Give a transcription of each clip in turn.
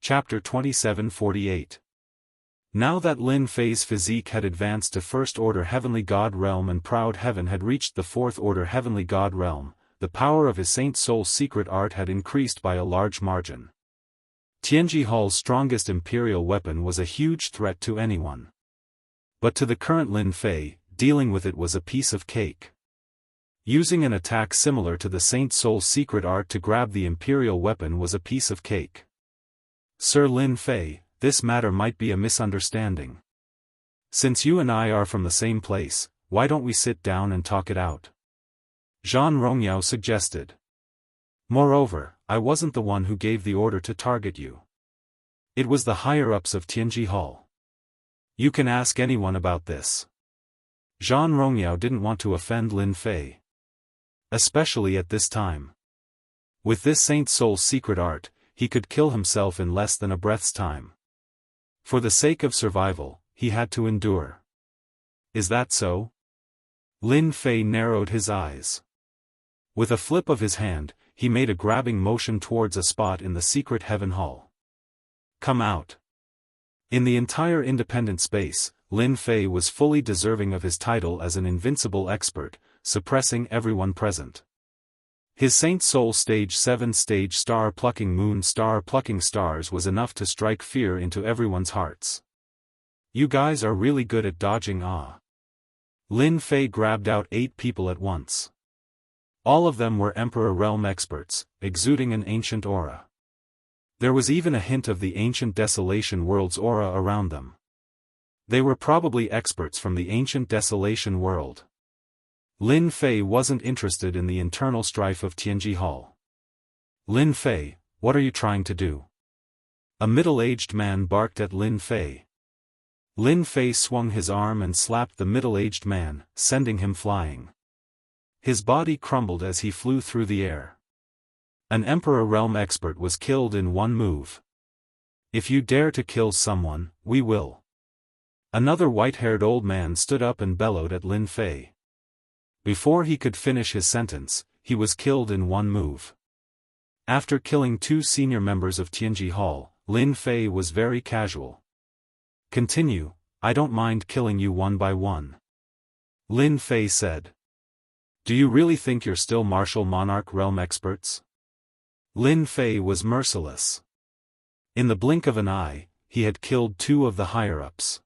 Chapter 2748. Now that Lin Fei's physique had advanced to First Order Heavenly God Realm and Proud Heaven had reached the Fourth Order Heavenly God Realm, the power of his Saint Soul's secret art had increased by a large margin. Tianji Hall's strongest imperial weapon was a huge threat to anyone. But to the current Lin Fei, dealing with it was a piece of cake. Using an attack similar to the Saint Soul's secret art to grab the imperial weapon was a piece of cake. Sir Lin Fei, this matter might be a misunderstanding. Since you and I are from the same place, why don't we sit down and talk it out? Zhan Rongyao suggested. Moreover, I wasn't the one who gave the order to target you. It was the higher-ups of Tianji Hall. You can ask anyone about this. Zhan Rongyao didn't want to offend Lin Fei. Especially at this time. With this Saint Soul's secret art, he could kill himself in less than a breath's time. For the sake of survival, he had to endure. Is that so? Lin Fei narrowed his eyes. With a flip of his hand, he made a grabbing motion towards a spot in the secret heaven hall. Come out. In the entire independent space, Lin Fei was fully deserving of his title as an invincible expert, suppressing everyone present. His Saint Soul Stage 7 stage star-plucking moon star-plucking stars was enough to strike fear into everyone's hearts. You guys are really good at dodging Lin Fei grabbed out 8 people at once. All of them were Emperor Realm experts, exuding an ancient aura. There was even a hint of the ancient Desolation World's aura around them. They were probably experts from the ancient Desolation World. Lin Fei wasn't interested in the internal strife of Tianji Hall. Lin Fei, what are you trying to do? A middle-aged man barked at Lin Fei. Lin Fei swung his arm and slapped the middle-aged man, sending him flying. His body crumbled as he flew through the air. An Emperor Realm expert was killed in one move. If you dare to kill someone, we will. Another white-haired old man stood up and bellowed at Lin Fei. Before he could finish his sentence, he was killed in one move. After killing 2 senior members of Tianji Hall, Lin Fei was very casual. Continue, I don't mind killing you one by one. Lin Fei said. Do you really think you're still martial monarch realm experts? Lin Fei was merciless. In the blink of an eye, he had killed 2 of the higher-ups.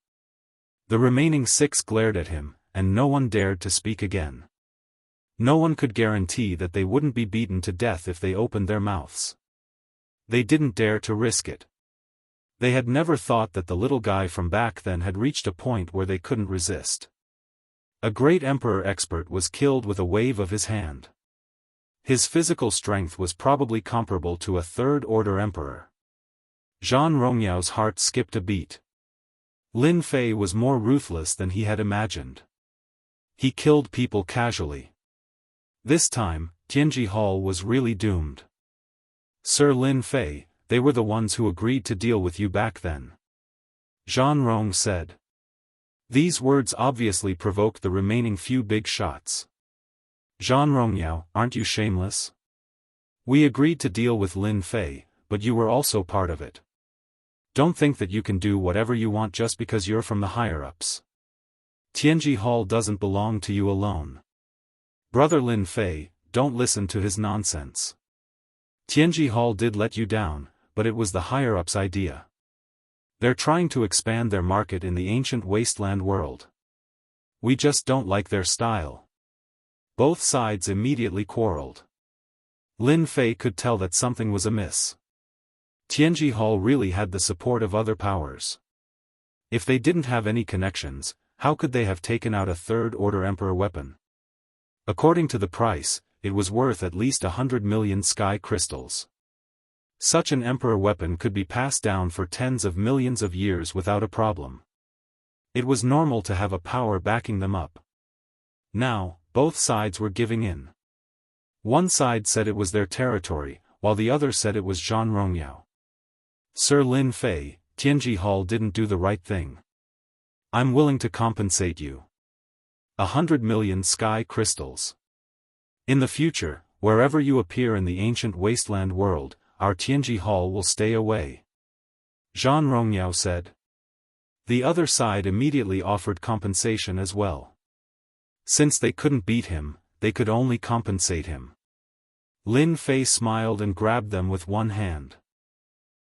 The remaining 6 glared at him, and no one dared to speak again. No one could guarantee that they wouldn't be beaten to death if they opened their mouths. They didn't dare to risk it. They had never thought that the little guy from back then had reached a point where they couldn't resist. A great emperor expert was killed with a wave of his hand. His physical strength was probably comparable to a third-order emperor. Zhan Rongyao's heart skipped a beat. Lin Fei was more ruthless than he had imagined. He killed people casually. This time, Tianji Hall was really doomed. Sir Lin Fei, they were the ones who agreed to deal with you back then. Zhan Rong said. These words obviously provoked the remaining few big shots. Zhan Rongyao, aren't you shameless? We agreed to deal with Lin Fei, but you were also part of it. Don't think that you can do whatever you want just because you're from the higher-ups. Tianji Hall doesn't belong to you alone. Brother Lin Fei, don't listen to his nonsense. Tianji Hall did let you down, but it was the higher-ups' idea. They're trying to expand their market in the ancient wasteland world. We just don't like their style. Both sides immediately quarreled. Lin Fei could tell that something was amiss. Tianji Hall really had the support of other powers. If they didn't have any connections, how could they have taken out a third-order emperor weapon? According to the price, it was worth at least 100 million sky crystals. Such an emperor weapon could be passed down for tens of millions of years without a problem. It was normal to have a power backing them up. Now, both sides were giving in. One side said it was their territory, while the other said it was Zhan Rongyao. Sir Lin Fei, Tianji Hall didn't do the right thing. I'm willing to compensate you. 100 million sky crystals. In the future, wherever you appear in the ancient wasteland world, our Tianji Hall will stay away. Zhan Rongyao said. The other side immediately offered compensation as well. Since they couldn't beat him, they could only compensate him. Lin Fei smiled and grabbed them with one hand.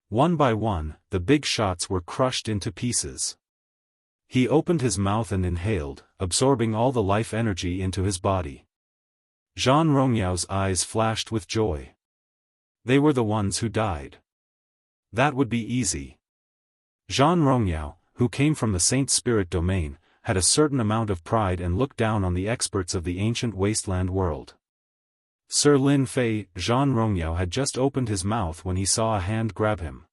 One by one, the big shots were crushed into pieces. He opened his mouth and inhaled, absorbing all the life energy into his body. Zhan Rongyao's eyes flashed with joy. They were the ones who died. That would be easy. Zhan Rongyao, who came from the Saint Spirit domain, had a certain amount of pride and looked down on the experts of the ancient wasteland world. Sir Lin Fei, Zhan Rongyao had just opened his mouth when he saw a hand grab him.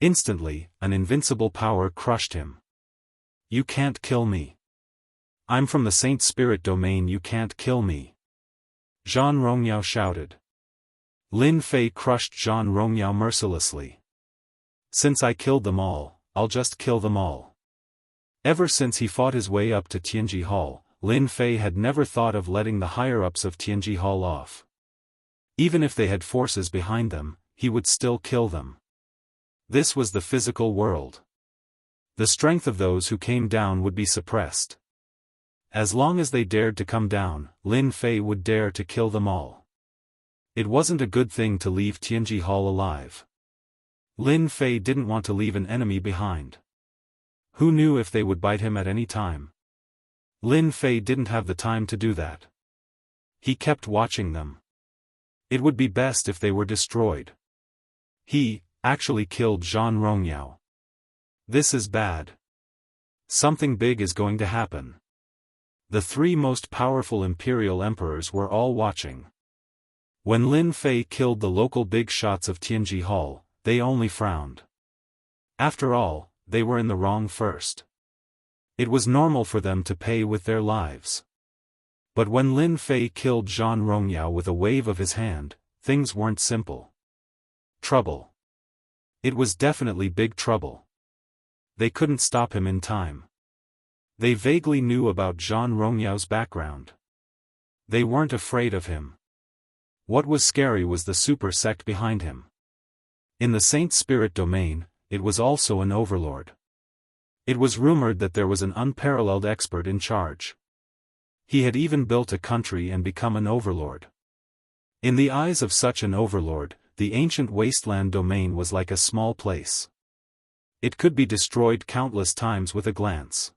Instantly, an invincible power crushed him. You can't kill me. I'm from the Saint Spirit domain, you can't kill me. Zhan Rongyao shouted. Lin Fei crushed Zhan Rongyao mercilessly. Since I killed them all, I'll just kill them all. Ever since he fought his way up to Tianji Hall, Lin Fei had never thought of letting the higher-ups of Tianji Hall off. Even if they had forces behind them, he would still kill them. This was the physical world. The strength of those who came down would be suppressed. As long as they dared to come down, Lin Fei would dare to kill them all. It wasn't a good thing to leave Tianji Hall alive. Lin Fei didn't want to leave an enemy behind. Who knew if they would bite him at any time? Lin Fei didn't have the time to do that. He kept watching them. It would be best if they were destroyed. He actually killed Zhan Rongyao. This is bad. Something big is going to happen. The three most powerful imperial emperors were all watching. When Lin Fei killed the local big shots of Tianji Hall, they only frowned. After all, they were in the wrong first. It was normal for them to pay with their lives. But when Lin Fei killed Zhan Rongyao with a wave of his hand, things weren't simple. Trouble. It was definitely big trouble. They couldn't stop him in time. They vaguely knew about Zhan Rongyao's background. They weren't afraid of him. What was scary was the super sect behind him. In the Saint Spirit domain, it was also an overlord. It was rumored that there was an unparalleled expert in charge. He had even built a country and become an overlord. In the eyes of such an overlord, the ancient wasteland domain was like a small place. It could be destroyed countless times with a glance.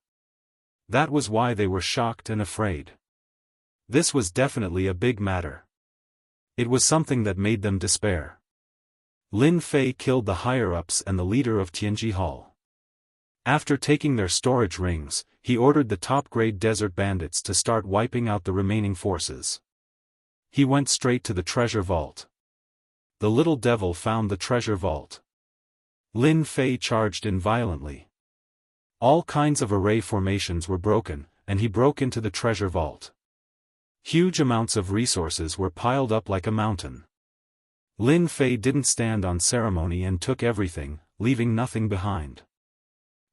That was why they were shocked and afraid. This was definitely a big matter. It was something that made them despair. Lin Fei killed the higher-ups and the leader of Tianji Hall. After taking their storage rings, he ordered the top-grade desert bandits to start wiping out the remaining forces. He went straight to the treasure vault. The little devil found the treasure vault. Lin Fei charged in violently. All kinds of array formations were broken, and he broke into the treasure vault. Huge amounts of resources were piled up like a mountain. Lin Fei didn't stand on ceremony and took everything, leaving nothing behind.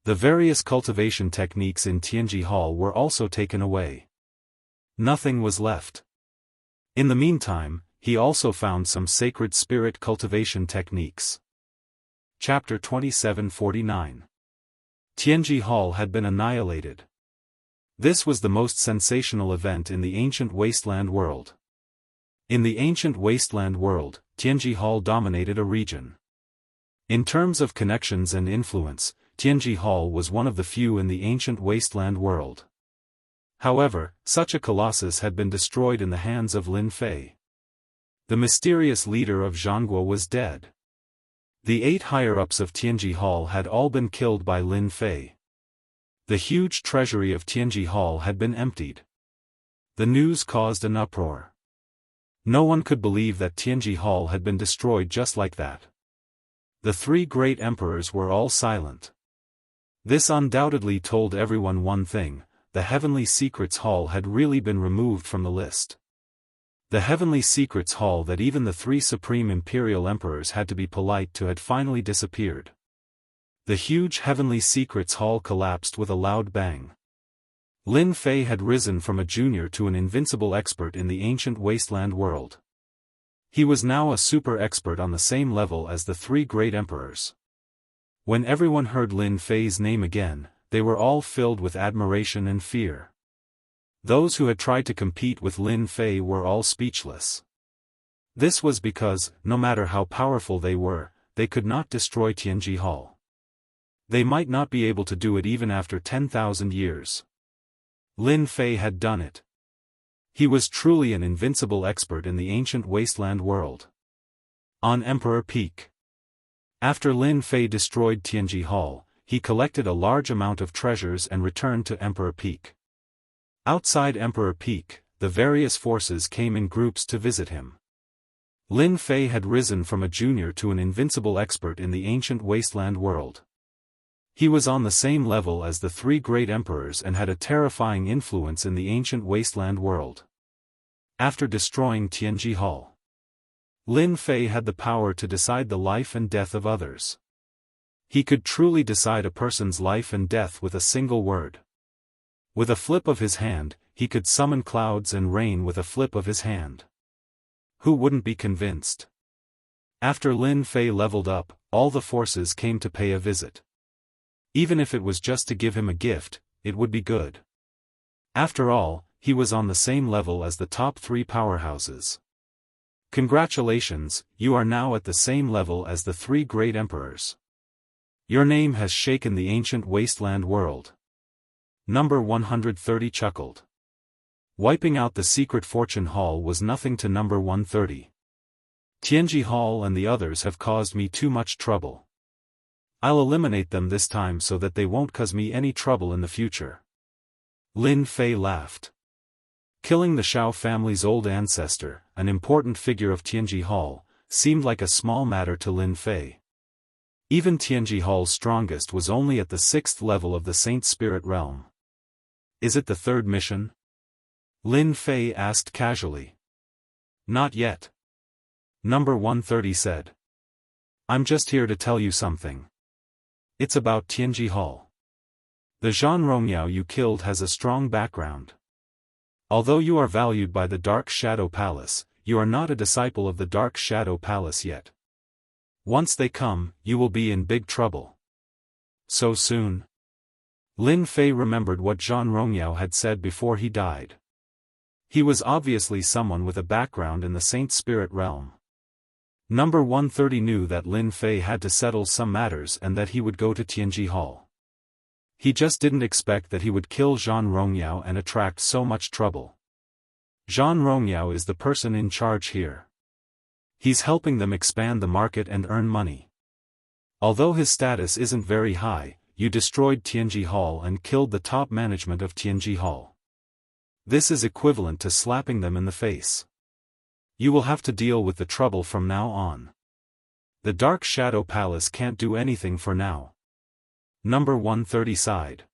The various cultivation techniques in Tianji Hall were also taken away. Nothing was left. In the meantime, he also found some sacred spirit cultivation techniques. Chapter 2749. Tianji Hall had been annihilated. This was the most sensational event in the ancient wasteland world. In the ancient wasteland world, Tianji Hall dominated a region. In terms of connections and influence, Tianji Hall was one of the few in the ancient wasteland world. However, such a colossus had been destroyed in the hands of Lin Fei. The mysterious leader of Jianghu was dead. The 8 higher-ups of Tianji Hall had all been killed by Lin Fei. The huge treasury of Tianji Hall had been emptied. The news caused an uproar. No one could believe that Tianji Hall had been destroyed just like that. The 3 great emperors were all silent. This undoubtedly told everyone one thing: the Heavenly Secrets Hall had really been removed from the list. The Heavenly Secrets Hall that even the 3 supreme imperial emperors had to be polite to had finally disappeared. The huge Heavenly Secrets Hall collapsed with a loud bang. Lin Fei had risen from a junior to an invincible expert in the ancient wasteland world. He was now a super expert on the same level as the 3 great emperors. When everyone heard Lin Fei's name again, they were all filled with admiration and fear. Those who had tried to compete with Lin Fei were all speechless. This was because, no matter how powerful they were, they could not destroy Tianji Hall. They might not be able to do it even after 10,000 years. Lin Fei had done it. He was truly an invincible expert in the ancient wasteland world. On Emperor Peak. After Lin Fei destroyed Tianji Hall, he collected a large amount of treasures and returned to Emperor Peak. Outside Emperor Peak, the various forces came in groups to visit him. Lin Fei had risen from a junior to an invincible expert in the ancient wasteland world. He was on the same level as the three great emperors and had a terrifying influence in the ancient wasteland world. After destroying Tianji Hall, Lin Fei had the power to decide the life and death of others. He could truly decide a person's life and death with a single word. With a flip of his hand, he could summon clouds and rain with a flip of his hand. Who wouldn't be convinced? After Lin Fei leveled up, all the forces came to pay a visit. Even if it was just to give him a gift, it would be good. After all, he was on the same level as the top three powerhouses. Congratulations, you are now at the same level as the three great emperors. Your name has shaken the ancient wasteland world. Number 130 chuckled. Wiping out the secret fortune hall was nothing to number 130. Tianji Hall and the others have caused me too much trouble. I'll eliminate them this time so that they won't cause me any trouble in the future. Lin Fei laughed. Killing the Shao family's old ancestor, an important figure of Tianji Hall, seemed like a small matter to Lin Fei. Even Tianji Hall's strongest was only at the 6th level of the Saint Spirit realm. Is it the third mission? Lin Fei asked casually. Not yet. Number 130 said. I'm just here to tell you something. It's about Tianji Hall. The Zhan Rongyao you killed has a strong background. Although you are valued by the Dark Shadow Palace, you are not a disciple of the Dark Shadow Palace yet. Once they come, you will be in big trouble. So soon? Lin Fei remembered what Zhan Rongyao had said before he died. He was obviously someone with a background in the Saint Spirit realm. Number 130 knew that Lin Fei had to settle some matters and that he would go to Tianji Hall. He just didn't expect that he would kill Zhan Rongyao and attract so much trouble. Zhan Rongyao is the person in charge here. He's helping them expand the market and earn money. Although his status isn't very high, you destroyed Tianji Hall and killed the top management of Tianji Hall. This is equivalent to slapping them in the face. You will have to deal with the trouble from now on. The Dark Shadow Palace can't do anything for now. Number 130 sighed.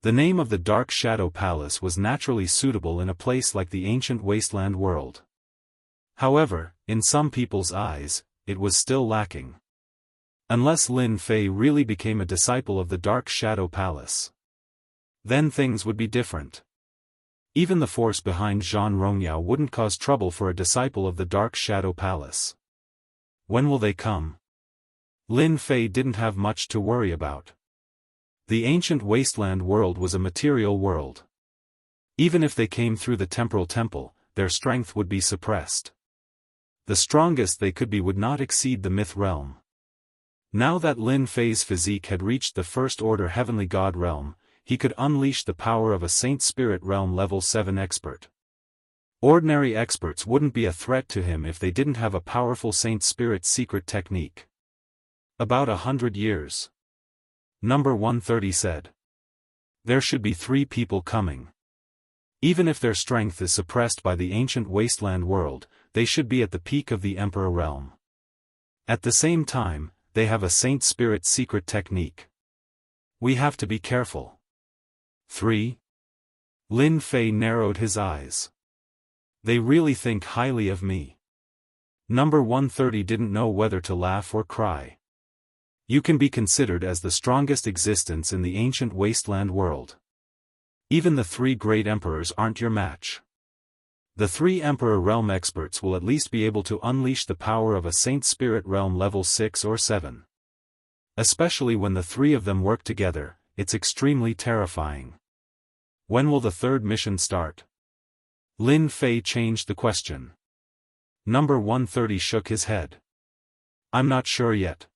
The name of the Dark Shadow Palace was naturally suitable in a place like the ancient wasteland world. However, in some people's eyes, it was still lacking. Unless Lin Fei really became a disciple of the Dark Shadow Palace, then things would be different. Even the force behind Zhan Rongyao wouldn't cause trouble for a disciple of the Dark Shadow Palace. When will they come? Lin Fei didn't have much to worry about. The ancient wasteland world was a material world. Even if they came through the temporal temple, their strength would be suppressed. The strongest they could be would not exceed the myth realm. Now that Lin Fei's physique had reached the first order heavenly god realm, he could unleash the power of a Saint Spirit realm level 7 expert. Ordinary experts wouldn't be a threat to him if they didn't have a powerful Saint Spirit secret technique. About 100 years. Number 130 said. There should be 3 people coming. Even if their strength is suppressed by the ancient wasteland world, they should be at the peak of the Emperor realm. At the same time, they have a Saint Spirit secret technique. We have to be careful. 3. Lin Fei narrowed his eyes. They really think highly of me. Number 130 didn't know whether to laugh or cry. You can be considered as the strongest existence in the ancient wasteland world. Even the 3 great emperors aren't your match. The 3 Emperor Realm experts will at least be able to unleash the power of a Saint Spirit Realm level 6 or 7. Especially when the three of them work together, it's extremely terrifying. When will the third mission start? Lin Fei changed the question. Number 130 shook his head. I'm not sure yet.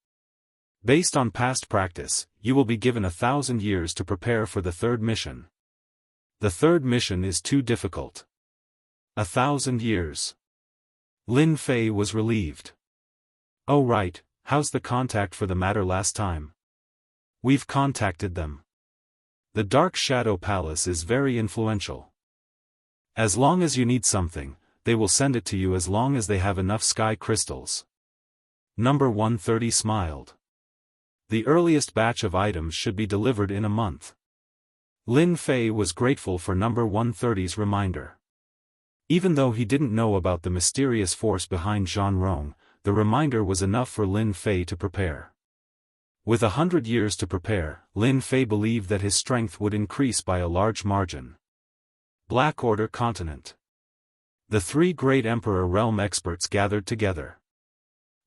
Based on past practice, you will be given 1,000 years to prepare for the third mission. The third mission is too difficult. 1,000 years. Lin Fei was relieved. Oh right, how's the contact for the matter last time? We've contacted them. The Dark Shadow Palace is very influential. As long as you need something, they will send it to you as long as they have enough sky crystals. Number 130 smiled. The earliest batch of items should be delivered in a month. Lin Fei was grateful for number 130's reminder. Even though he didn't know about the mysterious force behind Zhan Rong, the reminder was enough for Lin Fei to prepare. With 100 years to prepare, Lin Fei believed that his strength would increase by a large margin. Black Order Continent. The three great Emperor Realm experts gathered together.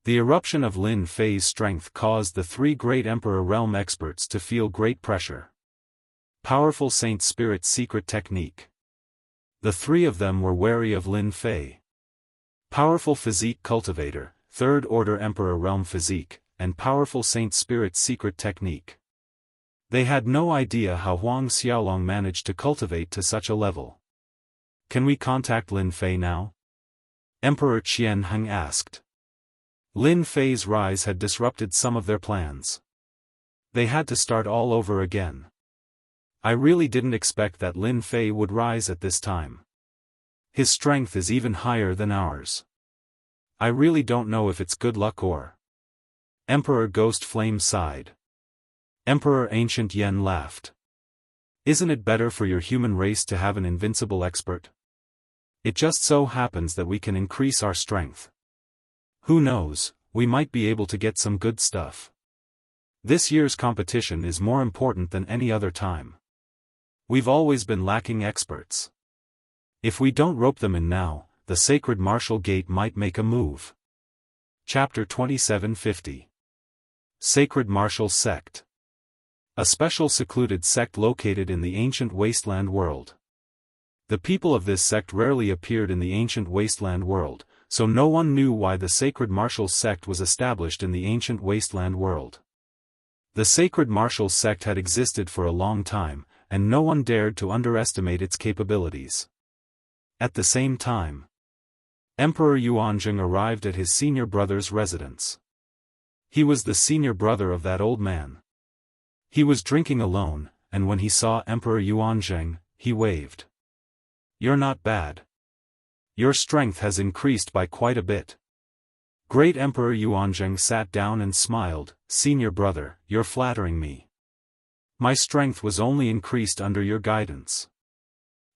The eruption of Lin Fei's strength caused the three great Emperor Realm experts to feel great pressure. Powerful Saint Spirit secret technique. The three of them were wary of Lin Fei. Powerful Physique Cultivator, Third Order Emperor Realm Physique, and Powerful Saint Spirit secret technique. They had no idea how Huang Xiaolong managed to cultivate to such a level. Can we contact Lin Fei now? Emperor Qianheng asked. Lin Fei's rise had disrupted some of their plans. They had to start all over again. I really didn't expect that Lin Fei would rise at this time. His strength is even higher than ours. I really don't know if it's good luck or... Emperor Ghost Flame sighed. Emperor Ancient Yen laughed. Isn't it better for your human race to have an invincible expert? It just so happens that we can increase our strength. Who knows, we might be able to get some good stuff. This year's competition is more important than any other time. We've always been lacking experts. If we don't rope them in now, the Sacred Martial Gate might make a move. Chapter 2750. Sacred Martial Sect. A special secluded sect located in the ancient wasteland world. The people of this sect rarely appeared in the ancient wasteland world, so no one knew why the Sacred Martial Sect was established in the ancient wasteland world. The Sacred Martial Sect had existed for a long time, and no one dared to underestimate its capabilities. At the same time, Emperor Yuanzheng arrived at his senior brother's residence. He was the senior brother of that old man. He was drinking alone, and when he saw Emperor Yuanzheng, he waved. You're not bad. Your strength has increased by quite a bit. Great Emperor Yuanzheng sat down and smiled. Senior brother, you're flattering me. My strength was only increased under your guidance.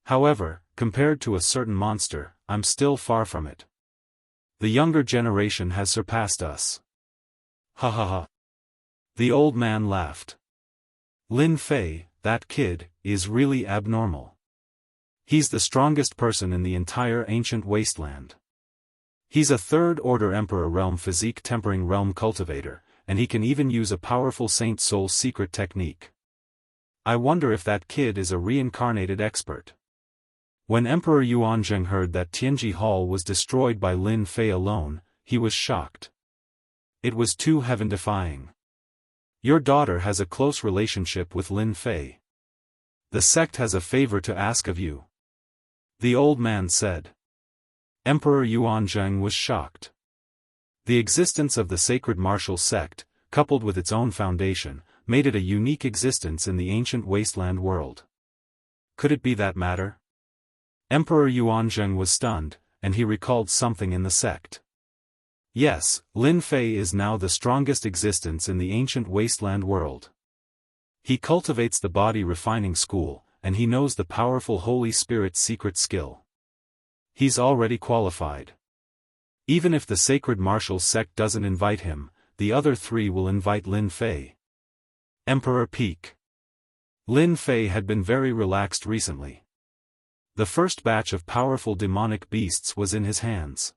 However, compared to a certain monster, I'm still far from it. The younger generation has surpassed us. Ha ha ha. The old man laughed. Lin Fei, that kid, is really abnormal. He's the strongest person in the entire ancient wasteland. He's a third-order Emperor Realm Physique Tempering Realm Cultivator, and he can even use a powerful Saint Soul secret technique. I wonder if that kid is a reincarnated expert. When Emperor Yuanzheng heard that Tianji Hall was destroyed by Lin Fei alone, he was shocked. It was too heaven-defying. Your daughter has a close relationship with Lin Fei. The sect has a favor to ask of you. The old man said. Emperor Yuanzheng was shocked. The existence of the Sacred Martial Sect, coupled with its own foundation, made it a unique existence in the ancient wasteland world. Could it be that matter? Emperor Yuanzheng was stunned, and he recalled something in the sect. Yes, Lin Fei is now the strongest existence in the ancient wasteland world. He cultivates the body refining school, and he knows the powerful Holy Spirit secret skill. He's already qualified. Even if the Sacred Martial Sect doesn't invite him, the other three will invite Lin Fei. Emperor Peak. Lin Fei had been very relaxed recently. The first batch of powerful demonic beasts was in his hands.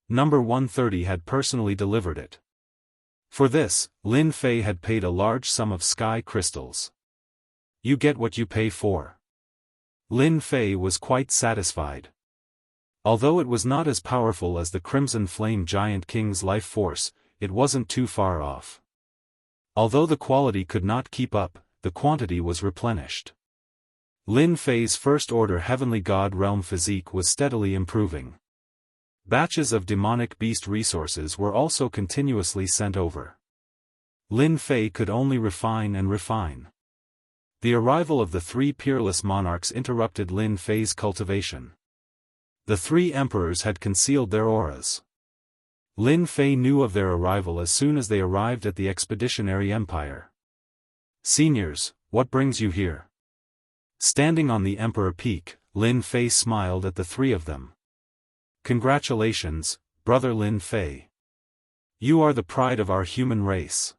Number 130 had personally delivered it. For this, Lin Fei had paid a large sum of sky crystals. You get what you pay for. Lin Fei was quite satisfied. Although it was not as powerful as the Crimson Flame Giant King's life force, it wasn't too far off. Although the quality could not keep up, the quantity was replenished. Lin Fei's First Order Heavenly God Realm physique was steadily improving. Batches of demonic beast resources were also continuously sent over. Lin Fei could only refine and refine. The arrival of the three peerless monarchs interrupted Lin Fei's cultivation. The three emperors had concealed their auras. Lin Fei knew of their arrival as soon as they arrived at the expeditionary empire. Seniors, what brings you here? Standing on the Emperor Peak, Lin Fei smiled at the three of them. Congratulations, Brother Lin Fei. You are the pride of our human race.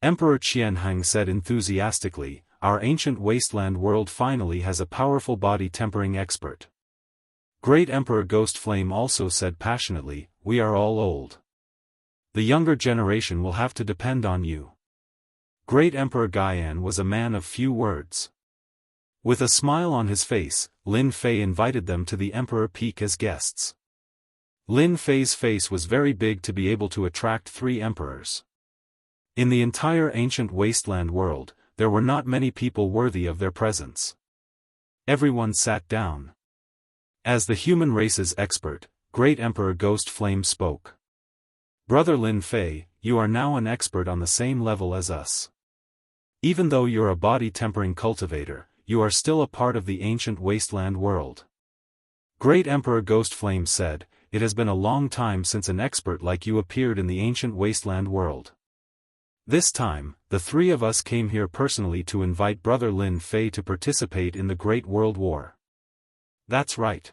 Emperor Qianheng said enthusiastically, our ancient wasteland world finally has a powerful body tempering expert. Great Emperor Ghost Flame also said passionately, we are all old. The younger generation will have to depend on you. Great Emperor Gaian was a man of few words. With a smile on his face, Lin Fei invited them to the Emperor Peak as guests. Lin Fei's face was very big to be able to attract three emperors. In the entire ancient wasteland world, there were not many people worthy of their presence. Everyone sat down. As the human race's expert, Great Emperor Ghost Flame spoke. Brother Lin Fei, you are now an expert on the same level as us. Even though you're a body-tempering cultivator, you are still a part of the ancient wasteland world. Great Emperor Ghost Flame said, it has been a long time since an expert like you appeared in the ancient wasteland world. This time, the three of us came here personally to invite Brother Lin Fei to participate in the Great World War. That's right.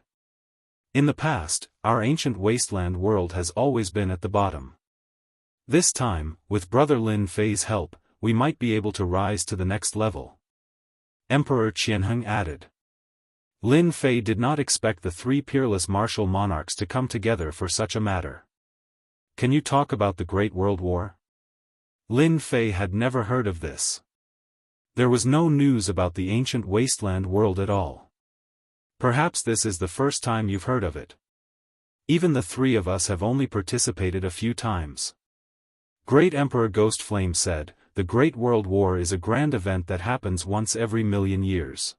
In the past, our ancient wasteland world has always been at the bottom. This time, with Brother Lin Fei's help, we might be able to rise to the next level. Emperor Qianheng added. Lin Fei did not expect the three peerless martial monarchs to come together for such a matter. Can you talk about the Great World War? Lin Fei had never heard of this. There was no news about the ancient wasteland world at all. Perhaps this is the first time you've heard of it. Even the three of us have only participated a few times. Great Emperor Ghost Flame said, the Great World War is a grand event that happens once every 1,000,000 years.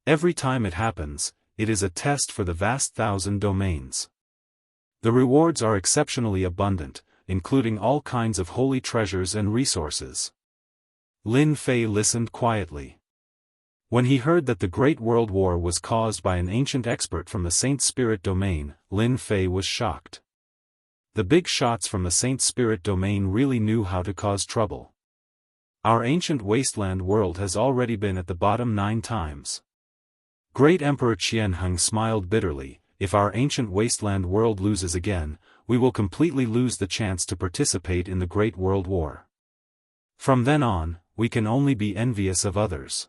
Every time it happens, it is a test for the vast 1,000 domains. The rewards are exceptionally abundant, including all kinds of holy treasures and resources. Lin Fei listened quietly. When he heard that the Great World War was caused by an ancient expert from the Saint Spirit domain, Lin Fei was shocked. The big shots from the Saint Spirit domain really knew how to cause trouble. Our ancient wasteland world has already been at the bottom 9 times. Great Emperor Qianheng smiled bitterly, if our ancient wasteland world loses again, we will completely lose the chance to participate in the Great World War. From then on, we can only be envious of others.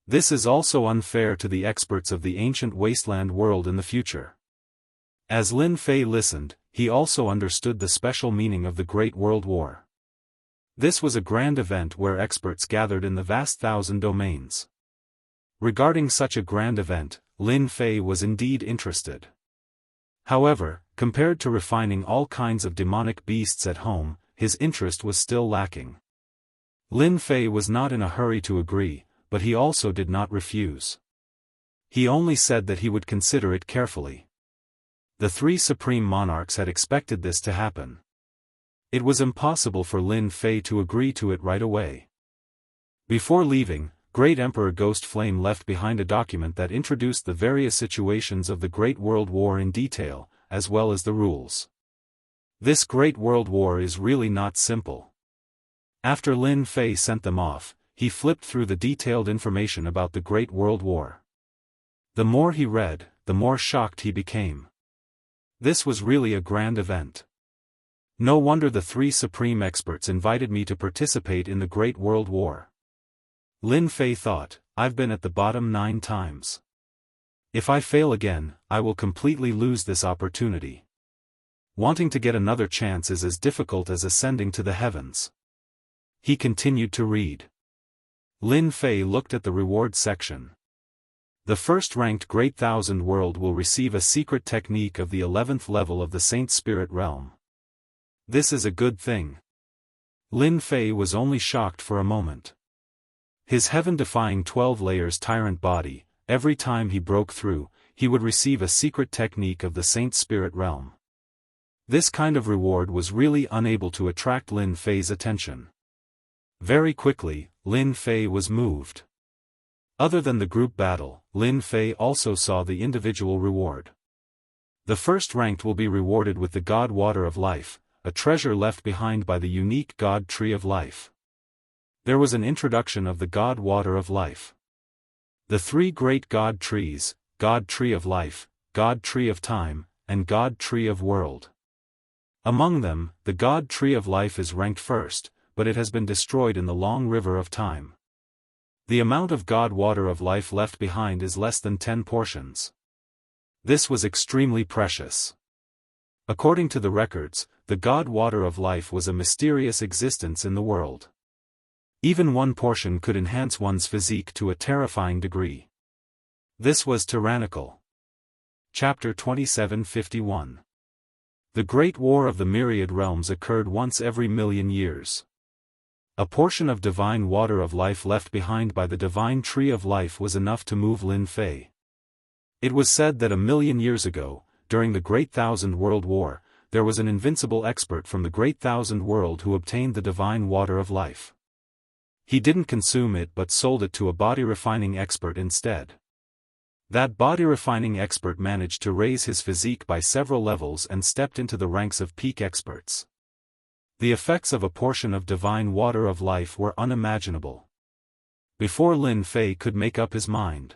This is also unfair to the experts of the ancient wasteland world in the future. As Lin Fei listened, he also understood the special meaning of the Great World War. This was a grand event where experts gathered in the vast 1,000 domains. Regarding such a grand event, Lin Fei was indeed interested. However, compared to refining all kinds of demonic beasts at home, his interest was still lacking. Lin Fei was not in a hurry to agree, but he also did not refuse. He only said that he would consider it carefully. The three supreme monarchs had expected this to happen. It was impossible for Lin Fei to agree to it right away. Before leaving, Great Emperor Ghost Flame left behind a document that introduced the various situations of the Great World War in detail, as well as the rules. This Great World War is really not simple. After Lin Fei sent them off, he flipped through the detailed information about the Great World War. The more he read, the more shocked he became. This was really a grand event. No wonder the three supreme experts invited me to participate in the Great World War. Lin Fei thought, I've been at the bottom 9 times. If I fail again, I will completely lose this opportunity. Wanting to get another chance is as difficult as ascending to the heavens. He continued to read. Lin Fei looked at the reward section. The first-ranked Great Thousand World will receive a secret technique of the 11th level of the Saint Spirit Realm. This is a good thing. Lin Fei was only shocked for a moment. His heaven-defying 12 layers tyrant body, every time he broke through, he would receive a secret technique of the Saint Spirit Realm. This kind of reward was really unable to attract Lin Fei's attention. Very quickly, Lin Fei was moved. Other than the group battle, Lin Fei also saw the individual reward. The first ranked will be rewarded with the God Water of Life, a treasure left behind by the unique God Tree of Life. There was an introduction of the God Water of Life. The three great God Trees, God Tree of Life, God Tree of Time, and God Tree of World. Among them, the God Tree of Life is ranked first, but it has been destroyed in the long river of time. The amount of God Water of Life left behind is less than 10 portions. This was extremely precious. According to the records, the God Water of Life was a mysterious existence in the world. Even one portion could enhance one's physique to a terrifying degree. This was tyrannical. Chapter 2751. The Great War of the Myriad Realms occurred once every million years. A portion of divine water of life left behind by the divine tree of life was enough to move Lin Fei. It was said that 1,000,000 years ago, during the Great Thousand World War, there was an invincible expert from the Great Thousand World who obtained the divine water of life. He didn't consume it but sold it to a body-refining expert instead. That body-refining expert managed to raise his physique by several levels and stepped into the ranks of peak experts. The effects of a portion of divine water of life were unimaginable. Before Lin Fei could make up his mind,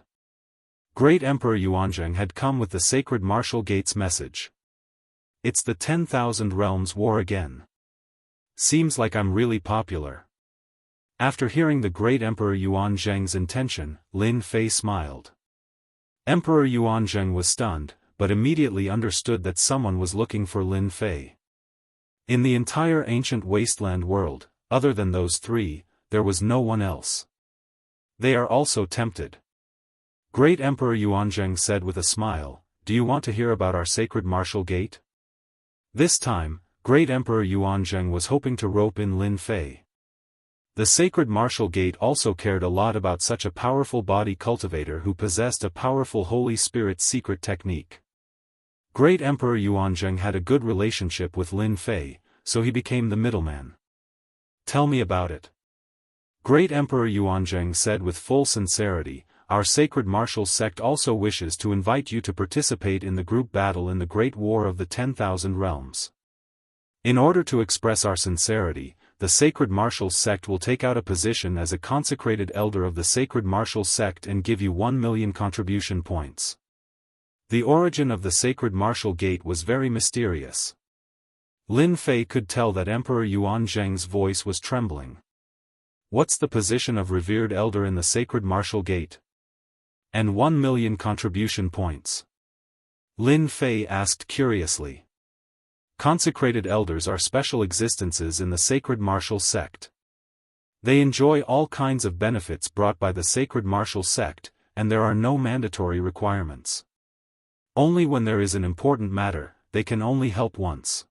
Great Emperor Yuanzheng had come with the sacred martial gates message. It's the 10,000 Realms War again. Seems like I'm really popular. After hearing the Great Emperor Yuanzheng's intention, Lin Fei smiled. Emperor Yuanzheng was stunned, but immediately understood that someone was looking for Lin Fei. In the entire ancient wasteland world, other than those three, there was no one else. They are also tempted. Great Emperor Yuanzheng said with a smile, "Do you want to hear about our sacred martial gate?" This time, Great Emperor Yuanzheng was hoping to rope in Lin Fei. The sacred martial gate also cared a lot about such a powerful body cultivator who possessed a powerful Holy Spirit secret technique. Great Emperor Yuanzheng had a good relationship with Lin Fei, so he became the middleman. "Tell me about it." Great Emperor Yuanzheng said with full sincerity, "Our sacred martial sect also wishes to invite you to participate in the group battle in the Great War of the 10,000 Realms. In order to express our sincerity, the sacred martial sect will take out a position as a consecrated elder of the sacred martial sect and give you 1,000,000 contribution points." The origin of the sacred martial gate was very mysterious. Lin Fei could tell that Emperor Yuanzheng's voice was trembling. "What's the position of revered elder in the sacred martial gate?" "And 1,000,000 contribution points?" Lin Fei asked curiously. Consecrated elders are special existences in the sacred martial sect. They enjoy all kinds of benefits brought by the sacred martial sect, and there are no mandatory requirements. Only when there is an important matter, they can only help once.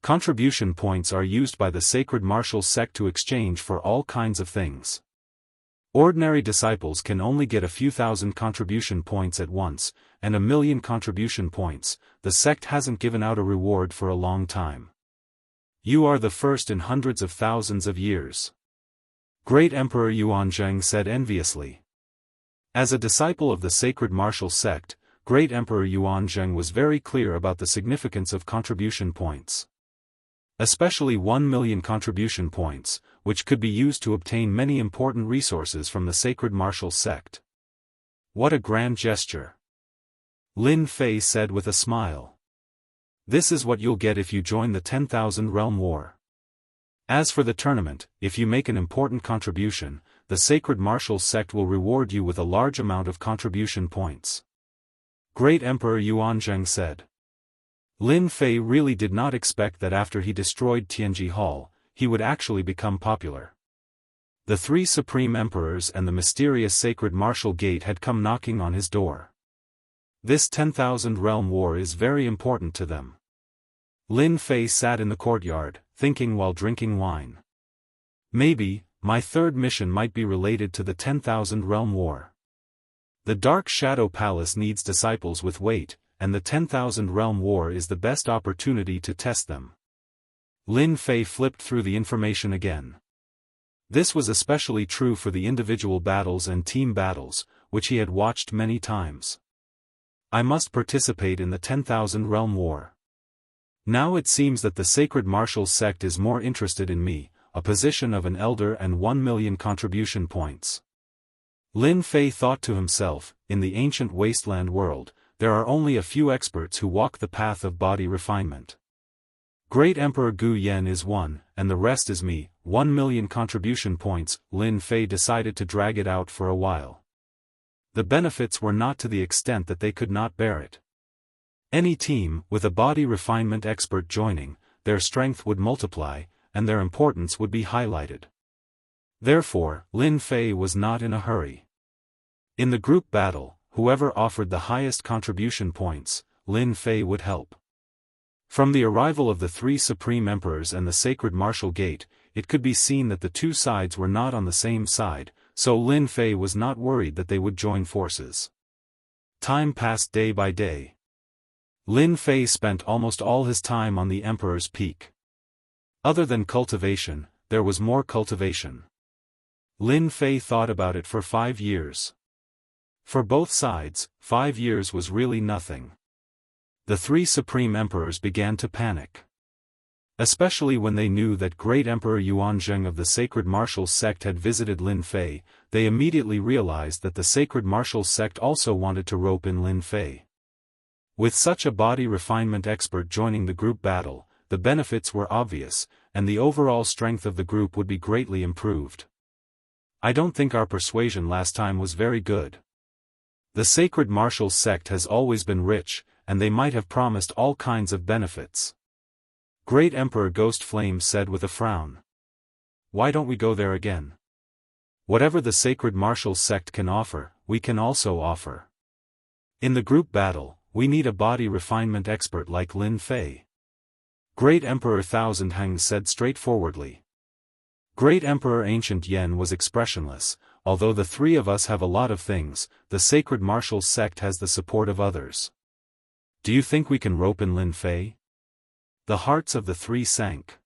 Contribution points are used by the sacred martial sect to exchange for all kinds of things. Ordinary disciples can only get a few thousand contribution points at once, and 1,000,000 contribution points. The sect hasn't given out a reward for a long time. You are the first in hundreds of thousands of years. Great Emperor Yuanzheng said enviously. As a disciple of the sacred martial sect, Great Emperor Yuanzheng was very clear about the significance of contribution points. Especially 1,000,000 contribution points, which could be used to obtain many important resources from the sacred martial sect. What a grand gesture! Lin Fei said with a smile. This is what you'll get if you join the 10,000 Realm War. As for the tournament, if you make an important contribution, the sacred martial sect will reward you with a large amount of contribution points. Great Emperor Yuanzheng said. Lin Fei really did not expect that after he destroyed Tianji Hall, he would actually become popular. The three supreme emperors and the mysterious sacred martial gate had come knocking on his door. This 10,000 realm war is very important to them. Lin Fei sat in the courtyard, thinking while drinking wine. Maybe, my third mission might be related to the 10,000 realm war. The Dark Shadow Palace needs disciples with weight, and the 10,000 realm war is the best opportunity to test them. Lin Fei flipped through the information again. This was especially true for the individual battles and team battles, which he had watched many times. I must participate in the 10,000 realm war. Now it seems that the Sacred Martial Sect is more interested in me, a position of an elder and 1 million contribution points. Lin Fei thought to himself, in the ancient wasteland world, there are only a few experts who walk the path of body refinement. Great Emperor Gu Yen is one, and the rest is me, 1 million contribution points. Lin Fei decided to drag it out for a while. The benefits were not to the extent that they could not bear it. Any team, with a body refinement expert joining, their strength would multiply, and their importance would be highlighted. Therefore, Lin Fei was not in a hurry. In the group battle, whoever offered the highest contribution points, Lin Fei would help. From the arrival of the three supreme emperors and the sacred martial gate, it could be seen that the two sides were not on the same side, so Lin Fei was not worried that they would join forces. Time passed day by day. Lin Fei spent almost all his time on the Emperor's Peak. Other than cultivation, there was more cultivation. Lin Fei thought about it for 5 years. For both sides, 5 years was really nothing. The three supreme emperors began to panic. Especially when they knew that Great Emperor Yuanzheng of the Sacred Martial Sect had visited Lin Fei, they immediately realized that the Sacred Martial Sect also wanted to rope in Lin Fei. With such a body refinement expert joining the group battle, the benefits were obvious, and the overall strength of the group would be greatly improved. I don't think our persuasion last time was very good. The Sacred Martial Sect has always been rich, and they might have promised all kinds of benefits. Great Emperor Ghost Flame said with a frown. Why don't we go there again? Whatever the Sacred Martial Sect can offer, we can also offer. In the group battle, we need a body refinement expert like Lin Fei. Great Emperor Thousand Heng said straightforwardly. Great Emperor Ancient Yen was expressionless. Although the three of us have a lot of things, the Sacred Martial Sect has the support of others. Do you think we can rope in Lin Fei? The hearts of the three sank.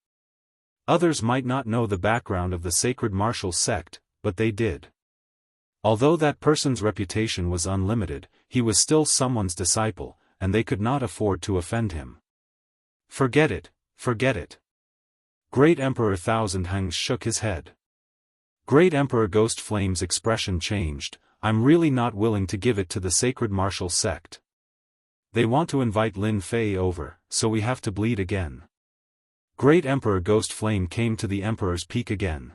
Others might not know the background of the Sacred Martial Sect, but they did. Although that person's reputation was unlimited, he was still someone's disciple, and they could not afford to offend him. Forget it, forget it. Great Emperor Thousand Heng shook his head. Great Emperor Ghost Flame's expression changed. I'm really not willing to give it to the Sacred Martial Sect. They want to invite Lin Fei over, so we have to bleed again. Great Emperor Ghost Flame came to the Emperor's Peak again.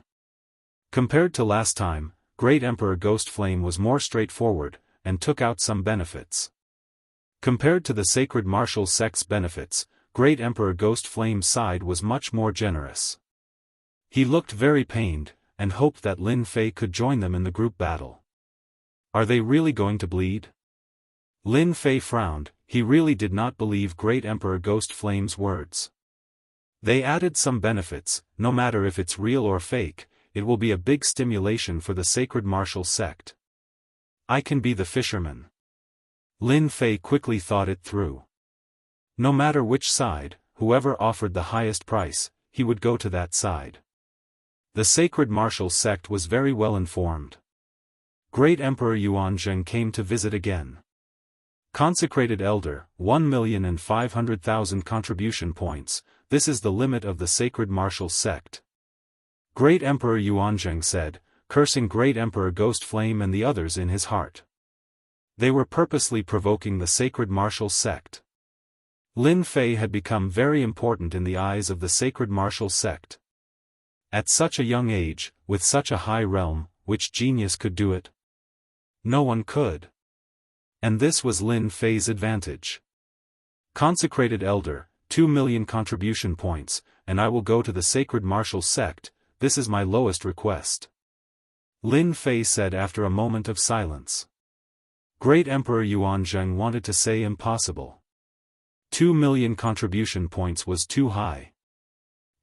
Compared to last time, Great Emperor Ghost Flame was more straightforward, and took out some benefits. Compared to the Sacred Martial Sect's benefits, Great Emperor Ghost Flame's side was much more generous. He looked very pained, and hoped that Lin Fei could join them in the group battle. Are they really going to bleed? Lin Fei frowned. He really did not believe Great Emperor Ghost Flame's words. They added some benefits. No matter if it's real or fake, it will be a big stimulation for the Sacred Martial Sect. I can be the fisherman. Lin Fei quickly thought it through. No matter which side, whoever offered the highest price, he would go to that side. The Sacred Martial Sect was very well informed. Great Emperor Yuanzheng came to visit again. Consecrated Elder, 1,500,000 contribution points, this is the limit of the Sacred Martial Sect. Great Emperor Yuanzheng said, cursing Great Emperor Ghost Flame and the others in his heart. They were purposely provoking the Sacred Martial Sect. Lin Fei had become very important in the eyes of the Sacred Martial Sect. At such a young age, with such a high realm, which genius could do it? No one could. And this was Lin Fei's advantage. Consecrated Elder, 2 million contribution points, and I will go to the Sacred Martial Sect. This is my lowest request. Lin Fei said after a moment of silence. Great Emperor Yuanzheng wanted to say impossible. 2 million contribution points was too high.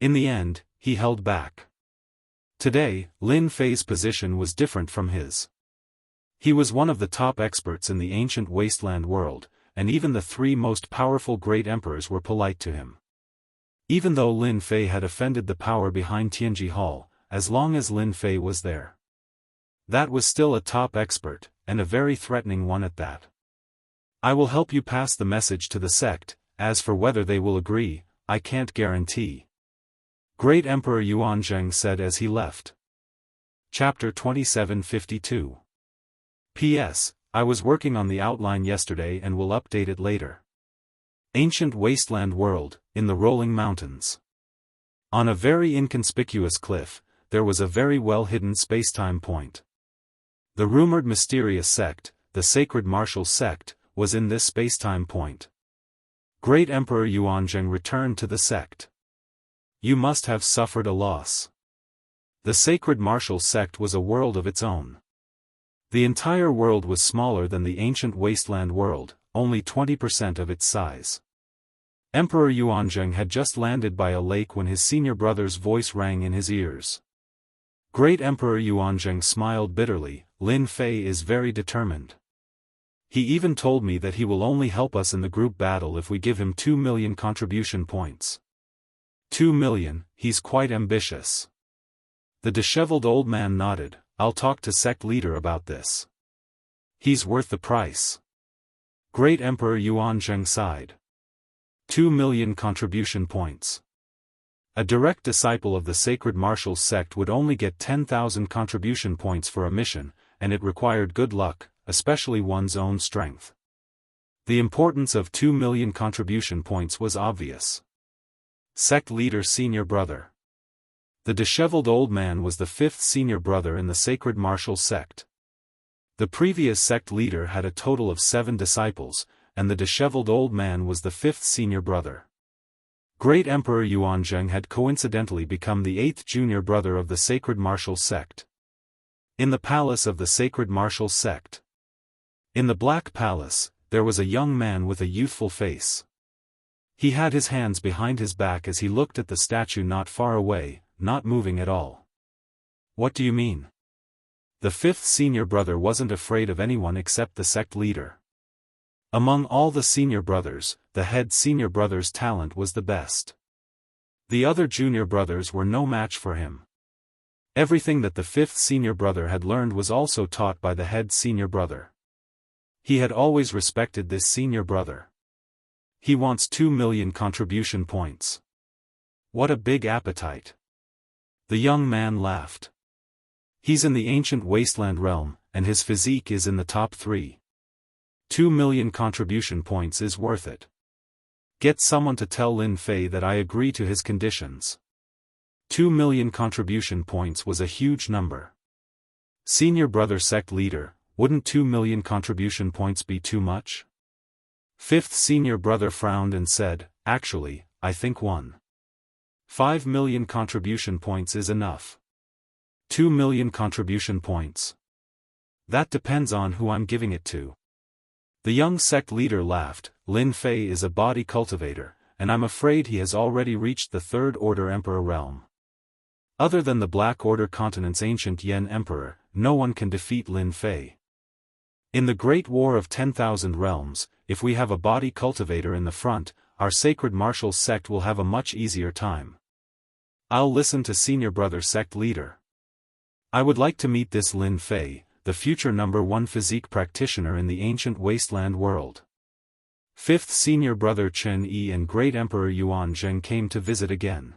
In the end, he held back. Today, Lin Fei's position was different from his. He was one of the top experts in the ancient wasteland world, and even the three most powerful great emperors were polite to him. Even though Lin Fei had offended the power behind Tianji Hall, as long as Lin Fei was there. That was still a top expert, and a very threatening one at that. I will help you pass the message to the sect, as for whether they will agree, I can't guarantee. Great Emperor Yuanzheng said as he left. Chapter 2752. P.S. I was working on the outline yesterday and will update it later. Ancient wasteland world, in the rolling mountains. On a very inconspicuous cliff, there was a very well-hidden spacetime point. The rumored mysterious sect, the Sacred Martial Sect, was in this spacetime point. Great Emperor Yuanzheng returned to the sect. You must have suffered a loss. The Sacred Martial Sect was a world of its own. The entire world was smaller than the ancient wasteland world, only 20% of its size. Emperor Yuanzheng had just landed by a lake when his senior brother's voice rang in his ears. Great Emperor Yuanzheng smiled bitterly. Lin Fei is very determined. He even told me that he will only help us in the group battle if we give him 2 million contribution points. 2 million, he's quite ambitious. The disheveled old man nodded. I'll talk to sect leader about this. He's worth the price. Great Emperor Yuanzheng sighed. 2 million contribution points. A direct disciple of the Sacred Martial Sect would only get 10,000 contribution points for a mission, and it required good luck, especially one's own strength. The importance of 2 million contribution points was obvious. Sect leader senior brother. The disheveled old man was the fifth senior brother in the Sacred Martial Sect. The previous sect leader had a total of 7 disciples, and the disheveled old man was the fifth senior brother. Great Emperor Yuanzheng had coincidentally become the 8th junior brother of the Sacred Martial Sect. In the palace of the Sacred Martial Sect. In the Black Palace, there was a young man with a youthful face. He had his hands behind his back as he looked at the statue not far away, not moving at all. What do you mean? The fifth senior brother wasn't afraid of anyone except the sect leader. Among all the senior brothers, the head senior brother's talent was the best. The other junior brothers were no match for him. Everything that the fifth senior brother had learned was also taught by the head senior brother. He had always respected this senior brother. He wants 2 million contribution points. What a big appetite. The young man laughed. He's in the ancient wasteland realm, and his physique is in the top 3. 2 million contribution points is worth it. Get someone to tell Lin Fei that I agree to his conditions. 2 million contribution points was a huge number. Senior brother sect leader, wouldn't 2 million contribution points be too much? Fifth senior brother frowned and said, actually, I think 1.5 million contribution points is enough. 2 million contribution points. That depends on who I'm giving it to. The young sect leader laughed. Lin Fei is a body cultivator, and I'm afraid he has already reached the Third Order Emperor realm. Other than the Black Order Continent's ancient Yen Emperor, no one can defeat Lin Fei. In the Great War of 10,000 Realms, if we have a body cultivator in the front, our Sacred Martial Sect will have a much easier time. I'll listen to senior brother sect leader. I would like to meet this Lin Fei, the future #1 physique practitioner in the ancient wasteland world. Fifth senior brother Chen Yi and Great Emperor Yuanzheng came to visit again.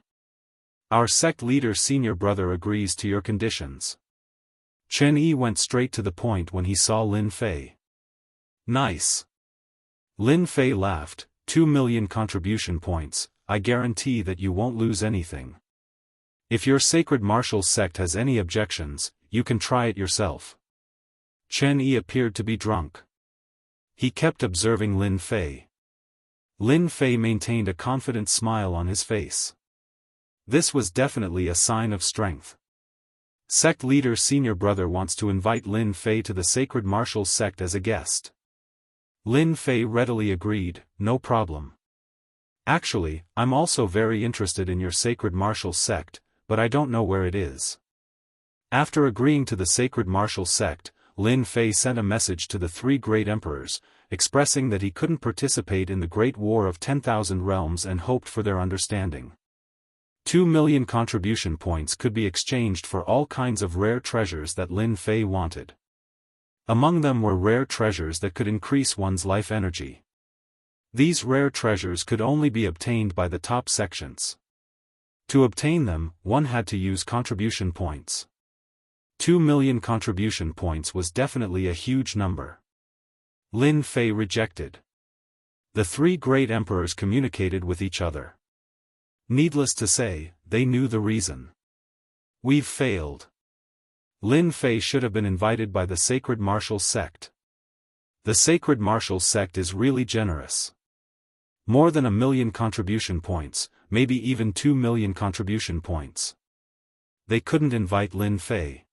Our sect leader senior brother agrees to your conditions. Chen Yi went straight to the point when he saw Lin Fei. Nice. Lin Fei laughed. 2 million contribution points, I guarantee that you won't lose anything. If your Sacred Martial Sect has any objections, you can try it yourself. Chen Yi appeared to be drunk. He kept observing Lin Fei. Lin Fei maintained a confident smile on his face. This was definitely a sign of strength. Sect leader senior brother wants to invite Lin Fei to the sacred martial sect as a guest. Lin Fei readily agreed, no problem. Actually, I'm also very interested in your sacred martial sect, but I don't know where it is. After agreeing to the sacred martial sect, Lin Fei sent a message to the three great emperors, expressing that he couldn't participate in the Great War of 10,000 Realms and hoped for their understanding. 2 million contribution points could be exchanged for all kinds of rare treasures that Lin Fei wanted. Among them were rare treasures that could increase one's life energy. These rare treasures could only be obtained by the top sections. To obtain them, one had to use contribution points. 2 million contribution points was definitely a huge number. Lin Fei rejected. The three great emperors communicated with each other. Needless to say, they knew the reason. We've failed. Lin Fei should have been invited by the sacred martial sect. The sacred martial sect is really generous. More than 1 million contribution points, maybe even 2 million contribution points. They couldn't invite Lin Fei.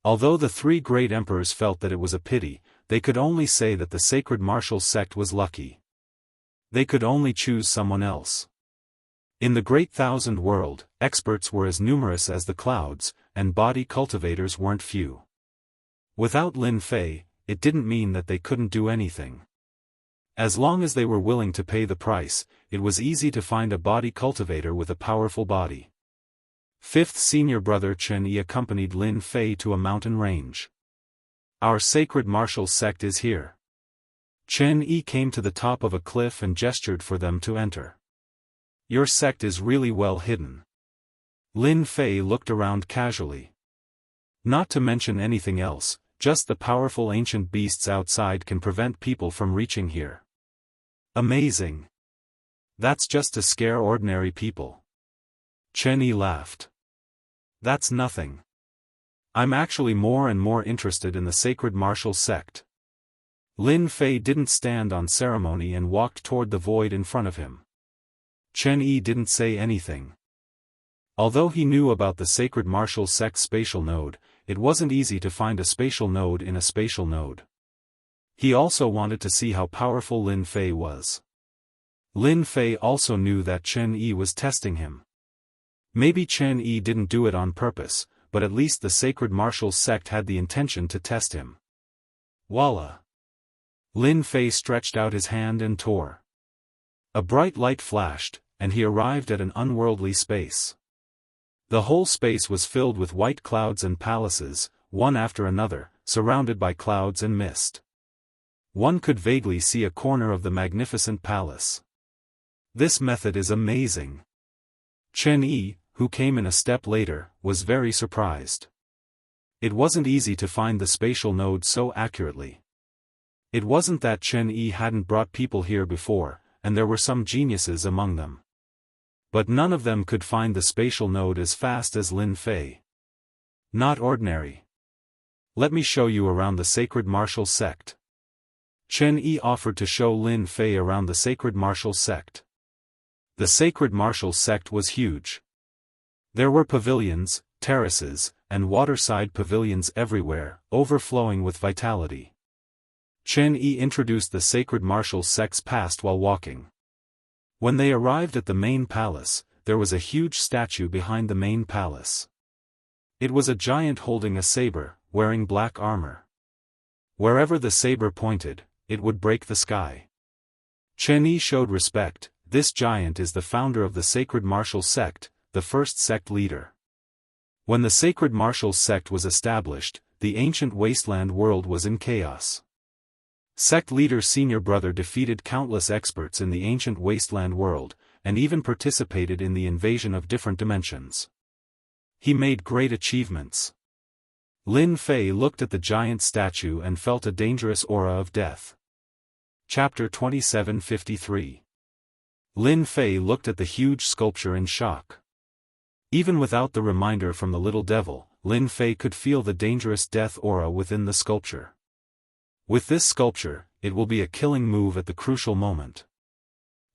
Although the three great emperors felt that it was a pity, they could only say that the sacred martial sect was lucky. They could only choose someone else. In the Great Thousand World, experts were as numerous as the clouds, and body cultivators weren't few. Without Lin Fei, it didn't mean that they couldn't do anything. As long as they were willing to pay the price, it was easy to find a body cultivator with a powerful body. Fifth senior brother Chen Yi accompanied Lin Fei to a mountain range. Our sacred martial sect is here. Chen Yi came to the top of a cliff and gestured for them to enter. Your sect is really well hidden. Lin Fei looked around casually. Not to mention anything else, just the powerful ancient beasts outside can prevent people from reaching here. Amazing. That's just to scare ordinary people. Chen Yi laughed. That's nothing. I'm actually more and more interested in the sacred martial sect. Lin Fei didn't stand on ceremony and walked toward the void in front of him. Chen Yi didn't say anything. Although he knew about the sacred martial sect spatial node, it wasn't easy to find a spatial node in a spatial node. He also wanted to see how powerful Lin Fei was. Lin Fei also knew that Chen Yi was testing him. Maybe Chen Yi didn't do it on purpose, but at least the sacred martial sect had the intention to test him. Voila! Lin Fei stretched out his hand and tore. A bright light flashed, and he arrived at an unworldly space. The whole space was filled with white clouds and palaces, one after another, surrounded by clouds and mist. One could vaguely see a corner of the magnificent palace. This method is amazing. Chen Yi, who came in a step later, was very surprised. It wasn't easy to find the spatial node so accurately. It wasn't that Chen Yi hadn't brought people here before, and there were some geniuses among them. But none of them could find the spatial node as fast as Lin Fei. Not ordinary. Let me show you around the sacred martial sect. Chen Yi offered to show Lin Fei around the sacred martial sect. The sacred martial sect was huge. There were pavilions, terraces, and waterside pavilions everywhere, overflowing with vitality. Chen Yi introduced the sacred martial sect's past while walking. When they arrived at the main palace, there was a huge statue behind the main palace. It was a giant holding a saber, wearing black armor. Wherever the saber pointed, it would break the sky. Chen Yi showed respect. This giant is the founder of the sacred martial sect, the first sect leader. When the sacred martial sect was established, the ancient wasteland world was in chaos. Sect leader senior brother defeated countless experts in the ancient wasteland world, and even participated in the invasion of different dimensions. He made great achievements. Lin Fei looked at the giant statue and felt a dangerous aura of death. Chapter 2753. Lin Fei looked at the huge sculpture in shock. Even without the reminder from the little devil, Lin Fei could feel the dangerous death aura within the sculpture. With this sculpture, it will be a killing move at the crucial moment.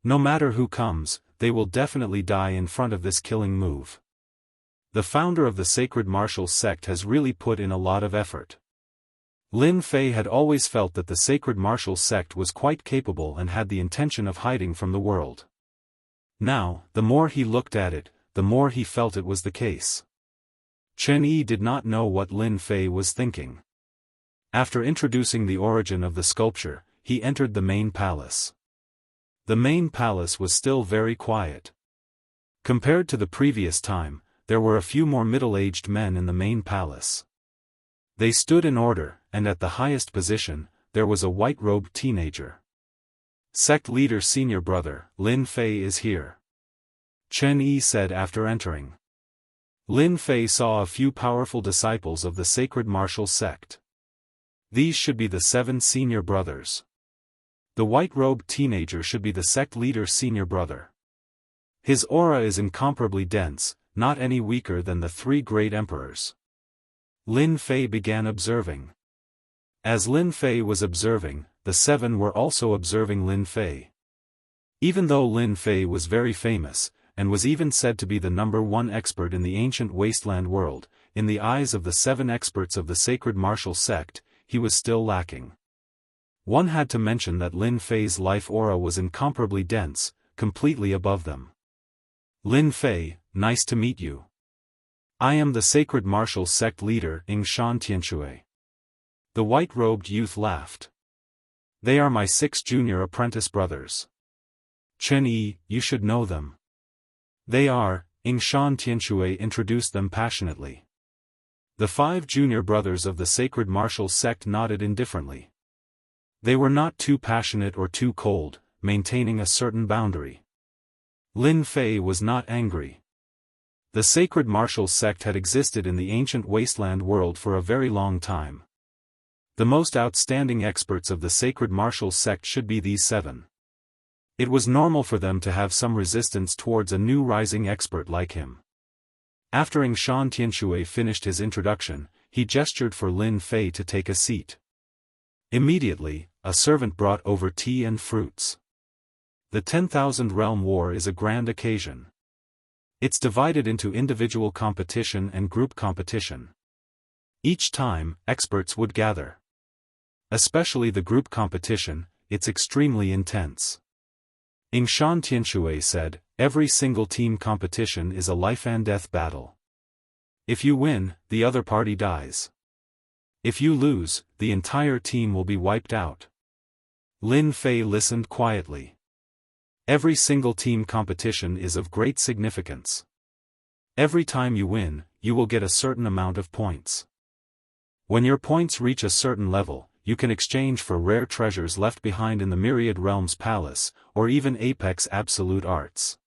No matter who comes, they will definitely die in front of this killing move. The founder of the sacred martial sect has really put in a lot of effort. Lin Fei had always felt that the sacred martial sect was quite capable and had the intention of hiding from the world. Now, the more he looked at it, the more he felt it was the case. Chen Yi did not know what Lin Fei was thinking. After introducing the origin of the sculpture, he entered the main palace. The main palace was still very quiet. Compared to the previous time, there were a few more middle-aged men in the main palace. They stood in order, and at the highest position, there was a white-robed teenager. Sect leader senior brother, Lin Fei is here. Chen Yi said after entering. Lin Fei saw a few powerful disciples of the sacred martial sect. These should be the 7 senior brothers. The white-robed teenager should be the sect leader senior brother. His aura is incomparably dense, not any weaker than the 3 great emperors. Lin Fei began observing. As Lin Fei was observing, the 7 were also observing Lin Fei. Even though Lin Fei was very famous, and was even said to be the #1 expert in the ancient wasteland world, in the eyes of the 7 experts of the sacred martial sect, he was still lacking. One had to mention that Lin Fei's life aura was incomparably dense, completely above them. Lin Fei, nice to meet you. I am the sacred martial sect leader Yingshan Tianshui. The white-robed youth laughed. They are my 6 junior apprentice brothers. Chen Yi, you should know them. They are, Yingshan Tianshui introduced them passionately. The 5 junior brothers of the sacred martial sect nodded indifferently. They were not too passionate or too cold, maintaining a certain boundary. Lin Fei was not angry. The sacred martial sect had existed in the ancient wasteland world for a very long time. The most outstanding experts of the sacred martial sect should be these 7. It was normal for them to have some resistance towards a new rising expert like him. After Yingshan Tianshui finished his introduction, he gestured for Lin Fei to take a seat. Immediately, a servant brought over tea and fruits. The 10,000 Realm War is a grand occasion. It's divided into individual competition and group competition. Each time, experts would gather. Especially the group competition, it's extremely intense. Yingshan Tianshui said, every single team competition is a life-and-death battle. If you win, the other party dies. If you lose, the entire team will be wiped out. Lin Fei listened quietly. Every single team competition is of great significance. Every time you win, you will get a certain amount of points. When your points reach a certain level, you can exchange for rare treasures left behind in the Myriad Realms Palace, or even Apex Absolute Arts.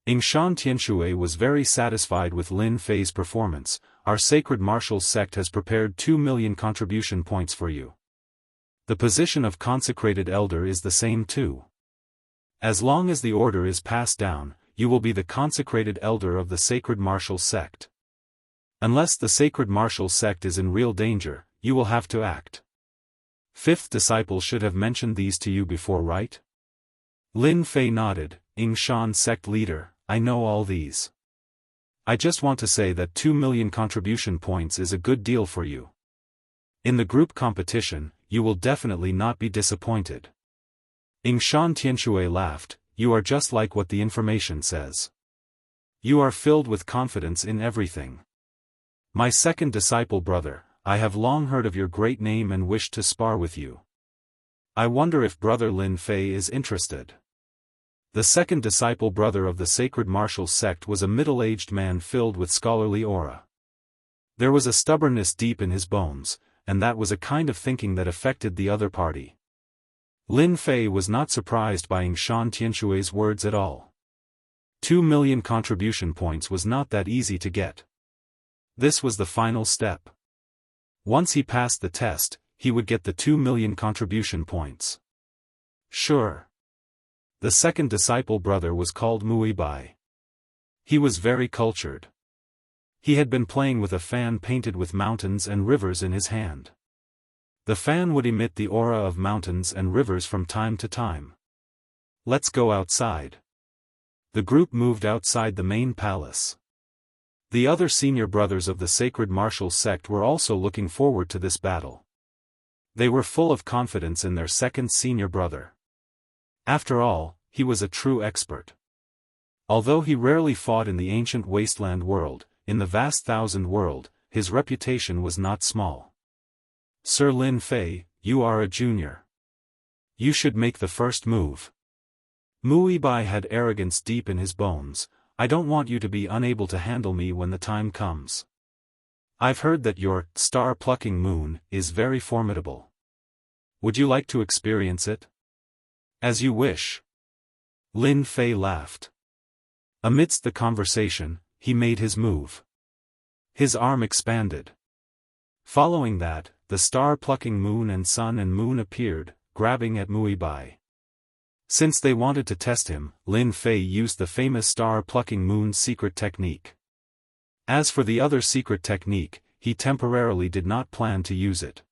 Yingshan Tianshui was very satisfied with Lin Fei's performance. Our sacred martial sect has prepared 2 million contribution points for you. The position of consecrated elder is the same too. As long as the order is passed down, you will be the consecrated elder of the sacred martial sect. Unless the sacred martial sect is in real danger, you will have to act. 5th disciple should have mentioned these to you before, right? Lin Fei nodded. Yingshan sect leader, I know all these. I just want to say that 2 million contribution points is a good deal for you. In the group competition, you will definitely not be disappointed. Yingshan Tianshui laughed, you are just like what the information says. You are filled with confidence in everything. My 2nd disciple brother, I have long heard of your great name and wished to spar with you. I wonder if brother Lin Fei is interested. The 2nd disciple brother of the sacred martial sect was a middle-aged man filled with scholarly aura. There was a stubbornness deep in his bones, and that was a kind of thinking that affected the other party. Lin Fei was not surprised by Yingshan Tianshui's words at all. 2 million contribution points was not that easy to get. This was the final step. Once he passed the test, he would get the 2 million contribution points. Sure. The 2nd disciple brother was called Mui Bai. He was very cultured. He had been playing with a fan painted with mountains and rivers in his hand. The fan would emit the aura of mountains and rivers from time to time. Let's go outside. The group moved outside the main palace. The other senior brothers of the sacred martial sect were also looking forward to this battle. They were full of confidence in their second senior brother. After all, he was a true expert. Although he rarely fought in the ancient wasteland world, in the vast thousand world, his reputation was not small. Sir Lin Fei, you are a junior. You should make the first move. Mu Bai had arrogance deep in his bones. I don't want you to be unable to handle me when the time comes. I've heard that your star-plucking moon is very formidable. Would you like to experience it? As you wish. Lin Fei laughed. Amidst the conversation, he made his move. His arm expanded. Following that, the star-plucking moon and sun and moon appeared, grabbing at Mu Bai. Since they wanted to test him, Lin Fei used the famous star-plucking moon's secret technique. As for the other secret technique, he temporarily did not plan to use it.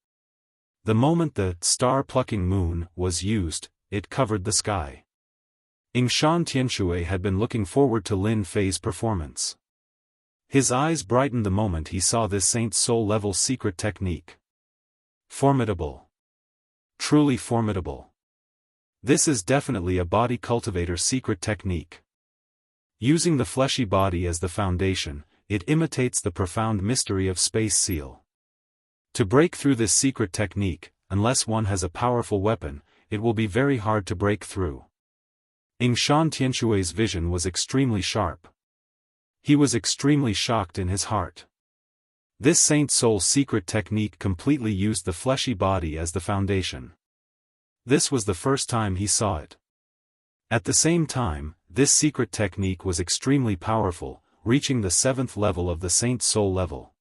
The moment the star-plucking moon was used, it covered the sky. Yingshan Tianshui had been looking forward to Lin Fei's performance. His eyes brightened the moment he saw this Saint Soul level secret technique. Formidable. Truly formidable. This is definitely a body cultivator secret technique. Using the fleshy body as the foundation, it imitates the profound mystery of Space Seal. To break through this secret technique, unless one has a powerful weapon, it will be very hard to break through. Yingshan Tianshui's vision was extremely sharp. He was extremely shocked in his heart. This Saint Soul secret technique completely used the fleshy body as the foundation. This was the first time he saw it. At the same time, this secret technique was extremely powerful, reaching the 7th level of the Saint Soul level.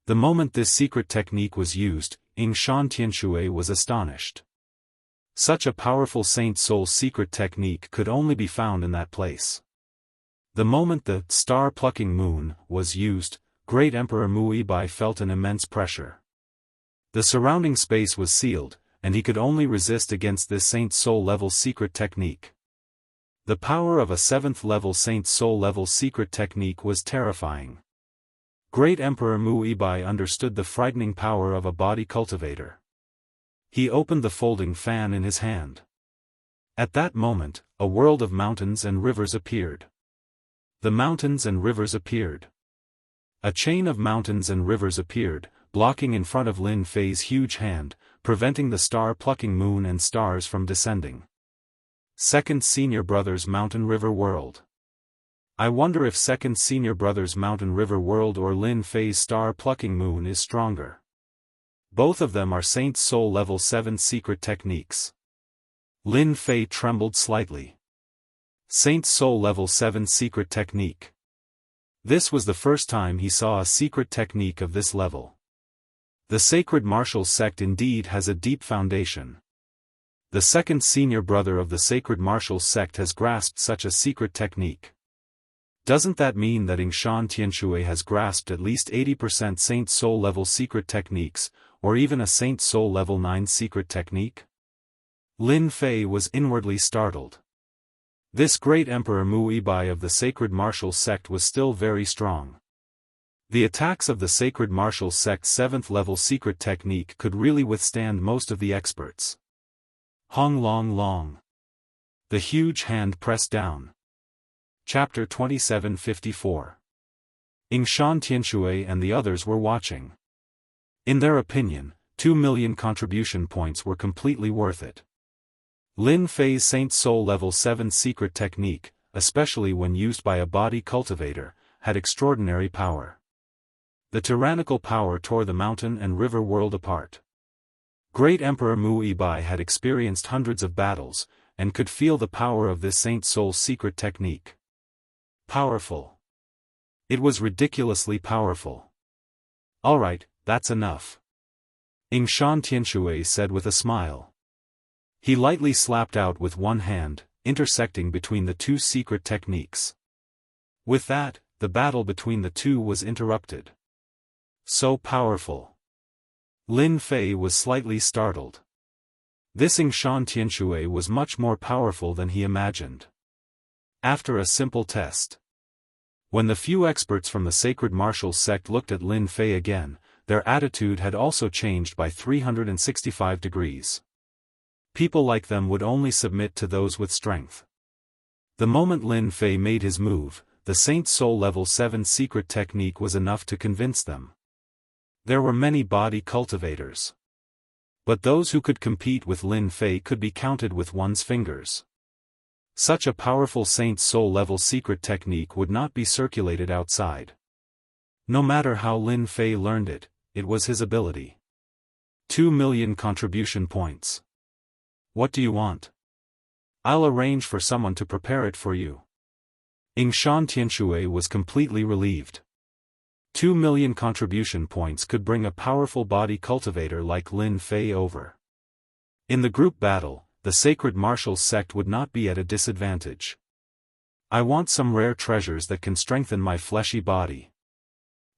The moment this secret technique was used, Yingshan Tianshui was astonished. Such a powerful Saint Soul secret technique could only be found in that place. The moment the star-plucking moon was used, Great Emperor Mu Bai felt an immense pressure. The surrounding space was sealed, and he could only resist against this Saint Soul level secret technique. The power of a 7th level Saint Soul level secret technique was terrifying. Great Emperor Mu Bai understood the frightening power of a body cultivator. He opened the folding fan in his hand. At that moment, a world of mountains and rivers appeared. The mountains and rivers appeared. A chain of mountains and rivers appeared, blocking in front of Lin Fei's huge hand, preventing the star-plucking moon and stars from descending. Second Senior Brothers Mountain River World. I wonder if Second Senior Brothers Mountain River World or Lin Fei's star-plucking moon is stronger. Both of them are Saint Soul Level 7 secret techniques. Lin Fei trembled slightly. Saint Soul Level 7 secret technique. This was the first time he saw a secret technique of this level. The sacred martial sect indeed has a deep foundation. The second senior brother of the sacred martial sect has grasped such a secret technique. Doesn't that mean that Yingshan Tianshui has grasped at least 80% Saint Soul level secret techniques, or even a Saint Soul level 9 secret technique? Lin Fei was inwardly startled. This great Emperor Mu Bai of the sacred martial sect was still very strong. The attacks of the sacred martial sect's 7th level secret technique could really withstand most of the experts. Hong Long Long. The huge hand pressed down. Chapter 2754. Yingshan Tianshui and the others were watching. In their opinion, 2 million contribution points were completely worth it. Lin Fei's Saint Soul Level 7 secret technique, especially when used by a body cultivator, had extraordinary power. The tyrannical power tore the mountain and river world apart. Great Emperor Mu Bai had experienced hundreds of battles, and could feel the power of this Saint Soul secret technique. Powerful. It was ridiculously powerful. Alright, that's enough. Yingshan Tianshui said with a smile. He lightly slapped out with one hand, intersecting between the two secret techniques. With that, the battle between the two was interrupted. So powerful. Lin Fei was slightly startled. This Yingshan Tianshui was much more powerful than he imagined. After a simple test. When the few experts from the sacred martial sect looked at Lin Fei again, their attitude had also changed by 365 degrees. People like them would only submit to those with strength. The moment Lin Fei made his move, the Saint Soul Level 7 secret technique was enough to convince them. There were many body cultivators. But those who could compete with Lin Fei could be counted with one's fingers. Such a powerful Saint Soul Level secret technique would not be circulated outside. No matter how Lin Fei learned it, it was his ability. 2 million contribution points. What do you want? I'll arrange for someone to prepare it for you. Yingshan Tianshui was completely relieved. 2 million contribution points could bring a powerful body cultivator like Lin Fei over. In the group battle, the sacred martial sect would not be at a disadvantage. I want some rare treasures that can strengthen my fleshy body.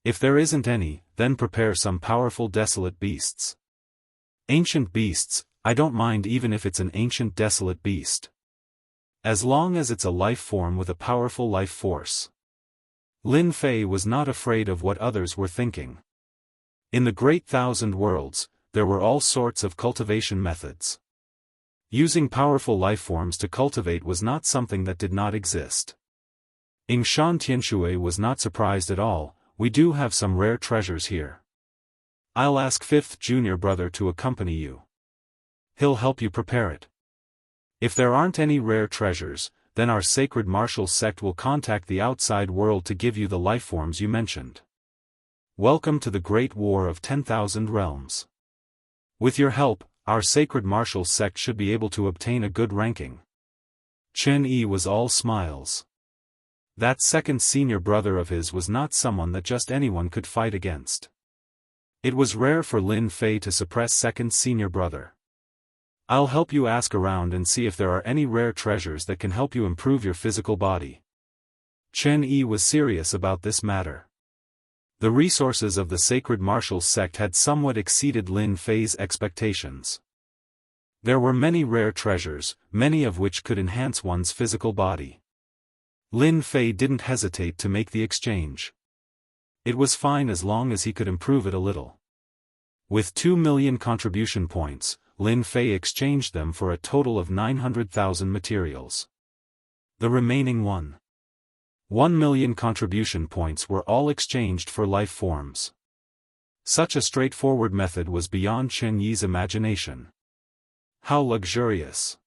If there isn't any, then prepare some powerful desolate beasts. Ancient beasts, I don't mind even if it's an ancient desolate beast. As long as it's a life form with a powerful life force. Lin Fei was not afraid of what others were thinking. In the Great Thousand Worlds, there were all sorts of cultivation methods. Using powerful life forms to cultivate was not something that did not exist. Yingshan Tianshui was not surprised at all. We do have some rare treasures here. I'll ask 5th junior brother to accompany you. He'll help you prepare it. If there aren't any rare treasures, then our sacred martial sect will contact the outside world to give you the lifeforms you mentioned. Welcome to the Great War of 10,000 Realms. With your help, our sacred martial sect should be able to obtain a good ranking. Chen Yi was all smiles. That second senior brother of his was not someone that just anyone could fight against. It was rare for Lin Fei to suppress second senior brother. I'll help you ask around and see if there are any rare treasures that can help you improve your physical body. Chen Yi was serious about this matter. The resources of the sacred martial sect had somewhat exceeded Lin Fei's expectations. There were many rare treasures, many of which could enhance one's physical body. Lin Fei didn't hesitate to make the exchange. It was fine as long as he could improve it a little. With 2 million contribution points, Lin Fei exchanged them for a total of 900,000 materials. The remaining 1 million contribution points were all exchanged for life forms. Such a straightforward method was beyond Chen Yi's imagination. How luxurious!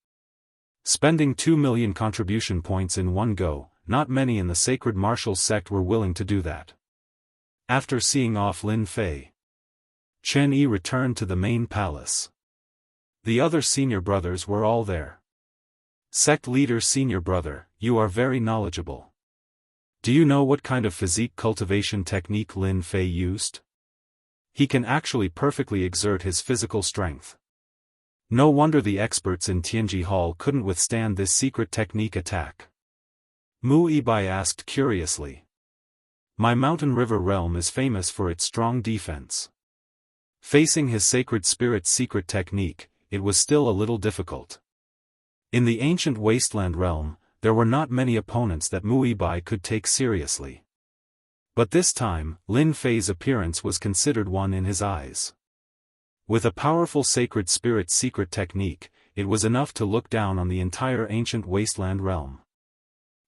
Spending 2 million contribution points in one go, not many in the sacred martial sect were willing to do that. After seeing off Lin Fei, Chen Yi returned to the main palace. The other senior brothers were all there. Sect leader senior brother, you are very knowledgeable. Do you know what kind of physique cultivation technique Lin Fei used? He can actually perfectly exert his physical strength. No wonder the experts in Tianji Hall couldn't withstand this secret technique attack. Mu Yibai asked curiously. My mountain river realm is famous for its strong defense. Facing his sacred spirit's secret technique, it was still a little difficult. In the ancient wasteland realm, there were not many opponents that Mu Yibai could take seriously. But this time, Lin Fei's appearance was considered one in his eyes. With a powerful sacred spirit's secret technique, it was enough to look down on the entire ancient wasteland realm.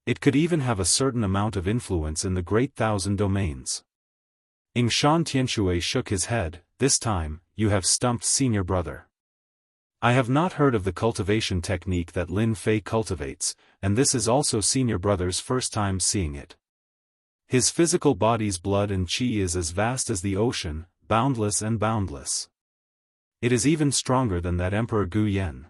It could even have a certain amount of influence in the Great Thousand Domains. Yingshan Tianshui shook his head. This time, you have stumped senior brother. I have not heard of the cultivation technique that Lin Fei cultivates, and this is also senior brother's first time seeing it. His physical body's blood and qi is as vast as the ocean, boundless and boundless. It is even stronger than that Emperor Gu Yan.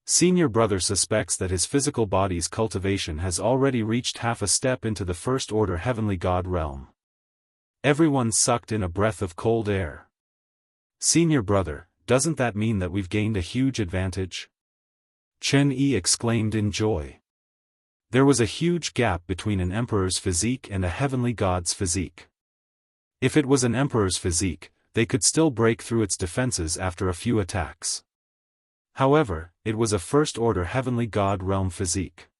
Senior brother suspects that his physical body's cultivation has already reached half a step into the first order heavenly god realm. Everyone sucked in a breath of cold air. Senior brother, doesn't that mean that we've gained a huge advantage? Chen Yi exclaimed in joy. There was a huge gap between an emperor's physique and a heavenly god's physique. If it was an emperor's physique, they could still break through its defenses after a few attacks. However, it was a first-order heavenly god realm physique.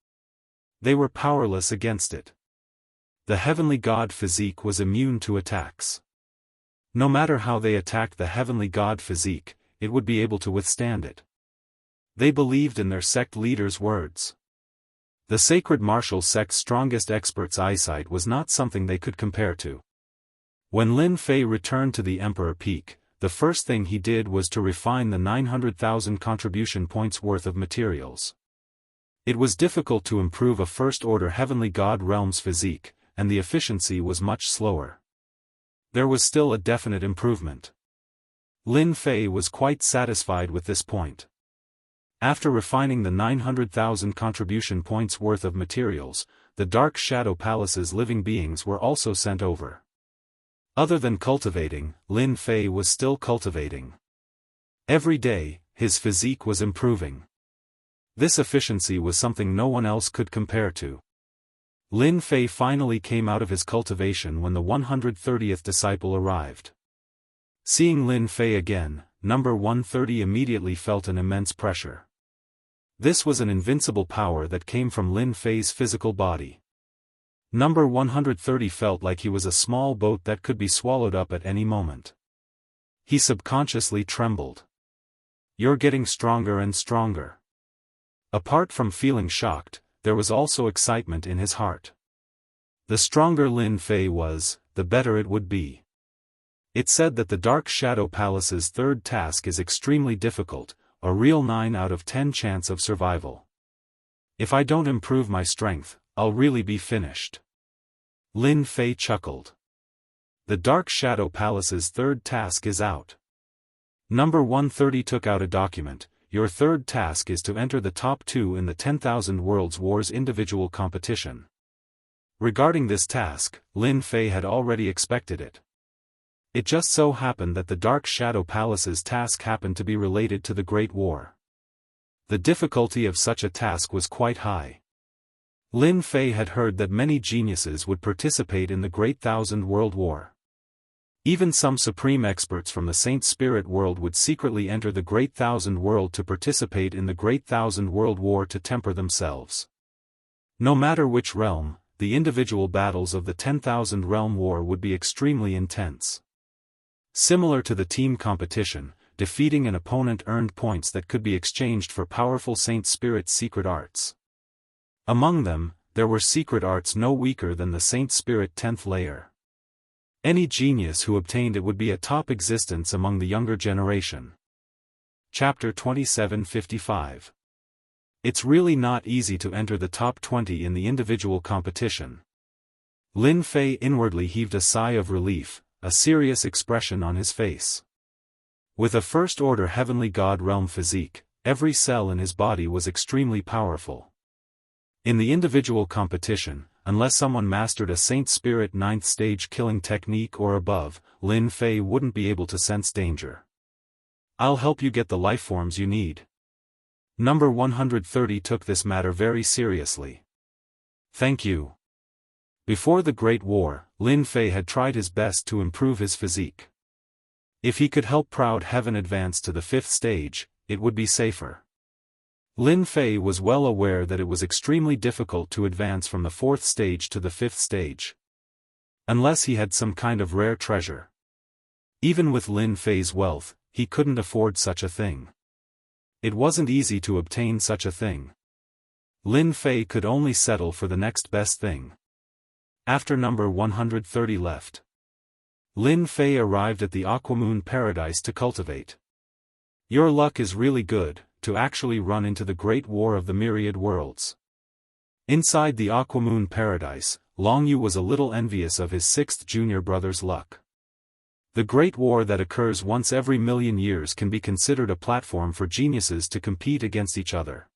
They were powerless against it. The heavenly god physique was immune to attacks. No matter how they attacked the heavenly god physique, it would be able to withstand it. They believed in their sect leader's words. The sacred martial sect's strongest expert's eyesight was not something they could compare to. When Lin Fei returned to the Emperor Peak, the first thing he did was to refine the 900,000 contribution points worth of materials. It was difficult to improve a first-order heavenly god realm's physique, and the efficiency was much slower. There was still a definite improvement. Lin Fei was quite satisfied with this point. After refining the 900,000 contribution points worth of materials, the Dark Shadow Palace's living beings were also sent over. Other than cultivating, Lin Fei was still cultivating. Every day, his physique was improving. This efficiency was something no one else could compare to. Lin Fei finally came out of his cultivation when the 130th disciple arrived. Seeing Lin Fei again, number 130 immediately felt an immense pressure. This was an invincible power that came from Lin Fei's physical body. Number 130 felt like he was a small boat that could be swallowed up at any moment. He subconsciously trembled. "You're getting stronger and stronger." Apart from feeling shocked, there was also excitement in his heart. The stronger Lin Fei was, the better it would be. It said that the Dark Shadow Palace's third task is extremely difficult, a real 9 out of 10 chance of survival. If I don't improve my strength, I'll really be finished. Lin Fei chuckled. The Dark Shadow Palace's third task is out. Number 130 took out a document. Your third task is to enter the top 2 in the 10,000 Worlds Wars individual competition. Regarding this task, Lin Fei had already expected it. It just so happened that the Dark Shadow Palace's task happened to be related to the Great War. The difficulty of such a task was quite high. Lin Fei had heard that many geniuses would participate in the Great Thousand World War. Even some supreme experts from the Saint Spirit world would secretly enter the Great Thousand World to participate in the Great Thousand World War to temper themselves. No matter which realm, the individual battles of the 10,000 Realm War would be extremely intense. Similar to the team competition, defeating an opponent earned points that could be exchanged for powerful Saint Spirit secret arts. Among them, there were secret arts no weaker than the Saint Spirit 10th layer. Any genius who obtained it would be a top existence among the younger generation. Chapter 2755. It's really not easy to enter the top 20 in the individual competition. Lin Fei inwardly heaved a sigh of relief, a serious expression on his face. With a first-order heavenly god realm physique, every cell in his body was extremely powerful. In the individual competition, unless someone mastered a Saint Spirit 9th stage killing technique or above, Lin Fei wouldn't be able to sense danger. "I'll help you get the lifeforms you need." Number 130 took this matter very seriously. "Thank you." Before the Great War, Lin Fei had tried his best to improve his physique. If he could help Proud Heaven advance to the 5th stage, it would be safer. Lin Fei was well aware that it was extremely difficult to advance from the 4th stage to the 5th stage. Unless he had some kind of rare treasure. Even with Lin Fei's wealth, he couldn't afford such a thing. It wasn't easy to obtain such a thing. Lin Fei could only settle for the next best thing. After number 130 left, Lin Fei arrived at the Aquamoon Paradise to cultivate. "Your luck is really good, to actually run into the Great War of the Myriad Worlds." Inside the Aquamoon Paradise, Long Yu was a little envious of his 6th junior brother's luck. The Great War that occurs once every million years can be considered a platform for geniuses to compete against each other.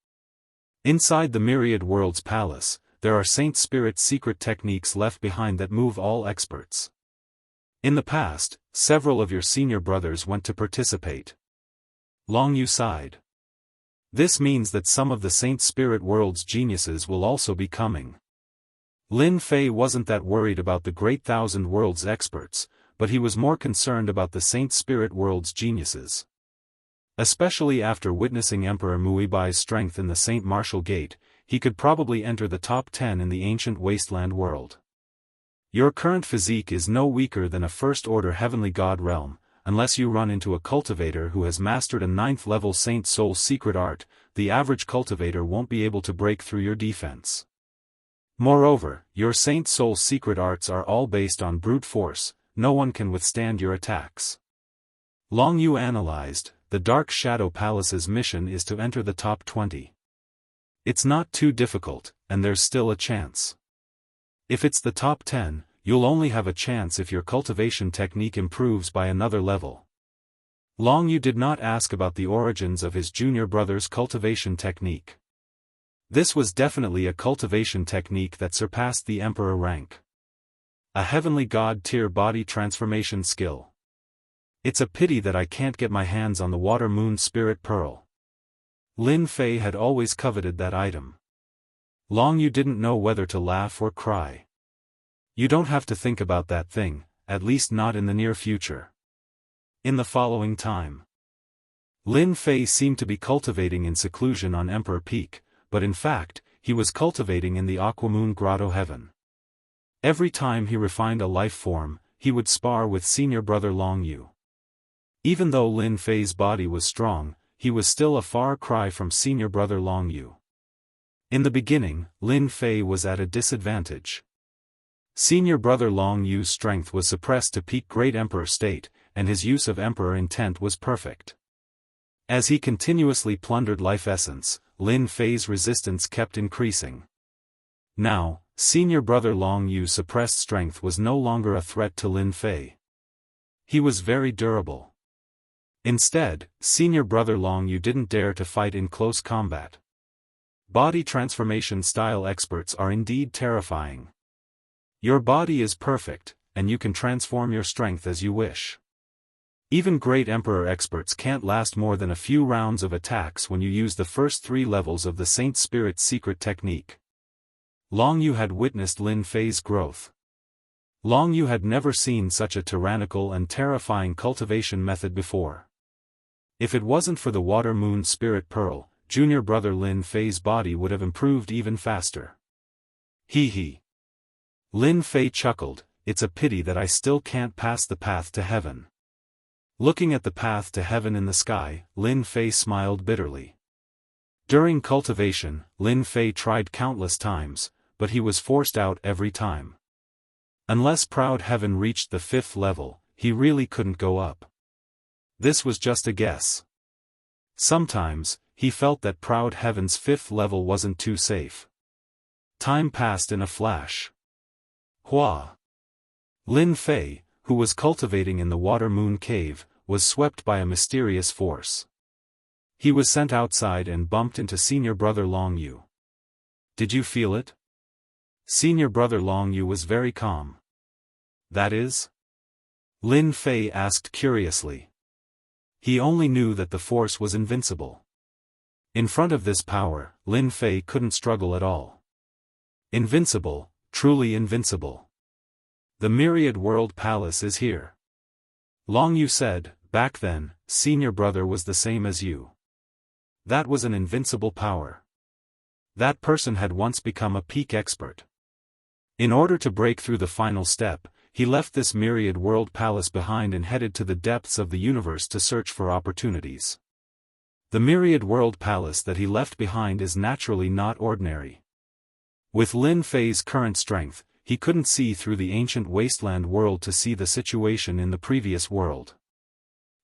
Inside the Myriad Worlds Palace, there are Saint Spirit secret techniques left behind that move all experts. In the past, several of your senior brothers went to participate. Long Yu sighed. This means that some of the Saint Spirit World's geniuses will also be coming. Lin Fei wasn't that worried about the Great Thousand Worlds experts, but he was more concerned about the Saint Spirit World's geniuses. Especially after witnessing Emperor Muibai's strength in the Saint Martial Gate, he could probably enter the top 10 in the ancient wasteland world. Your current physique is no weaker than a first-order heavenly god realm, unless you run into a cultivator who has mastered a 9th-level Saint Soul secret art. The average cultivator won't be able to break through your defense. Moreover, your Saint Soul secret arts are all based on brute force, no one can withstand your attacks. Long Yu analyzed, the Dark Shadow Palace's mission is to enter the top 20. It's not too difficult, and there's still a chance. If it's the top 10, you'll only have a chance if your cultivation technique improves by another level. Long Yu did not ask about the origins of his junior brother's cultivation technique. This was definitely a cultivation technique that surpassed the Emperor rank. A heavenly god tier body transformation skill. It's a pity that I can't get my hands on the Water Moon Spirit Pearl. Lin Fei had always coveted that item. Long Yu didn't know whether to laugh or cry. You don't have to think about that thing, at least not in the near future. In the following time, Lin Fei seemed to be cultivating in seclusion on Emperor Peak, but in fact, he was cultivating in the Aquamoon Grotto Heaven. Every time he refined a life form, he would spar with senior brother Long Yu. Even though Lin Fei's body was strong, he was still a far cry from senior brother Long Yu. In the beginning, Lin Fei was at a disadvantage. Senior brother Long Yu's strength was suppressed to peak Great Emperor state, and his use of Emperor intent was perfect. As he continuously plundered life essence, Lin Fei's resistance kept increasing. Now, senior brother Long Yu's suppressed strength was no longer a threat to Lin Fei. He was very durable. Instead, senior brother Long Yu didn't dare to fight in close combat. Body transformation style experts are indeed terrifying. Your body is perfect, and you can transform your strength as you wish. Even Great Emperor experts can't last more than a few rounds of attacks when you use the first 3 levels of the Saint Spirit's secret technique. Long Yu had witnessed Lin Fei's growth. Long Yu had never seen such a tyrannical and terrifying cultivation method before. If it wasn't for the Water Moon Spirit Pearl, junior brother Lin Fei's body would have improved even faster. Hee hee. Lin Fei chuckled, it's a pity that I still can't pass the path to heaven. Looking at the path to heaven in the sky, Lin Fei smiled bitterly. During cultivation, Lin Fei tried countless times, but he was forced out every time. Unless Proud Heaven reached the 5th level, he really couldn't go up. This was just a guess. Sometimes, he felt that Proud Heaven's 5th level wasn't too safe. Time passed in a flash. Hua! Lin Fei, who was cultivating in the Water Moon Cave, was swept by a mysterious force. He was sent outside and bumped into senior brother Long Yu. Did you feel it? Senior brother Long Yu was very calm. That is? Lin Fei asked curiously. He only knew that the force was invincible. In front of this power, Lin Fei couldn't struggle at all. Invincible, truly invincible. The Myriad World Palace is here. Long Yu said, back then, senior brother was the same as you. That was an invincible power. That person had once become a peak expert. In order to break through the final step, he left this Myriad World Palace behind and headed to the depths of the universe to search for opportunities. The Myriad World Palace that he left behind is naturally not ordinary. With Lin Fei's current strength, he couldn't see through the ancient wasteland world to see the situation in the previous world.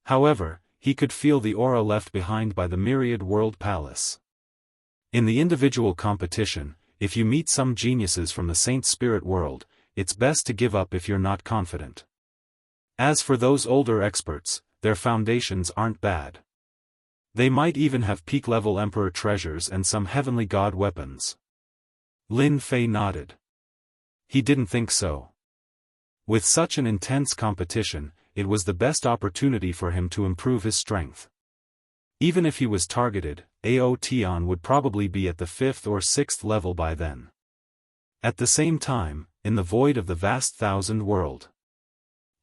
However, he could feel the aura left behind by the Myriad World Palace. In the individual competition, if you meet some geniuses from the Saint Spirit world, it's best to give up if you're not confident. As for those older experts, their foundations aren't bad. They might even have peak-level Emperor treasures and some heavenly god weapons. Lin Fei nodded. He didn't think so. With such an intense competition, it was the best opportunity for him to improve his strength. Even if he was targeted, Ao Tian would probably be at the 5th or 6th level by then. At the same time, in the void of the vast thousand world,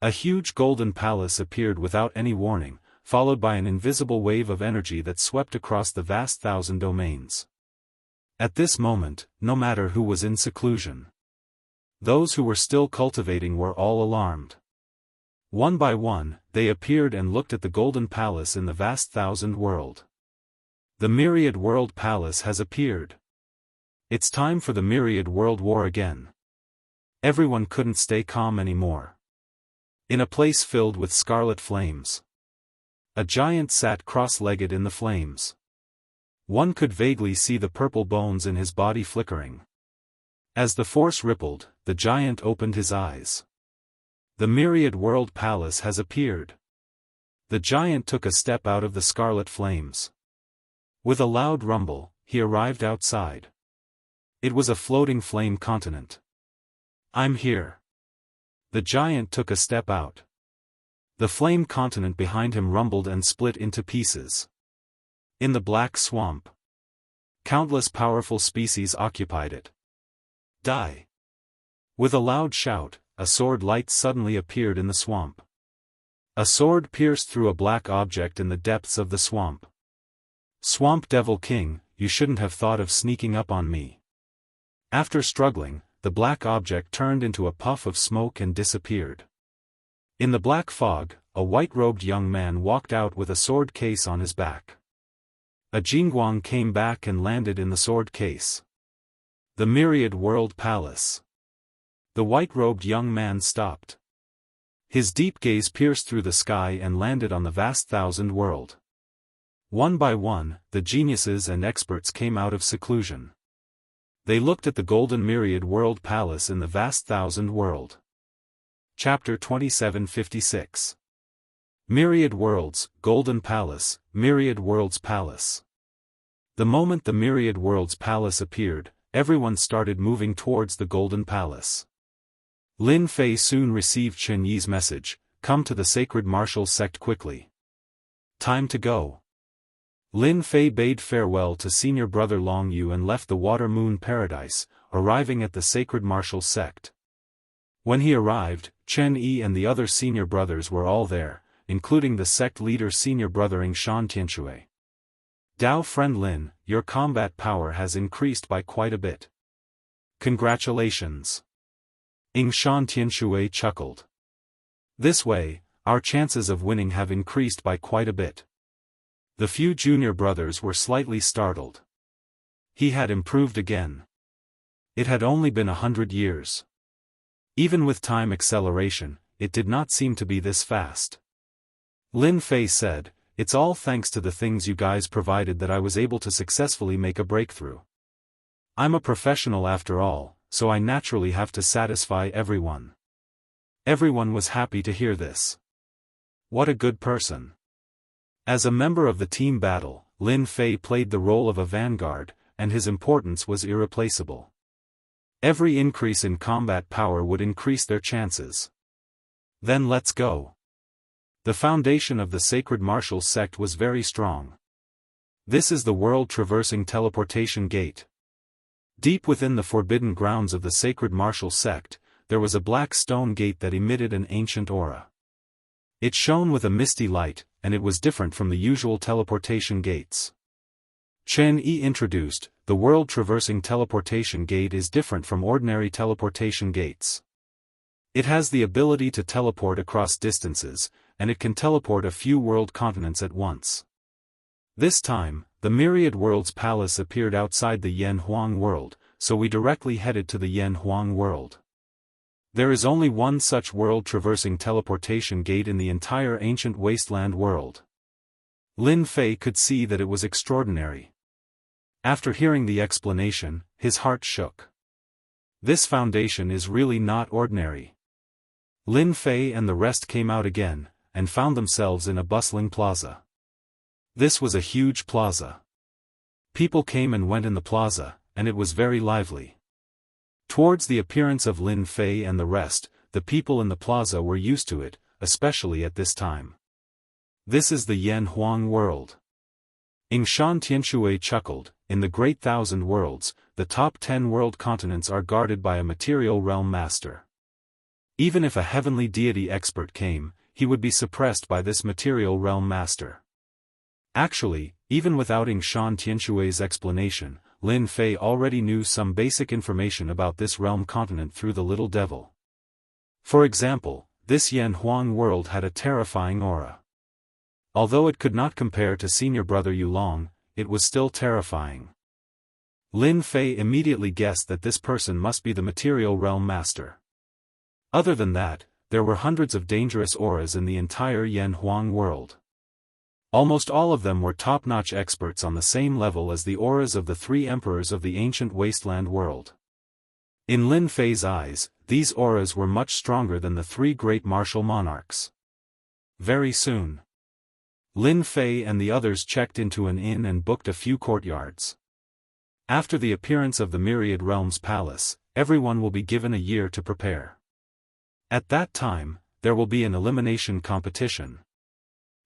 a huge golden palace appeared without any warning, followed by an invisible wave of energy that swept across the vast 1,000 domains. At this moment, no matter who was in seclusion, those who were still cultivating were all alarmed. One by one, they appeared and looked at the golden palace in the vast 1,000 world. The myriad world palace has appeared. It's time for the myriad world war again. Everyone couldn't stay calm anymore. In a place filled with scarlet flames, a giant sat cross-legged in the flames. One could vaguely see the purple bones in his body flickering. As the force rippled, the giant opened his eyes. The myriad world palace has appeared. The giant took a step out of the scarlet flames. With a loud rumble, he arrived outside. It was a floating flame continent. I'm here. The giant took a step out. The flame continent behind him rumbled and split into pieces. In the black swamp, countless powerful species occupied it. Die! With a loud shout, a sword light suddenly appeared in the swamp. A sword pierced through a black object in the depths of the swamp. Swamp Devil King, you shouldn't have thought of sneaking up on me. After struggling, the black object turned into a puff of smoke and disappeared. In the black fog, a white-robed young man walked out with a sword case on his back. A Jingguang came back and landed in the sword case. The myriad world palace. The white-robed young man stopped. His deep gaze pierced through the sky and landed on the vast 1,000 world. One by one, the geniuses and experts came out of seclusion. They looked at the golden myriad world palace in the vast 1,000 world. Chapter 2756. Myriad Worlds, Golden Palace, Myriad Worlds Palace. The moment the Myriad Worlds Palace appeared, everyone started moving towards the Golden Palace. Lin Fei soon received Chen Yi's message, "Come to the sacred martial sect quickly. Time to go." Lin Fei bade farewell to senior brother Long Yu and left the Water Moon Paradise, arriving at the sacred martial sect. When he arrived, Chen Yi and the other senior brothers were all there, including the sect leader senior brother Yingshan Tianshui. Dao friend Lin, your combat power has increased by quite a bit. Congratulations. Yingshan Tianshui chuckled. This way, our chances of winning have increased by quite a bit. The few junior brothers were slightly startled. He had improved again. It had only been 100 years. Even with time acceleration, it did not seem to be this fast. Lin Fei said, "It's all thanks to the things you guys provided that I was able to successfully make a breakthrough. I'm a professional after all, so I naturally have to satisfy everyone." Everyone was happy to hear this. What a good person. As a member of the team battle, Lin Fei played the role of a vanguard, and his importance was irreplaceable. Every increase in combat power would increase their chances. Then let's go. The foundation of the sacred martial sect was very strong. This is the world-traversing teleportation gate. Deep within the forbidden grounds of the sacred martial sect, there was a black stone gate that emitted an ancient aura. It shone with a misty light, and it was different from the usual teleportation gates. Chen Yi introduced, the world-traversing teleportation gate is different from ordinary teleportation gates. It has the ability to teleport across distances, and it can teleport a few world continents at once. This time, the Myriad Worlds Palace appeared outside the Yan Huang world, so we directly headed to the Yan Huang world. There is only one such world-traversing teleportation gate in the entire ancient wasteland world. Lin Fei could see that it was extraordinary. After hearing the explanation, his heart shook. This foundation is really not ordinary. Lin Fei and the rest came out again, and found themselves in a bustling plaza. This was a huge plaza. People came and went in the plaza, and it was very lively. Towards the appearance of Lin Fei and the rest, the people in the plaza were used to it, especially at this time. This is the Yan Huang world. Yingshan Tianshui chuckled, in the Great Thousand Worlds, the top 10 world continents are guarded by a material realm master. Even if a heavenly deity expert came, he would be suppressed by this material realm master. Actually, even without Xianxia's explanation, Lin Fei already knew some basic information about this realm continent through the little devil. For example, this Yan Huang world had a terrifying aura. Although it could not compare to senior brother Yulong, it was still terrifying. Lin Fei immediately guessed that this person must be the material realm master. Other than that, there were hundreds of dangerous auras in the entire Yan Huang world. Almost all of them were top-notch experts on the same level as the auras of the three emperors of the ancient wasteland world. In Lin Fei's eyes, these auras were much stronger than the three great martial monarchs. Very soon, Lin Fei and the others checked into an inn and booked a few courtyards. After the appearance of the Myriad Realms Palace, everyone will be given a year to prepare. At that time, there will be an elimination competition.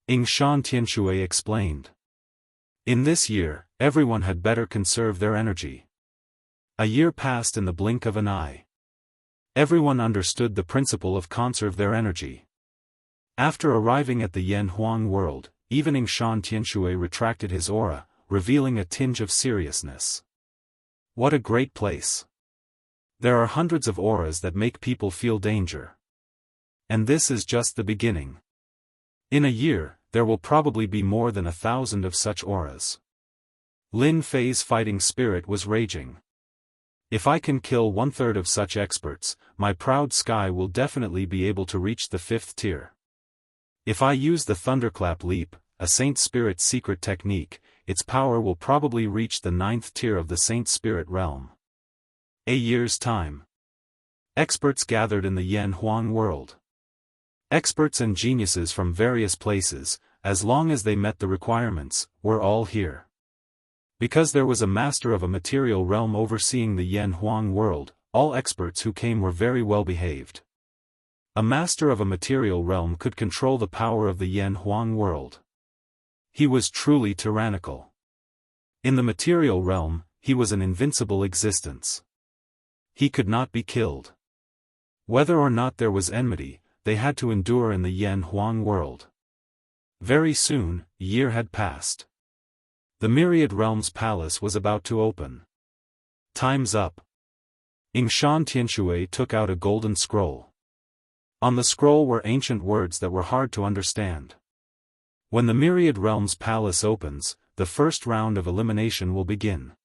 Xianxia explained. In this year, everyone had better conserve their energy. A year passed in the blink of an eye. Everyone understood the principle of conserve their energy. After arriving at the Yan Huang world, even Xianxia retracted his aura, revealing a tinge of seriousness. What a great place! There are hundreds of auras that make people feel danger. And this is just the beginning. In a year, there will probably be more than 1,000 of such auras. Lin Fei's fighting spirit was raging. If I can kill 1/3 of such experts, my proud sky will definitely be able to reach the 5th tier. If I use the Thunderclap Leap, a Saint Spirit secret technique, its power will probably reach the 9th tier of the Saint Spirit realm. A year's time. Experts gathered in the Yan Huang world. Experts and geniuses from various places, as long as they met the requirements, were all here. Because there was a master of a material realm overseeing the Yan Huang world, all experts who came were very well behaved. A master of a material realm could control the power of the Yan Huang world. He was truly tyrannical. In the material realm, he was an invincible existence. He could not be killed. Whether or not there was enmity, they had to endure in the Yan Huang world. Very soon, a year had passed. The Myriad Realms Palace was about to open. Time's up. Xianxia took out a golden scroll. On the scroll were ancient words that were hard to understand. When the Myriad Realms Palace opens, the first round of elimination will begin.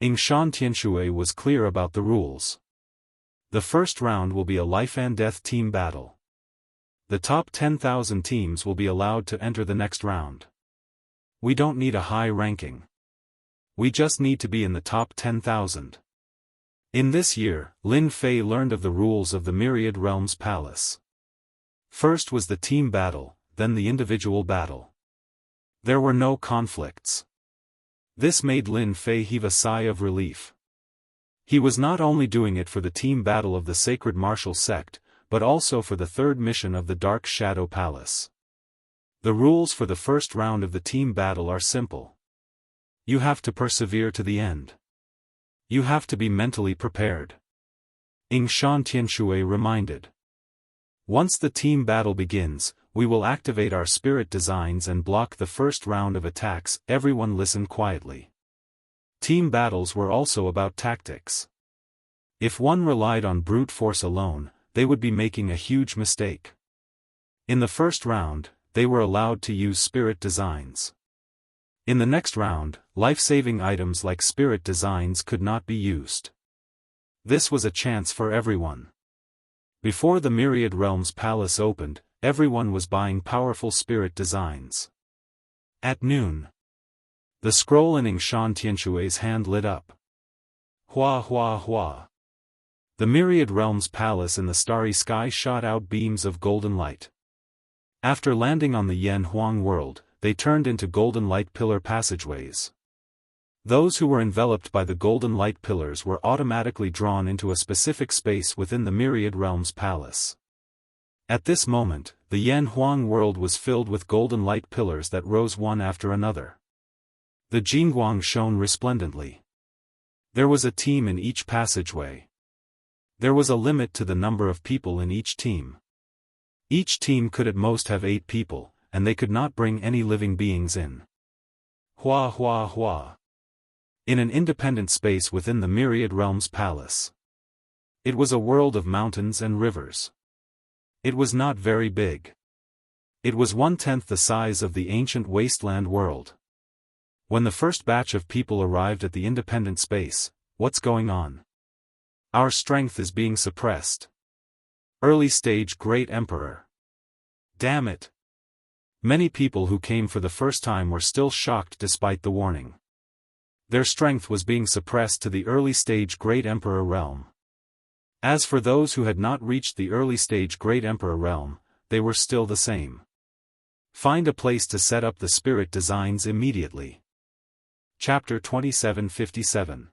Xianxia was clear about the rules. The first round will be a life-and-death team battle. The top 10,000 teams will be allowed to enter the next round. We don't need a high ranking. We just need to be in the top 10,000. In this year, Lin Fei learned of the rules of the Myriad Realms Palace. First was the team battle, then the individual battle. There were no conflicts. This made Lin Fei heave a sigh of relief. He was not only doing it for the team battle of the Sacred Martial Sect, but also for the third mission of the Dark Shadow Palace. The rules for the first round of the team battle are simple. You have to persevere to the end. You have to be mentally prepared. Xianxia reminded. Once the team battle begins, we will activate our spirit designs and block the first round of attacks. Everyone listen quietly. Team battles were also about tactics. If one relied on brute force alone, they would be making a huge mistake. In the first round, they were allowed to use spirit designs. In the next round, life-saving items like spirit designs could not be used. This was a chance for everyone. Before the Myriad Realms Palace opened, everyone was buying powerful spirit designs. At noon, the scroll in Xianxia's hand lit up. Hua hua hua. The Myriad Realms Palace in the starry sky shot out beams of golden light. After landing on the Yan Huang world, they turned into golden light pillar passageways. Those who were enveloped by the golden light pillars were automatically drawn into a specific space within the Myriad Realms Palace. At this moment, the Yan Huang world was filled with golden light pillars that rose one after another. The Jingguang shone resplendently. There was a team in each passageway. There was a limit to the number of people in each team. Each team could at most have 8 people, and they could not bring any living beings in. Hua hua hua. In an independent space within the myriad realms palace. It was a world of mountains and rivers. It was not very big. It was 1/10 the size of the ancient wasteland world. When the first batch of people arrived at the independent space, what's going on? Our strength is being suppressed. Early stage Great Emperor. Damn it. Many people who came for the first time were still shocked despite the warning. Their strength was being suppressed to the early stage Great Emperor realm. As for those who had not reached the early stage Great Emperor realm, they were still the same. Find a place to set up the spirit designs immediately. Chapter 2757.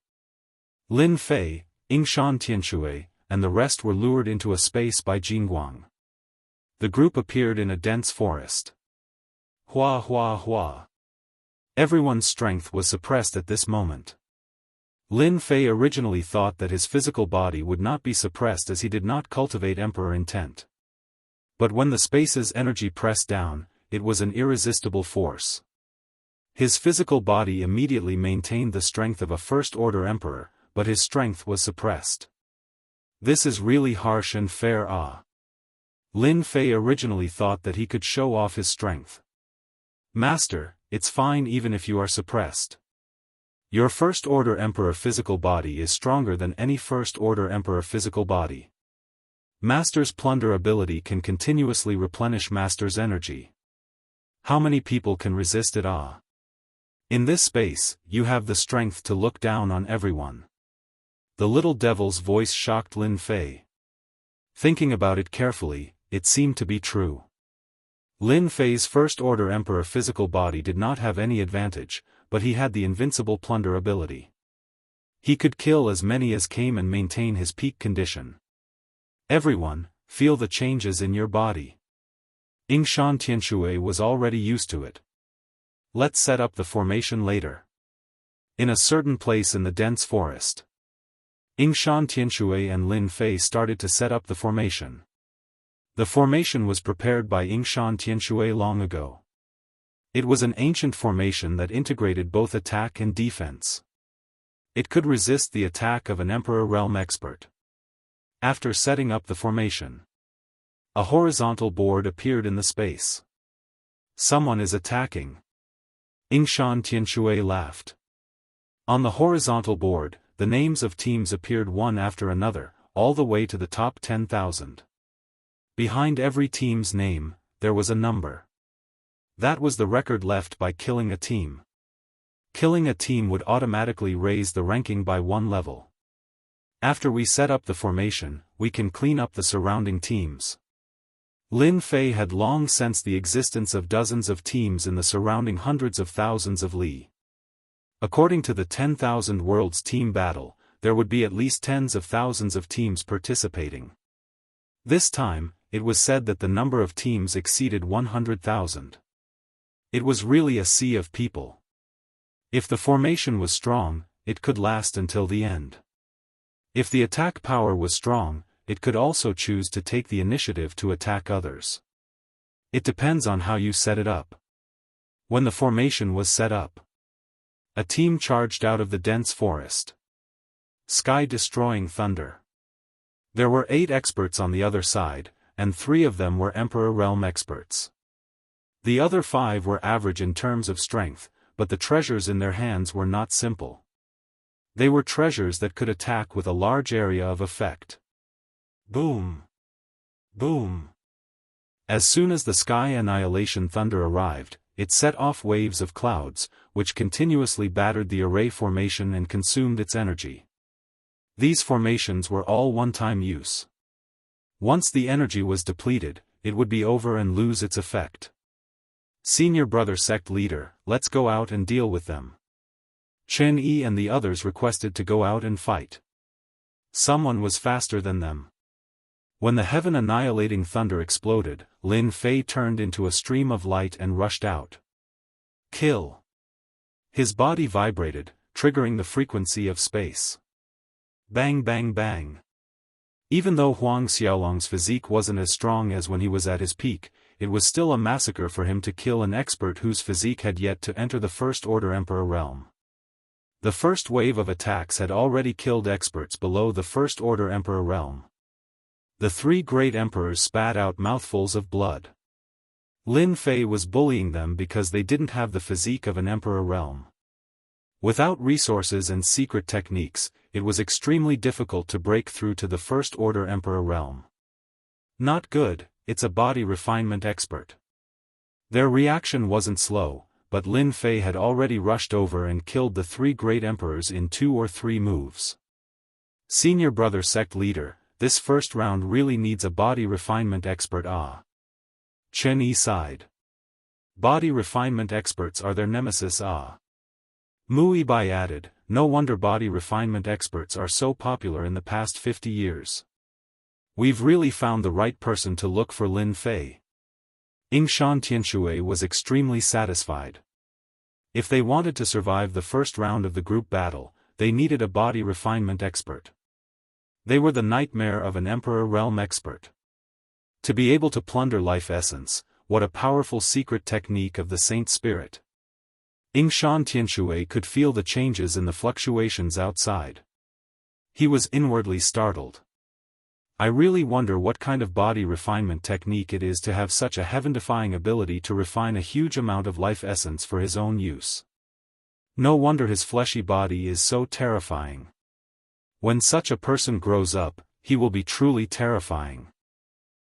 Lin Fei, Yingshan Tianshui, and the rest were lured into a space by Jianghu. The group appeared in a dense forest. Hua hua hua. Everyone's strength was suppressed at this moment. Lin Fei originally thought that his physical body would not be suppressed as he did not cultivate emperor intent. But when the space's energy pressed down, it was an irresistible force. His physical body immediately maintained the strength of a first-order emperor, but his strength was suppressed. This is really harsh and fair. Lin Fei originally thought that he could show off his strength. Master, it's fine even if you are suppressed. Your first-order emperor physical body is stronger than any first-order emperor physical body. Master's plunder ability can continuously replenish Master's energy. How many people can resist it? In this space, you have the strength to look down on everyone. The little devil's voice shocked Lin Fei. Thinking about it carefully, it seemed to be true. Lin Fei's first-order emperor physical body did not have any advantage, but he had the invincible plunder ability. He could kill as many as came and maintain his peak condition. Everyone, feel the changes in your body. Yingshan Tianshui was already used to it. Let's set up the formation later. In a certain place in the dense forest. Yingshan Tianshui and Lin Fei started to set up the formation. The formation was prepared by Yingshan Tianshui long ago. It was an ancient formation that integrated both attack and defense. It could resist the attack of an Emperor Realm expert. After setting up the formation, a horizontal board appeared in the space. Someone is attacking. Yingshan Tianshui laughed. On the horizontal board, the names of teams appeared one after another, all the way to the top 10,000. Behind every team's name, there was a number. That was the record left by killing a team. Killing a team would automatically raise the ranking by 1 level. After we set up the formation, we can clean up the surrounding teams. Lin Fei had long sensed the existence of dozens of teams in the surrounding hundreds of thousands of li. According to the 10,000 Worlds team battle, there would be at least tens of thousands of teams participating. This time, it was said that the number of teams exceeded 100,000. It was really a sea of people. If the formation was strong, it could last until the end. If the attack power was strong, it could also choose to take the initiative to attack others. It depends on how you set it up. When the formation was set up, a team charged out of the dense forest. Sky-destroying thunder. There were 8 experts on the other side, and 3 of them were Emperor Realm experts. The other 5 were average in terms of strength, but the treasures in their hands were not simple. They were treasures that could attack with a large area of effect. Boom! Boom! As soon as the sky annihilation thunder arrived, it set off waves of clouds, which continuously battered the array formation and consumed its energy. These formations were all one-time use. Once the energy was depleted, it would be over and lose its effect. Senior brother sect leader, let's go out and deal with them. Chen Yi and the others requested to go out and fight. Someone was faster than them. When the heaven-annihilating thunder exploded, Lin Fei turned into a stream of light and rushed out. Kill! His body vibrated, triggering the frequency of space. Bang bang bang. Even though Huang Xiaolong's physique wasn't as strong as when he was at his peak, it was still a massacre for him to kill an expert whose physique had yet to enter the First Order Emperor realm. The first wave of attacks had already killed experts below the First Order Emperor realm. The three great emperors spat out mouthfuls of blood. Lin Fei was bullying them because they didn't have the physique of an emperor realm. Without resources and secret techniques, it was extremely difficult to break through to the First Order Emperor realm. Not good, it's a body refinement expert. Their reaction wasn't slow, but Lin Fei had already rushed over and killed the three great emperors in 2 or 3 moves. Senior brother sect leader, this first round really needs a body refinement expert. Chen Yi sighed. Body refinement experts are their nemesis. Mu Yibai added, no wonder body refinement experts are so popular in the past 50 years. We've really found the right person to look for. Lin Fei. Yingshan Tianshui was extremely satisfied. If they wanted to survive the first round of the group battle, they needed a body refinement expert. They were the nightmare of an Emperor Realm expert. To be able to plunder life essence, what a powerful secret technique of the Saint Spirit. Yingshan Tianshui could feel the changes in the fluctuations outside. He was inwardly startled. I really wonder what kind of body refinement technique it is to have such a heaven-defying ability to refine a huge amount of life essence for his own use. No wonder his fleshy body is so terrifying. When such a person grows up, he will be truly terrifying.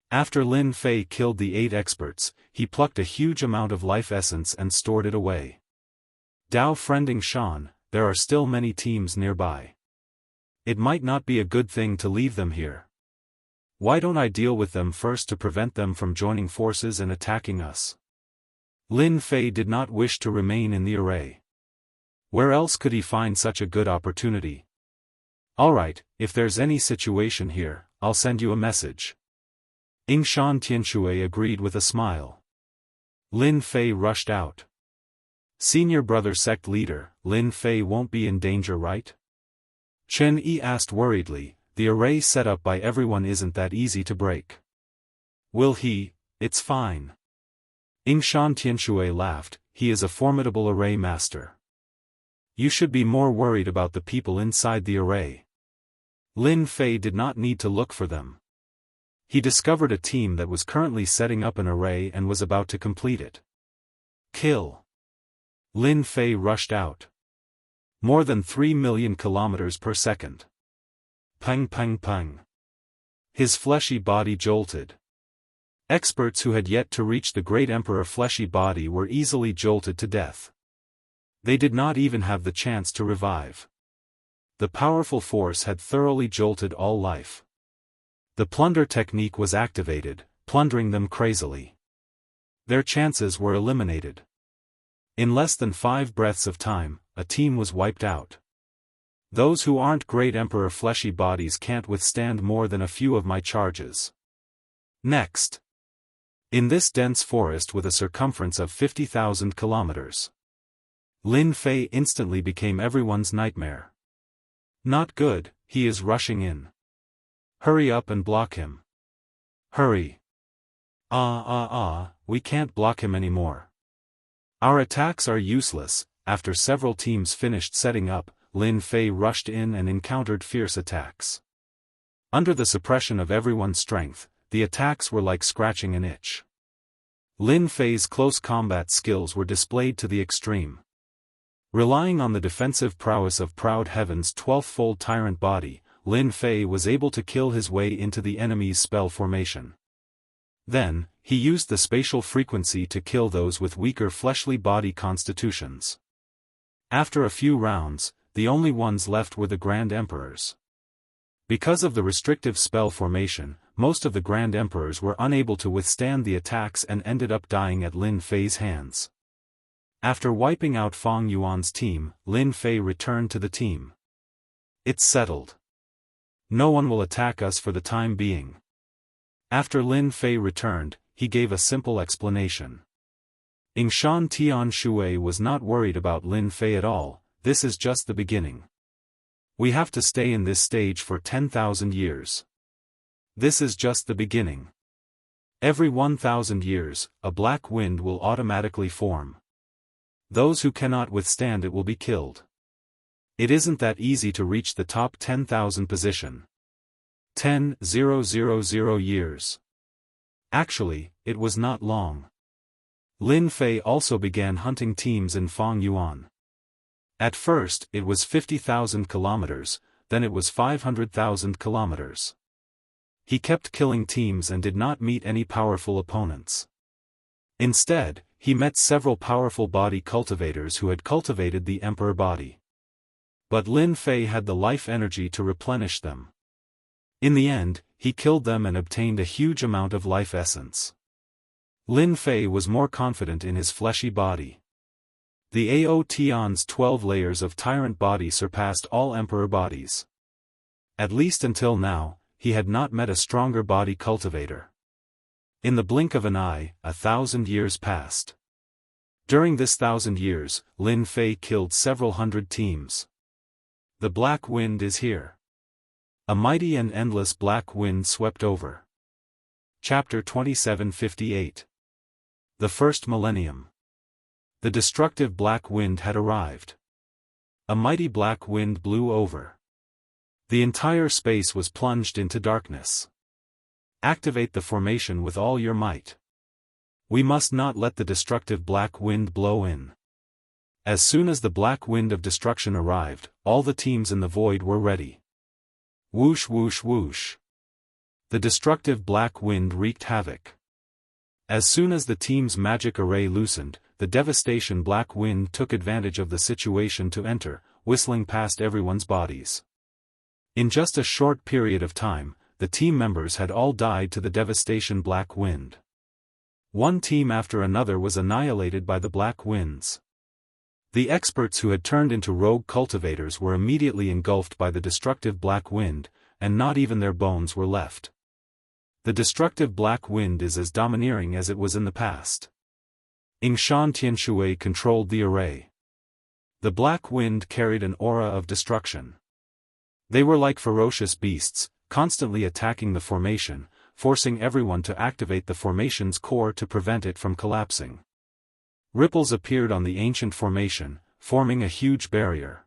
After Lin Fei killed the 8 experts, he plucked a huge amount of life essence and stored it away. Dao friending Shan, there are still many teams nearby. It might not be a good thing to leave them here. Why don't I deal with them first to prevent them from joining forces and attacking us? Lin Fei did not wish to remain in the array. Where else could he find such a good opportunity? Alright, if there's any situation here, I'll send you a message. Yingshan Tianshui agreed with a smile. Lin Fei rushed out. Senior brother sect leader, Lin Fei won't be in danger, right? Chen Yi asked worriedly, the array set up by everyone isn't that easy to break. Will he? It's fine. Yingshan Tianshui laughed, he is a formidable array master. You should be more worried about the people inside the array. Lin Fei did not need to look for them. He discovered a team that was currently setting up an array and was about to complete it. Kill. Lin Fei rushed out. More than 3 million kilometers per second. Pang pang pang. His fleshy body jolted. Experts who had yet to reach the great emperor fleshy body were easily jolted to death. They did not even have the chance to revive. The powerful force had thoroughly jolted all life. The plunder technique was activated, plundering them crazily. Their chances were eliminated. In less than 5 breaths of time, a team was wiped out. Those who aren't great emperor fleshy bodies can't withstand more than a few of my charges. Next. In this dense forest with a circumference of 50,000 kilometers. Lin Fei instantly became everyone's nightmare. Not good, he is rushing in. Hurry up and block him. Hurry. We can't block him anymore. Our attacks are useless. After several teams finished setting up, Lin Fei rushed in and encountered fierce attacks. Under the suppression of everyone's strength, the attacks were like scratching an itch. Lin Fei's close combat skills were displayed to the extreme. Relying on the defensive prowess of Proud Heaven's 12th-fold tyrant body, Lin Fei was able to kill his way into the enemy's spell formation. Then, he used the spatial frequency to kill those with weaker fleshly body constitutions. After a few rounds, the only ones left were the Grand Emperors. Because of the restrictive spell formation, most of the Grand Emperors were unable to withstand the attacks and ended up dying at Lin Fei's hands. After wiping out Fong Yuan's team, Lin Fei returned to the team. It's settled. No one will attack us for the time being. After Lin Fei returned, he gave a simple explanation. Yingshan Tianshui was not worried about Lin Fei at all. This is just the beginning. We have to stay in this stage for 10,000 years. This is just the beginning. Every 1,000 years, a black wind will automatically form. Those who cannot withstand it will be killed. It isn't that easy to reach the top 10,000 position. 10,000 years. Actually, it was not long. Lin Fei also began hunting teams in Fang Yuan. At first, it was 50,000 kilometers, then it was 500,000 kilometers. He kept killing teams and did not meet any powerful opponents. Instead, he met several powerful body cultivators who had cultivated the emperor body. But Lin Fei had the life energy to replenish them. In the end, he killed them and obtained a huge amount of life essence. Lin Fei was more confident in his fleshy body. The Ao Tian's 12 layers of tyrant body surpassed all emperor bodies. At least until now, he had not met a stronger body cultivator. In the blink of an eye, 1,000 years passed. During this 1,000 years, Lin Fei killed several hundred teams. The black wind is here. A mighty and endless black wind swept over. Chapter 2758. The First Millennium. The destructive black wind had arrived. A mighty black wind blew over. The entire space was plunged into darkness. Activate the formation with all your might. We must not let the destructive black wind blow in. As soon as the black wind of destruction arrived, all the teams in the void were ready. Whoosh whoosh whoosh. The destructive black wind wreaked havoc. As soon as the team's magic array loosened, the devastation black wind took advantage of the situation to enter, whistling past everyone's bodies. In just a short period of time, the team members had all died to the devastation black wind. One team after another was annihilated by the black winds. The experts who had turned into rogue cultivators were immediately engulfed by the destructive black wind, and not even their bones were left. The destructive black wind is as domineering as it was in the past. Shan Tianshui controlled the array. The black wind carried an aura of destruction. They were like ferocious beasts, constantly attacking the formation, forcing everyone to activate the formation's core to prevent it from collapsing. Ripples appeared on the ancient formation, forming a huge barrier.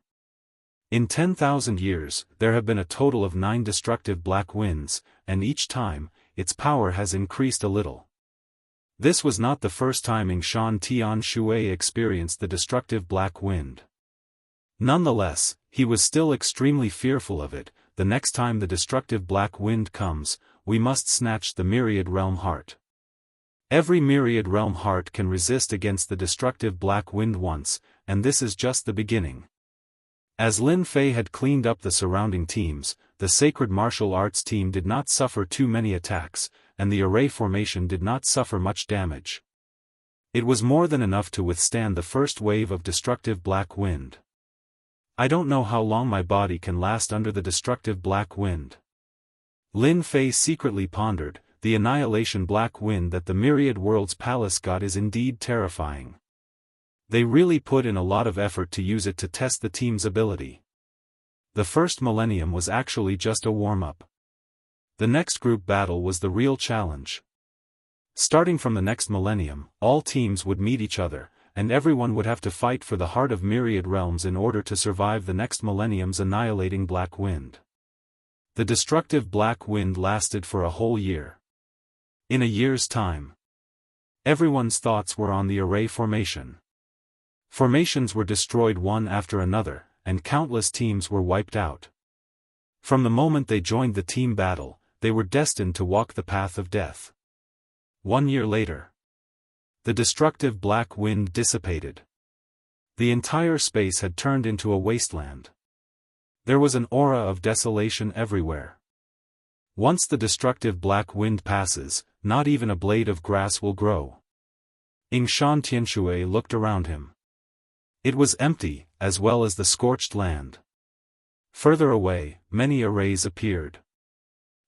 In 10,000 years, there have been a total of 9 destructive black winds, and each time, its power has increased a little. This was not the first time Shan Tianshui experienced the destructive black wind. Nonetheless, he was still extremely fearful of it. The next time the destructive black wind comes, we must snatch the myriad realm heart. Every myriad realm heart can resist against the destructive black wind once, and this is just the beginning. As Lin Fei had cleaned up the surrounding teams, the sacred martial arts team did not suffer too many attacks, and the array formation did not suffer much damage. It was more than enough to withstand the first wave of destructive black wind. I don't know how long my body can last under the destructive black wind. Lin Fei secretly pondered, the annihilation black wind that the myriad worlds palace got is indeed terrifying. They really put in a lot of effort to use it to test the team's ability. The first millennium was actually just a warm-up. The next group battle was the real challenge. Starting from the next millennium, all teams would meet each other, and everyone would have to fight for the heart of myriad realms in order to survive the next millennium's annihilating black wind. The destructive black wind lasted for a whole year. In a year's time, everyone's thoughts were on the array formation. Formations were destroyed one after another, and countless teams were wiped out. From the moment they joined the team battle, they were destined to walk the path of death. 1 year later, the destructive black wind dissipated. The entire space had turned into a wasteland. There was an aura of desolation everywhere. Once the destructive black wind passes, not even a blade of grass will grow. Shan Tianshui looked around him. It was empty, as well as the scorched land. Further away, many arrays appeared.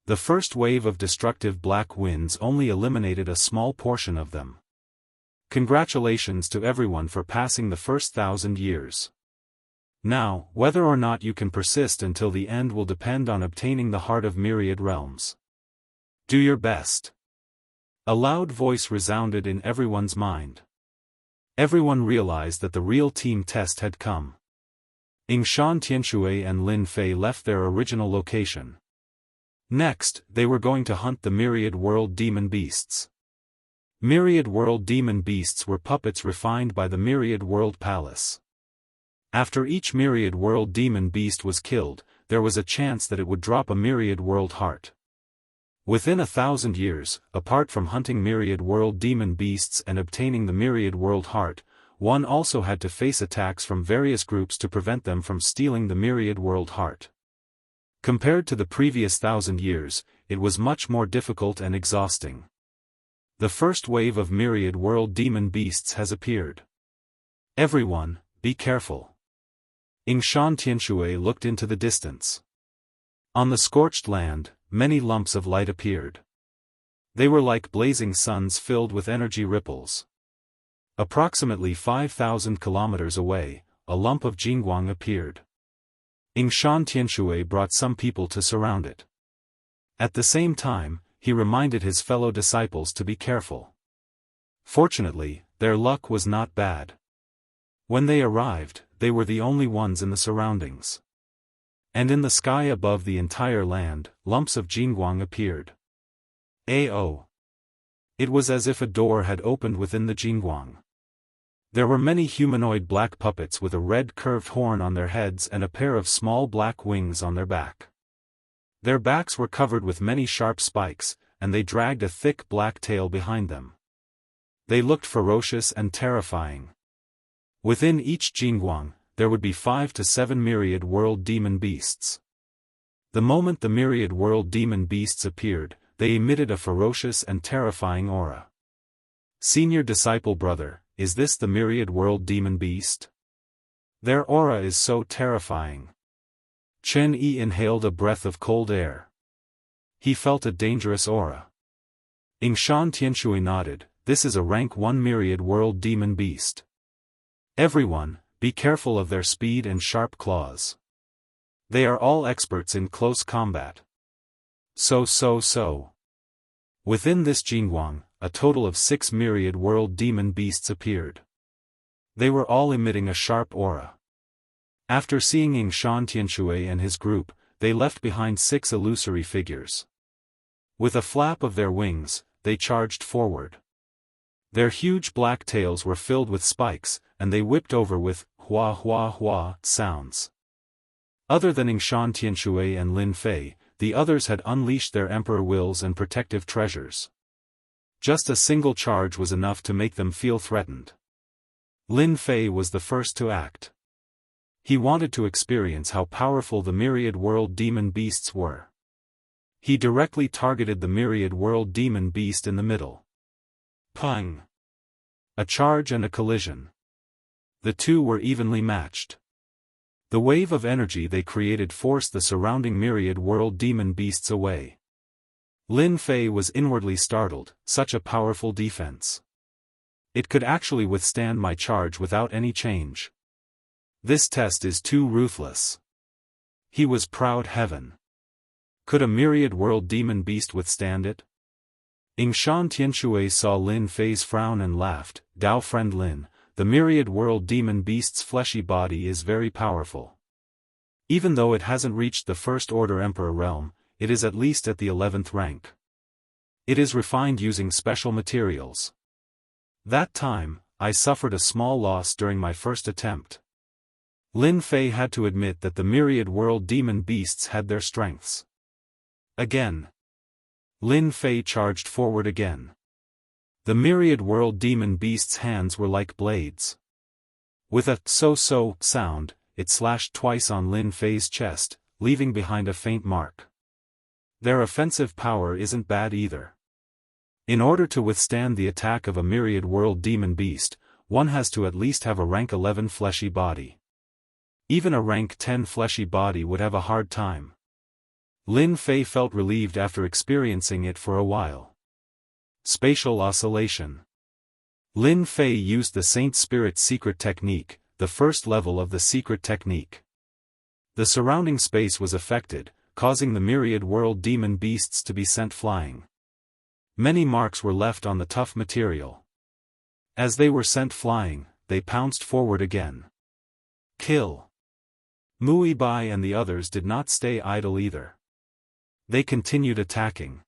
The first wave of destructive black winds only eliminated a small portion of them. Congratulations to everyone for passing the first 1,000 years. Now, whether or not you can persist until the end will depend on obtaining the heart of myriad realms. Do your best. A loud voice resounded in everyone's mind. Everyone realized that the real team test had come. Yingshan Tianshui and Lin Fei left their original location. Next, they were going to hunt the myriad world demon beasts. Myriad world demon beasts were puppets refined by the myriad world palace. After each myriad world demon beast was killed, there was a chance that it would drop a myriad world heart. Within 1,000 years, apart from hunting myriad world demon beasts and obtaining the myriad world heart, one also had to face attacks from various groups to prevent them from stealing the myriad world heart. Compared to the previous 1,000 years, it was much more difficult and exhausting. The first wave of myriad world demon beasts has appeared. Everyone, be careful. Yingshan Tianshui looked into the distance. On the scorched land, many lumps of light appeared. They were like blazing suns filled with energy ripples. Approximately 5,000 kilometers away, a lump of Jingguang appeared. Yingshan Tianshui brought some people to surround it. At the same time, he reminded his fellow disciples to be careful. Fortunately, their luck was not bad. When they arrived, they were the only ones in the surroundings. And in the sky above the entire land, lumps of Jingguang appeared. Ao. It was as if a door had opened within the Jingguang. There were many humanoid black puppets with a red curved horn on their heads and a pair of small black wings on their back. Their backs were covered with many sharp spikes, and they dragged a thick black tail behind them. They looked ferocious and terrifying. Within each Jingguang, there would be 5 to 7 myriad world demon beasts. The moment the myriad world demon beasts appeared, they emitted a ferocious and terrifying aura. Senior disciple brother, is this the myriad world demon beast? Their aura is so terrifying. Chen Yi inhaled a breath of cold air. He felt a dangerous aura. Yingshan Tianshui nodded, this is a rank 1 myriad world demon beast. Everyone, be careful of their speed and sharp claws. They are all experts in close combat. So. Within this Jingguang, a total of 6 myriad world demon beasts appeared. They were all emitting a sharp aura. After seeing Yingshan Tianshui and his group, they left behind 6 illusory figures. With a flap of their wings, they charged forward. Their huge black tails were filled with spikes, and they whipped over with hua hua hua sounds. Other than Yingshan Tianshui and Lin Fei, the others had unleashed their emperor wills and protective treasures. Just a single charge was enough to make them feel threatened. Lin Fei was the first to act. He wanted to experience how powerful the myriad world demon beasts were. He directly targeted the myriad world demon beast in the middle. Pang! A charge and a collision. The two were evenly matched. The wave of energy they created forced the surrounding myriad world demon beasts away. Lin Fei was inwardly startled, such a powerful defense. It could actually withstand my charge without any change. This test is too ruthless. He was proud heaven. Could a myriad world demon beast withstand it? Yingshan Tianshui saw Lin Fei's frown and laughed, Dao friend Lin, the myriad world demon beast's fleshy body is very powerful. Even though it hasn't reached the first order emperor realm, it is at least at the 11th rank. It is refined using special materials. That time, I suffered a small loss during my first attempt. Lin Fei had to admit that the myriad world demon beasts had their strengths. Again. Lin Fei charged forward again. The myriad world demon beast's hands were like blades. With a so-so sound, it slashed twice on Lin Fei's chest, leaving behind a faint mark. Their offensive power isn't bad either. In order to withstand the attack of a myriad world demon beast, one has to at least have a rank 11 fleshy body. Even a rank 10 fleshy body would have a hard time. Lin Fei felt relieved after experiencing it for a while. Spatial oscillation. Lin Fei used the Saint Spirit secret technique, the first level of the secret technique. The surrounding space was affected, causing the myriad world demon beasts to be sent flying. Many marks were left on the tough material. As they were sent flying, they pounced forward again. Kill! Mui Bai and the others did not stay idle either. They continued attacking.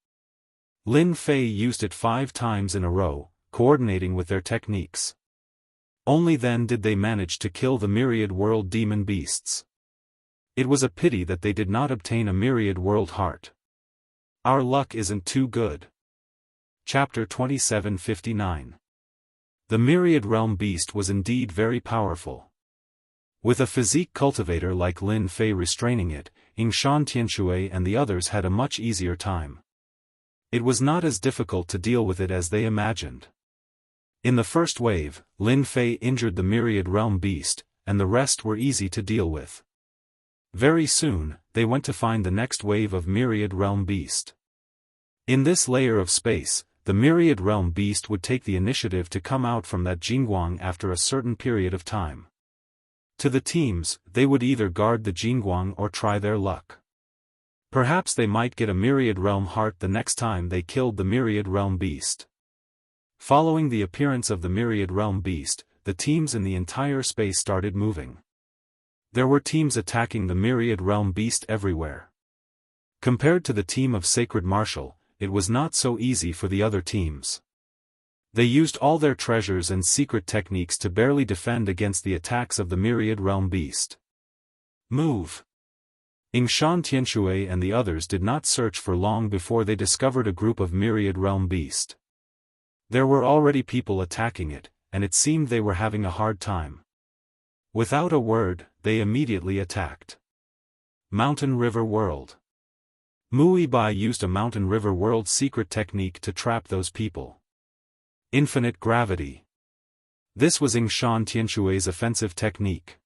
Lin Fei used it 5 times in a row, coordinating with their techniques. Only then did they manage to kill the myriad world demon beasts. It was a pity that they did not obtain a myriad world heart. Our luck isn't too good. Chapter 2759. The myriad realm beast was indeed very powerful. With a physique cultivator like Lin Fei restraining it, Yingshan Tianshui and the others had a much easier time. It was not as difficult to deal with it as they imagined. In the first wave, Lin Fei injured the myriad realm beast, and the rest were easy to deal with. Very soon, they went to find the next wave of myriad realm beast. In this layer of space, the myriad realm beast would take the initiative to come out from that Jingguang after a certain period of time. To the teams, they would either guard the Jingguang or try their luck. Perhaps they might get a myriad realm heart the next time they killed the myriad realm beast. Following the appearance of the myriad realm beast, the teams in the entire space started moving. There were teams attacking the myriad realm beast everywhere. Compared to the team of Sacred Martial, it was not so easy for the other teams. They used all their treasures and secret techniques to barely defend against the attacks of the myriad realm beast. Move! Yingshan Tianshui and the others did not search for long before they discovered a group of myriad realm beast. There were already people attacking it, and it seemed they were having a hard time. Without a word, they immediately attacked. Mountain River World. Mui Bai used a Mountain River World secret technique to trap those people. Infinite Gravity. This was Yingshan Tianshui's offensive technique.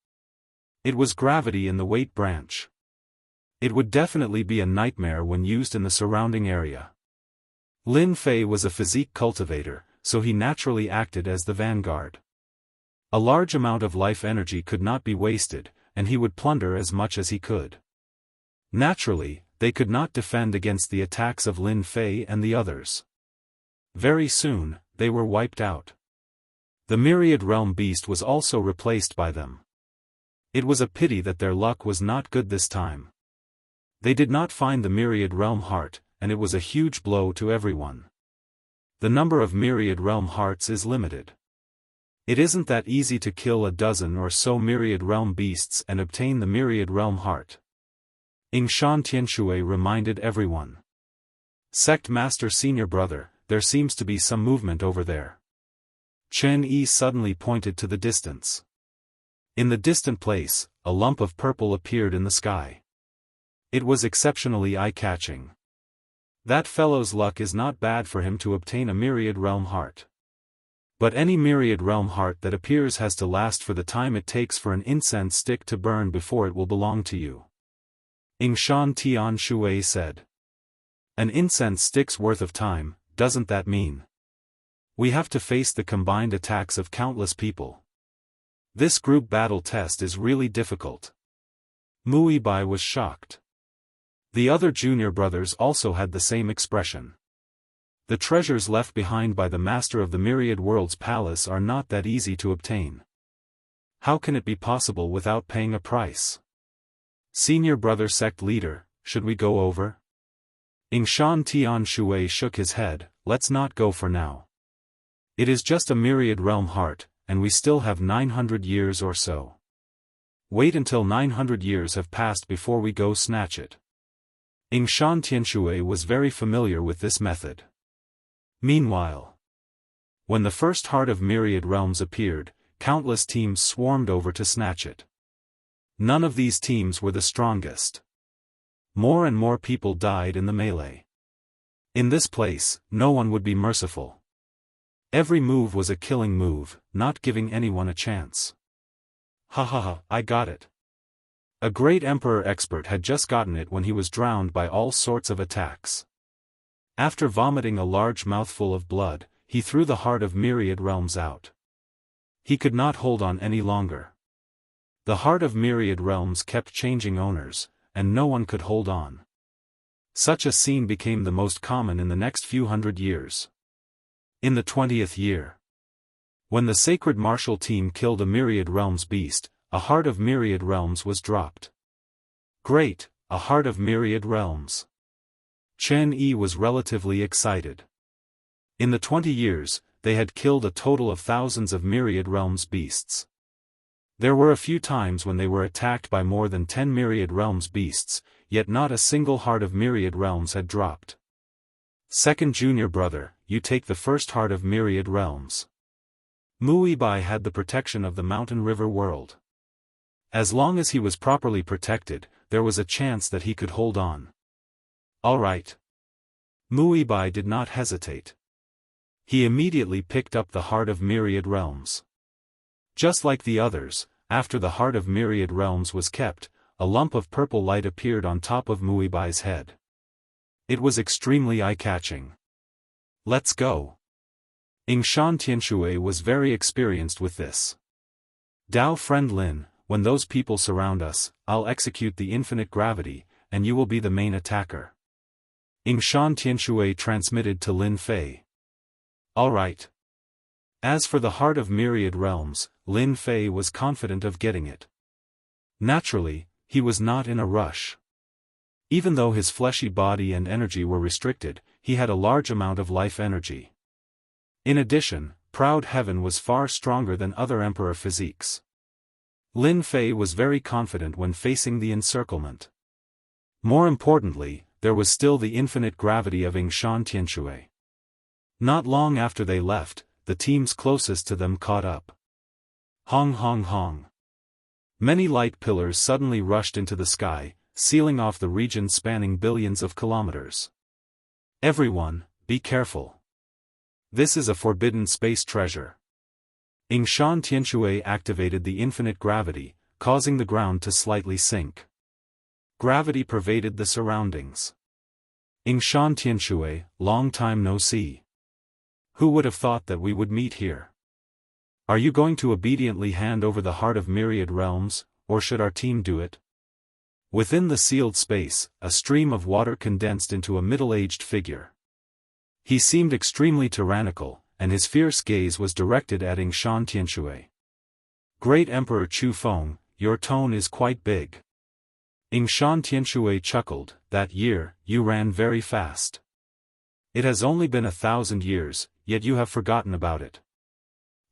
It was gravity in the weight branch. It would definitely be a nightmare when used in the surrounding area. Lin Fei was a physique cultivator, so he naturally acted as the vanguard. A large amount of life energy could not be wasted, and he would plunder as much as he could. Naturally, they could not defend against the attacks of Lin Fei and the others. Very soon, they were wiped out. The myriad realm beast was also replaced by them. It was a pity that their luck was not good this time. They did not find the myriad realm heart, and it was a huge blow to everyone. The number of myriad realm hearts is limited. It isn't that easy to kill a dozen or so myriad realm beasts and obtain the myriad realm heart. Yingshan Tianshui reminded everyone. Sect Master Senior Brother, there seems to be some movement over there. Chen Yi suddenly pointed to the distance. In the distant place, a lump of purple appeared in the sky. It was exceptionally eye-catching. That fellow's luck is not bad for him to obtain a myriad realm heart. But any myriad realm heart that appears has to last for the time it takes for an incense stick to burn before it will belong to you. Yingshan Tianshui said. An incense stick's worth of time, doesn't that mean? We have to face the combined attacks of countless people. This group battle test is really difficult. Mui Bai was shocked. The other junior brothers also had the same expression. The treasures left behind by the master of the Myriad World's palace are not that easy to obtain. How can it be possible without paying a price? Senior brother sect leader, should we go over? Yingshan Tianshui shook his head, let's not go for now. It is just a myriad realm heart, and we still have 900 years or so. Wait until 900 years have passed before we go snatch it. Yingshan Tianshui was very familiar with this method. Meanwhile, when the first heart of myriad realms appeared, countless teams swarmed over to snatch it. None of these teams were the strongest. More and more people died in the melee. In this place, no one would be merciful. Every move was a killing move, not giving anyone a chance. Ha ha ha, I got it. A great emperor expert had just gotten it when he was drowned by all sorts of attacks. After vomiting a large mouthful of blood, he threw the heart of myriad realms out. He could not hold on any longer. The heart of myriad realms kept changing owners, and no one could hold on. Such a scene became the most common in the next few hundred years. In the 20th year, when the sacred martial team killed a myriad realms beast, a heart of myriad realms was dropped. Great, a heart of myriad realms. Chen Yi was relatively excited. In the 20 years, they had killed a total of thousands of myriad realms beasts. There were a few times when they were attacked by more than 10 myriad realms beasts, yet not a single heart of myriad realms had dropped. Second junior brother, you take the first heart of myriad realms. Mu Bai had the protection of the mountain river world. As long as he was properly protected, there was a chance that he could hold on. All right. Mu Bai did not hesitate. He immediately picked up the heart of myriad realms. Just like the others, after the heart of myriad realms was kept, a lump of purple light appeared on top of Mu Bai's head. It was extremely eye-catching. Let's go. Yingshan Tianxue was very experienced with this. Dao friend Lin, when those people surround us, I'll execute the infinite gravity, and you will be the main attacker. Yingshan Tianxue transmitted to Lin Fei. All right. As for the heart of myriad realms, Lin Fei was confident of getting it. Naturally, he was not in a rush. Even though his fleshy body and energy were restricted, he had a large amount of life energy. In addition, Proud Heaven was far stronger than other emperor physiques. Lin Fei was very confident when facing the encirclement. More importantly, there was still the infinite gravity of Yingshan Tianxue. Not long after they left, the teams closest to them caught up. Hong hong hong. Many light pillars suddenly rushed into the sky, sealing off the region spanning billions of kilometers. Everyone, be careful. This is a forbidden space treasure. Yingshan Tianxue activated the infinite gravity, causing the ground to slightly sink. Gravity pervaded the surroundings. Yingshan Tianxue, long time no see. Who would have thought that we would meet here? Are you going to obediently hand over the heart of myriad realms, or should our team do it? Within the sealed space, a stream of water condensed into a middle-aged figure. He seemed extremely tyrannical, and his fierce gaze was directed at Yingshan Tianxue. Great Emperor Chu Feng, your tone is quite big. Yingshan Tianxue chuckled, that year, you ran very fast. It has only been 1,000 years, yet you have forgotten about it.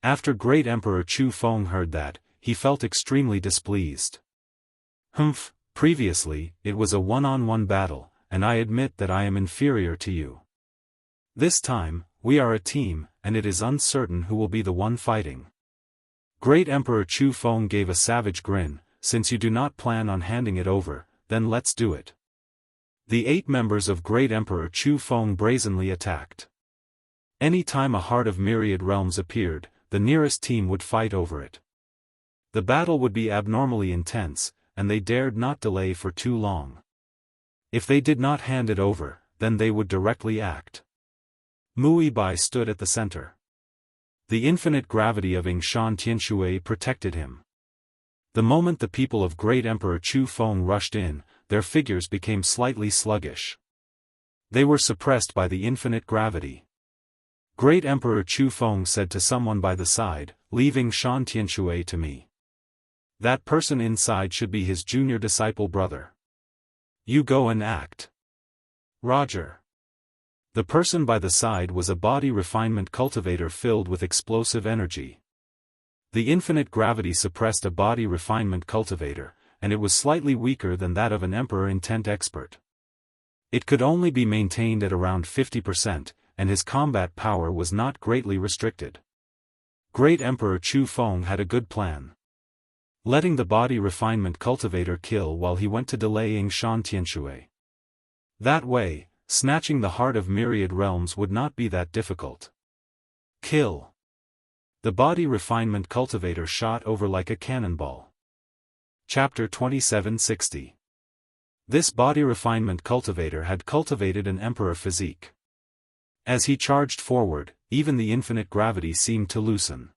After Great Emperor Chu Feng heard that, he felt extremely displeased. Humph, previously, it was a one-on-one battle, and I admit that I am inferior to you. This time, we are a team, and it is uncertain who will be the one fighting. Great Emperor Chu Feng gave a savage grin, since you do not plan on handing it over, then let's do it. The 8 members of Great Emperor Chu Feng brazenly attacked. Any time a heart of myriad realms appeared, the nearest team would fight over it. The battle would be abnormally intense, and they dared not delay for too long. If they did not hand it over, then they would directly act. Mu Bai stood at the center. The infinite gravity of Yingshan Tianxue protected him. The moment the people of Great Emperor Chu Feng rushed in, their figures became slightly sluggish. They were suppressed by the infinite gravity. Great Emperor Chu Feng said to someone by the side, "Leave Yingshan Tianxue to me. That person inside should be his junior disciple brother. You go and act." Roger. The person by the side was a body refinement cultivator filled with explosive energy. The infinite gravity suppressed a body refinement cultivator, and it was slightly weaker than that of an emperor intent expert. It could only be maintained at around 50%, and his combat power was not greatly restricted. Great Emperor Chu Feng had a good plan. Letting the body refinement cultivator kill while he went to delay Yingshan Tianxue. That way, snatching the heart of myriad realms would not be that difficult. Kill. The body refinement cultivator shot over like a cannonball. Chapter 2760. This body refinement cultivator had cultivated an emperor physique. As he charged forward, even the infinite gravity seemed to loosen.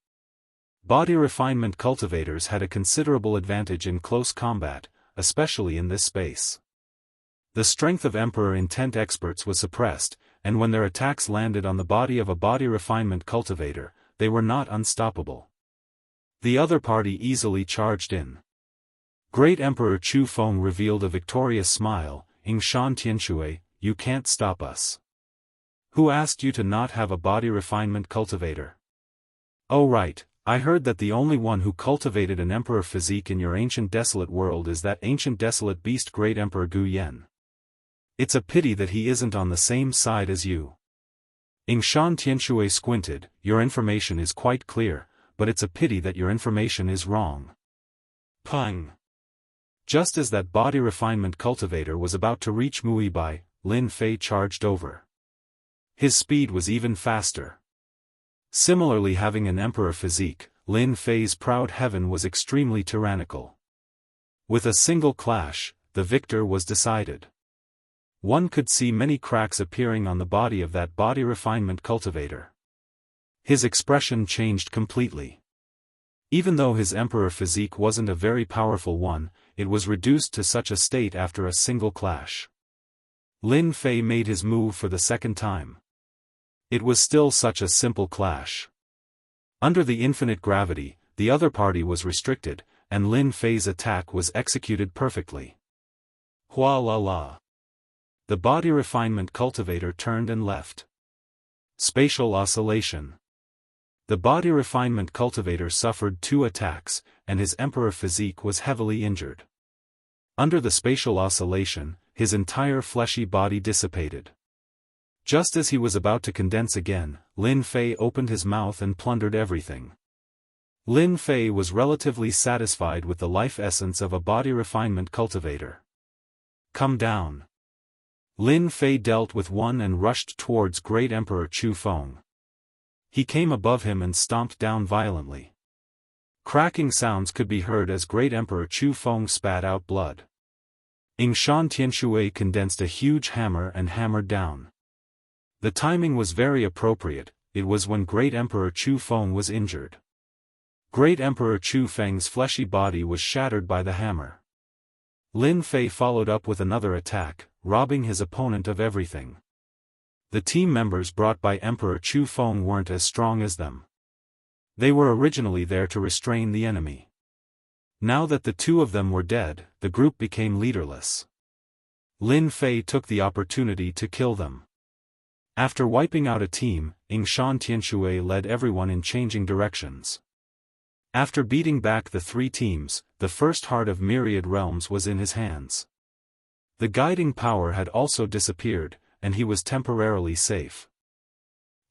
Body refinement cultivators had a considerable advantage in close combat, especially in this space. The strength of Emperor Intent experts was suppressed, and when their attacks landed on the body of a body refinement cultivator, they were not unstoppable. The other party easily charged in. Great Emperor Chu Feng revealed a victorious smile. Shan Tianxue, you can't stop us. Who asked you to not have a body refinement cultivator? Oh right, I heard that the only one who cultivated an emperor physique in your ancient desolate world is that ancient desolate beast Great Emperor Gu Yan. It's a pity that he isn't on the same side as you. Shan Tianxue squinted. Your information is quite clear, but it's a pity that your information is wrong. Pung. Just as that body refinement cultivator was about to reach Muibai, Lin Fei charged over. His speed was even faster. Similarly, having an emperor physique, Lin Fei's proud heaven was extremely tyrannical. With a single clash, the victor was decided. One could see many cracks appearing on the body of that body refinement cultivator. His expression changed completely. Even though his emperor physique wasn't a very powerful one, it was reduced to such a state after a single clash. Lin Fei made his move for the second time. It was still such a simple clash. Under the infinite gravity, the other party was restricted, and Lin Fei's attack was executed perfectly. Hua la la. The body refinement cultivator turned and left. Spatial oscillation. The body refinement cultivator suffered 2 attacks, and his emperor physique was heavily injured. Under the spatial oscillation, his entire fleshy body dissipated. Just as he was about to condense again, Lin Fei opened his mouth and plundered everything. Lin Fei was relatively satisfied with the life essence of a body refinement cultivator. Come down. Lin Fei dealt with one and rushed towards Great Emperor Chu Feng. He came above him and stomped down violently. Cracking sounds could be heard as Great Emperor Chu Feng spat out blood. Shan Tianxue condensed a huge hammer and hammered down. The timing was very appropriate. It was when Great Emperor Chu Feng was injured. Great Emperor Chu Feng's fleshy body was shattered by the hammer. Lin Fei followed up with another attack, robbing his opponent of everything. The team members brought by Emperor Chu Feng weren't as strong as them. They were originally there to restrain the enemy. Now that the 2 of them were dead, the group became leaderless. Lin Fei took the opportunity to kill them. After wiping out a team, Shan Tianxue led everyone in changing directions. After beating back the 3 teams, the first heart of myriad realms was in his hands. The guiding power had also disappeared, and he was temporarily safe.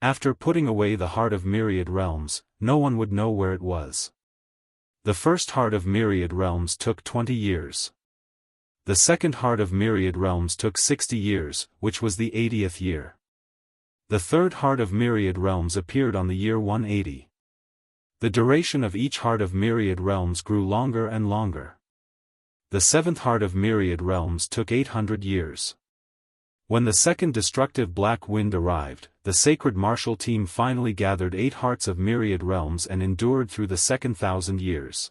After putting away the heart of myriad realms, no one would know where it was. The first heart of myriad realms took 20 years. The second heart of myriad realms took 60 years, which was the 80th year. The third heart of myriad realms appeared on the year 180. The duration of each heart of myriad realms grew longer and longer. The seventh heart of myriad realms took 800 years. When the second destructive black wind arrived, the sacred martial team finally gathered 8 hearts of myriad realms and endured through the second 1,000 years.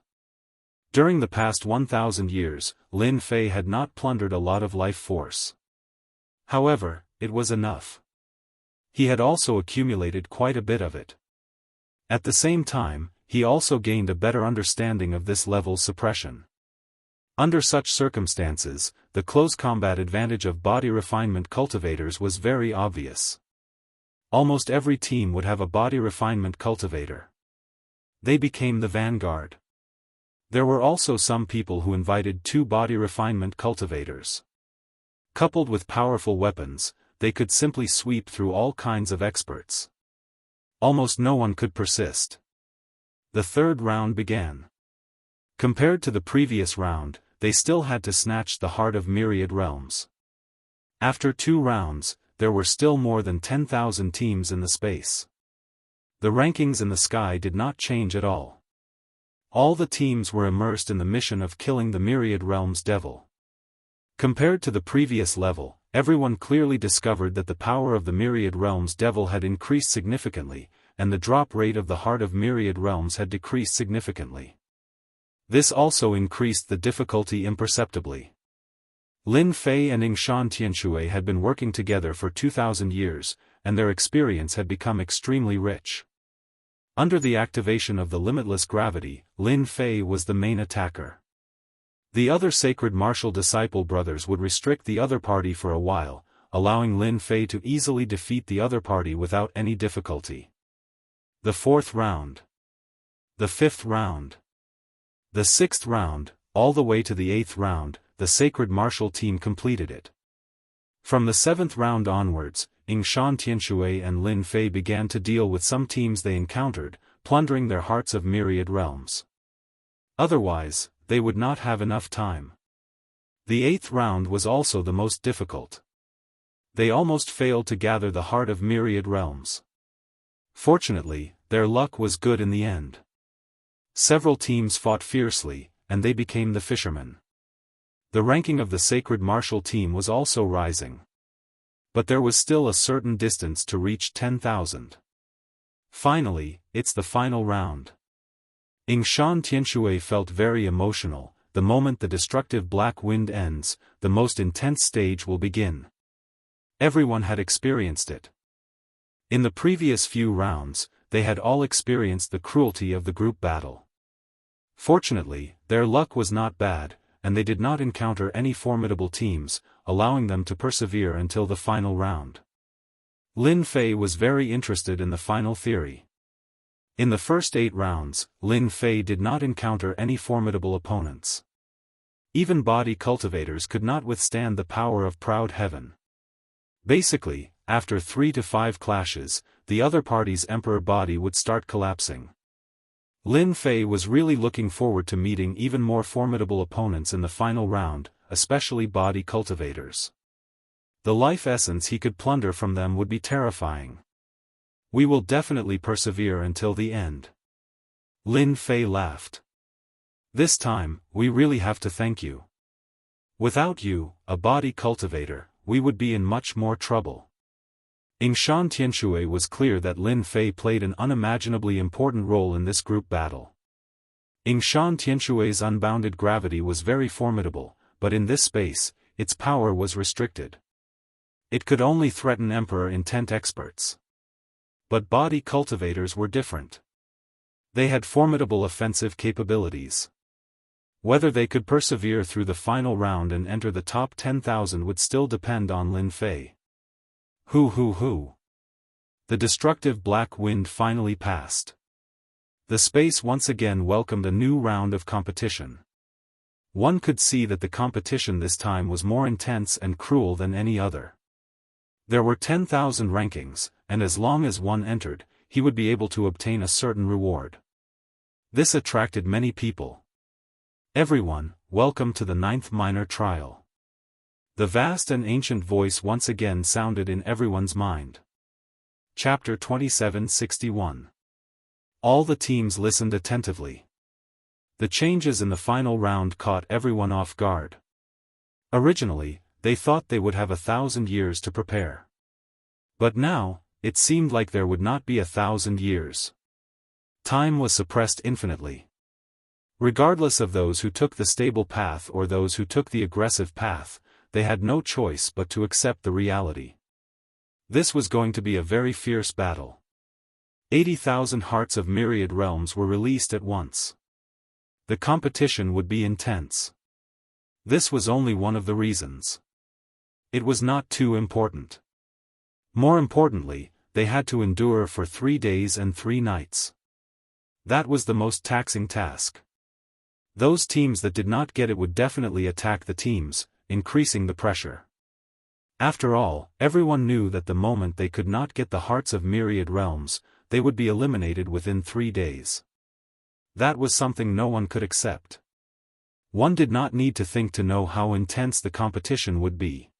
During the past 1,000 years, Lin Fei had not plundered a lot of life force. However, it was enough. He had also accumulated quite a bit of it. At the same time, he also gained a better understanding of this level's suppression. Under such circumstances, the close combat advantage of body refinement cultivators was very obvious. Almost every team would have a body refinement cultivator. They became the vanguard. There were also some people who invited 2 body refinement cultivators. Coupled with powerful weapons, they could simply sweep through all kinds of experts. Almost no one could persist. The third round began. Compared to the previous round, they still had to snatch the heart of myriad realms. After 2 rounds, there were still more than 10,000 teams in the space. The rankings in the sky did not change at all. All the teams were immersed in the mission of killing the myriad realms devil. Compared to the previous level, everyone clearly discovered that the power of the myriad realms devil had increased significantly, and the drop rate of the heart of myriad realms had decreased significantly. This also increased the difficulty imperceptibly. Lin Fei and Yingshan Tianshui had been working together for 2,000 years, and their experience had become extremely rich. Under the activation of the limitless gravity, Lin Fei was the main attacker. The other sacred martial disciple brothers would restrict the other party for a while, allowing Lin Fei to easily defeat the other party without any difficulty. The 4th round. The 5th round. The 6th round, all the way to the 8th round, the sacred martial team completed it. From the 7th round onwards, Yingshan Tianshui and Lin Fei began to deal with some teams they encountered, plundering their hearts of myriad realms. Otherwise, they would not have enough time. The 8th round was also the most difficult. They almost failed to gather the heart of myriad realms. Fortunately, their luck was good in the end. Several teams fought fiercely, and they became the fishermen. The ranking of the sacred martial team was also rising. But there was still a certain distance to reach 10,000. Finally, it's the final round. Yingshan Tianshui felt very emotional. The moment the destructive black wind ends, the most intense stage will begin. Everyone had experienced it. In the previous few rounds, they had all experienced the cruelty of the group battle. Fortunately, their luck was not bad, and they did not encounter any formidable teams, allowing them to persevere until the final round. Lin Fei was very interested in the final theory. In the first 8 rounds, Lin Fei did not encounter any formidable opponents. Even body cultivators could not withstand the power of proud heaven. Basically, after 3 to 5 clashes, the other party's emperor body would start collapsing. Lin Fei was really looking forward to meeting even more formidable opponents in the final round, especially body cultivators. The life essence he could plunder from them would be terrifying. We will definitely persevere until the end. Lin Fei laughed. This time, we really have to thank you. Without you, a body cultivator, we would be in much more trouble. Yingshan Tianshui was clear that Lin Fei played an unimaginably important role in this group battle. Yingshan Tianshui's unbounded gravity was very formidable, but in this space, its power was restricted. It could only threaten Emperor intent experts. But body cultivators were different. They had formidable offensive capabilities. Whether they could persevere through the final round and enter the top 10,000 would still depend on Lin Fei. Hoo. The destructive black wind finally passed. The space once again welcomed a new round of competition. One could see that the competition this time was more intense and cruel than any other. There were 10,000 rankings, and as long as one entered, he would be able to obtain a certain reward. This attracted many people. Everyone, welcome to the 9th minor trial. The vast and ancient voice once again sounded in everyone's mind. Chapter 2761. All the teams listened attentively. The changes in the final round caught everyone off guard. Originally, they thought they would have 1,000 years to prepare. But now, it seemed like there would not be 1,000 years. Time was suppressed infinitely. Regardless of those who took the stable path or those who took the aggressive path, they had no choice but to accept the reality. This was going to be a very fierce battle. 80,000 hearts of myriad realms were released at once. The competition would be intense. This was only one of the reasons. It was not too important. More importantly, they had to endure for 3 days and 3 nights. That was the most taxing task. Those teams that did not get it would definitely attack the teams, increasing the pressure. After all, everyone knew that the moment they could not get the hearts of myriad realms, they would be eliminated within 3 days. That was something no one could accept. One did not need to think to know how intense the competition would be.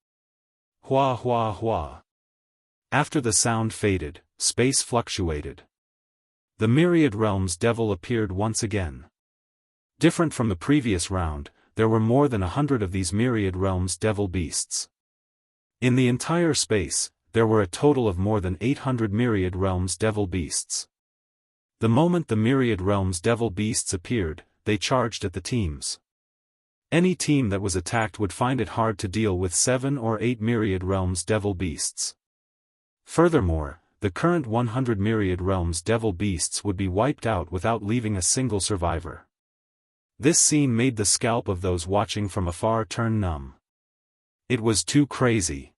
Hua. After the sound faded, space fluctuated. The myriad realms devil appeared once again. Different from the previous round, there were more than 100 of these myriad realms devil beasts. In the entire space, there were a total of more than 800 myriad realms devil beasts. The moment the myriad realms devil beasts appeared, they charged at the teams. Any team that was attacked would find it hard to deal with 7 or 8 myriad realms devil beasts. Furthermore, the current 100 myriad realms devil beasts would be wiped out without leaving a single survivor. This scene made the scalp of those watching from afar turn numb. It was too crazy.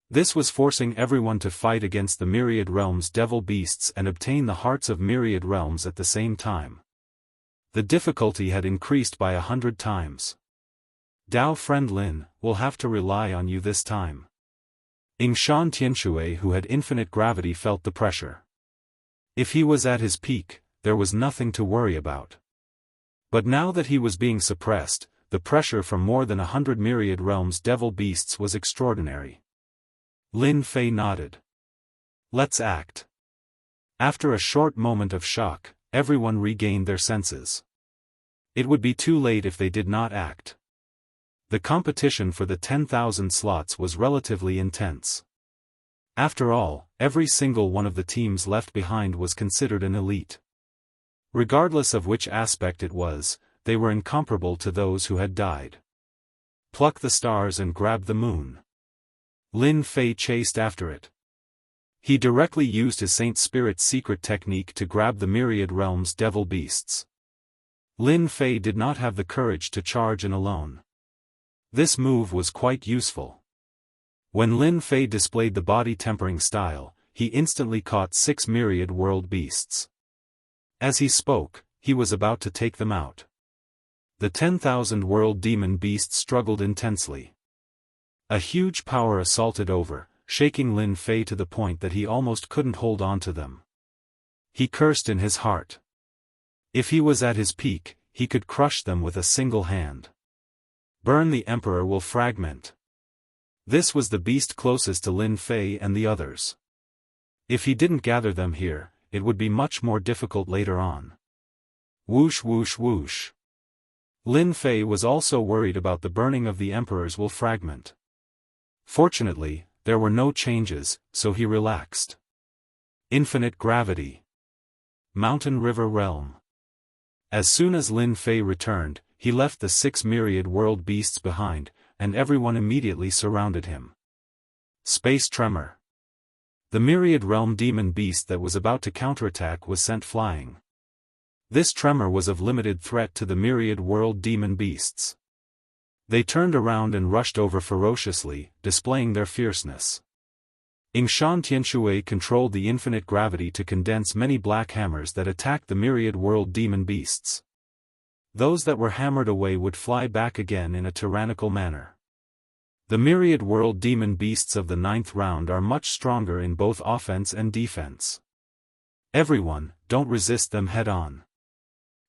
This was forcing everyone to fight against the myriad realms devil beasts and obtain the hearts of myriad realms at the same time. The difficulty had increased by 100 times. Dao friend Lin, we'll have to rely on you this time. Yingshan Tianxue, who had infinite gravity, felt the pressure. If he was at his peak, there was nothing to worry about. But now that he was being suppressed, the pressure from more than 100 myriad realms devil beasts was extraordinary. Lin Fei nodded. Let's act. After a short moment of shock, everyone regained their senses. It would be too late if they did not act. The competition for the 10,000 slots was relatively intense. After all, every single one of the teams left behind was considered an elite. Regardless of which aspect it was, they were incomparable to those who had died. Pluck the stars and grab the moon. Lin Fei chased after it. He directly used his Saint Spirit's secret technique to grab the myriad realms devil beasts. Lin Fei did not have the courage to charge in alone. This move was quite useful. When Lin Fei displayed the body tempering style, he instantly caught 6 myriad world beasts. As he spoke, he was about to take them out. The 10,000 world demon beasts struggled intensely. A huge power assaulted over, shaking Lin Fei to the point that he almost couldn't hold on to them. He cursed in his heart. If he was at his peak, he could crush them with a single hand. Burn the Emperor will fragment. This was the beast closest to Lin Fei and the others. If he didn't gather them here, it would be much more difficult later on. Whoosh whoosh whoosh. Lin Fei was also worried about the burning of the Emperor's will fragment. Fortunately, there were no changes, so he relaxed. Infinite gravity. Mountain River Realm. As soon as Lin Fei returned, he left the 6 myriad world beasts behind, and everyone immediately surrounded him. Space Tremor. The myriad realm demon beast that was about to counterattack was sent flying. This tremor was of limited threat to the myriad world demon beasts. They turned around and rushed over ferociously, displaying their fierceness. Yingshan Tianxue controlled the infinite gravity to condense many black hammers that attacked the myriad world demon beasts. Those that were hammered away would fly back again in a tyrannical manner. The myriad world demon beasts of the 9th round are much stronger in both offense and defense. Everyone, don't resist them head-on.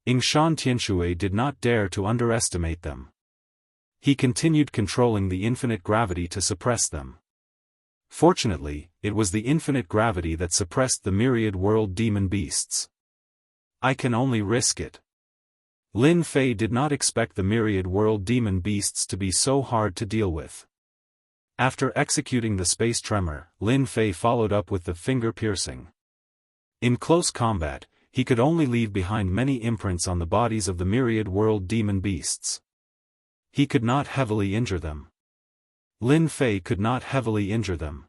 Yingshan Tianxue did not dare to underestimate them. He continued controlling the infinite gravity to suppress them. Fortunately, it was the infinite gravity that suppressed the myriad world demon beasts. I can only risk it. Lin Fei did not expect the myriad world demon beasts to be so hard to deal with. After executing the space tremor, Lin Fei followed up with the finger piercing. In close combat, he could only leave behind many imprints on the bodies of the myriad world demon beasts. He could not heavily injure them. Lin Fei could not heavily injure them.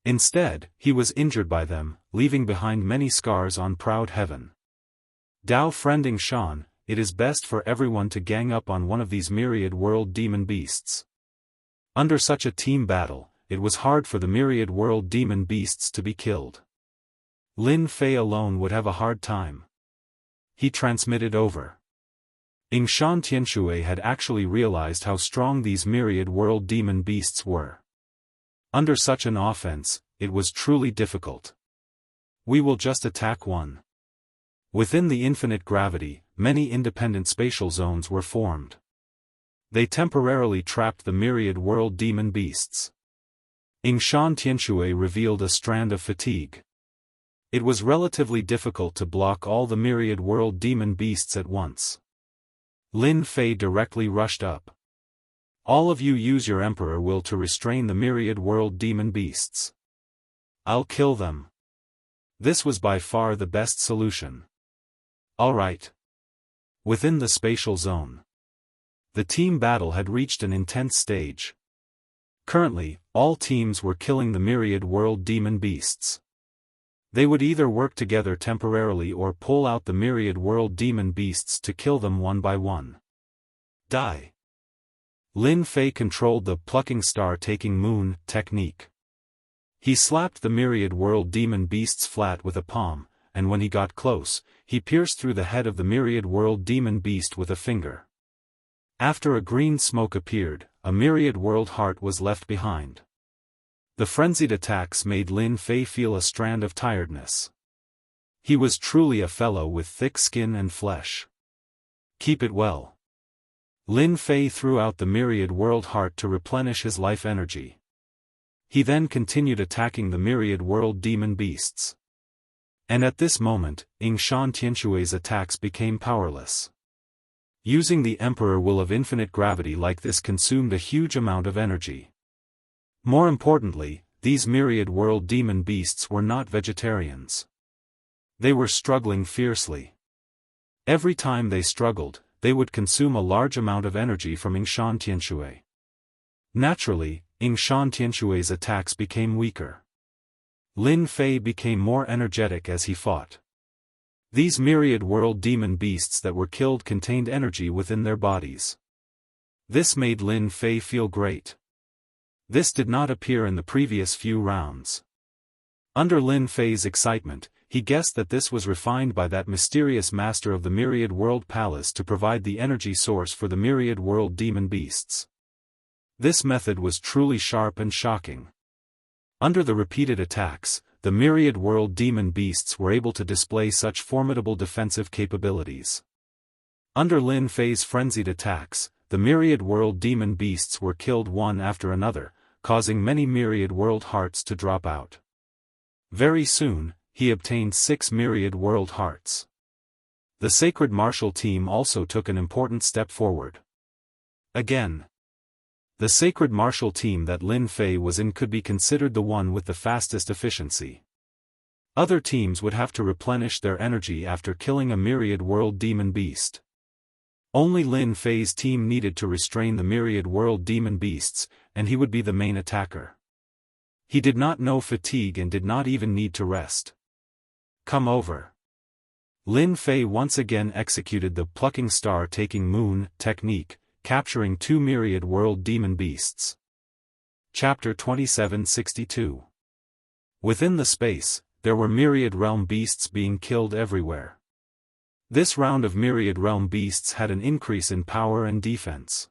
Instead, he was injured by them, leaving behind many scars on proud heaven. Dao friend Yingshan, it is best for everyone to gang up on one of these myriad world demon beasts. Under such a team battle, it was hard for the myriad world demon beasts to be killed. Lin Fei alone would have a hard time. He transmitted over. Yingshan Tianxue had actually realized how strong these myriad world demon beasts were. Under such an offense, it was truly difficult. We will just attack one. Within the infinite gravity, many independent spatial zones were formed. They temporarily trapped the myriad world demon beasts. Yingshan Tianxue revealed a strand of fatigue. It was relatively difficult to block all the myriad world demon beasts at once. Lin Fei directly rushed up. All of you use your Emperor will to restrain the myriad world demon beasts. I'll kill them. This was by far the best solution. Alright. Within the spatial zone. The team battle had reached an intense stage. Currently, all teams were killing the myriad world demon beasts. They would either work together temporarily or pull out the myriad world demon beasts to kill them one by one. Die. Lin Fei controlled the plucking star-taking moon technique. He slapped the myriad world demon beasts flat with a palm, and when he got close, he pierced through the head of the myriad world demon beast with a finger. After a green smoke appeared, a myriad world heart was left behind. The frenzied attacks made Lin Fei feel a strand of tiredness. He was truly a fellow with thick skin and flesh. Keep it well. Lin Fei threw out the myriad world heart to replenish his life energy. He then continued attacking the myriad world demon beasts. And at this moment, Xianxia's attacks became powerless. Using the Emperor Will of infinite gravity like this consumed a huge amount of energy. More importantly, these myriad world demon beasts were not vegetarians. They were struggling fiercely. Every time they struggled, they would consume a large amount of energy from Xianxia. Naturally, Xianxia's attacks became weaker. Lin Fei became more energetic as he fought. These myriad world demon beasts that were killed contained energy within their bodies. This made Lin Fei feel great. This did not appear in the previous few rounds. Under Lin Fei's excitement, he guessed that this was refined by that mysterious master of the myriad world palace to provide the energy source for the myriad world demon beasts. This method was truly sharp and shocking. Under the repeated attacks, the myriad world demon beasts were able to display such formidable defensive capabilities. Under Lin Fei's frenzied attacks, the myriad world demon beasts were killed one after another, causing many myriad world hearts to drop out. Very soon, he obtained 6 myriad world hearts. The sacred martial team also took an important step forward. Again, the sacred martial team that Lin Fei was in could be considered the one with the fastest efficiency. Other teams would have to replenish their energy after killing a myriad world demon beast. Only Lin Fei's team needed to restrain the myriad world demon beasts, and he would be the main attacker. He did not know fatigue and did not even need to rest. Come over. Lin Fei once again executed the plucking star-taking moon technique, capturing 2 myriad world demon beasts. Chapter 2762. Within the space, there were myriad realm beasts being killed everywhere. This round of myriad realm beasts had an increase in power and defense.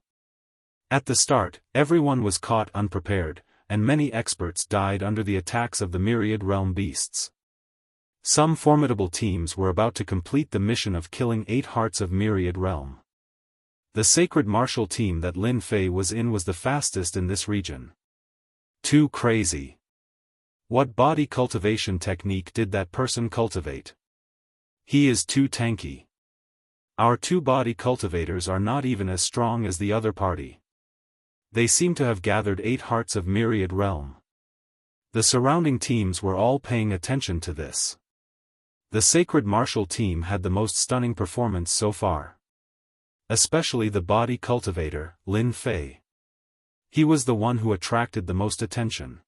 At the start, everyone was caught unprepared, and many experts died under the attacks of the myriad realm beasts. Some formidable teams were about to complete the mission of killing 8 hearts of myriad realm. The sacred martial team that Lin Fei was in was the fastest in this region. Too crazy. What body cultivation technique did that person cultivate? He is too tanky. Our 2 body cultivators are not even as strong as the other party. They seem to have gathered 8 hearts of myriad realm. The surrounding teams were all paying attention to this. The sacred martial team had the most stunning performance so far. Especially the body cultivator, Lin Fei. He was the one who attracted the most attention.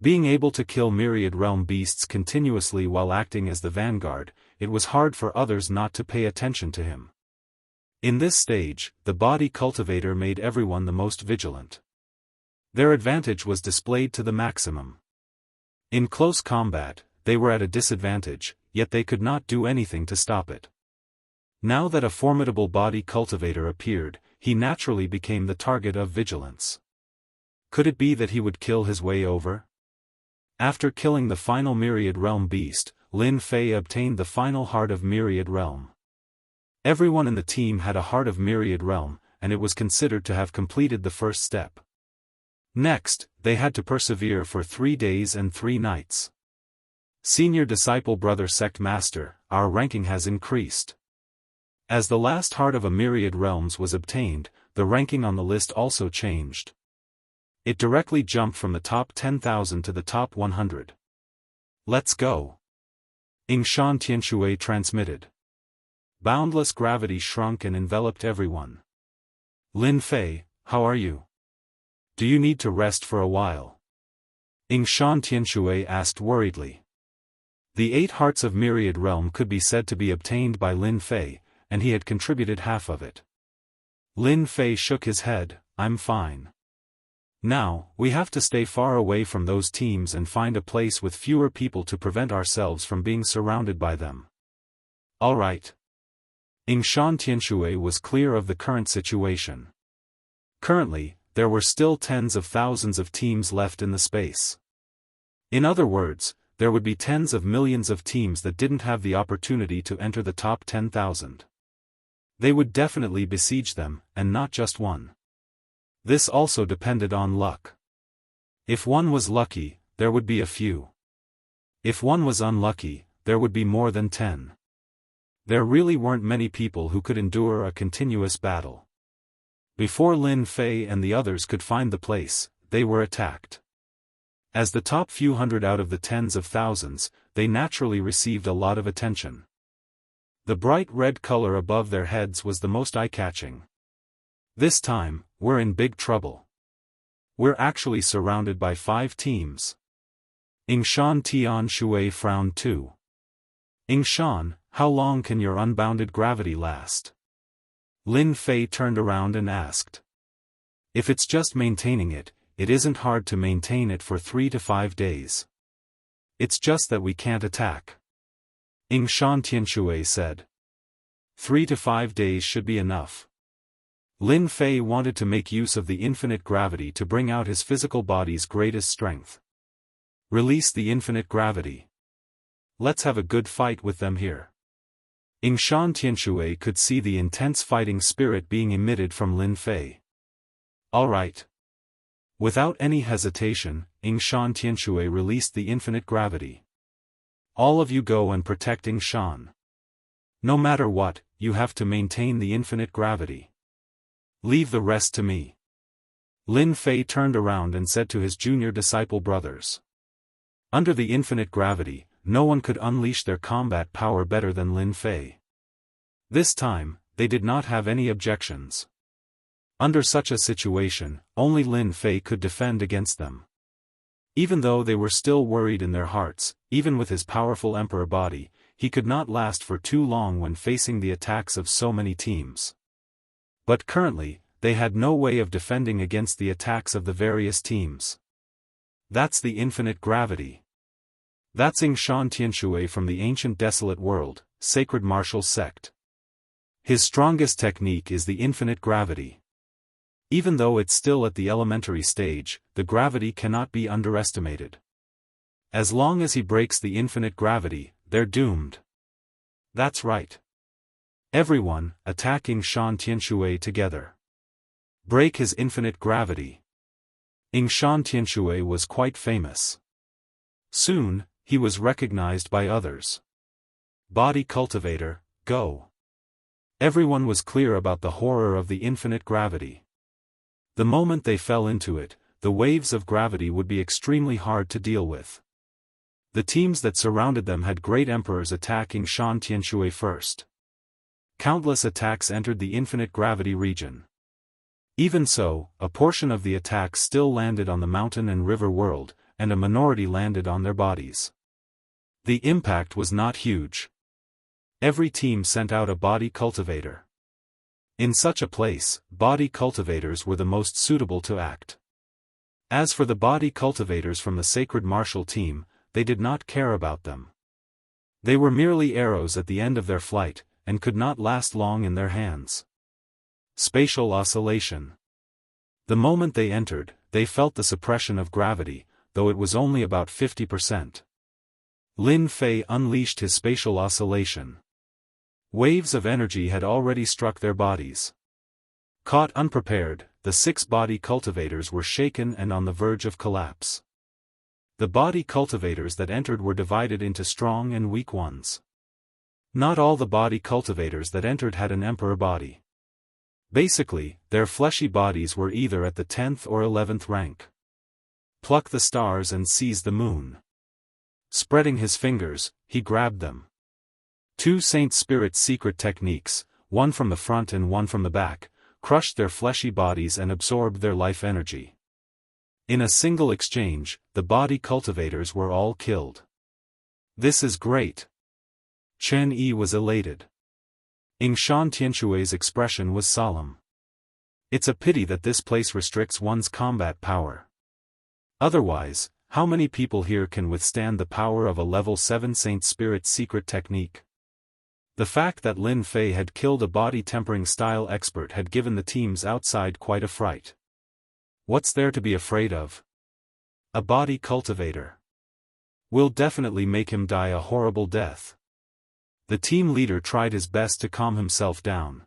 Being able to kill myriad realm beasts continuously while acting as the vanguard, it was hard for others not to pay attention to him. In this stage, the body cultivator made everyone the most vigilant. Their advantage was displayed to the maximum. In close combat, they were at a disadvantage, yet they could not do anything to stop it. Now that a formidable body cultivator appeared, he naturally became the target of vigilance. Could it be that he would kill his way over? After killing the final myriad realm beast, Lin Fei obtained the final heart of myriad realm. Everyone in the team had a heart of myriad realm, and it was considered to have completed the first step. Next, they had to persevere for 3 days and 3 nights. Senior Disciple Brother Sect Master, our ranking has increased. As the last heart of a myriad realms was obtained, the ranking on the list also changed. It directly jumped from the top 10,000 to the top 100. Let's go. Xianxia transmitted. Boundless gravity shrunk and enveloped everyone. Lin Fei, how are you? Do you need to rest for a while? Shan Tianshui asked worriedly. The 8 hearts of Myriad Realm could be said to be obtained by Lin Fei, and he had contributed half of it. Lin Fei shook his head, I'm fine. Now, we have to stay far away from those teams and find a place with fewer people to prevent ourselves from being surrounded by them. All right. Shan Tianshui was clear of the current situation. Currently, there were still tens of thousands of teams left in the space. In other words, there would be tens of millions of teams that didn't have the opportunity to enter the top 10,000. They would definitely besiege them, and not just one. This also depended on luck. If one was lucky, there would be a few. If one was unlucky, there would be more than 10. There really weren't many people who could endure a continuous battle. Before Lin Fei and the others could find the place, they were attacked. As the top few hundred out of the tens of thousands, they naturally received a lot of attention. The bright red color above their heads was the most eye-catching. This time, we're in big trouble. We're actually surrounded by 5 teams. Shan Tianshui frowned too. Shan, how long can your unbounded gravity last? Lin Fei turned around and asked. If it's just maintaining it, it isn't hard to maintain it for 3 to 5 days. It's just that we can't attack. Shan Tianshui said. 3 to 5 days should be enough. Lin Fei wanted to make use of the infinite gravity to bring out his physical body's greatest strength. Release the infinite gravity. Let's have a good fight with them here. Shan Tianshui could see the intense fighting spirit being emitted from Lin Fei. All right. Without any hesitation, Shan Tianshui released the infinite gravity. All of you go and protect Shan. No matter what, you have to maintain the infinite gravity. Leave the rest to me. Lin Fei turned around and said to his junior disciple brothers. Under the infinite gravity, no one could unleash their combat power better than Lin Fei. This time, they did not have any objections. Under such a situation, only Lin Fei could defend against them. Even though they were still worried in their hearts, even with his powerful emperor body, he could not last for too long when facing the attacks of so many teams. But currently, they had no way of defending against the attacks of the various teams. That's the infinite gravity. That's Shan Tianshui from the ancient desolate world, sacred martial sect. His strongest technique is the infinite gravity. Even though it's still at the elementary stage, the gravity cannot be underestimated. As long as he breaks the infinite gravity, they're doomed. That's right. Everyone, attack Shan Tianshui together. Break his infinite gravity. Shan Tianshui was quite famous. Soon, he was recognized by others. Body cultivator, go. Everyone was clear about the horror of the infinite gravity. The moment they fell into it, the waves of gravity would be extremely hard to deal with. The teams that surrounded them had great emperors attacking Shan Tianshui first. Countless attacks entered the infinite gravity region. Even so, a portion of the attacks still landed on the mountain and river world, and a minority landed on their bodies. The impact was not huge. Every team sent out a body cultivator. In such a place, body cultivators were the most suitable to act. As for the body cultivators from the sacred martial team, they did not care about them. They were merely arrows at the end of their flight, and could not last long in their hands. Spatial oscillation. The moment they entered, they felt the suppression of gravity, though it was only about 50%. Lin Fei unleashed his spatial oscillation. Waves of energy had already struck their bodies. Caught unprepared, the 6 body cultivators were shaken and on the verge of collapse. The body cultivators that entered were divided into strong and weak ones. Not all the body cultivators that entered had an emperor body. Basically, their fleshy bodies were either at the 10th or 11th rank. Pluck the stars and seize the moon. Spreading his fingers, he grabbed them. 2 Saint Spirit's secret techniques, one from the front and one from the back, crushed their fleshy bodies and absorbed their life energy. In a single exchange, the body cultivators were all killed. This is great. Chen Yi was elated. Yingshan Tianshui's expression was solemn. It's a pity that this place restricts one's combat power. Otherwise, how many people here can withstand the power of a level 7 Saint Spirit secret technique? The fact that Lin Fei had killed a body tempering style expert had given the teams outside quite a fright. What's there to be afraid of? A body cultivator. We'll definitely make him die a horrible death. The team leader tried his best to calm himself down.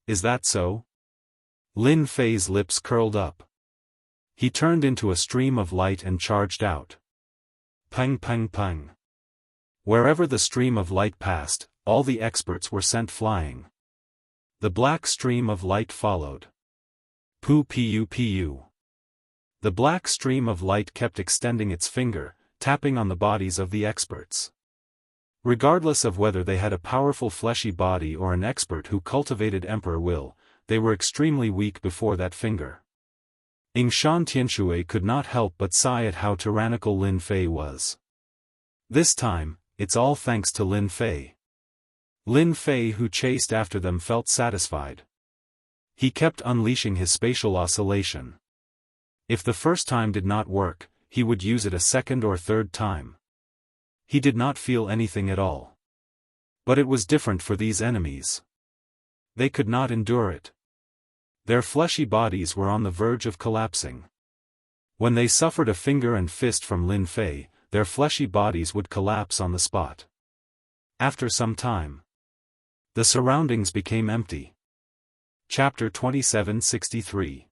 Is that so? Lin Fei's lips curled up. He turned into a stream of light and charged out. Pang pang pang. Wherever the stream of light passed, all the experts were sent flying. The black stream of light followed. Pu pu pu. The black stream of light kept extending its finger, tapping on the bodies of the experts. Regardless of whether they had a powerful fleshy body or an expert who cultivated emperor will, they were extremely weak before that finger. Yingshan Tianshui could not help but sigh at how tyrannical Lin Fei was. This time, it's all thanks to Lin Fei. Lin Fei, who chased after them, felt satisfied. He kept unleashing his spatial oscillation. If the first time did not work, he would use it a second or third time. He did not feel anything at all. But it was different for these enemies. They could not endure it. Their fleshy bodies were on the verge of collapsing. When they suffered a finger and fist from Lin Fei, their fleshy bodies would collapse on the spot. After some time, the surroundings became empty. Chapter 2763.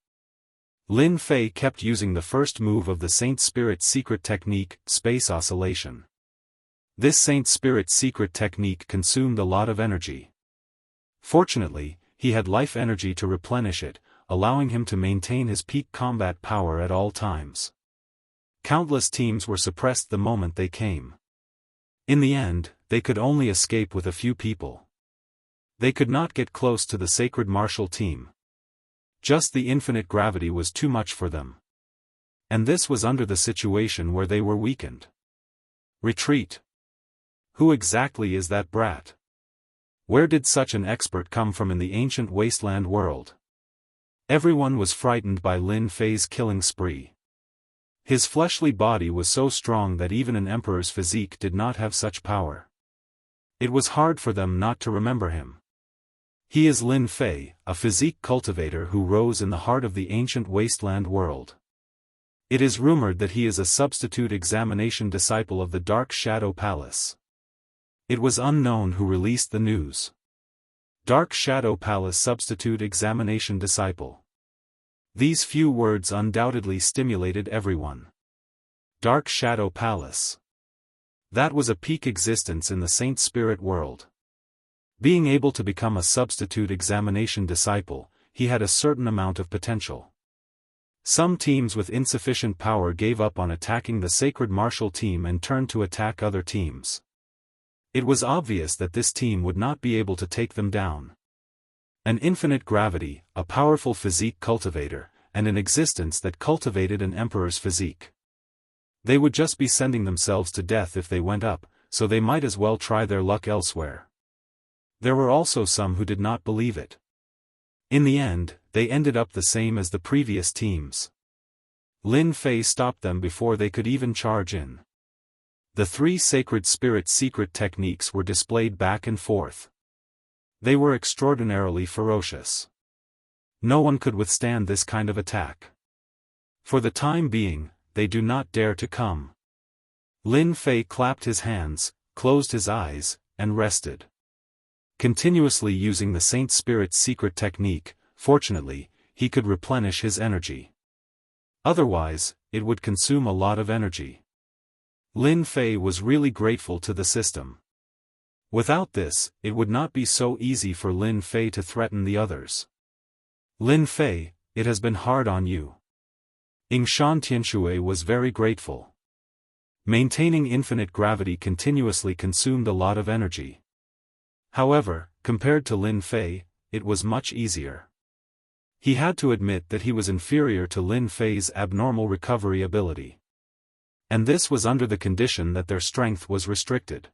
Lin Fei kept using the first move of the Saint Spirit secret technique, space oscillation. This Saint Spirit secret technique consumed a lot of energy. Fortunately, he had life energy to replenish it, allowing him to maintain his peak combat power at all times. Countless teams were suppressed the moment they came. In the end, they could only escape with a few people. They could not get close to the sacred martial team. Just the infinite gravity was too much for them. And this was under the situation where they were weakened. Retreat. Who exactly is that brat? Where did such an expert come from in the ancient wasteland world? Everyone was frightened by Lin Fei's killing spree. His fleshly body was so strong that even an emperor's physique did not have such power. It was hard for them not to remember him. He is Lin Fei, a physique cultivator who rose in the heart of the ancient wasteland world. It is rumored that he is a substitute examination disciple of the Dark Shadow Palace. It was unknown who released the news. Dark Shadow Palace substitute examination disciple. These few words undoubtedly stimulated everyone. Dark Shadow Palace. That was a peak existence in the Saint Spirit world. Being able to become a substitute examination disciple, he had a certain amount of potential. Some teams with insufficient power gave up on attacking the sacred martial team and turned to attack other teams. It was obvious that this team would not be able to take them down. An infinite gravity, a powerful physique cultivator, and an existence that cultivated an emperor's physique. They would just be sending themselves to death if they went up, so they might as well try their luck elsewhere. There were also some who did not believe it. In the end, they ended up the same as the previous teams. Lin Fei stopped them before they could even charge in. The three sacred spirit secret techniques were displayed back and forth. They were extraordinarily ferocious. No one could withstand this kind of attack. For the time being, they do not dare to come. Lin Fei clapped his hands, closed his eyes, and rested. Continuously using the Saint Spirit's secret technique, fortunately, he could replenish his energy. Otherwise, it would consume a lot of energy. Lin Fei was really grateful to the system. Without this, it would not be so easy for Lin Fei to threaten the others. Lin Fei, it has been hard on you. Yingshan Tianshui was very grateful. Maintaining infinite gravity continuously consumed a lot of energy. However, compared to Lin Fei, it was much easier. He had to admit that he was inferior to Lin Fei's abnormal recovery ability. And this was under the condition that their strength was restricted.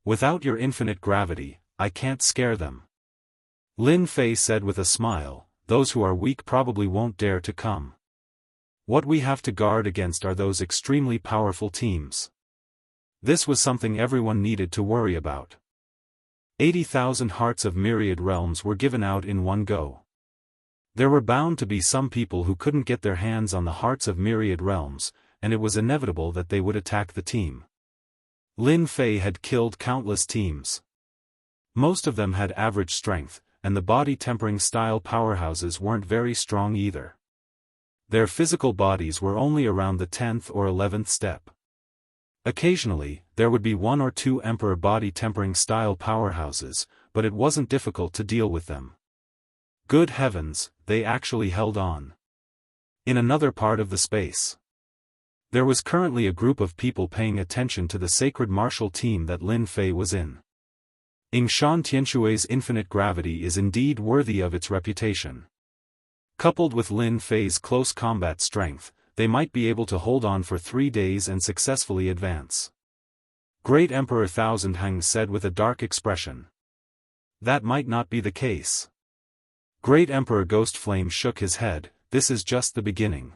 Without your infinite gravity, I can't scare them. Lin Fei said with a smile, those who are weak probably won't dare to come. What we have to guard against are those extremely powerful teams. This was something everyone needed to worry about. 80,000 hearts of myriad realms were given out in one go. There were bound to be some people who couldn't get their hands on the hearts of myriad realms, and it was inevitable that they would attack the team. Lin Fei had killed countless teams. Most of them had average strength, and the body-tempering style powerhouses weren't very strong either. Their physical bodies were only around the 10th or 11th step. Occasionally, there would be one or two emperor body-tempering style powerhouses, but it wasn't difficult to deal with them. Good heavens, they actually held on. In another part of the space, there was currently a group of people paying attention to the sacred martial team that Lin Fei was in. Xianxia's infinite gravity is indeed worthy of its reputation. Coupled with Lin Fei's close combat strength, they might be able to hold on for 3 days and successfully advance. Great Emperor Thousand Hang said with a dark expression. That might not be the case. Great Emperor Ghostflame shook his head, this is just the beginning.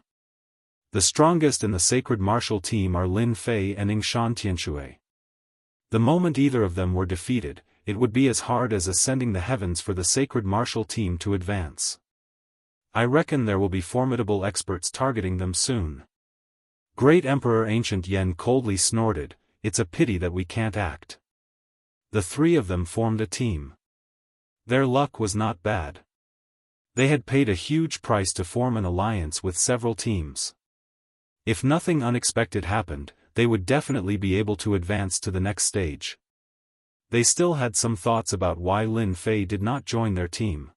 The strongest in the sacred martial team are Lin Fei and Xianxia. The moment either of them were defeated, it would be as hard as ascending the heavens for the sacred martial team to advance. I reckon there will be formidable experts targeting them soon. Great Emperor Ancient Yen coldly snorted, it's a pity that we can't act. The three of them formed a team. Their luck was not bad. They had paid a huge price to form an alliance with several teams. If nothing unexpected happened, they would definitely be able to advance to the next stage. They still had some thoughts about why Lin Fei did not join their team.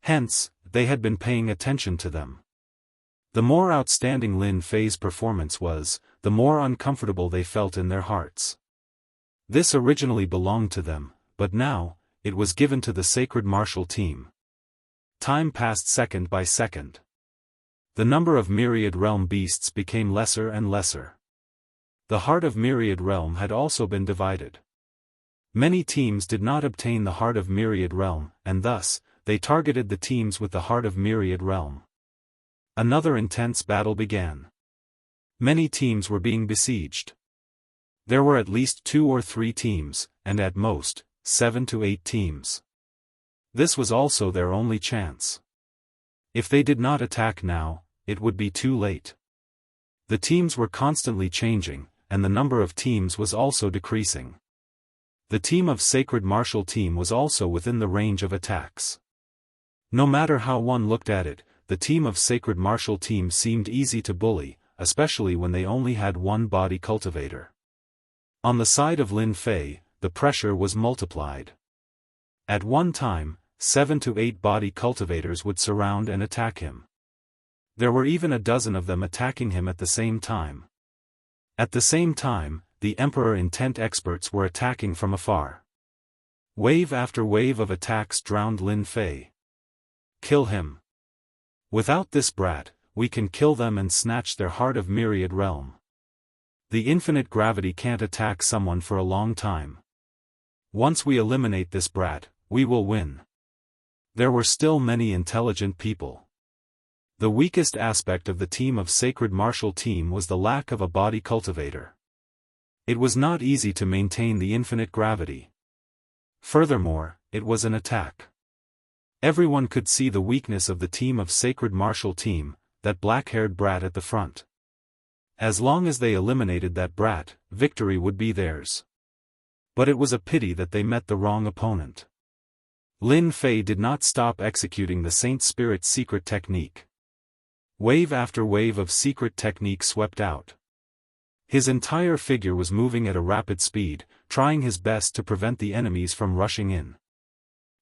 Hence, they had been paying attention to them. The more outstanding Lin Fei's performance was, the more uncomfortable they felt in their hearts. This originally belonged to them, but now, it was given to the sacred martial team. Time passed second by second. The number of myriad realm beasts became lesser and lesser. The heart of myriad realm had also been divided. Many teams did not obtain the heart of myriad realm, and thus, they targeted the teams with the heart of myriad realm. Another intense battle began. Many teams were being besieged. There were at least 2 or 3 teams, and at most, 7 to 8 teams. This was also their only chance. If they did not attack now, it would be too late. The teams were constantly changing, and the number of teams was also decreasing. The team of Sacred Martial Team was also within the range of attacks. No matter how one looked at it, the team of Sacred Martial Team seemed easy to bully, especially when they only had one body cultivator. On the side of Lin Fei, the pressure was multiplied. At one time, 7 to 8 body cultivators would surround and attack him. There were even a dozen of them attacking him at the same time. At the same time, the Emperor Intent experts were attacking from afar. Wave after wave of attacks drowned Lin Fei. Kill him. Without this brat, we can kill them and snatch their heart of myriad realm. The infinite gravity can't attack someone for a long time. Once we eliminate this brat, we will win. There were still many intelligent people. The weakest aspect of the team of Sacred Martial Team was the lack of a body cultivator. It was not easy to maintain the infinite gravity. Furthermore, it was an attack. Everyone could see the weakness of the team of Sacred Martial Team, that black-haired brat at the front. As long as they eliminated that brat, victory would be theirs. But it was a pity that they met the wrong opponent. Lin Fei did not stop executing the Saint Spirit's secret technique. Wave after wave of secret technique swept out. His entire figure was moving at a rapid speed, trying his best to prevent the enemies from rushing in.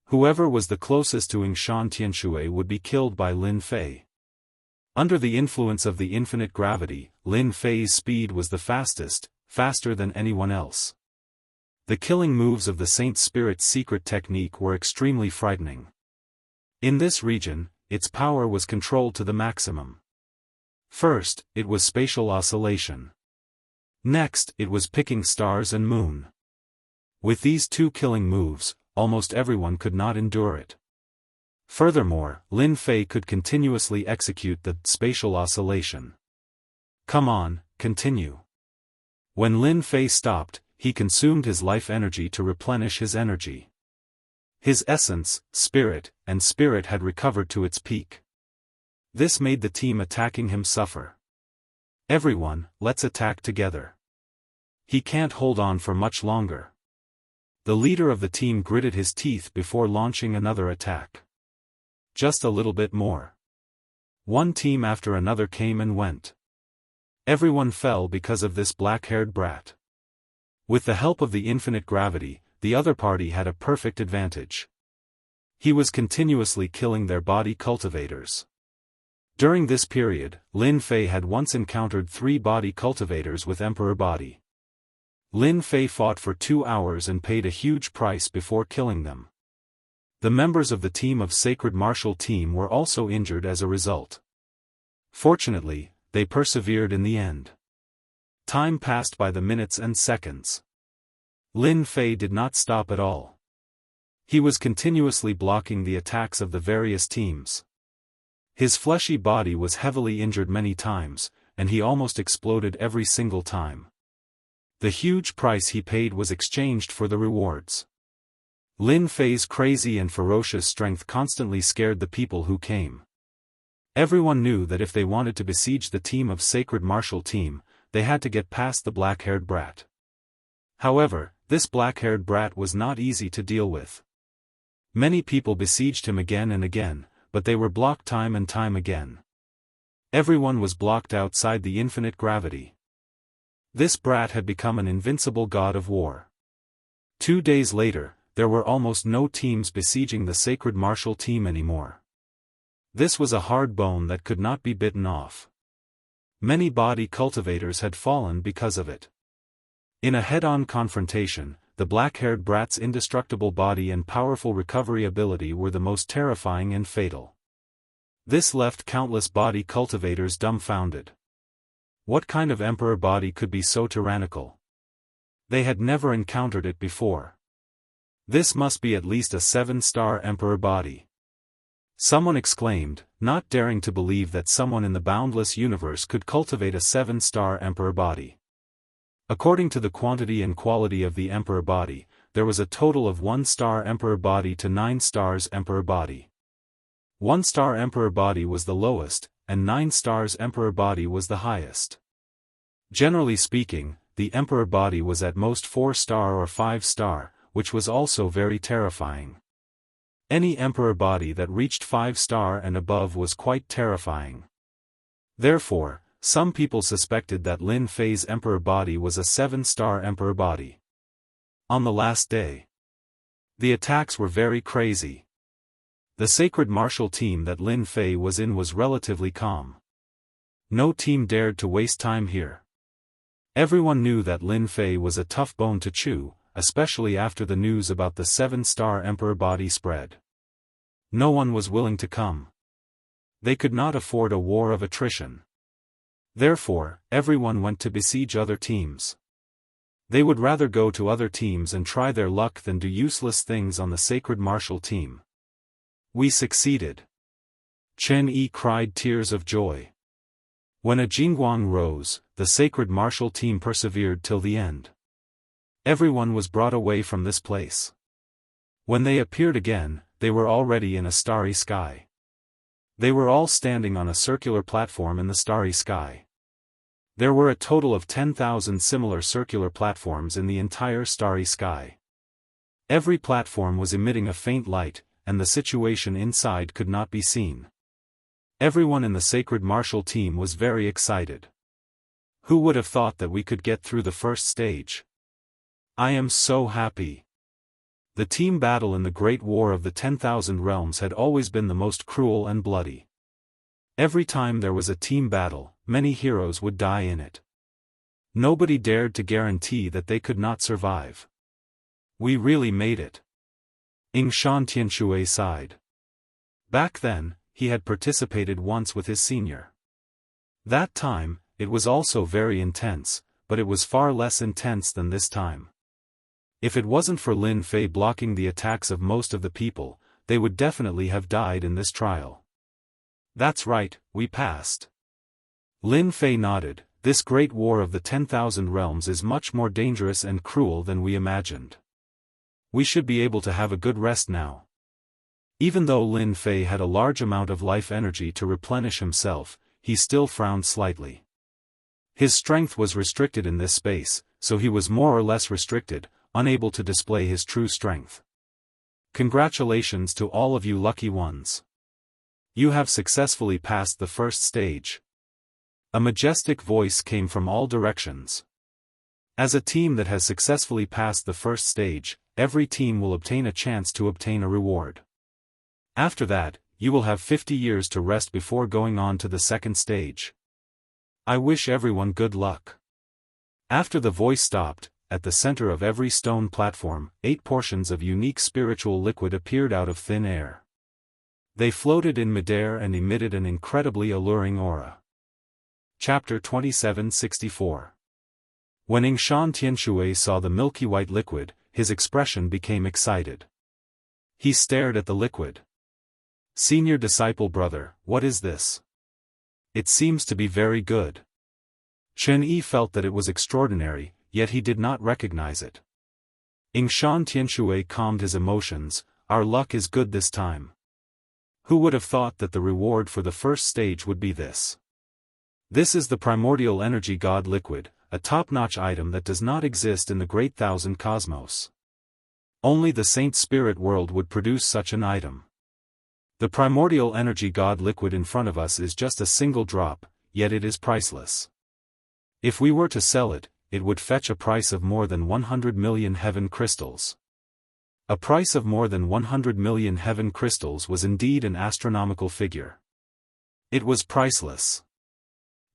Whoever was the closest to Xianxia would be killed by Lin Fei. Under the influence of the infinite gravity, Lin Fei's speed was the fastest, faster than anyone else. The killing moves of the Saint Spirit's secret technique were extremely frightening. In this region, its power was controlled to the maximum. First, it was spatial oscillation. Next, it was picking stars and moon. With these two killing moves, almost everyone could not endure it. Furthermore, Lin Fei could continuously execute the spatial oscillation. Come on, continue. When Lin Fei stopped, he consumed his life energy to replenish his energy. His essence, spirit, and spirit had recovered to its peak. This made the team attacking him suffer. Everyone, let's attack together. He can't hold on for much longer. The leader of the team gritted his teeth before launching another attack. Just a little bit more. One team after another came and went. Everyone fell because of this black-haired brat. With the help of the infinite gravity, the other party had a perfect advantage. He was continuously killing their body cultivators. During this period, Lin Fei had once encountered 3 body cultivators with Emperor body. Lin Fei fought for 2 hours and paid a huge price before killing them. The members of the team of Sacred Martial Team were also injured as a result. Fortunately, they persevered in the end. Time passed by the minutes and seconds. Lin Fei did not stop at all. He was continuously blocking the attacks of the various teams. His fleshy body was heavily injured many times, and he almost exploded every single time. The huge price he paid was exchanged for the rewards. Lin Fei's crazy and ferocious strength constantly scared the people who came. Everyone knew that if they wanted to besiege the team of Sacred Martial Team, they had to get past the black-haired brat. However, this black-haired brat was not easy to deal with. Many people besieged him again and again, but they were blocked time and time again. Everyone was blocked outside the infinite gravity. This brat had become an invincible god of war. 2 days later, there were almost no teams besieging the Sacred Martial Team anymore. This was a hard bone that could not be bitten off. Many body cultivators had fallen because of it. In a head-on confrontation, the black-haired brat's indestructible body and powerful recovery ability were the most terrifying and fatal. This left countless body cultivators dumbfounded. What kind of emperor body could be so tyrannical? They had never encountered it before. This must be at least a 7-star emperor body. Someone exclaimed, not daring to believe that someone in the boundless universe could cultivate a 7-star emperor body. According to the quantity and quality of the emperor body, there was a total of 1-star emperor body to 9 stars emperor body. 1-star emperor body was the lowest, and 9 stars emperor body was the highest. Generally speaking, the emperor body was at most 4-star or 5-star, which was also very terrifying. Any emperor body that reached 5-star and above was quite terrifying. Therefore, some people suspected that Lin Fei's emperor body was a 7-star emperor body. On the last day, the attacks were very crazy. The Sacred Martial Team that Lin Fei was in was relatively calm. No team dared to waste time here. Everyone knew that Lin Fei was a tough bone to chew, especially after the news about the 7-star emperor body spread. No one was willing to come. They could not afford a war of attrition. Therefore, everyone went to besiege other teams. They would rather go to other teams and try their luck than do useless things on the Sacred Martial Team. We succeeded. Chen Yi cried tears of joy. When a Jingguang rose, the Sacred Martial Team persevered till the end. Everyone was brought away from this place. When they appeared again, they were already in a starry sky. They were all standing on a circular platform in the starry sky. There were a total of 10,000 similar circular platforms in the entire starry sky. Every platform was emitting a faint light, and the situation inside could not be seen. Everyone in the Sacred Martial Team was very excited. Who would have thought that we could get through the first stage? I am so happy. The team battle in the Great War of the 10,000 Realms had always been the most cruel and bloody. Every time there was a team battle, many heroes would die in it. Nobody dared to guarantee that they could not survive. We really made it. Shan Tianxue sighed. Back then, he had participated once with his senior. That time, it was also very intense, but it was far less intense than this time. If it wasn't for Lin Fei blocking the attacks of most of the people, they would definitely have died in this trial. That's right, we passed. Lin Fei nodded. This great war of the 10,000 realms is much more dangerous and cruel than we imagined. We should be able to have a good rest now. Even though Lin Fei had a large amount of life energy to replenish himself, he still frowned slightly. His strength was restricted in this space, so he was more or less restricted, unable to display his true strength. Congratulations to all of you lucky ones. You have successfully passed the first stage. A majestic voice came from all directions. As a team that has successfully passed the first stage, every team will obtain a chance to obtain a reward. After that, you will have 50 years to rest before going on to the second stage. I wish everyone good luck. After the voice stopped, at the center of every stone platform, 8 portions of unique spiritual liquid appeared out of thin air. They floated in midair and emitted an incredibly alluring aura. Chapter 2764. When Yingshan Tianshui saw the milky white liquid, his expression became excited. He stared at the liquid. Senior disciple brother, what is this? It seems to be very good. Chen Yi felt that it was extraordinary, yet he did not recognize it. Yingshan Tianshui calmed his emotions. Our luck is good this time. Who would have thought that the reward for the first stage would be this? This is the primordial energy god liquid, a top-notch item that does not exist in the great thousand cosmos. Only the saint spirit world would produce such an item. The primordial energy god liquid in front of us is just a single drop, yet it is priceless. If we were to sell it, it would fetch a price of more than 100 million heaven crystals. A price of more than 100 million heaven crystals was indeed an astronomical figure. It was priceless.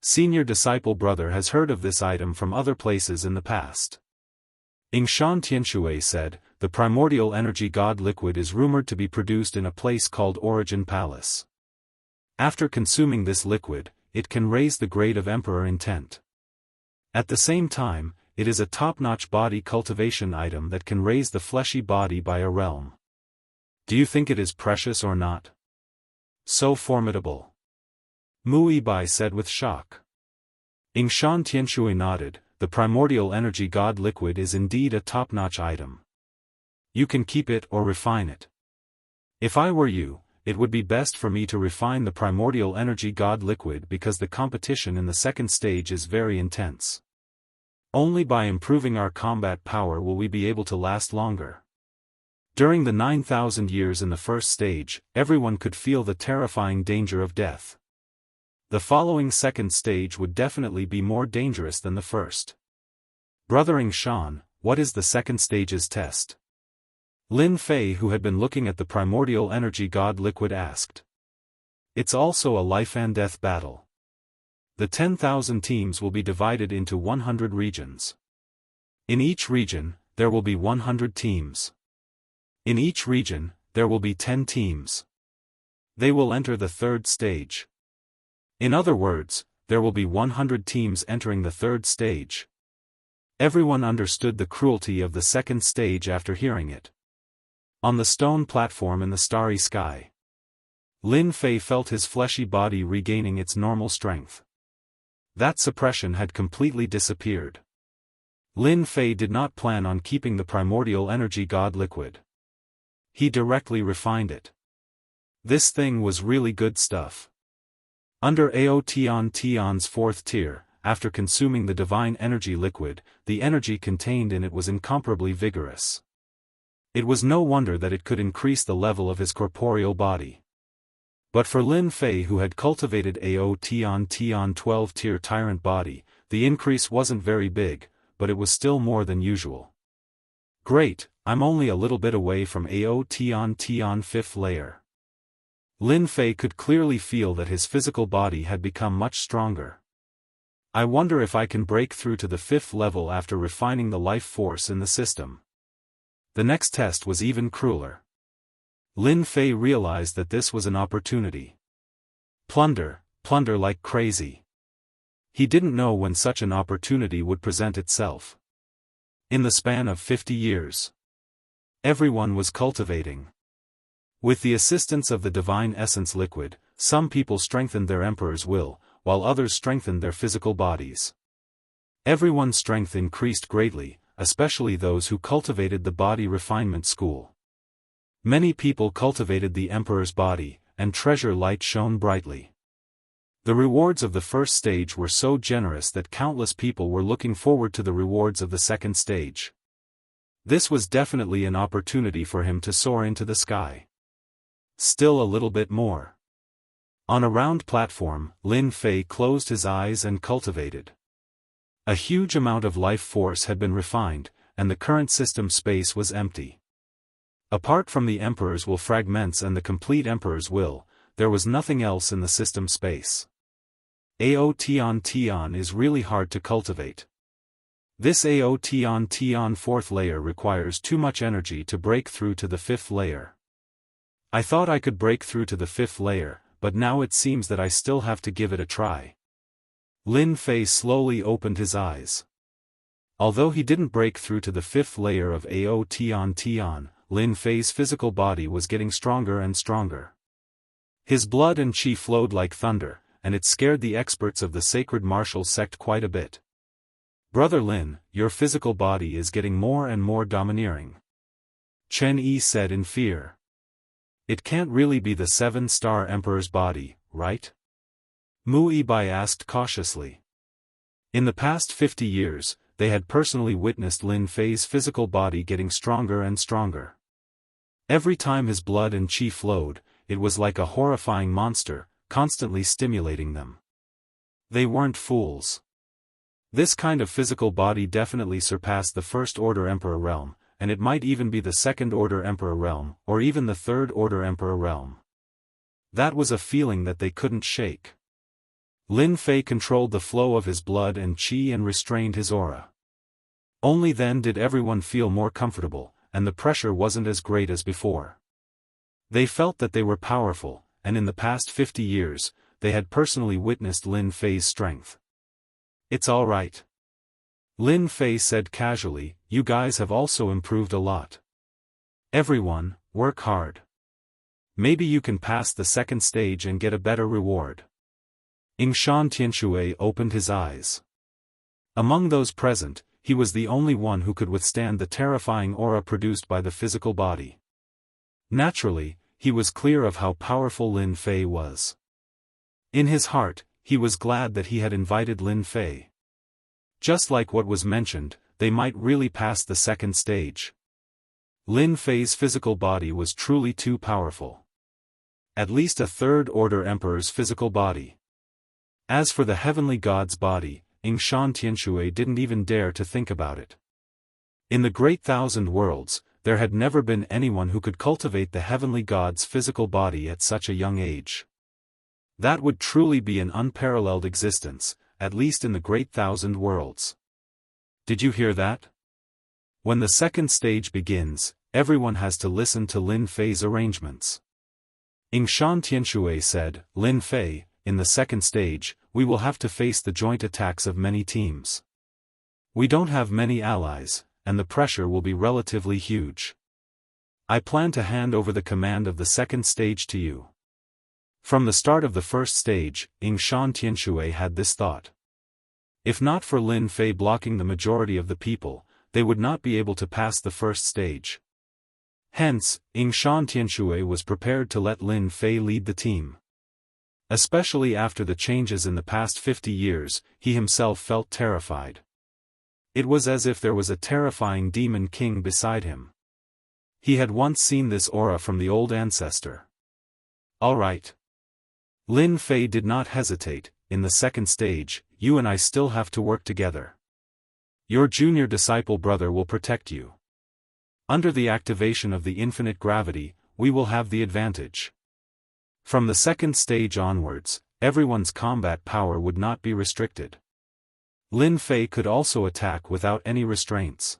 Senior disciple brother has heard of this item from other places in the past. Yingshan Tianshui said, the primordial energy god liquid is rumored to be produced in a place called Origin Palace. After consuming this liquid, it can raise the grade of Emperor Intent. At the same time, it is a top-notch body cultivation item that can raise the fleshy body by a realm. Do you think it is precious or not? So formidable. Mu Bai said with shock. Yingshan Tianshui nodded, the primordial energy god liquid is indeed a top-notch item. You can keep it or refine it. If I were you, it would be best for me to refine the primordial energy god liquid because the competition in the second stage is very intense. Only by improving our combat power will we be able to last longer. During the 9,000 years in the first stage, everyone could feel the terrifying danger of death. The following second stage would definitely be more dangerous than the first. Brother Yingshan, what is the second stage's test? Lin Fei, who had been looking at the primordial energy god liquid, asked. It's also a life and death battle. The 10,000 teams will be divided into 100 regions. In each region, there will be 100 teams. In each region, there will be 10 teams. They will enter the third stage. In other words, there will be 100 teams entering the third stage. Everyone understood the cruelty of the second stage after hearing it. On the stone platform in the starry sky, Lin Fei felt his fleshy body regaining its normal strength. That suppression had completely disappeared. Lin Fei did not plan on keeping the primordial energy god liquid. He directly refined it. This thing was really good stuff. Under Aotion's fourth tier, after consuming the divine energy liquid, the energy contained in it was incomparably vigorous. It was no wonder that it could increase the level of his corporeal body. But for Lin Fei, who had cultivated Aotion 12-tier tyrant body, the increase wasn't very big, but it was still more than usual. Great, I'm only a little bit away from Aotion 5th layer. Lin Fei could clearly feel that his physical body had become much stronger. I wonder if I can break through to the 5th level after refining the life force in the system. The next test was even crueler. Lin Fei realized that this was an opportunity. Plunder, plunder like crazy. He didn't know when such an opportunity would present itself. In the span of 50 years, everyone was cultivating. With the assistance of the divine essence liquid, some people strengthened their emperor's will, while others strengthened their physical bodies. Everyone's strength increased greatly, especially those who cultivated the body refinement school. Many people cultivated the emperor's body, and treasure light shone brightly. The rewards of the first stage were so generous that countless people were looking forward to the rewards of the second stage. This was definitely an opportunity for him to soar into the sky. Still a little bit more. On a round platform, Lin Fei closed his eyes and cultivated. A huge amount of life force had been refined, and the current system space was empty. Apart from the Emperor's will fragments and the complete Emperor's will, there was nothing else in the system space. Ao is really hard to cultivate. This Ao fourth layer requires too much energy to break through to the fifth layer. I thought I could break through to the fifth layer, but now it seems that I still have to give it a try. Lin Fei slowly opened his eyes. Although he didn't break through to the fifth layer of Ao, Lin Fei's physical body was getting stronger and stronger. His blood and qi flowed like thunder, and it scared the experts of the sacred martial sect quite a bit. Brother Lin, your physical body is getting more and more domineering. Chen Yi said in fear. It can't really be the 7-star Emperor's body, right? Mu Yibai asked cautiously. In the past 50 years, they had personally witnessed Lin Fei's physical body getting stronger and stronger. Every time his blood and qi flowed, it was like a horrifying monster, constantly stimulating them. They weren't fools. This kind of physical body definitely surpassed the First-Order Emperor realm, and it might even be the Second-Order Emperor realm, or even the Third-Order Emperor realm. That was a feeling that they couldn't shake. Lin Fei controlled the flow of his blood and qi and restrained his aura. Only then did everyone feel more comfortable, and the pressure wasn't as great as before. They felt that they were powerful, and in the past 50 years, they had personally witnessed Lin Fei's strength. It's all right. Lin Fei said casually, you guys have also improved a lot. Everyone, work hard. Maybe you can pass the second stage and get a better reward. Yingshan Tianshui opened his eyes. Among those present, he was the only one who could withstand the terrifying aura produced by the physical body. Naturally, he was clear of how powerful Lin Fei was. In his heart, he was glad that he had invited Lin Fei. Just like what was mentioned, they might really pass the second stage. Lin Fei's physical body was truly too powerful. At least a Third-Order Emperor's physical body. As for the heavenly god's body, Yingshan Tianshui didn't even dare to think about it. In the Great Thousand Worlds, there had never been anyone who could cultivate the heavenly god's physical body at such a young age. That would truly be an unparalleled existence, at least in the Great Thousand Worlds. Did you hear that? When the second stage begins, everyone has to listen to Lin Fei's arrangements. Yingshan Tianshui said, Lin Fei, in the second stage, we will have to face the joint attacks of many teams. We don't have many allies, and the pressure will be relatively huge. I plan to hand over the command of the second stage to you. From the start of the first stage, Yingshan Tianshui had this thought. If not for Lin Fei blocking the majority of the people, they would not be able to pass the first stage. Hence, Yingshan Tianshui was prepared to let Lin Fei lead the team. Especially after the changes in the past 50 years, he himself felt terrified. It was as if there was a terrifying demon king beside him. He had once seen this aura from the old ancestor. All right. Lin Fei did not hesitate. In the second stage, you and I still have to work together. Your junior disciple brother will protect you. Under the activation of the infinite gravity, we will have the advantage. From the second stage onwards, everyone's combat power would not be restricted. Lin Fei could also attack without any restraints.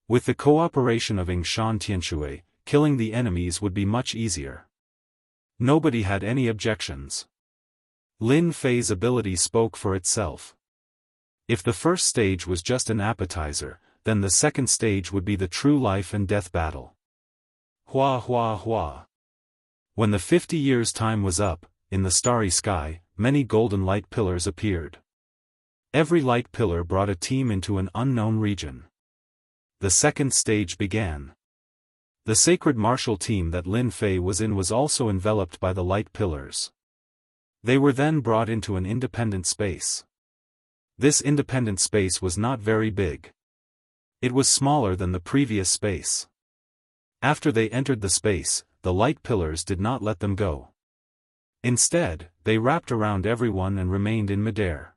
With the cooperation of Yingshan Tianshui, killing the enemies would be much easier. Nobody had any objections. Lin Fei's ability spoke for itself. If the first stage was just an appetizer, then the second stage would be the true life and death battle. Hua hua hua. When the 50 years' time was up, in the starry sky, many golden light pillars appeared. Every light pillar brought a team into an unknown region. The second stage began. The sacred martial team that Lin Fei was in was also enveloped by the light pillars. They were then brought into an independent space. This independent space was not very big. It was smaller than the previous space. After they entered the space, the light pillars did not let them go. Instead, they wrapped around everyone and remained in midair.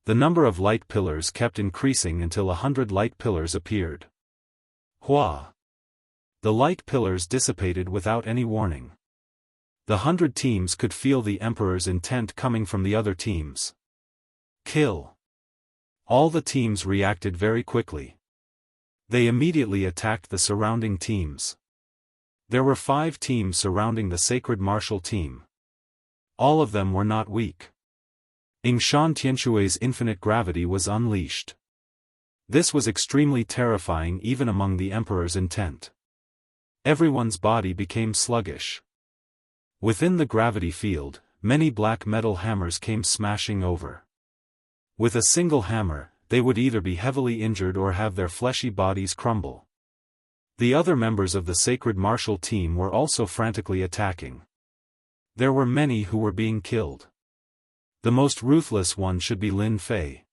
The number of light pillars kept increasing until 100 light pillars appeared. Hua! The light pillars dissipated without any warning. The 100 teams could feel the Emperor's intent coming from the other teams. Kill! All the teams reacted very quickly. They immediately attacked the surrounding teams. There were 5 teams surrounding the sacred martial team. All of them were not weak. Yingshan Tianshui's infinite gravity was unleashed. This was extremely terrifying even among the Emperor's intent. Everyone's body became sluggish. Within the gravity field, many black metal hammers came smashing over. With a single hammer, they would either be heavily injured or have their fleshy bodies crumble. The other members of the sacred martial team were also frantically attacking. There were many who were being killed. The most ruthless one should be Lin Fei.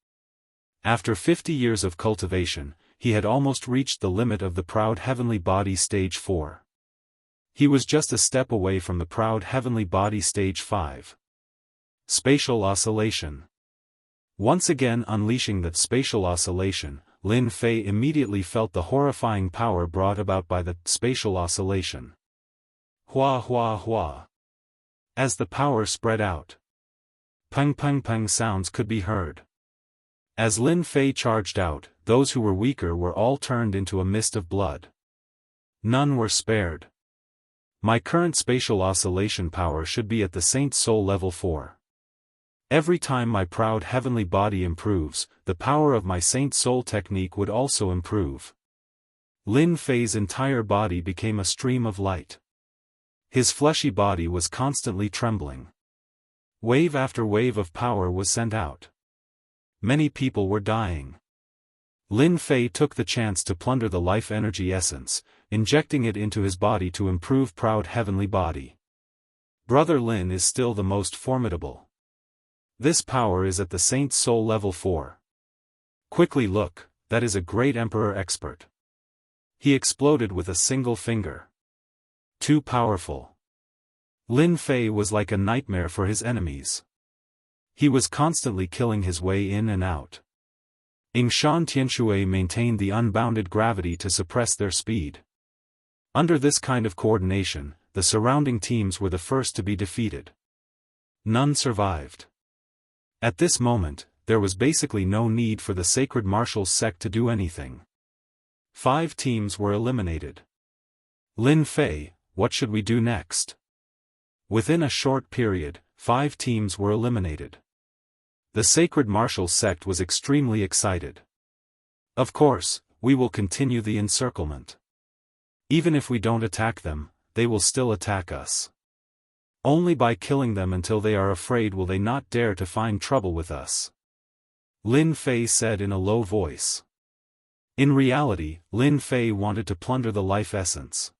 After 50 years of cultivation, he had almost reached the limit of the proud heavenly body stage 4. He was just a step away from the proud heavenly body stage 5. Spatial oscillation. Once again unleashing that spatial oscillation, Lin Fei immediately felt the horrifying power brought about by the spatial oscillation. Hua hua hua. As the power spread out, peng peng peng sounds could be heard. As Lin Fei charged out, those who were weaker were all turned into a mist of blood. None were spared. My current spatial oscillation power should be at the Saint Soul level 4. Every time my proud heavenly body improves, the power of my Saint Soul technique would also improve. Lin Fei's entire body became a stream of light. His fleshy body was constantly trembling. Wave after wave of power was sent out. Many people were dying. Lin Fei took the chance to plunder the life energy essence, injecting it into his body to improve proud heavenly body. Brother Lin is still the most formidable. This power is at the Saint Soul level 4. Quickly look, that is a great Emperor expert. He exploded with a single finger. Too powerful. Lin Fei was like a nightmare for his enemies. He was constantly killing his way in and out. Yingshan Tianshui maintained the unbounded gravity to suppress their speed. Under this kind of coordination, the surrounding teams were the first to be defeated. None survived. At this moment, there was basically no need for the sacred martial sect to do anything. 5 teams were eliminated. Lin Fei, what should we do next? Within a short period, 5 teams were eliminated. The sacred martial sect was extremely excited. Of course, we will continue the encirclement. Even if we don't attack them, they will still attack us. Only by killing them until they are afraid will they not dare to find trouble with us. Lin Fei said in a low voice. In reality, Lin Fei wanted to plunder the life essence.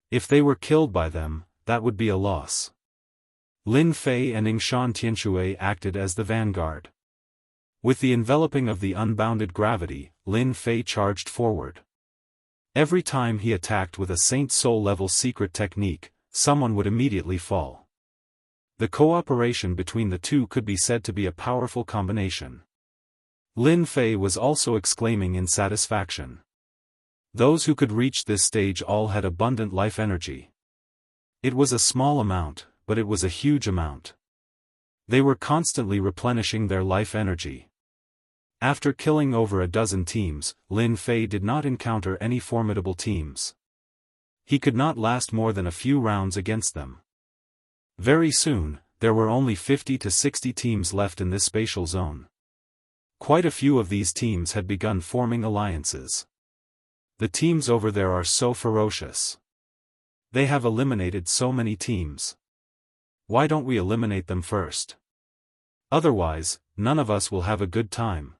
If they were killed by them, that would be a loss. Lin Fei and Yingshan Tianshui acted as the vanguard. With the enveloping of the unbounded gravity, Lin Fei charged forward. Every time he attacked with a Saint Soul level secret technique, someone would immediately fall. The cooperation between the two could be said to be a powerful combination. Lin Fei was also exclaiming in satisfaction. Those who could reach this stage all had abundant life energy. It was a small amount, but it was a huge amount. They were constantly replenishing their life energy. After killing over a dozen teams, Lin Fei did not encounter any formidable teams. He could not last more than a few rounds against them. Very soon, there were only 50 to 60 teams left in this spatial zone. Quite a few of these teams had begun forming alliances. The teams over there are so ferocious. They have eliminated so many teams. Why don't we eliminate them first? Otherwise, none of us will have a good time.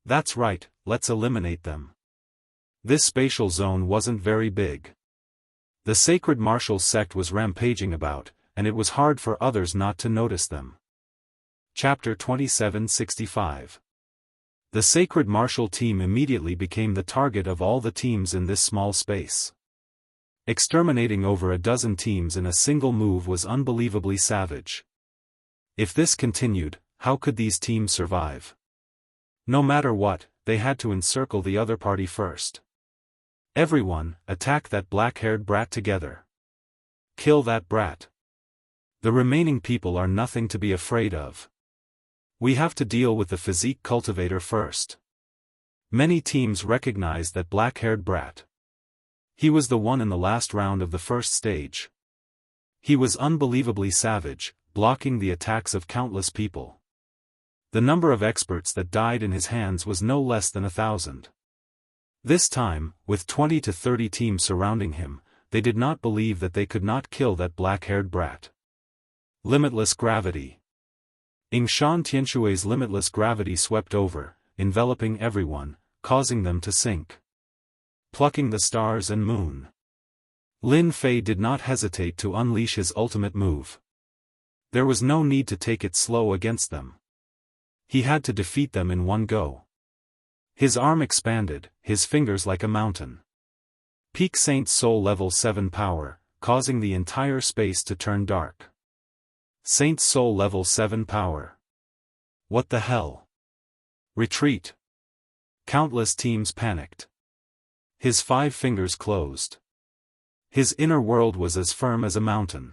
That's right, let's eliminate them. This spatial zone wasn't very big. The sacred martial sect was rampaging about, and it was hard for others not to notice them. Chapter 2765. The sacred martial team immediately became the target of all the teams in this small space. Exterminating over a dozen teams in a single move was unbelievably savage. If this continued, how could these teams survive? No matter what, they had to encircle the other party first. Everyone, attack that black-haired brat together. Kill that brat. The remaining people are nothing to be afraid of. We have to deal with the physique cultivator first. Many teams recognized that black-haired brat. He was the one in the last round of the first stage. He was unbelievably savage, blocking the attacks of countless people. The number of experts that died in his hands was no less than 1,000. This time, with 20 to 30 teams surrounding him, they did not believe that they could not kill that black-haired brat. Limitless gravity. Wuxia Xianxia's limitless gravity swept over, enveloping everyone, causing them to sink. Plucking the stars and moon. Lin Fei did not hesitate to unleash his ultimate move. There was no need to take it slow against them. He had to defeat them in one go. His arm expanded, his fingers like a mountain. Peak Saint Soul level 7 power, causing the entire space to turn dark. Saint Soul level 7 power. What the hell? Retreat. Countless teams panicked. His 5 fingers closed. His inner world was as firm as a mountain.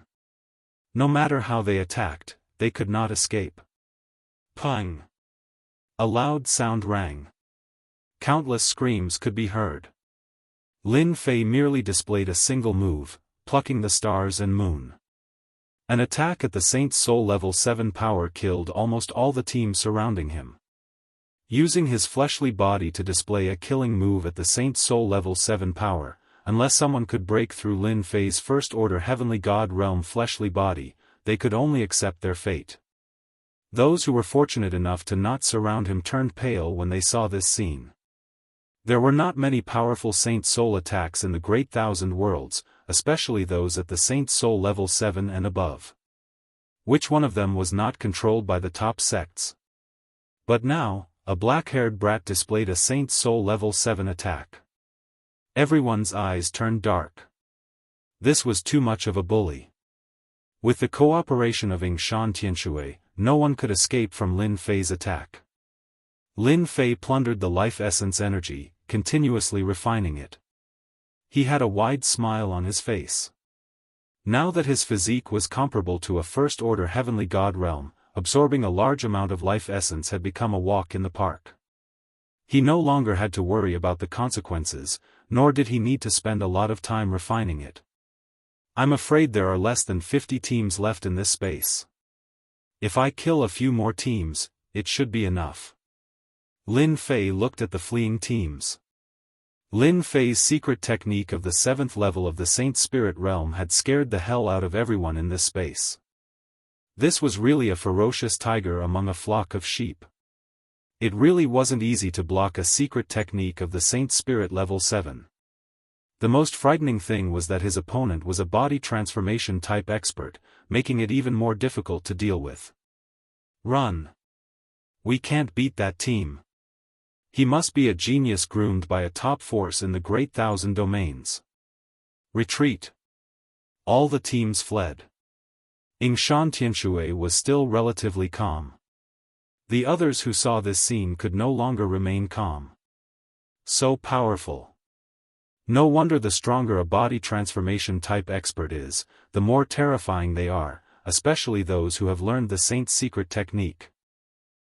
No matter how they attacked, they could not escape. Pang! A loud sound rang. Countless screams could be heard. Lin Fei merely displayed a single move, plucking the stars and moon. An attack at the Saint Soul level 7 power killed almost all the teams surrounding him. Using his fleshly body to display a killing move at the Saint Soul level 7 power, unless someone could break through Lin Fei's First Order Heavenly God Realm fleshly body, they could only accept their fate. Those who were fortunate enough to not surround him turned pale when they saw this scene. There were not many powerful Saint Soul attacks in the Great Thousand Worlds, especially those at the Saint Soul level 7 and above. Which one of them was not controlled by the top sects? But now, a black-haired brat displayed a Saint Soul level 7 attack. Everyone's eyes turned dark. This was too much of a bully. With the cooperation of Wuxia Xianxia, no one could escape from Lin Fei's attack. Lin Fei plundered the life essence energy, continuously refining it. He had a wide smile on his face. Now that his physique was comparable to a first-order heavenly god realm, absorbing a large amount of life essence had become a walk in the park. He no longer had to worry about the consequences, nor did he need to spend a lot of time refining it. I'm afraid there are less than 50 teams left in this space. If I kill a few more teams, it should be enough. Lin Fei looked at the fleeing teams. Lin Fei's secret technique of the 7th level of the Saint Spirit realm had scared the hell out of everyone in this space. This was really a ferocious tiger among a flock of sheep. It really wasn't easy to block a secret technique of the Saint Spirit level 7. The most frightening thing was that his opponent was a body transformation type expert, making it even more difficult to deal with. Run! We can't beat that team. He must be a genius groomed by a top force in the Great Thousand Domains. Retreat! All the teams fled. Wuxia Xianxia was still relatively calm. The others who saw this scene could no longer remain calm. So powerful. No wonder the stronger a body transformation type expert is, the more terrifying they are, especially those who have learned the Saint's secret technique.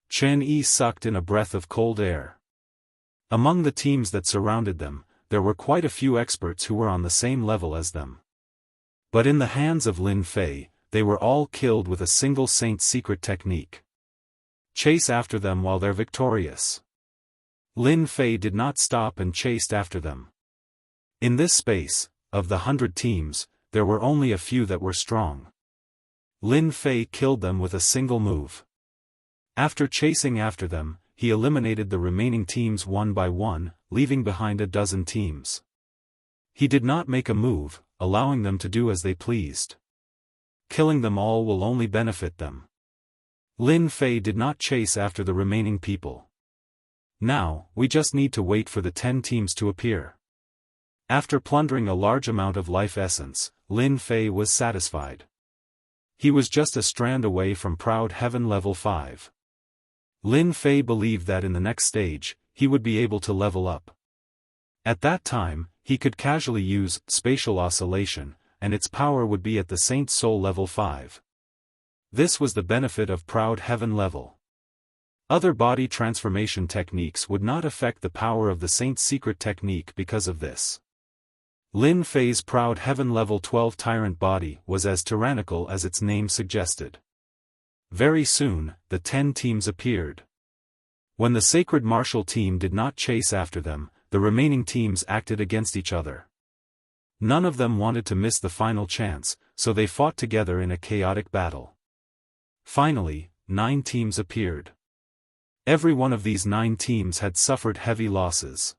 Chen Yi sucked in a breath of cold air. Among the teams that surrounded them, there were quite a few experts who were on the same level as them. But in the hands of Lin Fei, they were all killed with a single saint's secret technique. Chase after them while they're victorious. Lin Fei did not stop and chased after them. In this space, of the 100 teams, there were only a few that were strong. Lin Fei killed them with a single move. After chasing after them, he eliminated the remaining teams one by one, leaving behind a dozen teams. He did not make a move, allowing them to do as they pleased. Killing them all will only benefit them. Lin Fei did not chase after the remaining people. Now, we just need to wait for the 10 teams to appear. After plundering a large amount of life essence, Lin Fei was satisfied. He was just a strand away from Proud Heaven level 5. Lin Fei believed that in the next stage, he would be able to level up. At that time, he could casually use spatial oscillation, and its power would be at the Saint Soul level 5. This was the benefit of Proud Heaven level. Other body transformation techniques would not affect the power of the Saint's secret technique because of this. Lin Fei's Proud Heaven level 12 tyrant body was as tyrannical as its name suggested. Very soon, the 10 teams appeared. When the sacred martial team did not chase after them, the remaining teams acted against each other. None of them wanted to miss the final chance, so they fought together in a chaotic battle. Finally, 9 teams appeared. Every one of these 9 teams had suffered heavy losses.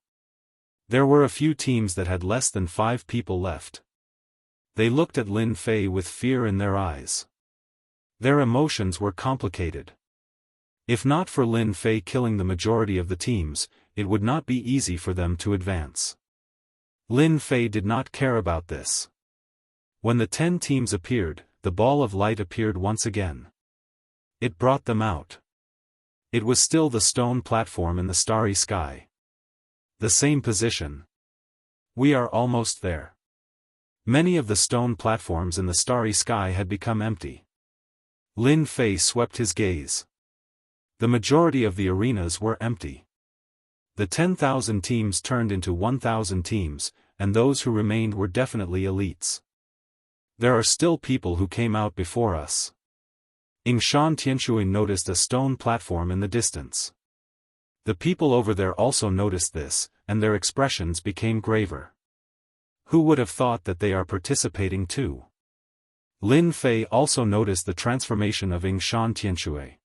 There were a few teams that had less than 5 people left. They looked at Lin Fei with fear in their eyes. Their emotions were complicated. If not for Lin Fei killing the majority of the teams, it would not be easy for them to advance. Lin Fei did not care about this. When the 10 teams appeared, the ball of light appeared once again. It brought them out. It was still the stone platform in the starry sky. The same position. We are almost there. Many of the stone platforms in the starry sky had become empty. Lin Fei swept his gaze. The majority of the arenas were empty. The 10,000 teams turned into 1,000 teams, and those who remained were definitely elites. There are still people who came out before us. Yingshan Tianshui noticed a stone platform in the distance. The people over there also noticed this, and their expressions became graver. Who would have thought that they are participating too? Lin Fei also noticed the transformation of Yingshan Tianshui.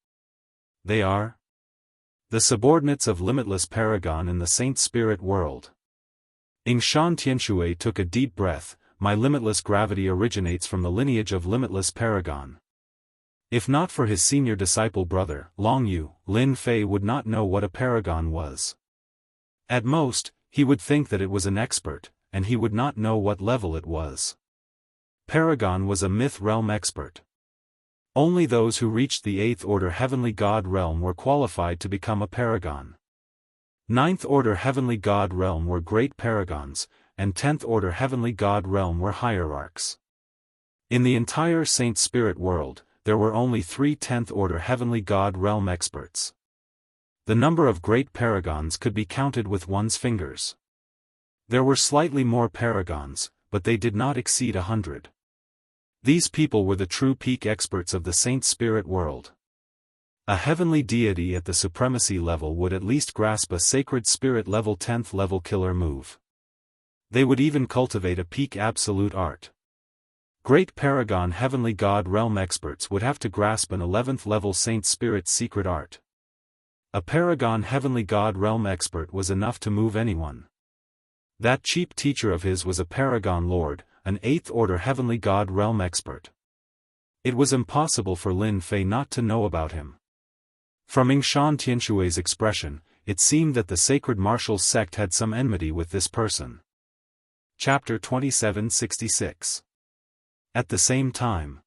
They are the subordinates of Limitless Paragon in the Saint Spirit world. Yingshan Tianshui took a deep breath. My limitless gravity originates from the lineage of Limitless Paragon. If not for his senior disciple brother, Long Yu, Lin Fei would not know what a paragon was. At most, he would think that it was an expert, and he would not know what level it was. Paragon was a myth realm expert. Only those who reached the 8th order heavenly god realm were qualified to become a paragon. 9th order heavenly god realm were great paragons, and 10th order heavenly god realm were hierarchs. In the entire Saint Spirit world, there were only 3 10th order heavenly god realm experts. The number of great paragons could be counted with one's fingers. There were slightly more paragons, but they did not exceed 100. These people were the true peak experts of the Saint Spirit world. A heavenly deity at the supremacy level would at least grasp a sacred spirit level 10th level killer move. They would even cultivate a peak absolute art. Great Paragon Heavenly God Realm experts would have to grasp an 11th level Saint Spirit secret art. A Paragon Heavenly God Realm expert was enough to move anyone. That cheap teacher of his was a Paragon Lord, an 8th order Heavenly God Realm expert. It was impossible for Lin Fei not to know about him. From Yingshan Tianshui's expression, it seemed that the sacred martial sect had some enmity with this person. Chapter 2766. At the same time,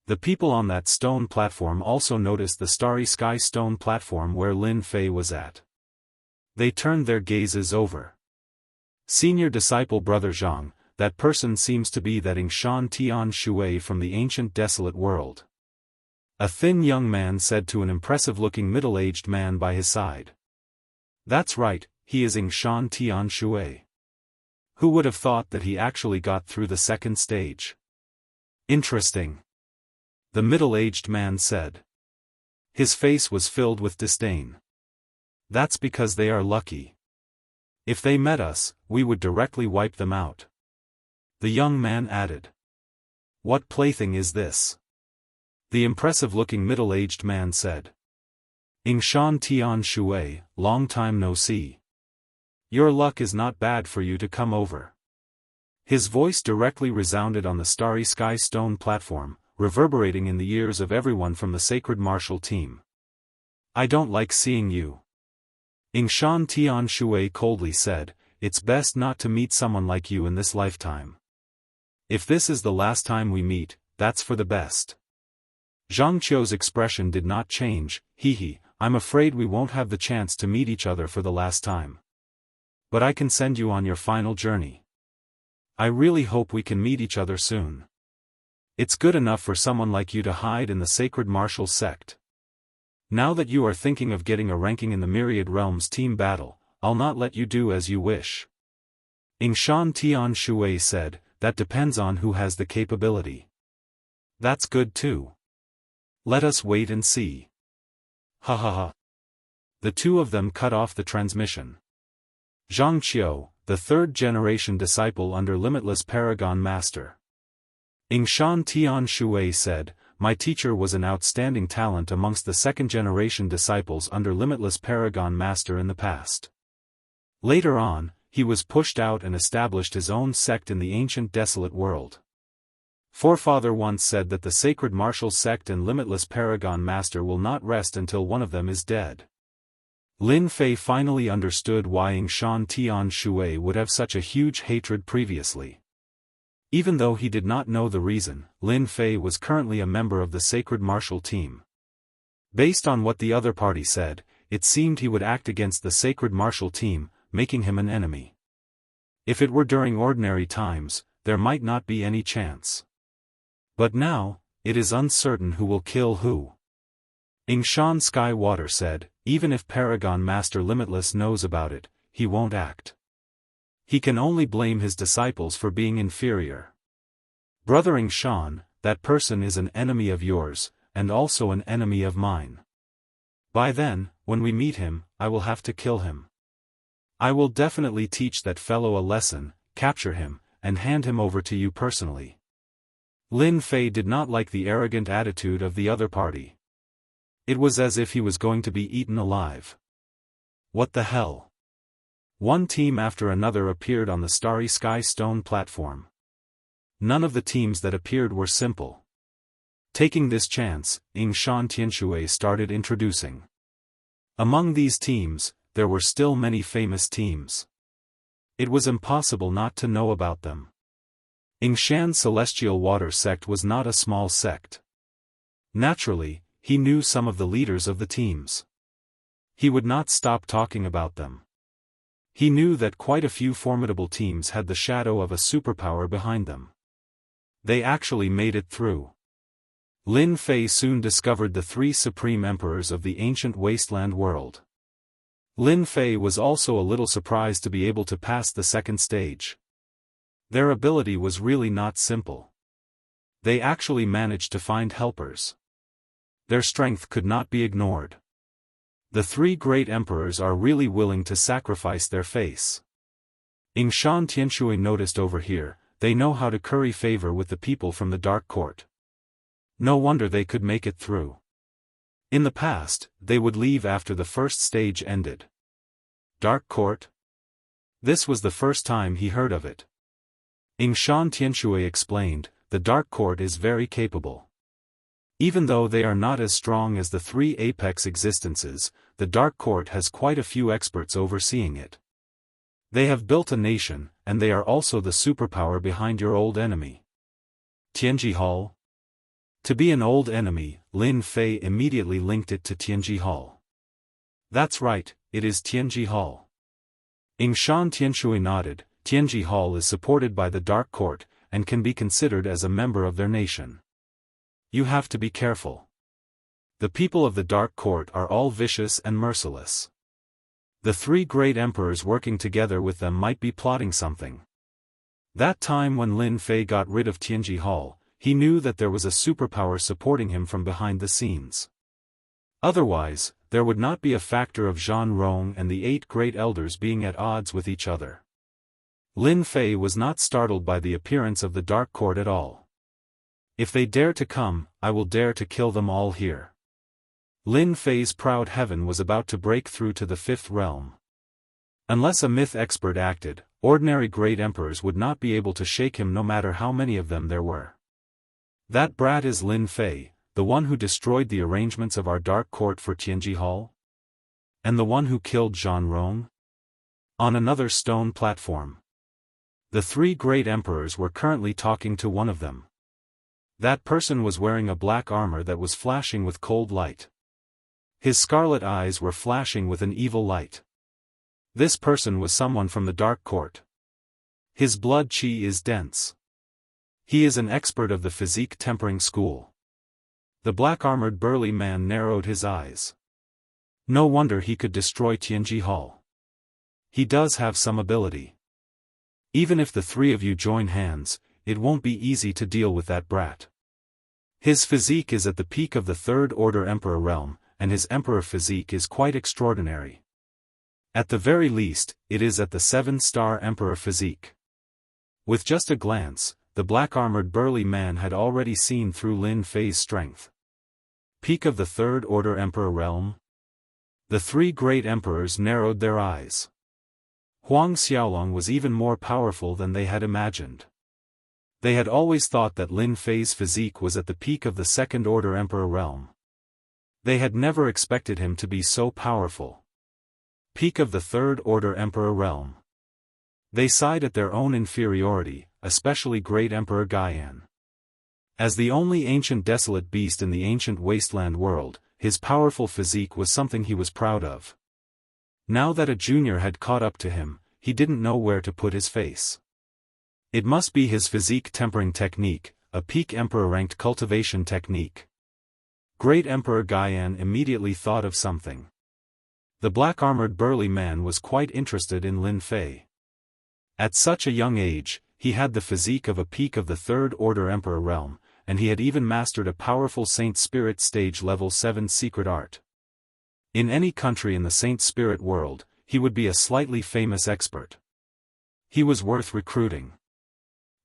the people on that stone platform also noticed the starry sky stone platform where Lin Fei was at. They turned their gazes over. Senior disciple Brother Zhang, that person seems to be that Yingshan Tianshui from the ancient desolate world. A thin young man said to an impressive-looking middle-aged man by his side. That's right, he is Yingshan Tianshui. Who would have thought that he actually got through the second stage? Interesting. the middle-aged man said. His face was filled with disdain. That's because they are lucky. If they met us, we would directly wipe them out. The young man added. What plaything is this? The impressive-looking middle-aged man said. Ingshan Tian Shui, long time no see. Your luck is not bad for you to come over. His voice directly resounded on the starry sky stone platform, reverberating in the ears of everyone from the sacred martial team. I don't like seeing you. Ingshan Tian Shui coldly said, it's best not to meet someone like you in this lifetime. If this is the last time we meet, that's for the best. Zhang Qiu's expression did not change. Hee, I'm afraid we won't have the chance to meet each other for the last time. But I can send you on your final journey. I really hope we can meet each other soon. It's good enough for someone like you to hide in the sacred martial sect. Now that you are thinking of getting a ranking in the Myriad Realms team battle, I'll not let you do as you wish. Ingshan Tian Shui said, that depends on who has the capability. That's good too. Let us wait and see. Ha ha ha. The two of them cut off the transmission. Zhang Qiu, the third-generation disciple under Limitless Paragon Master. Ingshan Tian Shui said, my teacher was an outstanding talent amongst the second-generation disciples under Limitless Paragon Master in the past. Later on, he was pushed out and established his own sect in the ancient desolate world. Forefather once said that the sacred martial sect and Limitless Paragon Master will not rest until one of them is dead. Lin Fei finally understood why Ingshan Tian Shui would have such a huge hatred previously. Even though he did not know the reason, Lin Fei was currently a member of the sacred martial team. Based on what the other party said, it seemed he would act against the sacred martial team, making him an enemy. If it were during ordinary times, there might not be any chance. But now, it is uncertain who will kill who. Ingshan Skywater said, even if Paragon Master Limitless knows about it, he won't act. He can only blame his disciples for being inferior. Brother Ingshan, that person is an enemy of yours, and also an enemy of mine. By then, when we meet him, I will have to kill him. I will definitely teach that fellow a lesson, capture him, and hand him over to you personally. Lin Fei did not like the arrogant attitude of the other party. It was as if he was going to be eaten alive. What the hell? One team after another appeared on the starry sky stone platform. None of the teams that appeared were simple. Taking this chance, Ingshan Tianshui started introducing. Among these teams, there were still many famous teams. It was impossible not to know about them. Ingshan's Celestial Water sect was not a small sect. Naturally, he knew some of the leaders of the teams. He would not stop talking about them. He knew that quite a few formidable teams had the shadow of a superpower behind them. They actually made it through. Lin Fei soon discovered the three supreme emperors of the ancient wasteland world. Lin Fei was also a little surprised to be able to pass the second stage. Their ability was really not simple. They actually managed to find helpers. Their strength could not be ignored. The three great emperors are really willing to sacrifice their face. Ingshan Tianshui noticed over here, they know how to curry favor with the people from the Dark Court. No wonder they could make it through. In the past, they would leave after the first stage ended. Dark Court? This was the first time he heard of it. Ingshan Tianshui explained, the Dark Court is very capable. Even though they are not as strong as the three apex existences, the Dark Court has quite a few experts overseeing it. They have built a nation, and they are also the superpower behind your old enemy. Tianji Hall? To be an old enemy, Lin Fei immediately linked it to Tianji Hall. That's right, it is Tianji Hall. Ingshan Tianshui nodded. Tianji Hall is supported by the Dark Court, and can be considered as a member of their nation. You have to be careful. The people of the Dark Court are all vicious and merciless. The three great emperors working together with them might be plotting something. That time when Lin Fei got rid of Tianji Hall, he knew that there was a superpower supporting him from behind the scenes. Otherwise, there would not be a factor of Zhan Rong and the 8 great elders being at odds with each other. Lin Fei was not startled by the appearance of the Dark Court at all. If they dare to come, I will dare to kill them all here. Lin Fei's proud heaven was about to break through to the 5th realm. Unless a myth expert acted, ordinary great emperors would not be able to shake him no matter how many of them there were. That brat is Lin Fei, the one who destroyed the arrangements of our Dark Court for Tianji Hall? And the one who killed Zhan Rong? On another stone platform. The 3 great emperors were currently talking to one of them. That person was wearing a black armor that was flashing with cold light. His scarlet eyes were flashing with an evil light. This person was someone from the Dark Court. His blood qi is dense. He is an expert of the physique tempering school. The black-armored burly man narrowed his eyes. No wonder he could destroy Tianji Hall. He does have some ability. Even if the 3 of you join hands, it won't be easy to deal with that brat. His physique is at the peak of the 3rd Order Emperor realm, and his Emperor physique is quite extraordinary. At the very least, it is at the 7-star Emperor physique. With just a glance, the black-armored burly man had already seen through Lin Fei's strength. Peak of the 3rd Order Emperor realm? The 3 great emperors narrowed their eyes. Huang Xiaolong was even more powerful than they had imagined. They had always thought that Lin Fei's physique was at the peak of the 2nd Order Emperor realm. They had never expected him to be so powerful. Peak of the 3rd Order Emperor realm. They sighed at their own inferiority, especially Great Emperor Gaian. As the only ancient desolate beast in the ancient wasteland world, his powerful physique was something he was proud of. Now that a junior had caught up to him, he didn't know where to put his face. It must be his physique tempering technique, a peak emperor-ranked cultivation technique. Great Emperor Gaian immediately thought of something. The black-armored burly man was quite interested in Lin Fei. At such a young age, he had the physique of a peak of the 3rd Order Emperor realm, and he had even mastered a powerful Saint Spirit stage level 7 secret art. In any country in the Saint Spirit world, he would be a slightly famous expert. He was worth recruiting.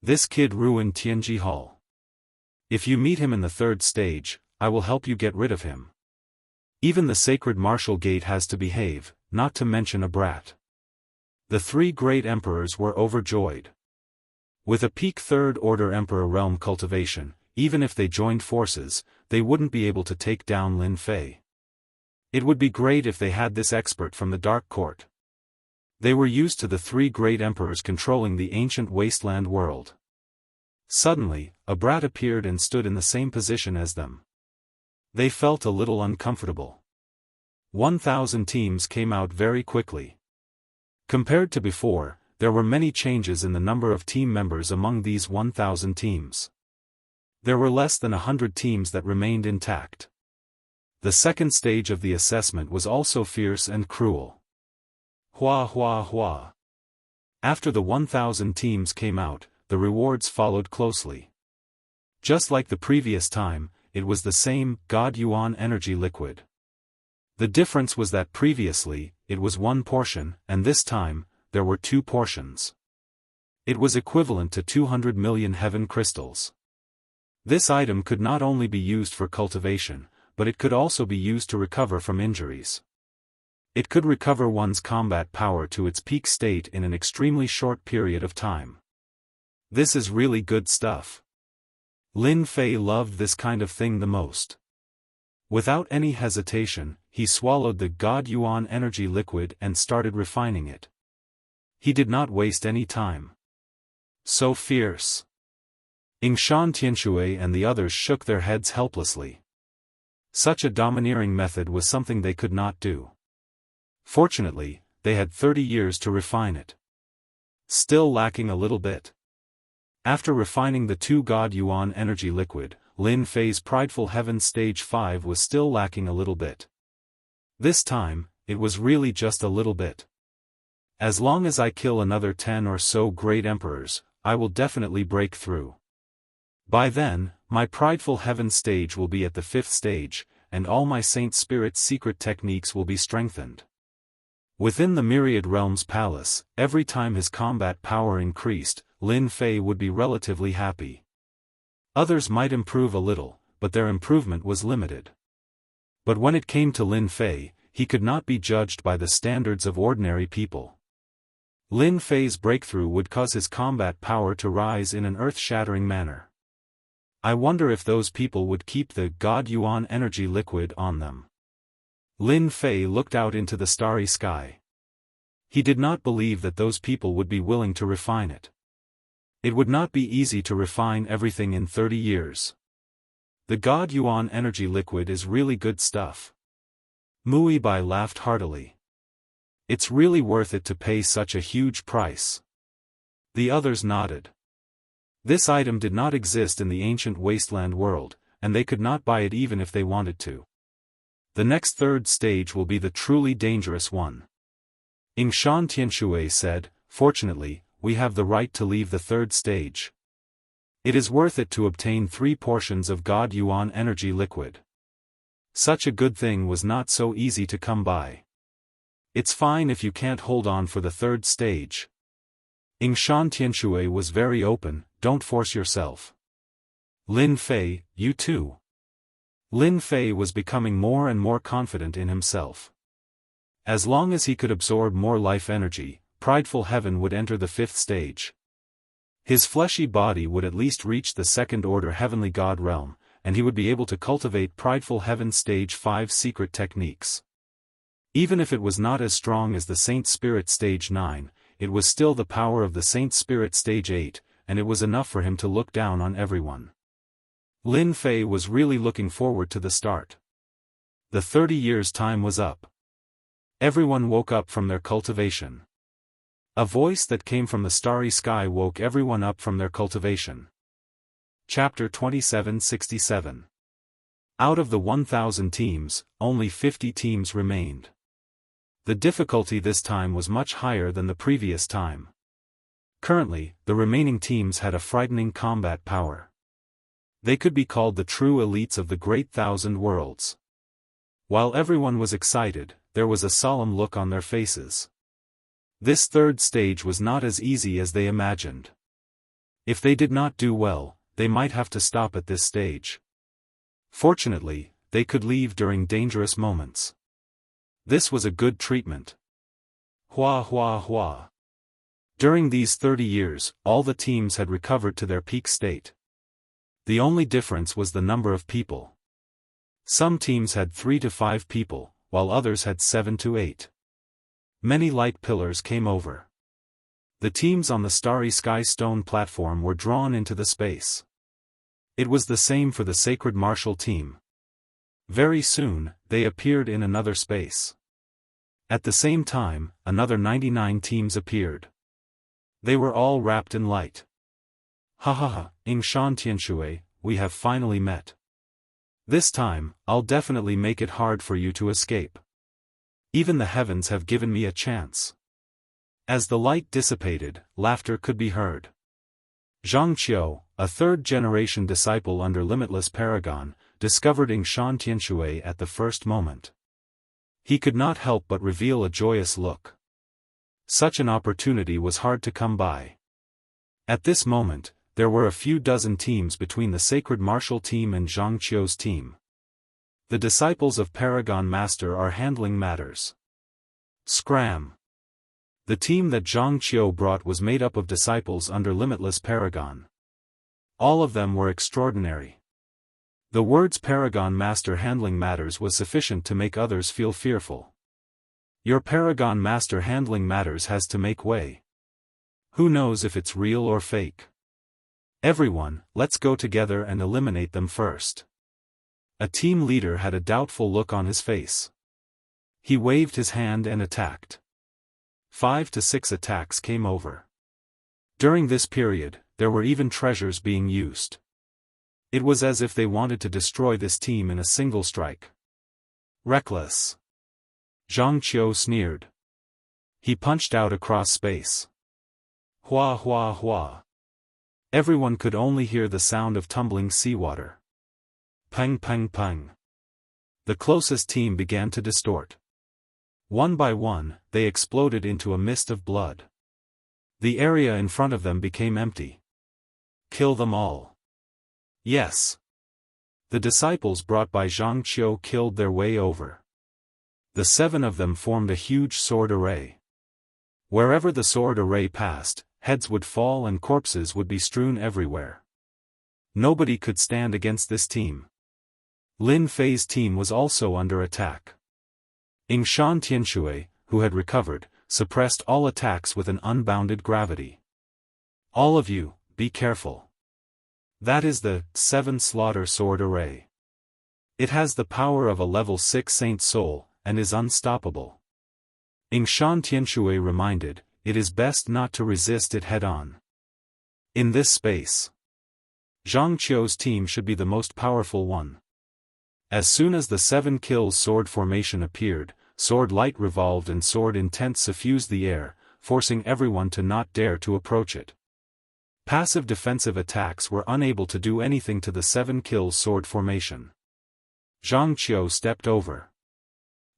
This kid ruined Tianji Hall. If you meet him in the 3rd stage, I will help you get rid of him. Even the sacred martial gate has to behave, not to mention a brat. The 3 great emperors were overjoyed. With a peak 3rd Order Emperor realm cultivation, even if they joined forces, they wouldn't be able to take down Lin Fei. It would be great if they had this expert from the Dark Court. They were used to the 3 great emperors controlling the ancient wasteland world. Suddenly, a brat appeared and stood in the same position as them. They felt a little uncomfortable. 1,000 teams came out very quickly. Compared to before, there were many changes in the number of team members among these 1,000 teams. There were less than 100 teams that remained intact. The 2nd stage of the assessment was also fierce and cruel. Hua hua hua. After the 1,000 teams came out, the rewards followed closely. Just like the previous time, it was the same God Yuan energy liquid. The difference was that previously, it was 1 portion, and this time, there were 2 portions. It was equivalent to 200 million heaven crystals. This item could not only be used for cultivation, but it could also be used to recover from injuries. It could recover one's combat power to its peak state in an extremely short period of time. This is really good stuff. Lin Fei loved this kind of thing the most. Without any hesitation, he swallowed the God Yuan energy liquid and started refining it. He did not waste any time. So fierce. Yingshan Tianshui and the others shook their heads helplessly. Such a domineering method was something they could not do. Fortunately, they had 30 years to refine it. Still lacking a little bit. After refining the 2 God Yuan energy liquid, Lin Fei's prideful heaven stage 5 was still lacking a little bit. This time, it was really just a little bit. As long as I kill another 10 or so great emperors, I will definitely break through. By then, my prideful heaven stage will be at the 5th stage, and all my saint spirit's secret techniques will be strengthened. Within the Myriad Realms Palace, every time his combat power increased, Lin Fei would be relatively happy. Others might improve a little, but their improvement was limited. But when it came to Lin Fei, he could not be judged by the standards of ordinary people. Lin Fei's breakthrough would cause his combat power to rise in an earth-shattering manner. I wonder if those people would keep the God Yuan energy liquid on them. Lin Fei looked out into the starry sky. He did not believe that those people would be willing to refine it. It would not be easy to refine everything in 30 years. The God Yuan energy liquid is really good stuff. Mui Bai laughed heartily. It's really worth it to pay such a huge price. The others nodded. This item did not exist in the ancient wasteland world, and they could not buy it even if they wanted to. The next 3rd stage will be the truly dangerous one. Shan Tianxue said, fortunately, we have the right to leave the 3rd stage. It is worth it to obtain 3 portions of God Yuan energy liquid. Such a good thing was not so easy to come by. It's fine if you can't hold on for the 3rd stage. Shan Tianxue was very open, don't force yourself. Lin Fei, you too. Lin Fei was becoming more and more confident in himself. As long as he could absorb more life energy, prideful heaven would enter the 5th stage. His fleshy body would at least reach the 2nd order heavenly god realm, and he would be able to cultivate prideful heaven stage 5 secret techniques. Even if it was not as strong as the Saint Spirit stage 9, it was still the power of the Saint Spirit stage 8, and it was enough for him to look down on everyone. Lin Fei was really looking forward to the start. The 30 years' time was up. Everyone woke up from their cultivation. A voice that came from the starry sky woke everyone up from their cultivation. Chapter 2767. Out of the 1,000 teams, only 50 teams remained. The difficulty this time was much higher than the previous time. Currently, the remaining teams had a frightening combat power. They could be called the true elites of the Great Thousand Worlds. While everyone was excited, there was a solemn look on their faces. This 3rd stage was not as easy as they imagined. If they did not do well, they might have to stop at this stage. Fortunately, they could leave during dangerous moments. This was a good treatment. Hua hua hua. During these 30 years, all the teams had recovered to their peak state. The only difference was the number of people. Some teams had 3 to 5 people, while others had 7 to 8. Many light pillars came over. The teams on the starry sky stone platform were drawn into the space. It was the same for the sacred martial team. Very soon, they appeared in another space. At the same time, another 99 teams appeared. They were all wrapped in light. Ha ha ha, Shan Tianxue, we have finally met. This time, I'll definitely make it hard for you to escape. Even the heavens have given me a chance. As the light dissipated, laughter could be heard. Zhang Qiu, a 3rd-generation disciple under Limitless Paragon, discovered Shan Tianxue at the first moment. He could not help but reveal a joyous look. Such an opportunity was hard to come by. At this moment, there were a few dozen teams between the Sacred Martial team and Zhang Qiu's team. The disciples of Paragon Master are handling matters. Scram. The team that Zhang Qiu brought was made up of disciples under Limitless Paragon. All of them were extraordinary. The words Paragon Master handling matters was sufficient to make others feel fearful. Your Paragon Master handling matters has to make way. Who knows if it's real or fake? Everyone, let's go together and eliminate them first. A team leader had a doubtful look on his face. He waved his hand and attacked. 5 to 6 attacks came over. During this period, there were even treasures being used. It was as if they wanted to destroy this team in a single strike. Reckless. Zhang Qiu sneered. He punched out across space. Hua hua hua. Everyone could only hear the sound of tumbling seawater. Pang pang pang. The closest team began to distort. One by one, they exploded into a mist of blood. The area in front of them became empty. Kill them all. Yes. The disciples brought by Zhang Qiu killed their way over. The 7 of them formed a huge sword array. Wherever the sword array passed, heads would fall and corpses would be strewn everywhere. Nobody could stand against this team. Lin Fei's team was also under attack. Yingshan Tianxue, who had recovered, suppressed all attacks with an unbounded gravity. All of you, be careful. That is the 7 Slaughter Sword Array. It has the power of a level 6 Saint Soul, and is unstoppable. Yingshan Tianxue reminded, it is best not to resist it head-on. In this space, Zhang Qiu's team should be the most powerful one. As soon as the 7 kills sword formation appeared, sword light revolved and sword intent suffused the air, forcing everyone to not dare to approach it. Passive defensive attacks were unable to do anything to the 7 kills sword formation. Zhang Qiu stepped over.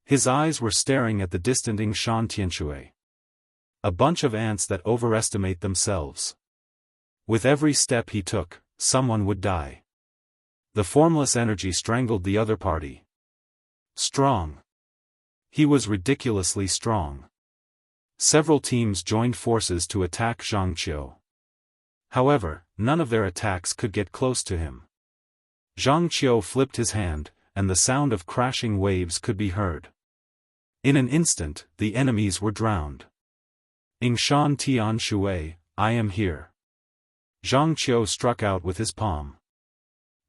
His eyes were staring at the distant Yingshan Tianxue. A bunch of ants that overestimate themselves. With every step he took, someone would die. The formless energy strangled the other party. Strong. He was ridiculously strong. Several teams joined forces to attack Zhang Qiu. However, none of their attacks could get close to him. Zhang Qiu flipped his hand, and the sound of crashing waves could be heard. In an instant, the enemies were drowned. Yingshan Tianxue, I am here. Zhang Qiu struck out with his palm.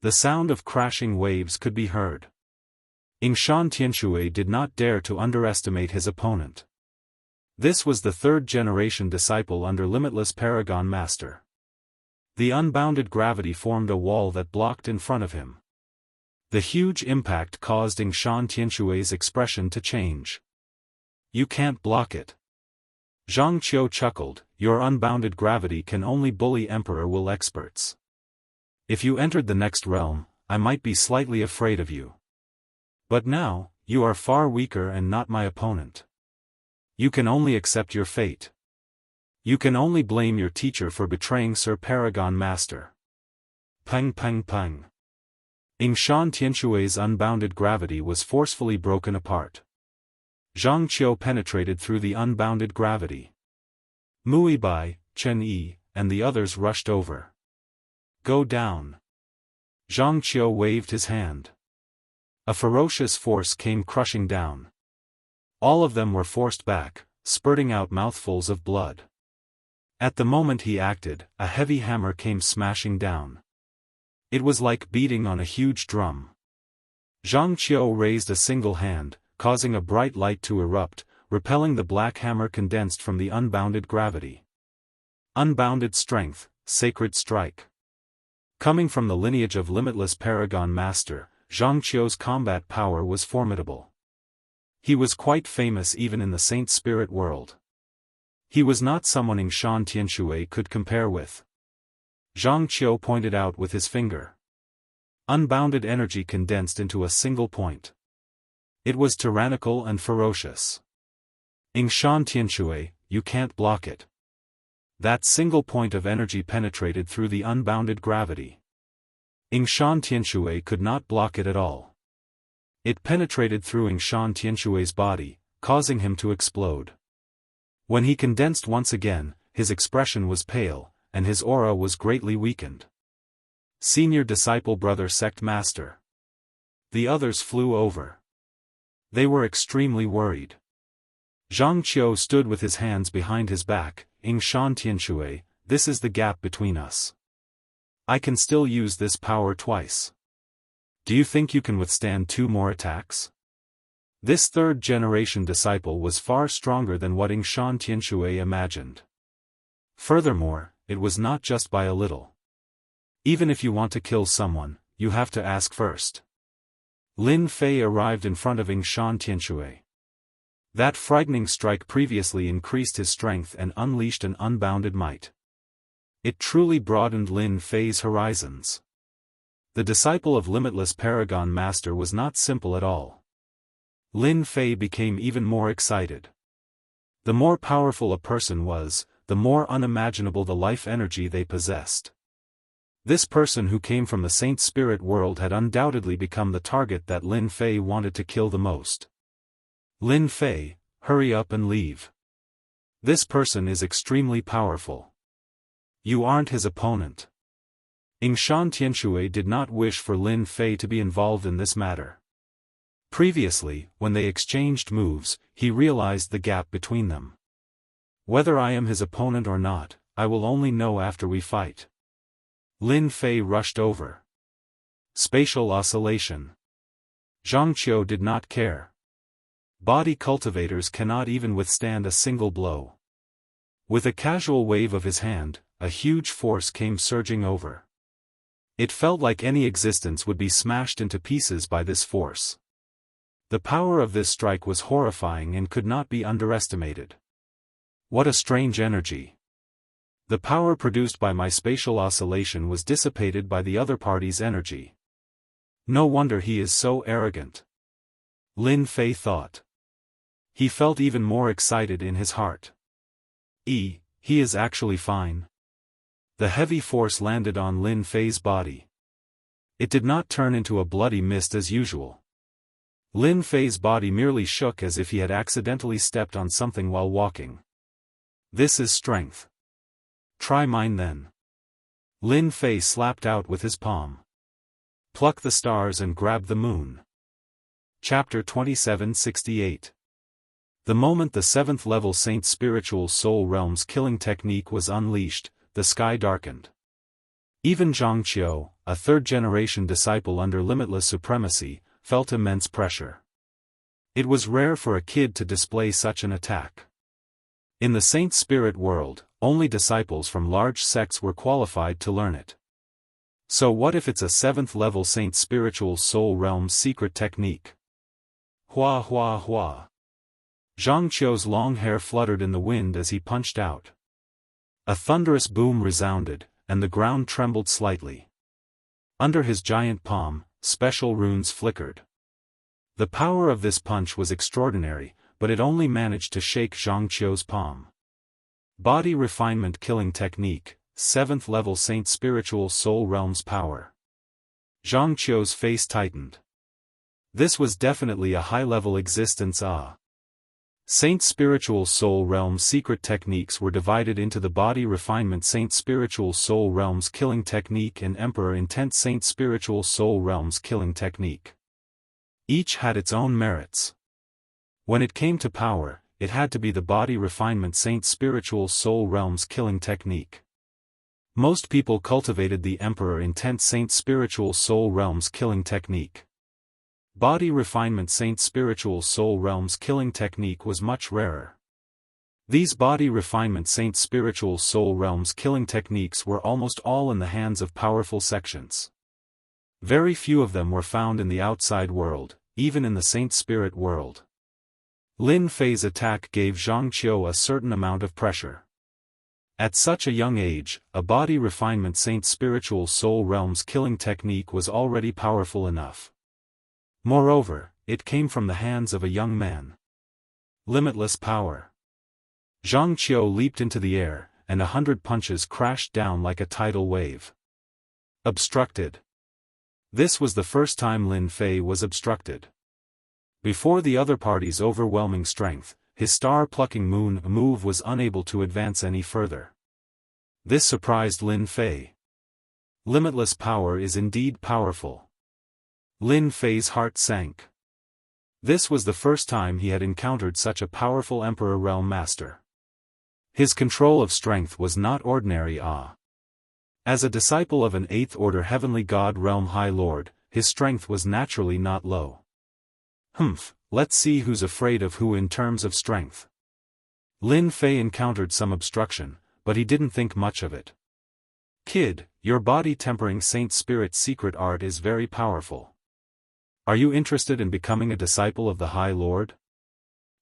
The sound of crashing waves could be heard. Yingshan Tianxue did not dare to underestimate his opponent. This was the 3rd generation disciple under Limitless Paragon Master. The unbounded gravity formed a wall that blocked in front of him. The huge impact caused Yingshan Tianxue's expression to change. You can't block it. Zhang Qiu chuckled, your unbounded gravity can only bully Emperor Will experts. If you entered the next realm, I might be slightly afraid of you. But now, you are far weaker and not my opponent. You can only accept your fate. You can only blame your teacher for betraying Sir Paragon Master. Pang pang pang. Yingshan Tianxue's unbounded gravity was forcefully broken apart. Zhang Qiu penetrated through the unbounded gravity. Mui Bai, Chen Yi, and the others rushed over. Go down. Zhang Qiu waved his hand. A ferocious force came crushing down. All of them were forced back, spurting out mouthfuls of blood. At the moment he acted, a heavy hammer came smashing down. It was like beating on a huge drum. Zhang Qiu raised a single hand, causing a bright light to erupt, repelling the black hammer condensed from the unbounded gravity. Unbounded strength, sacred strike. Coming from the lineage of Limitless Paragon Master, Zhang Qiu's combat power was formidable. He was quite famous even in the Saint Spirit world. He was not someone Yingshan Tianxue could compare with. Zhang Qiu pointed out with his finger. Unbounded energy condensed into a single point. It was tyrannical and ferocious. Yingshan Tianxue, you can't block it. That single point of energy penetrated through the unbounded gravity. Yingshan Tianxue could not block it at all. It penetrated through Yingshan Tianxue's body, causing him to explode. When he condensed once again, his expression was pale, and his aura was greatly weakened. Senior disciple brother sect master. The others flew over. They were extremely worried. Zhang Qiu stood with his hands behind his back. Yingshan Tianxue, this is the gap between us. I can still use this power twice. Do you think you can withstand 2 more attacks? This 3rd generation disciple was far stronger than what Yingshan Tianxue imagined. Furthermore, it was not just by a little. Even if you want to kill someone, you have to ask first. Lin Fei arrived in front of Yingshan Tianxue. That frightening strike previously increased his strength and unleashed an unbounded might. It truly broadened Lin Fei's horizons. The disciple of Limitless Paragon Master was not simple at all. Lin Fei became even more excited. The more powerful a person was, the more unimaginable the life energy they possessed. This person who came from the Saint Spirit world had undoubtedly become the target that Lin Fei wanted to kill the most. Lin Fei, hurry up and leave. This person is extremely powerful. You aren't his opponent. Shan Tianxue did not wish for Lin Fei to be involved in this matter. Previously, when they exchanged moves, he realized the gap between them. Whether I am his opponent or not, I will only know after we fight. Lin Fei rushed over. Spatial oscillation. Zhang Qiu did not care. Body cultivators cannot even withstand a single blow. With a casual wave of his hand, a huge force came surging over. It felt like any existence would be smashed into pieces by this force. The power of this strike was horrifying and could not be underestimated. What a strange energy. The power produced by my spatial oscillation was dissipated by the other party's energy. No wonder he is so arrogant. Lin Fei thought. He felt even more excited in his heart. He is actually fine. The heavy force landed on Lin Fei's body. It did not turn into a bloody mist as usual. Lin Fei's body merely shook as if he had accidentally stepped on something while walking. This is strength. Try mine then. Lin Fei slapped out with his palm. Pluck the stars and grab the moon. Chapter 2768. The moment the 7th level Saint Spiritual Soul Realm's killing technique was unleashed, the sky darkened. Even Zhang Qiu, a 3rd-generation disciple under limitless supremacy, felt immense pressure. It was rare for a kid to display such an attack. In the Saint Spirit world, only disciples from large sects were qualified to learn it. So what if it's a 7th level Saint Spiritual Soul Realm's secret technique? Hua hua hua. Zhang Qiu's long hair fluttered in the wind as he punched out. A thunderous boom resounded, and the ground trembled slightly. Under his giant palm, special runes flickered. The power of this punch was extraordinary, but it only managed to shake Zhang Qiu's palm. Body Refinement Killing Technique, 7th level Saint Spiritual Soul Realm's power. Zhang Qiu's face tightened. This was definitely a high-level existence. Saint Spiritual Soul Realm's secret techniques were divided into the Body Refinement Saint Spiritual Soul Realm's Killing Technique and Emperor Intent Saint Spiritual Soul Realm's Killing Technique. Each had its own merits. When it came to power, it had to be the Body Refinement Saint Spiritual Soul Realm's Killing Technique. Most people cultivated the Emperor Intent Saint Spiritual Soul Realm's Killing Technique. Body Refinement Saint Spiritual Soul Realm's Killing Technique was much rarer. These Body Refinement Saint Spiritual Soul Realm's Killing Techniques were almost all in the hands of powerful sections. Very few of them were found in the outside world, even in the Saint Spirit world. Lin Fei's attack gave Zhang Qiu a certain amount of pressure. At such a young age, a Body Refinement Saint Spiritual Soul Realm's Killing Technique was already powerful enough. Moreover, it came from the hands of a young man. Limitless power. Zhang Qiu leaped into the air, and 100 punches crashed down like a tidal wave. Obstructed. This was the first time Lin Fei was obstructed. Before the other party's overwhelming strength, his star-plucking moon move was unable to advance any further. This surprised Lin Fei. Limitless power is indeed powerful. Lin Fei's heart sank. This was the first time he had encountered such a powerful Emperor Realm Master. His control of strength was not ordinary. As a disciple of an 8th Order Heavenly God Realm High Lord, his strength was naturally not low. Let's see who's afraid of who in terms of strength. Lin Fei encountered some obstruction, but he didn't think much of it. Kid, your body-tempering Saint Spirit secret art is very powerful. Are you interested in becoming a disciple of the High Lord?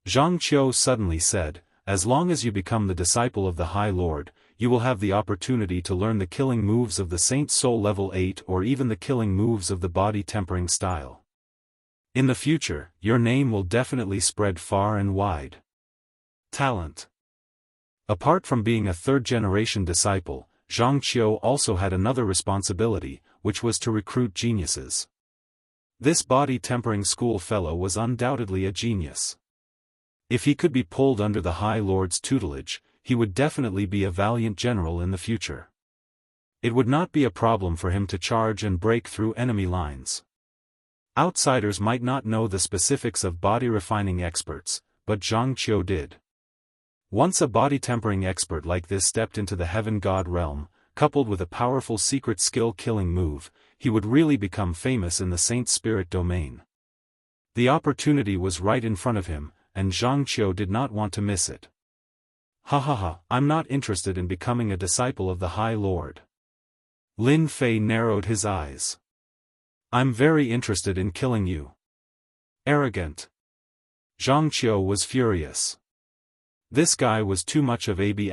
Zhang Qiu suddenly said, as long as you become the disciple of the High Lord, you will have the opportunity to learn the killing moves of the Saint Soul level 8 or even the killing moves of the body tempering style. In the future, your name will definitely spread far and wide. Talent. Apart from being a third-generation disciple, Zhang Qiu also had another responsibility, which was to recruit geniuses. This body tempering school fellow was undoubtedly a genius. If he could be pulled under the High Lord's tutelage, he would definitely be a valiant general in the future. It would not be a problem for him to charge and break through enemy lines. Outsiders might not know the specifics of body refining experts, but Zhang Qiu did. Once a body tempering expert like this stepped into the Heaven God realm, coupled with a powerful secret skill killing move, he would really become famous in the Saint Spirit domain. The opportunity was right in front of him, and Zhang Qiu did not want to miss it. I'm not interested in becoming a disciple of the High Lord. Lin Fei narrowed his eyes. I'm very interested in killing you. Arrogant. Zhang Qiu was furious. This guy was too much of a B*****.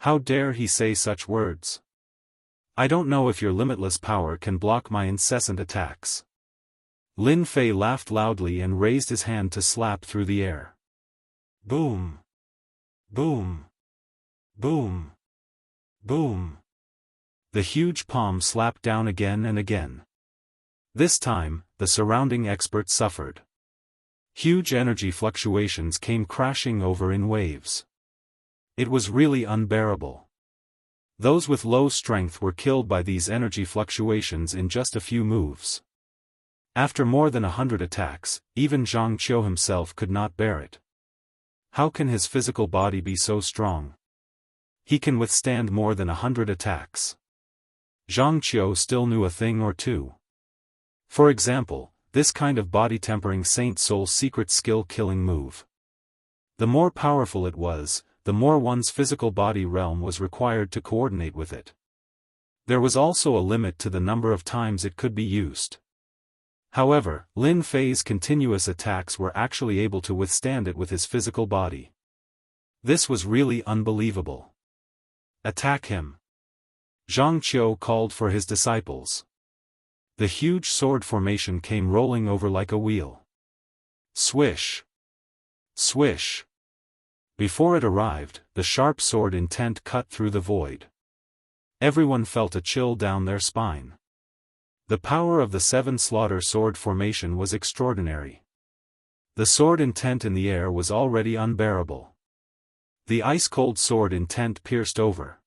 How dare he say such words? I don't know if your limitless power can block my incessant attacks. Lin Fei laughed loudly and raised his hand to slap through the air. Boom! Boom! Boom! Boom! The huge palm slapped down again and again. This time, the surrounding expert suffered. Huge energy fluctuations came crashing over in waves. It was really unbearable. Those with low strength were killed by these energy fluctuations in just a few moves. After more than 100 attacks, even Zhang Qiu himself could not bear it. How can his physical body be so strong? He can withstand more than 100 attacks. Zhang Qiu still knew a thing or two. For example, this kind of body tempering Saint Soul secret skill killing move. The more powerful it was, the more one's physical body realm was required to coordinate with it. There was also a limit to the number of times it could be used. However, Lin Fei's continuous attacks were actually able to withstand it with his physical body. This was really unbelievable. Attack him! Zhang Qiu called for his disciples. The huge sword formation came rolling over like a wheel. Swish! Swish! Before it arrived, the sharp sword intent cut through the void. Everyone felt a chill down their spine. The power of the seven slaughter sword formation was extraordinary. The sword intent in the air was already unbearable. The ice-cold sword intent pierced over.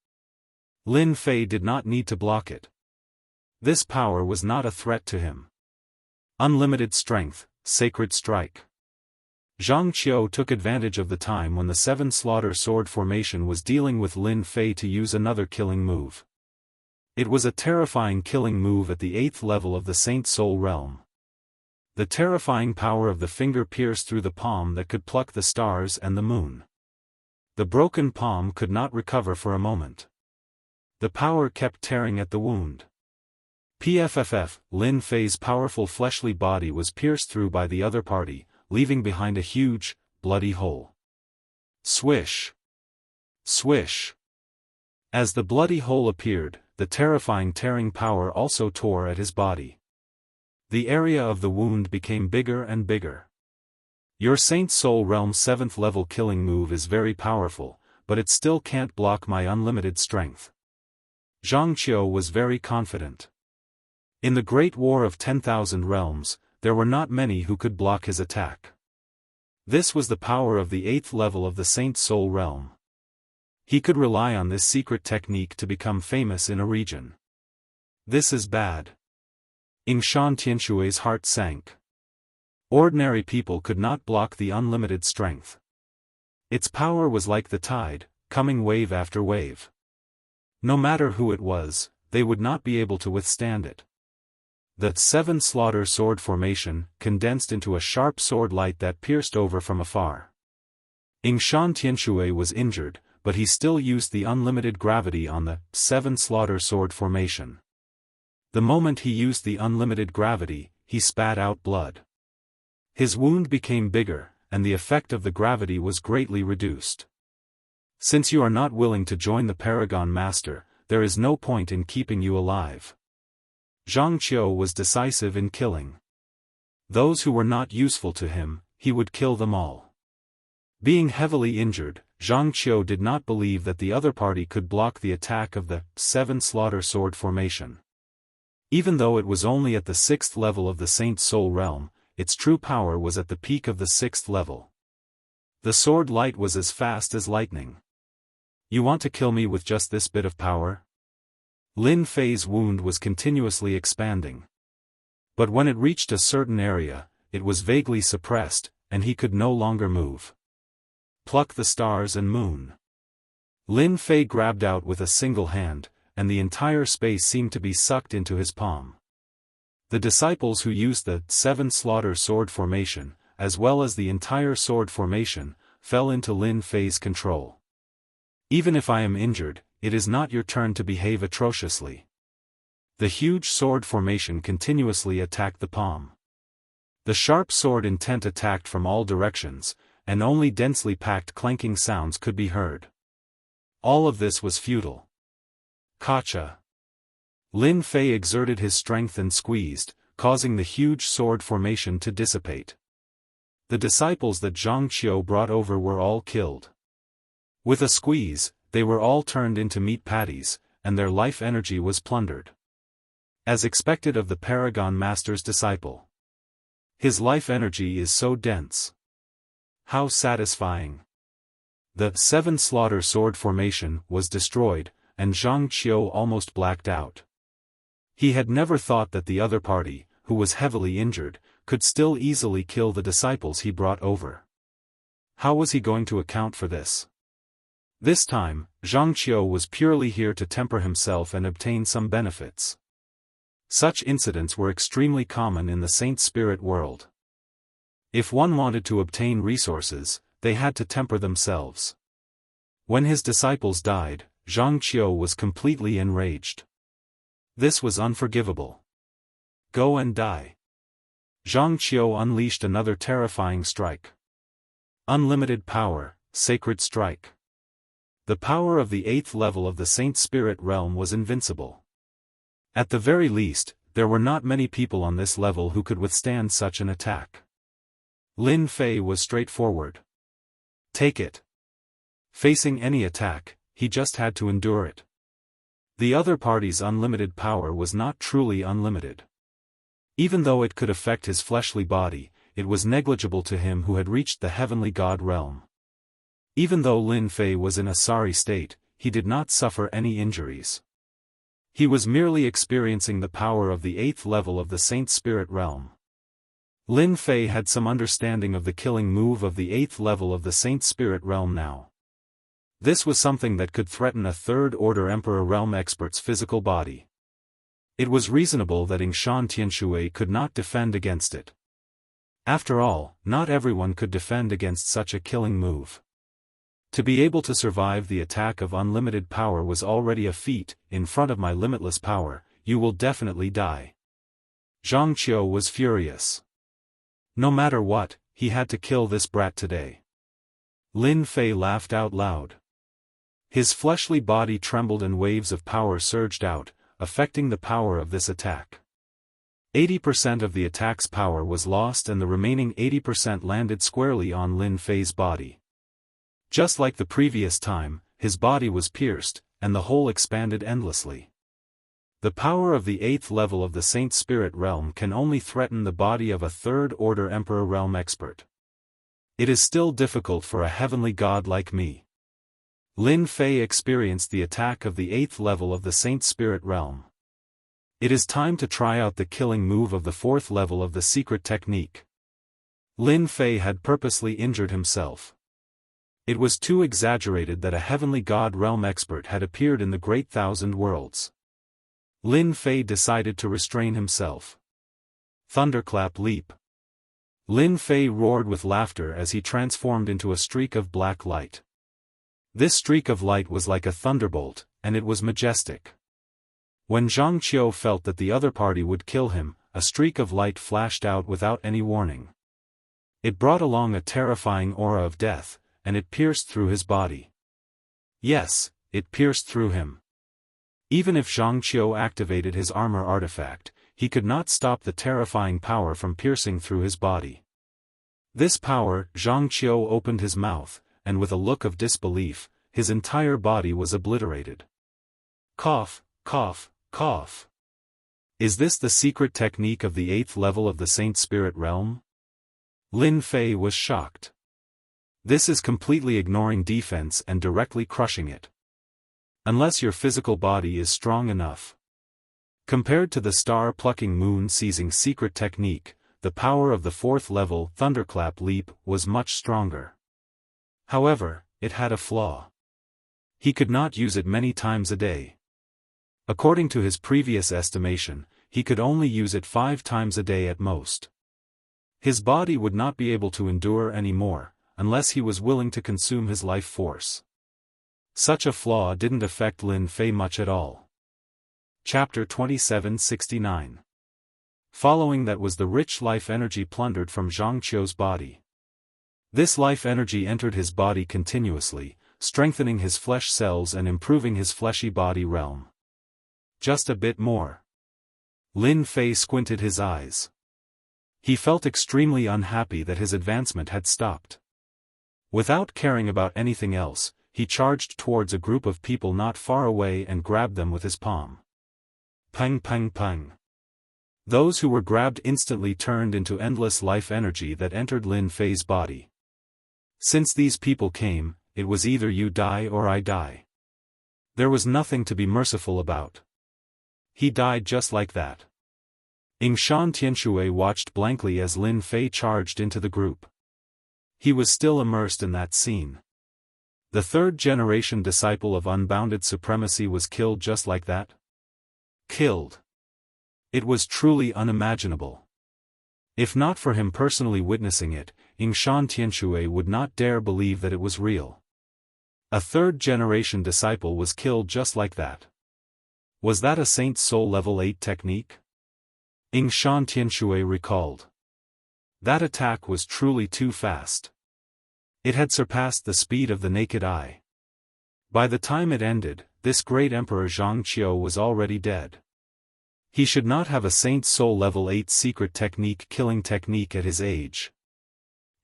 Lin Fei did not need to block it. This power was not a threat to him. Unlimited strength, sacred strike. Zhang Qiu took advantage of the time when the seven slaughter sword formation was dealing with Lin Fei to use another killing move. It was a terrifying killing move at the 8th level of the Saint Soul realm. The terrifying power of the finger pierced through the palm that could pluck the stars and the moon. The broken palm could not recover for a moment. The power kept tearing at the wound. Lin Fei's powerful fleshly body was pierced through by the other party, leaving behind a huge, bloody hole. Swish! Swish! As the bloody hole appeared, the terrifying tearing power also tore at his body. The area of the wound became bigger and bigger. Your Saint Soul Realm 7th level killing move is very powerful, but it still can't block my unlimited strength. Zhang Qiu was very confident. In the Great War of 10,000 Realms, there were not many who could block his attack. This was the power of the 8th level of the Saint Soul Realm. He could rely on this secret technique to become famous in a region. This is bad. Shan Tianshui's heart sank. Ordinary people could not block the unlimited strength. Its power was like the tide, coming wave after wave. No matter who it was, they would not be able to withstand it. The seven slaughter sword formation condensed into a sharp sword light that pierced over from afar. Shan Tianshui was injured, but he still used the unlimited gravity on the seven slaughter sword formation. The moment he used the unlimited gravity, he spat out blood. His wound became bigger, and the effect of the gravity was greatly reduced. Since you are not willing to join the Paragon Master, there is no point in keeping you alive. Zhang Qiu was decisive in killing those who were not useful to him. He would kill them all. Being heavily injured, Zhang Qiu did not believe that the other party could block the attack of the 7 Slaughter Sword formation. Even though it was only at the 6th level of the Saint Soul Realm, its true power was at the peak of the 6th level. The sword light was as fast as lightning. You want to kill me with just this bit of power? Lin Fei's wound was continuously expanding. But when it reached a certain area, it was vaguely suppressed, and he could no longer move. Pluck the stars and moon. Lin Fei grabbed out with a single hand, and the entire space seemed to be sucked into his palm. The disciples who used the 7 Slaughter Sword formation, as well as the entire sword formation, fell into Lin Fei's control. Even if I am injured, it is not your turn to behave atrociously. The huge sword formation continuously attacked the palm. The sharp sword intent attacked from all directions, and only densely packed clanking sounds could be heard. All of this was futile. Gotcha. Lin Fei exerted his strength and squeezed, causing the huge sword formation to dissipate. The disciples that Zhang Qiu brought over were all killed. With a squeeze, they were all turned into meat patties, and their life energy was plundered. As expected of the Paragon Master's disciple. His life energy is so dense. How satisfying. The 7 Slaughter Sword formation was destroyed, and Zhang Qiu almost blacked out. He had never thought that the other party, who was heavily injured, could still easily kill the disciples he brought over. How was he going to account for this? This time, Zhang Qiu was purely here to temper himself and obtain some benefits. Such incidents were extremely common in the Saint Spirit world. If one wanted to obtain resources, they had to temper themselves. When his disciples died, Zhang Qiu was completely enraged. This was unforgivable. Go and die. Zhang Qiu unleashed another terrifying strike. Unlimited power, sacred strike. The power of the 8th level of the Saint Spirit realm was invincible. At the very least, there were not many people on this level who could withstand such an attack. Lin Fei was straightforward. Take it. Facing any attack, he just had to endure it. The other party's unlimited power was not truly unlimited. Even though it could affect his fleshly body, it was negligible to him who had reached the heavenly god realm. Even though Lin Fei was in a sorry state, he did not suffer any injuries. He was merely experiencing the power of the 8th level of the Saint Spirit realm. Lin Fei had some understanding of the killing move of the 8th level of the Saint Spirit realm now. This was something that could threaten a 3rd Order Emperor realm expert's physical body. It was reasonable that Yingshan Tianshui could not defend against it. After all, not everyone could defend against such a killing move. To be able to survive the attack of unlimited power was already a feat. In front of my limitless power, you will definitely die. Zhang Qiu was furious. No matter what, he had to kill this brat today. Lin Fei laughed out loud. His fleshly body trembled and waves of power surged out, affecting the power of this attack. 80% of the attack's power was lost and the remaining 80% landed squarely on Lin Fei's body. Just like the previous time, his body was pierced, and the hole expanded endlessly. The power of the 8th level of the Saint Spirit realm can only threaten the body of a 3rd Order Emperor realm expert. It is still difficult for a heavenly god like me. Lin Fei experienced the attack of the 8th level of the Saint Spirit realm. It is time to try out the killing move of the 4th level of the secret technique. Lin Fei had purposely injured himself. It was too exaggerated that a heavenly god realm expert had appeared in the Great Thousand Worlds. Lin Fei decided to restrain himself. Thunderclap leap. Lin Fei roared with laughter as he transformed into a streak of black light. This streak of light was like a thunderbolt, and it was majestic. When Zhang Qiu felt that the other party would kill him, a streak of light flashed out without any warning. It brought along a terrifying aura of death, and it pierced through his body. Yes, it pierced through him. Even if Xianxia activated his armor artifact, he could not stop the terrifying power from piercing through his body. This power, Xianxia opened his mouth, and with a look of disbelief, his entire body was obliterated. Cough, cough, cough. Is this the secret technique of the 8th level of the Saint Spirit realm? Lin Fei was shocked. This is completely ignoring defense and directly crushing it. Unless your physical body is strong enough. Compared to the star-plucking moon-seizing secret technique, the power of the 4th level Thunderclap Leap was much stronger. However, it had a flaw. He could not use it many times a day. According to his previous estimation, he could only use it 5 times a day at most. His body would not be able to endure any more, unless he was willing to consume his life force. Such a flaw didn't affect Lin Fei much at all. Chapter 2769. Following that was the rich life energy plundered from Xianxia's body. This life energy entered his body continuously, strengthening his flesh cells and improving his fleshy body realm. Just a bit more. Lin Fei squinted his eyes. He felt extremely unhappy that his advancement had stopped. Without caring about anything else, he charged towards a group of people not far away and grabbed them with his palm. Pang pang pang. Those who were grabbed instantly turned into endless life energy that entered Lin Fei's body. Since these people came, it was either you die or I die. There was nothing to be merciful about. He died just like that. Shan Tianshui watched blankly as Lin Fei charged into the group. He was still immersed in that scene. The 3rd-generation disciple of unbounded supremacy was killed just like that? Killed. It was truly unimaginable. If not for him personally witnessing it, Shan Tianshui would not dare believe that it was real. A 3rd-generation disciple was killed just like that. Was that a Saint's Soul Level 8 technique? Shan Tianshui recalled. That attack was truly too fast. It had surpassed the speed of the naked eye. By the time it ended, this great Emperor Xianxia was already dead. He should not have a Saint's Soul Level 8 secret technique killing technique at his age.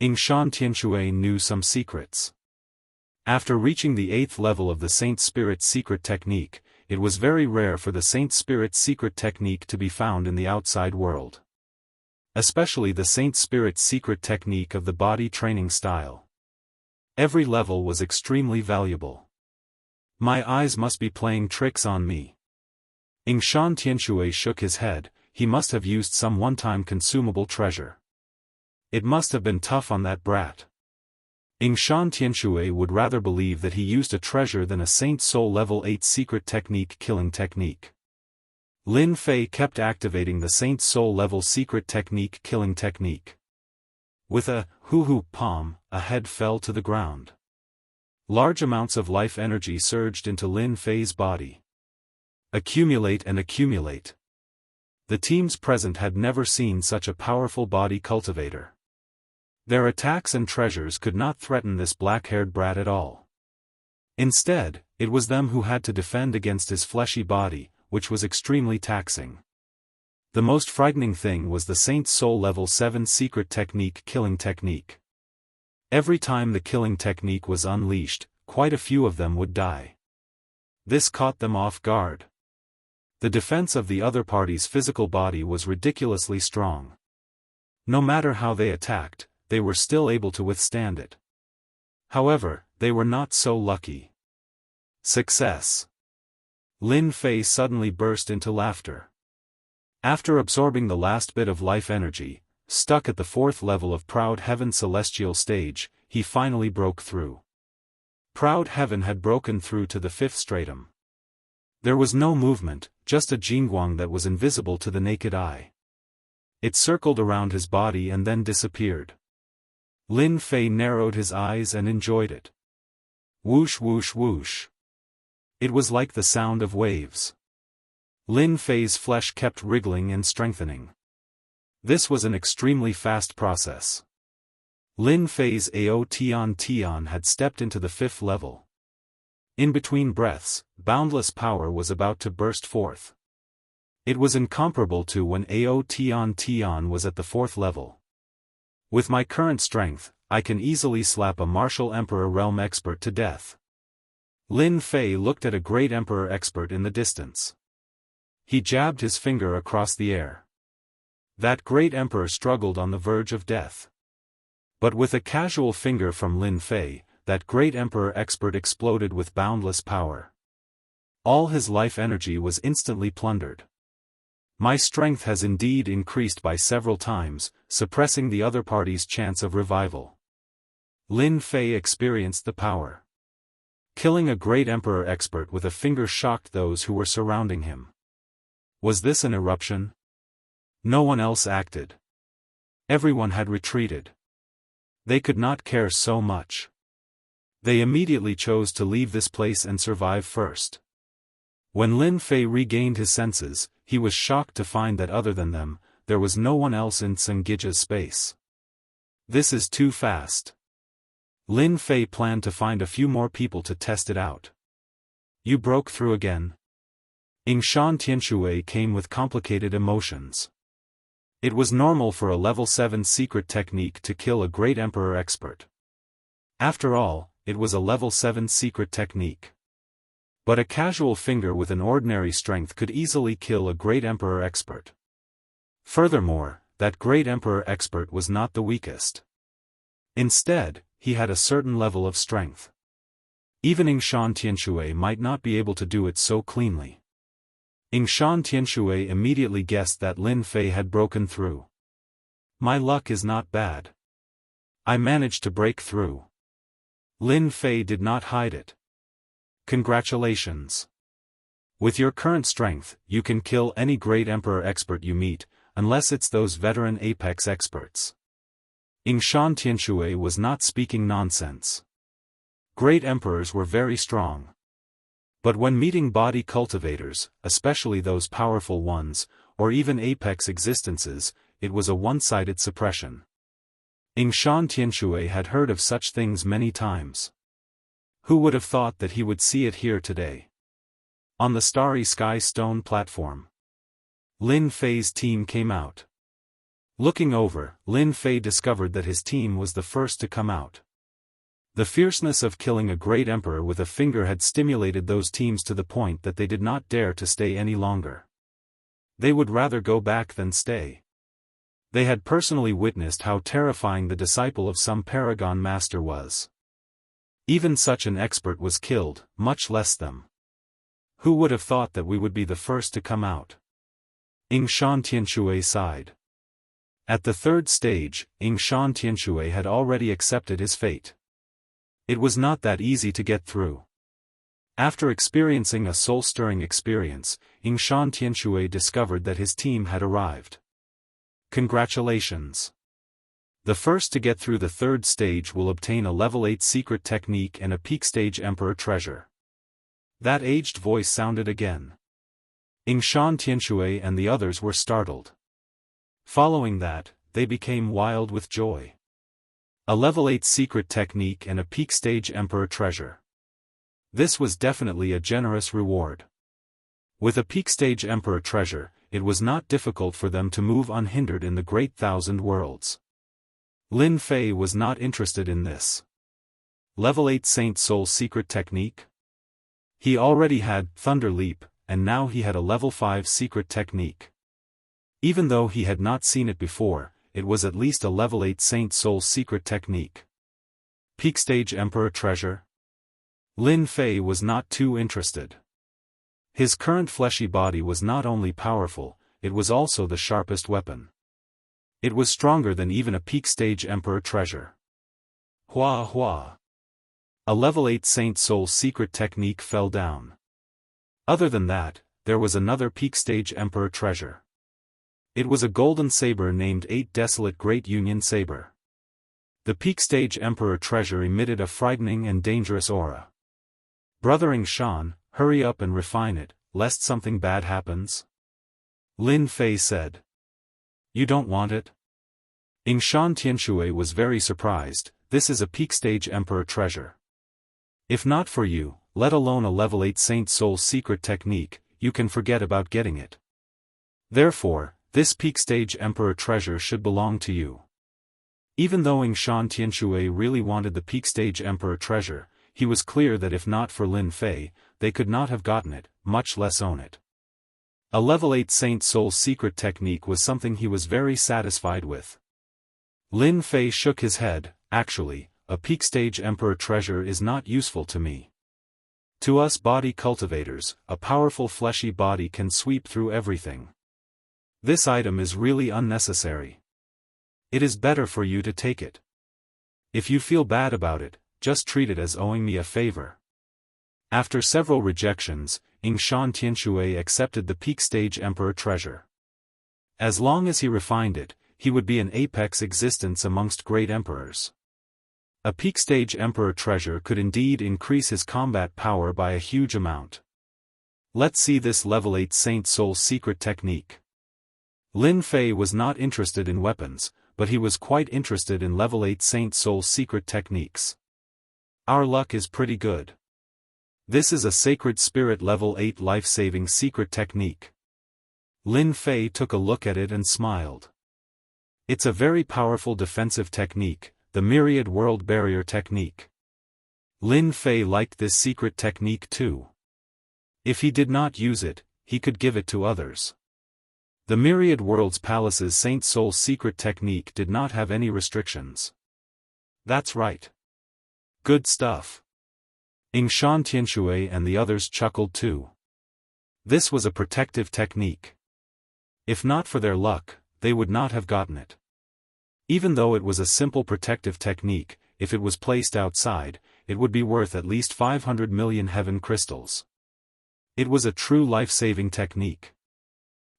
Shan Tianshui knew some secrets. After reaching the 8th level of the Saint Spirit secret technique, it was very rare for the Saint Spirit secret technique to be found in the outside world. Especially the Saint Spirit secret technique of the body training style. Every level was extremely valuable. My eyes must be playing tricks on me. Shan Tianshui shook his head. He must have used some one-time consumable treasure. It must have been tough on that brat. Shan Tianshui would rather believe that he used a treasure than a Saint Soul Level 8 secret technique killing technique. Lin Fei kept activating the Saint Soul Level secret technique killing technique. With a hoo-hoo palm, a head fell to the ground. Large amounts of life energy surged into Lin Fei's body. Accumulate and accumulate. The teams present had never seen such a powerful body cultivator. Their attacks and treasures could not threaten this black-haired brat at all. Instead, it was them who had to defend against his fleshy body, which was extremely taxing. The most frightening thing was the Saint Soul Level 7 secret technique killing technique. Every time the killing technique was unleashed, quite a few of them would die. This caught them off guard. The defense of the other party's physical body was ridiculously strong. No matter how they attacked, they were still able to withstand it. However, they were not so lucky. Success. Lin Fei suddenly burst into laughter. After absorbing the last bit of life energy, stuck at the 4th level of Proud Heaven Celestial Stage, he finally broke through. Proud Heaven had broken through to the 5th stratum. There was no movement, just a jingguang that was invisible to the naked eye. It circled around his body and then disappeared. Lin Fei narrowed his eyes and enjoyed it. Whoosh whoosh whoosh. It was like the sound of waves. Lin Fei's flesh kept wriggling and strengthening. This was an extremely fast process. Lin Fei's Ao Tian Tian had stepped into the 5th level. In between breaths, boundless power was about to burst forth. It was incomparable to when Ao Tian was at the 4th level. With my current strength, I can easily slap a martial Emperor Realm expert to death. Lin Fei looked at a great Emperor expert in the distance. He jabbed his finger across the air. That great Emperor struggled on the verge of death. But with a casual finger from Lin Fei, that great Emperor expert exploded with boundless power. All his life energy was instantly plundered. My strength has indeed increased by several times, suppressing the other party's chance of revival. Lin Fei experienced the power. Killing a great Emperor expert with a finger shocked those who were surrounding him. Was this an eruption? No one else acted. Everyone had retreated. They could not care so much. They immediately chose to leave this place and survive first. When Lin Fei regained his senses, he was shocked to find that other than them, there was no one else in Sengija's space. This is too fast. Lin Fei planned to find a few more people to test it out. You broke through again? Yingshan Tianshui came with complicated emotions. It was normal for a level 7 secret technique to kill a great Emperor expert. After all, it was a level 7 secret technique. But a casual finger with an ordinary strength could easily kill a great Emperor expert. Furthermore, that great Emperor expert was not the weakest. Instead, he had a certain level of strength. Even Yingshan Tianshui might not be able to do it so cleanly. Yingshan Tianshui immediately guessed that Lin Fei had broken through. My luck is not bad. I managed to break through. Lin Fei did not hide it. Congratulations. With your current strength, you can kill any great Emperor expert you meet, unless it's those veteran apex experts. Yingshan Tianshui was not speaking nonsense. Great emperors were very strong. But when meeting body cultivators, especially those powerful ones, or even apex existences, it was a one-sided suppression. Yingshan Tianshui had heard of such things many times. Who would have thought that he would see it here today? On the starry sky stone platform. Lin Fei's team came out. Looking over, Lin Fei discovered that his team was the first to come out. The fierceness of killing a great emperor with a finger had stimulated those teams to the point that they did not dare to stay any longer. They would rather go back than stay. They had personally witnessed how terrifying the disciple of some paragon master was. Even such an expert was killed, much less them. Who would have thought that we would be the first to come out? Yingshan Tianshui sighed. At the 3rd stage, Yingshan Tianshui had already accepted his fate. It was not that easy to get through. After experiencing a soul-stirring experience, Yingshan Tianshui discovered that his team had arrived. Congratulations. The first to get through the 3rd stage will obtain a level 8 secret technique and a peak stage Emperor treasure. That aged voice sounded again. Yingshan Tianshui and the others were startled. Following that, they became wild with joy. A level 8 secret technique and a peak stage Emperor treasure. This was definitely a generous reward. With a peak stage Emperor treasure, it was not difficult for them to move unhindered in the Great Thousand Worlds. Lin Fei was not interested in this. Level 8 Saint Soul secret technique? He already had Thunder Leap, and now he had a level 5 secret technique. Even though he had not seen it before, it was at least a level 8 Saint Soul secret technique. Peak stage Emperor treasure? Lin Fei was not too interested. His current fleshy body was not only powerful, it was also the sharpest weapon. It was stronger than even a peak stage Emperor treasure. Hua hua. A level 8 Saint Soul secret technique fell down. Other than that, there was another peak stage Emperor treasure. It was a golden saber named 8 Desolate Great Union Saber. The peak stage Emperor treasure emitted a frightening and dangerous aura. Brother Yingshan, hurry up and refine it, lest something bad happens. Lin Fei said. You don't want it? Yingshan Tianshui was very surprised. This is a peak stage Emperor treasure. If not for you, let alone a level 8 Saint Soul secret technique, you can forget about getting it. Therefore, this peak stage Emperor treasure should belong to you. Even though Yingshan Tianshui really wanted the peak stage Emperor treasure, he was clear that if not for Lin Fei, they could not have gotten it, much less own it. A level 8 Saint Soul secret technique was something he was very satisfied with. Lin Fei shook his head. Actually, a peak stage Emperor treasure is not useful to me. To us body cultivators, a powerful fleshy body can sweep through everything. This item is really unnecessary. It is better for you to take it. If you feel bad about it, just treat it as owing me a favor. After several rejections, Yingshan Tianshui accepted the peak stage Emperor treasure. As long as he refined it, he would be an apex existence amongst great emperors. A peak stage Emperor treasure could indeed increase his combat power by a huge amount. Let's see this level 8 Saint Soul secret technique. Lin Fei was not interested in weapons, but he was quite interested in level 8 Saint Soul secret techniques. Our luck is pretty good. This is a Sacred Spirit level 8 life-saving secret technique. Lin Fei took a look at it and smiled. It's a very powerful defensive technique, the Myriad World Barrier technique. Lin Fei liked this secret technique too. If he did not use it, he could give it to others. The Myriad Worlds Palace's Saint Soul secret technique did not have any restrictions. That's right. Good stuff. Yingshan Tianshui and the others chuckled too. This was a protective technique. If not for their luck, they would not have gotten it. Even though it was a simple protective technique, if it was placed outside, it would be worth at least 500 million heaven crystals. It was a true life-saving technique.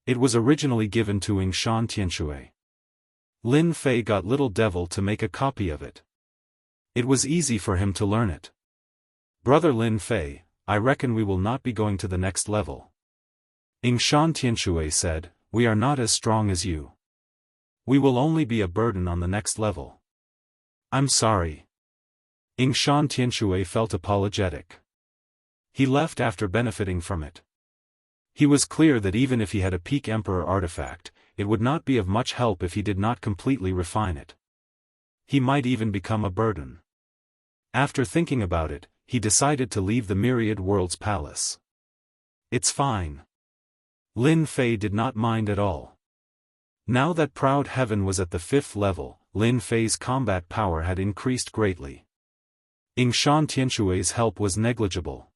It was originally given to Yingshan Tianshui. Lin Fei got Little Devil to make a copy of it. It was easy for him to learn it. Brother Lin Fei, I reckon we will not be going to the next level. Yingshan Tianshui said, we are not as strong as you. We will only be a burden on the next level. I'm sorry. Yingshan Tianshui felt apologetic. He left after benefiting from it. He was clear that even if he had a peak Emperor artifact, it would not be of much help if he did not completely refine it. He might even become a burden. After thinking about it, he decided to leave the Myriad Worlds Palace. It's fine. Lin Fei did not mind at all. Now that Proud Heaven was at the 5th level, Lin Fei's combat power had increased greatly. Yingshan Tianshui's help was negligible.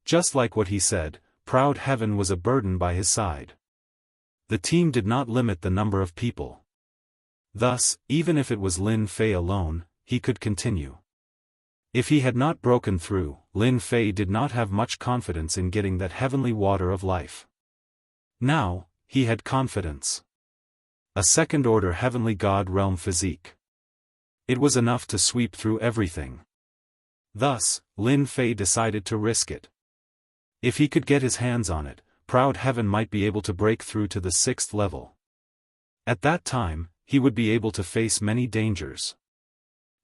Just like what he said, Proud Heaven was a burden by his side. The team did not limit the number of people. Thus, even if it was Lin Fei alone, he could continue. If he had not broken through, Lin Fei did not have much confidence in getting that heavenly water of life. Now, he had confidence. A second-order heavenly god realm physique. It was enough to sweep through everything. Thus, Lin Fei decided to risk it. If he could get his hands on it, Proud Heaven might be able to break through to the 6th level. At that time, he would be able to face many dangers.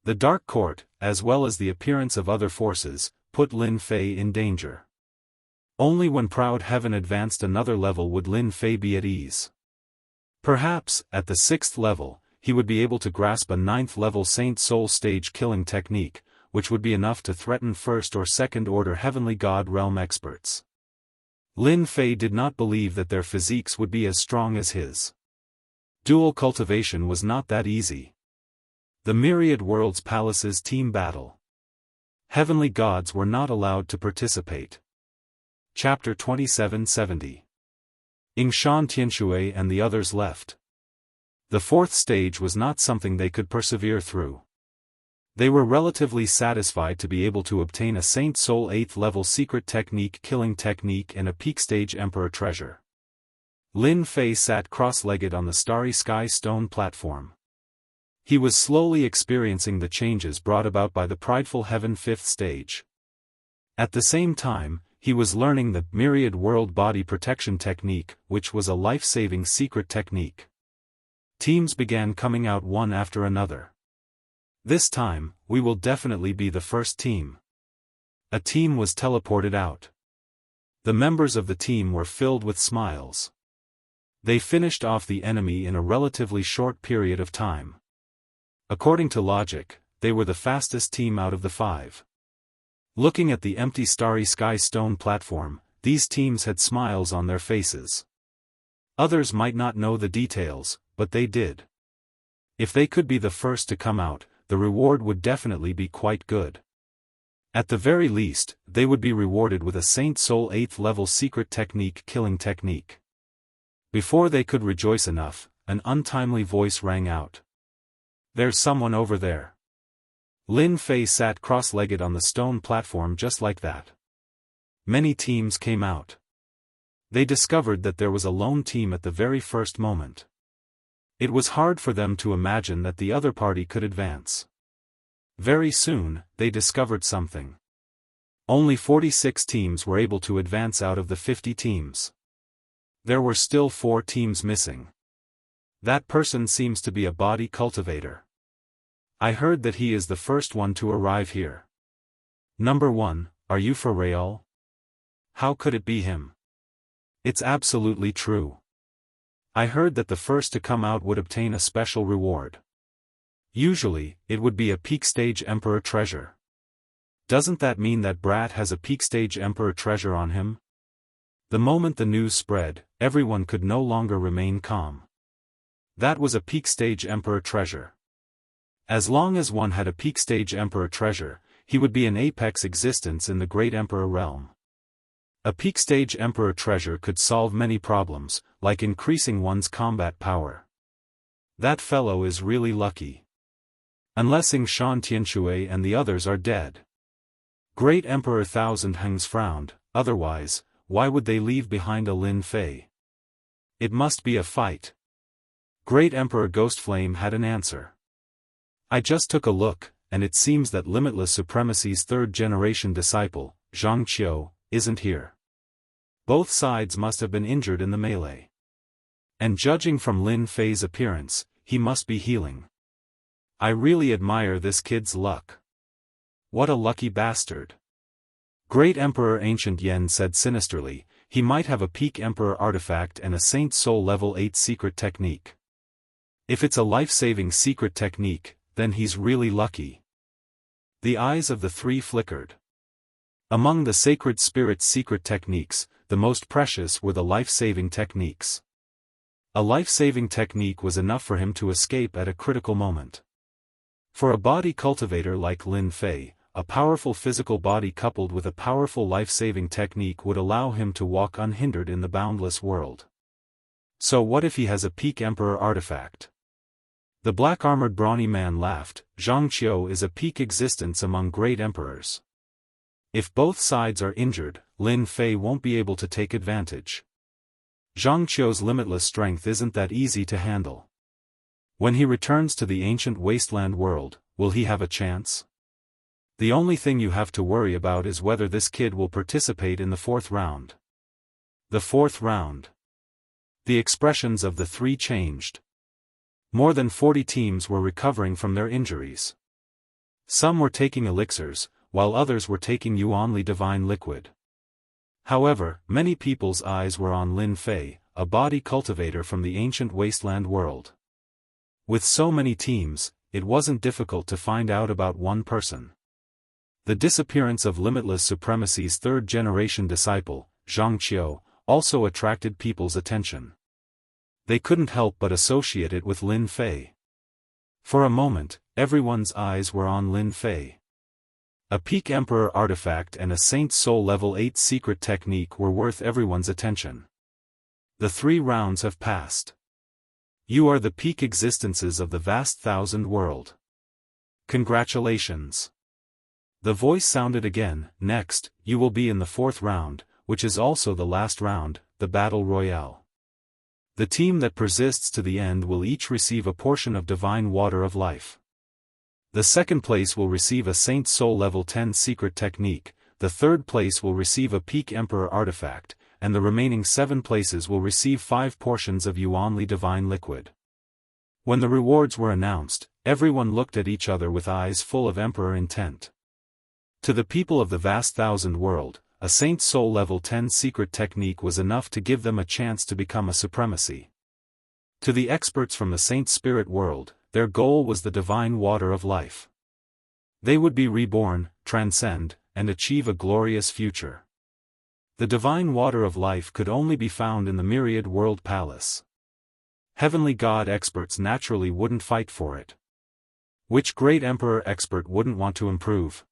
The Dark Court, as well as the appearance of other forces, put Lin Fei in danger. Only when Proud Heaven advanced another level would Lin Fei be at ease. Perhaps, at the 6th level, he would be able to grasp a 9th level Saint Soul stage killing technique, which would be enough to threaten 1st or 2nd order heavenly god realm experts. Lin Fei did not believe that their physiques would be as strong as his. Dual cultivation was not that easy. The Myriad Worlds Palace's team battle. Heavenly gods were not allowed to participate. Chapter 2770. Yingshan Tianshui and the others left. The 4th stage was not something they could persevere through. They were relatively satisfied to be able to obtain a Saint Soul 8th level secret technique killing technique and a peak stage Emperor treasure. Lin Fei sat cross-legged on the starry sky stone platform. He was slowly experiencing the changes brought about by the prideful heaven 5th stage. At the same time, he was learning the Myriad World Body Protection technique, which was a life-saving secret technique. Teams began coming out one after another. This time, we will definitely be the first team. A team was teleported out. The members of the team were filled with smiles. They finished off the enemy in a relatively short period of time. According to logic, they were the fastest team out of the 5. Looking at the empty starry sky stone platform, these teams had smiles on their faces. Others might not know the details, but they did. If they could be the first to come out, the reward would definitely be quite good. At the very least, they would be rewarded with a Saint Soul 8th level secret technique killing technique. Before they could rejoice enough, an untimely voice rang out. "There's someone over there." Lin Fei sat cross-legged on the stone platform just like that. Many teams came out. They discovered that there was a lone team at the very first moment. It was hard for them to imagine that the other party could advance. Very soon, they discovered something. Only 46 teams were able to advance out of the 50 teams. There were still 4 teams missing. That person seems to be a body cultivator. I heard that he is the first one to arrive here. Number 1, are you for real? How could it be him? It's absolutely true. I heard that the first to come out would obtain a special reward. Usually, it would be a peak stage emperor treasure. Doesn't that mean that Brat has a peak stage emperor treasure on him? The moment the news spread, everyone could no longer remain calm. That was a peak stage emperor treasure. As long as one had a peak stage emperor treasure, he would be an apex existence in the great emperor realm. A peak stage emperor treasure could solve many problems, like increasing one's combat power. That fellow is really lucky. Unless Shan Tianxue and the others are dead. Great Emperor Thousand Hangs frowned, otherwise, why would they leave behind a Lin Fei? It must be a fight. Great Emperor Ghostflame had an answer. I just took a look, and it seems that Limitless Supremacy's 3rd-generation disciple, Zhang Qiu, isn't here. Both sides must have been injured in the melee. And judging from Lin Fei's appearance, he must be healing. I really admire this kid's luck. What a lucky bastard. Great Emperor Ancient Yen said sinisterly, he might have a peak Emperor artifact and a Saint Soul level 8 secret technique. If it's a life-saving secret technique, then he's really lucky. The eyes of the 3 flickered. Among the Sacred Spirit's secret techniques, the most precious were the life-saving techniques. A life-saving technique was enough for him to escape at a critical moment. For a body cultivator like Lin Fei, a powerful physical body coupled with a powerful life-saving technique would allow him to walk unhindered in the boundless world. So what if he has a peak Emperor artifact? The black-armored brawny man laughed. Zhang Qiu is a peak existence among great emperors. If both sides are injured, Lin Fei won't be able to take advantage. Zhang Qiu's limitless strength isn't that easy to handle. When he returns to the ancient wasteland world, will he have a chance? The only thing you have to worry about is whether this kid will participate in the 4th round. The 4th round. The expressions of the 3 changed. More than 40 teams were recovering from their injuries. Some were taking elixirs, while others were taking Yuanli divine liquid. However, many people's eyes were on Lin Fei, a body cultivator from the ancient wasteland world. With so many teams, it wasn't difficult to find out about one person. The disappearance of Limitless Supremacy's 3rd-generation disciple, Zhang Qiu, also attracted people's attention. They couldn't help but associate it with Lin Fei. For a moment, everyone's eyes were on Lin Fei. A peak Emperor artifact and a Saint Soul level 8 secret technique were worth everyone's attention. The 3 rounds have passed. You are the peak existences of the vast thousand world. Congratulations. The voice sounded again. Next, you will be in the 4th round, which is also the last round, the Battle Royale. The team that persists to the end will each receive a portion of Divine Water of Life. The 2nd place will receive a Saint Soul level 10 secret technique, the 3rd place will receive a peak Emperor artifact, and the remaining 7 places will receive 5 portions of Yuanli divine liquid. When the rewards were announced, everyone looked at each other with eyes full of Emperor intent. To the people of the vast thousand world, a Saint Soul level 10 secret technique was enough to give them a chance to become a supremacy. To the experts from the Saint Spirit world, their goal was the divine water of life. They would be reborn, transcend, and achieve a glorious future. The divine water of life could only be found in the myriad world palace. Heavenly God experts naturally wouldn't fight for it. Which great emperor expert wouldn't want to improve?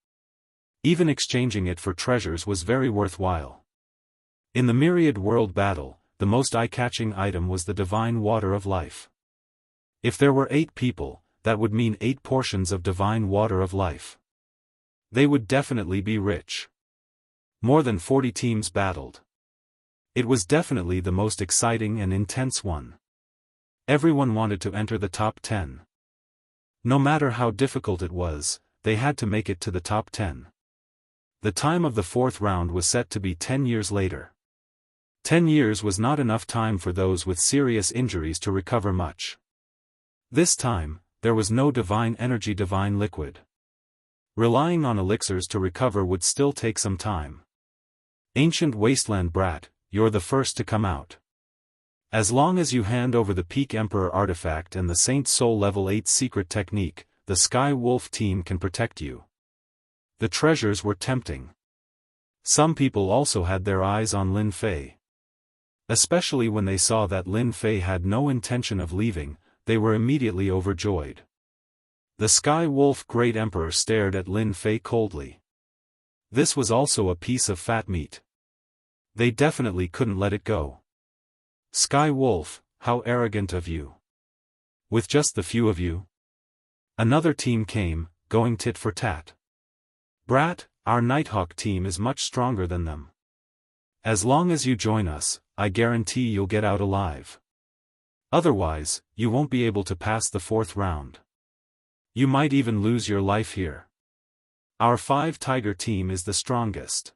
Even exchanging it for treasures was very worthwhile. In the myriad world battle, the most eye-catching item was the divine water of life. If there were 8 people, that would mean 8 portions of divine water of life. They would definitely be rich. More than 40 teams battled. It was definitely the most exciting and intense one. Everyone wanted to enter the top 10. No matter how difficult it was, they had to make it to the top 10. The time of the 4th round was set to be 10 years later. 10 years was not enough time for those with serious injuries to recover much. This time, there was no divine energy, divine liquid. Relying on elixirs to recover would still take some time. Ancient wasteland brat, you're the first to come out. As long as you hand over the Peak Emperor artifact and the Saint Soul level 8 secret technique, the Sky Wolf team can protect you. The treasures were tempting. Some people also had their eyes on Lin Fei. Especially when they saw that Lin Fei had no intention of leaving, they were immediately overjoyed. The Sky Wolf Great Emperor stared at Lin Fei coldly. This was also a piece of fat meat. They definitely couldn't let it go. Sky Wolf, how arrogant of you. With just the few of you? Another team came, going tit for tat. Brat, our Nighthawk team is much stronger than them. As long as you join us, I guarantee you'll get out alive. Otherwise, you won't be able to pass the 4th round. You might even lose your life here. Our 5 Tiger team is the strongest.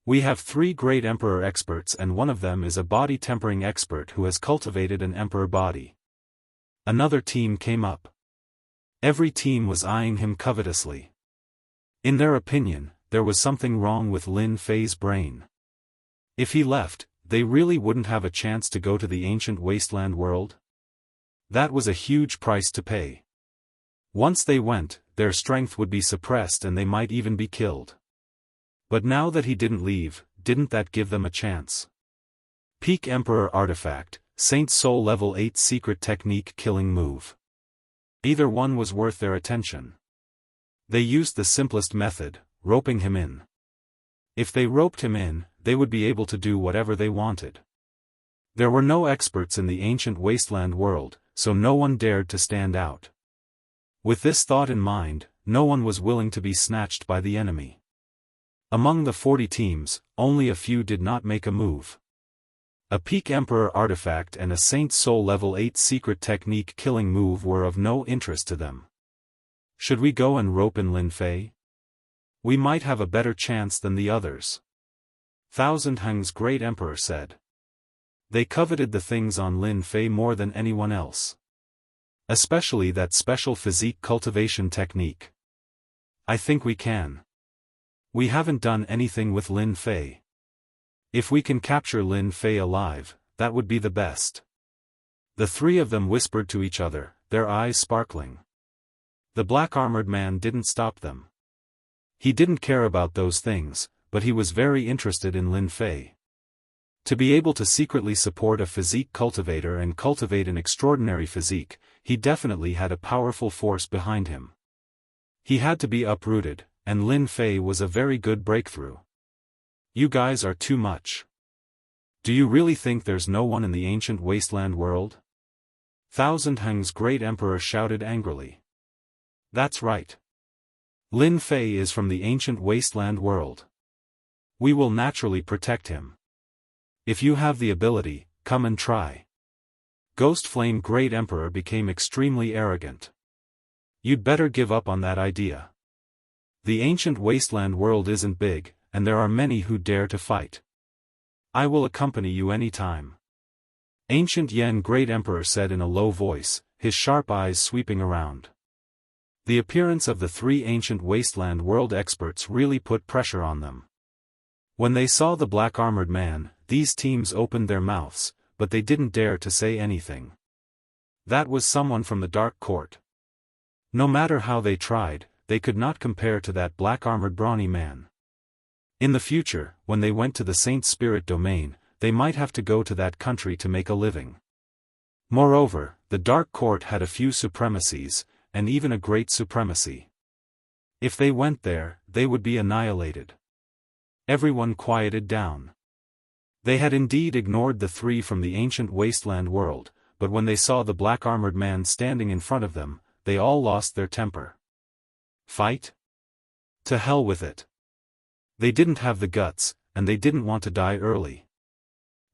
We have 3 great Emperor experts and one of them is a body tempering expert who has cultivated an Emperor body. Another team came up. Every team was eyeing him covetously. In their opinion, there was something wrong with Lin Fei's brain. If he left, they really wouldn't have a chance to go to the ancient wasteland world. That was a huge price to pay. Once they went, their strength would be suppressed and they might even be killed. But now that he didn't leave, didn't that give them a chance? Peak Emperor artifact, Saint Soul level 8 secret technique killing move. Either one was worth their attention. They used the simplest method, roping him in. If they roped him in, they would be able to do whatever they wanted. There were no experts in the ancient wasteland world, so no one dared to stand out. With this thought in mind, no one was willing to be snatched by the enemy. Among the 40 teams, only a few did not make a move. A Peak Emperor artifact and a Saint Soul level 8 secret technique killing move were of no interest to them. Should we go and rope in Lin Fei? We might have a better chance than the others. Thousand Heng's Great Emperor said. They coveted the things on Lin Fei more than anyone else. Especially that special physique cultivation technique. I think we can. We haven't done anything with Lin Fei. If we can capture Lin Fei alive, that would be the best. The 3 of them whispered to each other, their eyes sparkling. The black-armored man didn't stop them. He didn't care about those things, but he was very interested in Lin Fei. To be able to secretly support a physique cultivator and cultivate an extraordinary physique, he definitely had a powerful force behind him. He had to be uprooted, and Lin Fei was a very good breakthrough. You guys are too much. Do you really think there's no one in the ancient wasteland world? Thousand Heng's Great Emperor shouted angrily. That's right. Lin Fei is from the ancient wasteland world. We will naturally protect him. If you have the ability, come and try. Ghost Flame Great Emperor became extremely arrogant. You'd better give up on that idea. The ancient wasteland world isn't big, and there are many who dare to fight. I will accompany you anytime. Ancient Yen Great Emperor said in a low voice, his sharp eyes sweeping around. The appearance of the three ancient wasteland world experts really put pressure on them. When they saw the black-armored man, these teams opened their mouths, but they didn't dare to say anything. That was someone from the Dark Court. No matter how they tried, they could not compare to that black-armored brawny man. In the future, when they went to the Saint Spirit domain, they might have to go to that country to make a living. Moreover, the Dark Court had a few supremacies, and even a great supremacy. If they went there, they would be annihilated. Everyone quieted down. They had indeed ignored the three from the ancient wasteland world, but when they saw the black-armored man standing in front of them, they all lost their temper. Fight? To hell with it. They didn't have the guts, and they didn't want to die early.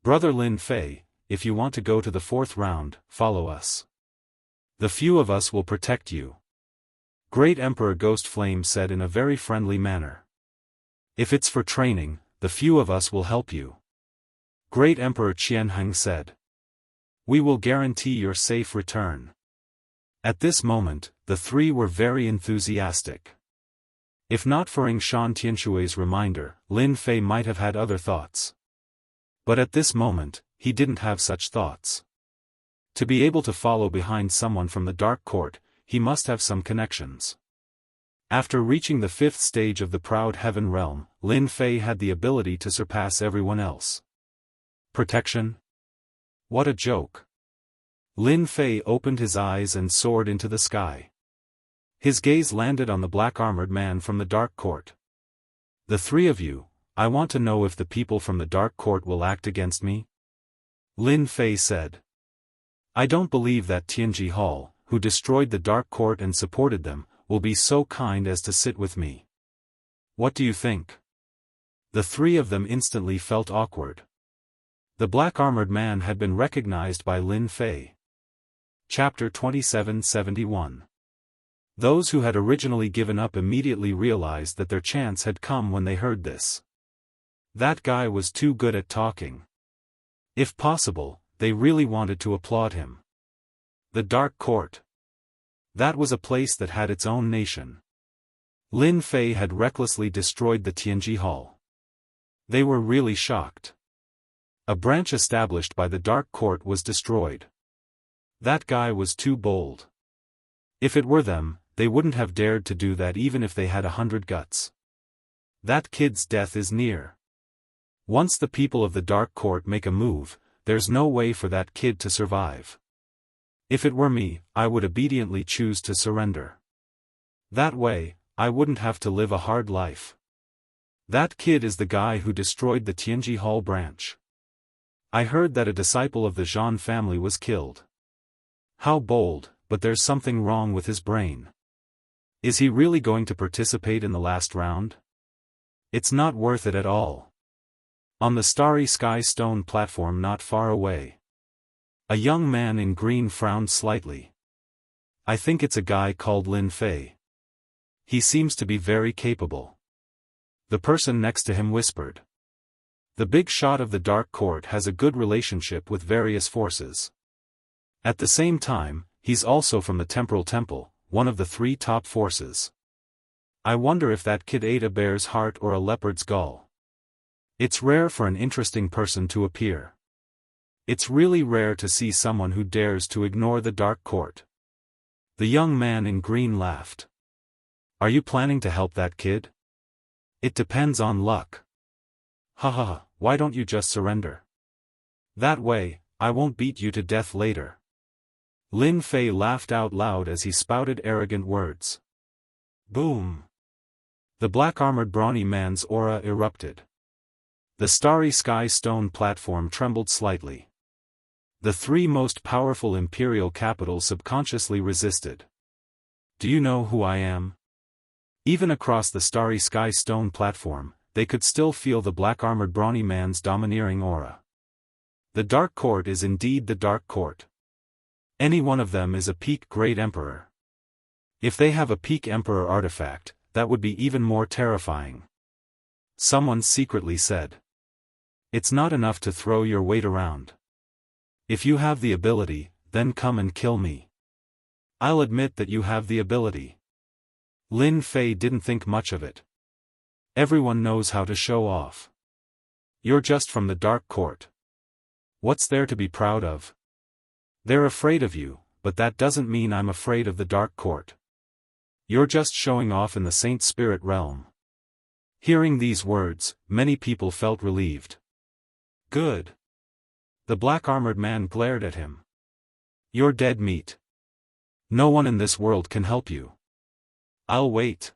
Brother Lin Fei, if you want to go to the fourth round, follow us. The few of us will protect you. Great Emperor Ghost Flame said in a very friendly manner. If it's for training, the few of us will help you. Great Emperor Jianghu said. We will guarantee your safe return. At this moment, the three were very enthusiastic. If not for Shan Tianshui's reminder, Lin Fei might have had other thoughts. But at this moment, he didn't have such thoughts. To be able to follow behind someone from the Dark Court, he must have some connections. After reaching the fifth stage of the Proud Heaven realm, Lin Fei had the ability to surpass everyone else. Protection? What a joke. Lin Fei opened his eyes and soared into the sky. His gaze landed on the black-armored man from the Dark Court. The three of you, I want to know if the people from the Dark Court will act against me? Lin Fei said. I don't believe that Tianji Hall, who destroyed the Dark Court and supported them, will be so kind as to sit with me. What do you think? The three of them instantly felt awkward. The black-armored man had been recognized by Lin Fei. Chapter 2771. Those who had originally given up immediately realized that their chance had come when they heard this. That guy was too good at talking. If possible, they really wanted to applaud him. The Dark Court. That was a place that had its own nation. Lin Fei had recklessly destroyed the Tianji Hall. They were really shocked. A branch established by the Dark Court was destroyed. That guy was too bold. If it were them, they wouldn't have dared to do that even if they had 100 guts. That kid's death is near. Once the people of the Dark Court make a move, there's no way for that kid to survive. If it were me, I would obediently choose to surrender. That way, I wouldn't have to live a hard life. That kid is the guy who destroyed the Tianji Hall branch. I heard that a disciple of the Zhan family was killed. How bold, but there's something wrong with his brain. Is he really going to participate in the last round? It's not worth it at all. On the starry sky stone platform not far away, a young man in green frowned slightly. I think it's a guy called Lin Fei. He seems to be very capable. The person next to him whispered. The big shot of the Dark Court has a good relationship with various forces. At the same time, he's also from the Temporal Temple, one of the three top forces. I wonder if that kid ate a bear's heart or a leopard's gall. It's rare for an interesting person to appear. It's really rare to see someone who dares to ignore the Dark Court. The young man in green laughed. Are you planning to help that kid? It depends on luck. Haha, why don't you just surrender? That way, I won't beat you to death later. Lin Fei laughed out loud as he spouted arrogant words. Boom! The black-armored brawny man's aura erupted. The starry sky stone platform trembled slightly. The three most powerful imperial capitals subconsciously resisted. Do you know who I am? Even across the starry sky stone platform, they could still feel the black-armored brawny man's domineering aura. The Dark Court is indeed the Dark Court. Any one of them is a peak Great Emperor. If they have a peak Emperor artifact, that would be even more terrifying. Someone secretly said. It's not enough to throw your weight around. If you have the ability, then come and kill me. I'll admit that you have the ability. Lin Fei didn't think much of it. Everyone knows how to show off. You're just from the Dark Court. What's there to be proud of? They're afraid of you, but that doesn't mean I'm afraid of the Dark Court. You're just showing off in the Saint Spirit realm. Hearing these words, many people felt relieved. Good. The black-armored man glared at him. You're dead meat. No one in this world can help you. I'll wait.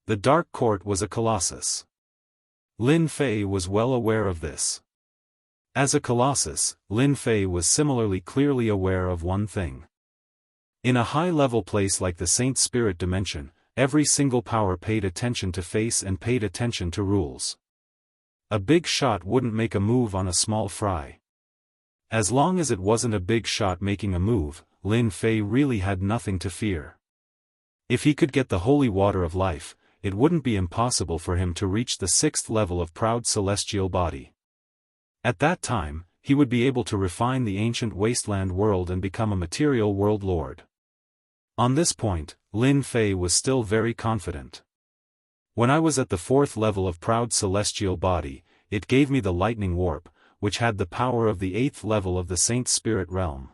The Dark Court was a colossus. Lin Fei was well aware of this. As a colossus, Lin Fei was similarly clearly aware of one thing. In a high-level place like the Saint Spirit dimension, every single power paid attention to face and paid attention to rules. A big shot wouldn't make a move on a small fry. As long as it wasn't a big shot making a move, Lin Fei really had nothing to fear. If he could get the holy water of life, it wouldn't be impossible for him to reach the 6th level of proud celestial body. At that time, he would be able to refine the ancient wasteland world and become a material world lord. On this point, Lin Fei was still very confident. When I was at the 4th level of proud celestial body, it gave me the lightning warp, which had the power of the 8th level of the Saint Spirit realm.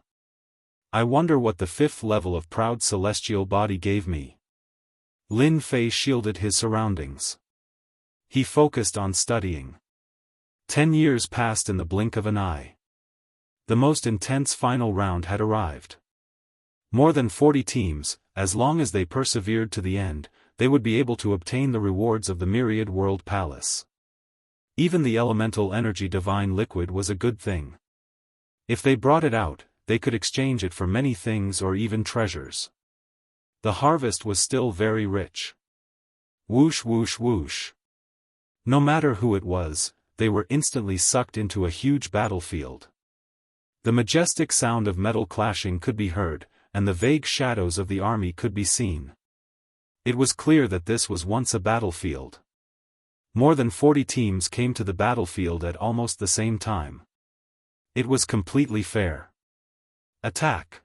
I wonder what the 5th level of proud celestial body gave me. Lin Fei shielded his surroundings. He focused on studying. 10 years passed in the blink of an eye. The most intense final round had arrived. More than 40 teams, as long as they persevered to the end, they would be able to obtain the rewards of the Myriad World Palace. Even the elemental energy divine liquid was a good thing. If they brought it out, they could exchange it for many things or even treasures. The harvest was still very rich. Whoosh whoosh whoosh. No matter who it was, they were instantly sucked into a huge battlefield. The majestic sound of metal clashing could be heard, and the vague shadows of the army could be seen. It was clear that this was once a battlefield. More than 40 teams came to the battlefield at almost the same time. It was completely fair. Attack!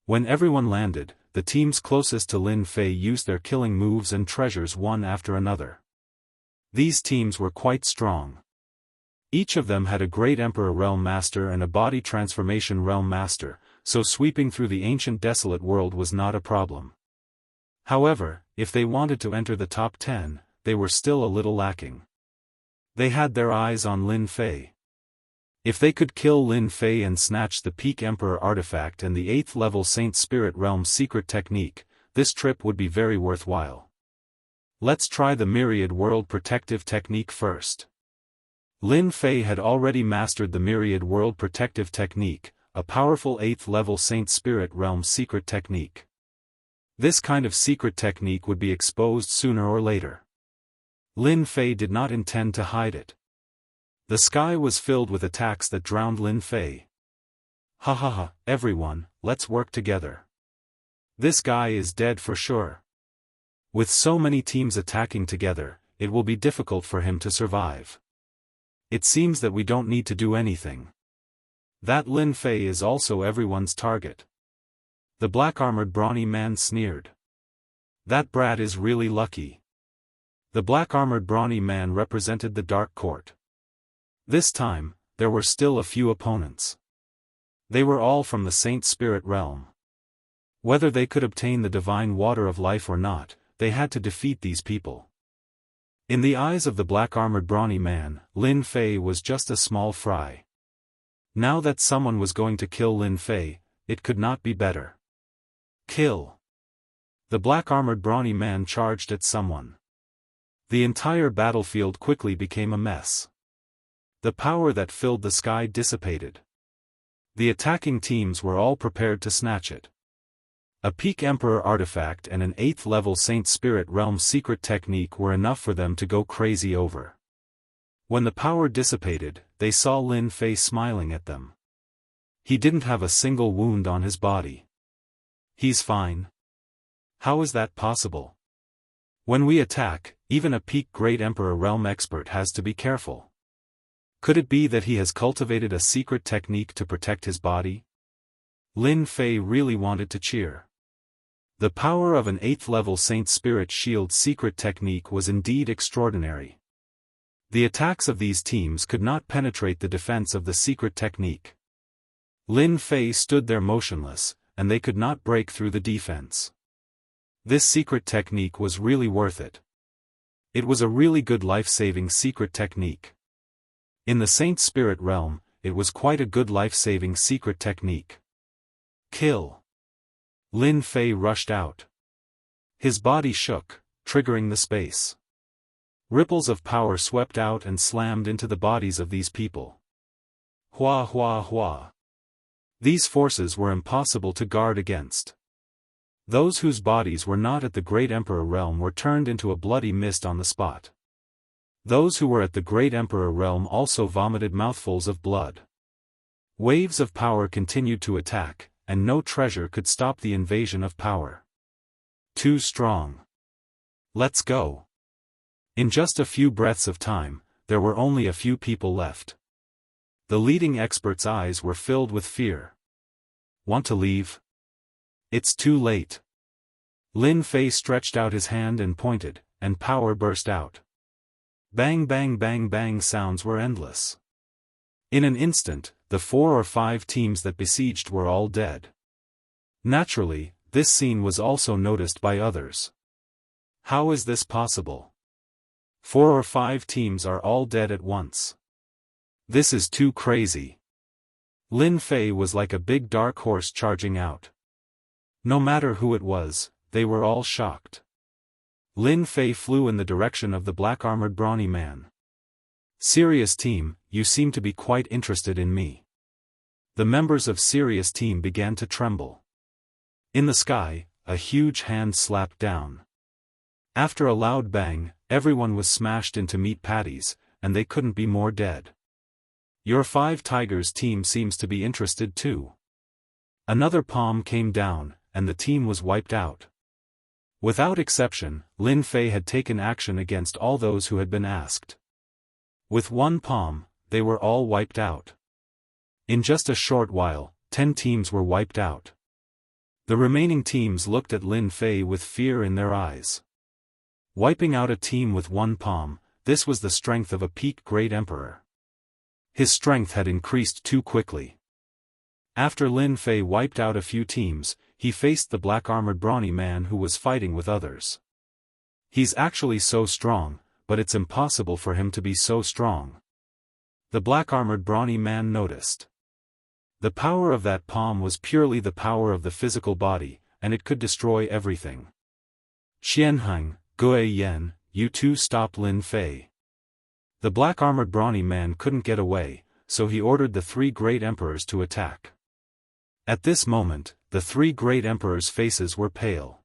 When everyone landed, the teams closest to Lin Fei used their killing moves and treasures one after another. These teams were quite strong. Each of them had a Great Emperor Realm Master and a Body Transformation Realm Master, so sweeping through the ancient desolate world was not a problem. However, if they wanted to enter the top 10, they were still a little lacking. They had their eyes on Lin Fei. If they could kill Lin Fei and snatch the Peak Emperor artifact and the 8th level Saint Spirit Realm secret technique, this trip would be very worthwhile. Let's try the Myriad World Protective Technique first. Lin Fei had already mastered the Myriad World Protective Technique, a powerful 8th level Saint Spirit Realm secret technique. This kind of secret technique would be exposed sooner or later. Lin Fei did not intend to hide it. The sky was filled with attacks that drowned Lin Fei. Ha ha ha, everyone, let's work together. This guy is dead for sure. With so many teams attacking together, it will be difficult for him to survive. It seems that we don't need to do anything. That Lin Fei is also everyone's target. The black-armored brawny man sneered. That brat is really lucky. The black-armored brawny man represented the Dark Court. This time, there were still a few opponents. They were all from the Saint Spirit realm. Whether they could obtain the divine water of life or not, they had to defeat these people. In the eyes of the black-armored brawny man, Lin Fei was just a small fry. Now that someone was going to kill Lin Fei, it could not be better. Kill! The black-armored brawny man charged at someone. The entire battlefield quickly became a mess. The power that filled the sky dissipated. The attacking teams were all prepared to snatch it. A Peak Emperor artifact and an 8th level Saint Spirit Realm secret technique were enough for them to go crazy over. When the power dissipated, they saw Lin Fei smiling at them. He didn't have a single wound on his body. He's fine. How is that possible? When we attack, even a Peak Great Emperor Realm expert has to be careful. Could it be that he has cultivated a secret technique to protect his body? Lin Fei really wanted to cheer. The power of an 8th-level Saint Spirit Shield secret technique was indeed extraordinary. The attacks of these teams could not penetrate the defense of the secret technique. Lin Fei stood there motionless, and they could not break through the defense. This secret technique was really worth it. It was a really good life-saving secret technique. In the Saint Spirit realm, it was quite a good life-saving secret technique. Kill! Lin Fei rushed out. His body shook, triggering the space. Ripples of power swept out and slammed into the bodies of these people. Hua hua hua. These forces were impossible to guard against. Those whose bodies were not at the Great Emperor realm were turned into a bloody mist on the spot. Those who were at the Great Emperor realm also vomited mouthfuls of blood. Waves of power continued to attack, and no treasure could stop the invasion of power. Too strong. Let's go. In just a few breaths of time, there were only a few people left. The leading experts' eyes were filled with fear. Want to leave? It's too late. Lin Fei stretched out his hand and pointed, and power burst out. Bang bang bang bang sounds were endless. In an instant, the 4 or 5 teams that besieged were all dead. Naturally, this scene was also noticed by others. How is this possible? 4 or 5 teams are all dead at once. This is too crazy. Lin Fei was like a big dark horse charging out. No matter who it was, they were all shocked. Lin Fei flew in the direction of the black-armored brawny man. Serious team, you seem to be quite interested in me. The members of Serious team began to tremble. In the sky, a huge hand slapped down. After a loud bang, everyone was smashed into meat patties, and they couldn't be more dead. Your 5 Tigers team seems to be interested too. Another palm came down, and the team was wiped out. Without exception, Lin Fei had taken action against all those who had been asked. With one palm, they were all wiped out. In just a short while, 10 teams were wiped out. The remaining teams looked at Lin Fei with fear in their eyes. Wiping out a team with one palm, this was the strength of a peak Great Emperor. His strength had increased too quickly. After Lin Fei wiped out a few teams, he faced the black-armored brawny man who was fighting with others. He's actually so strong, but it's impossible for him to be so strong. The black-armored brawny man noticed. The power of that palm was purely the power of the physical body, and it could destroy everything. Qianheng, Gui Yen, you two stop Lin Fei. The black-armored brawny man couldn't get away, so he ordered the 3 great emperors to attack. At this moment, the 3 great emperors' faces were pale.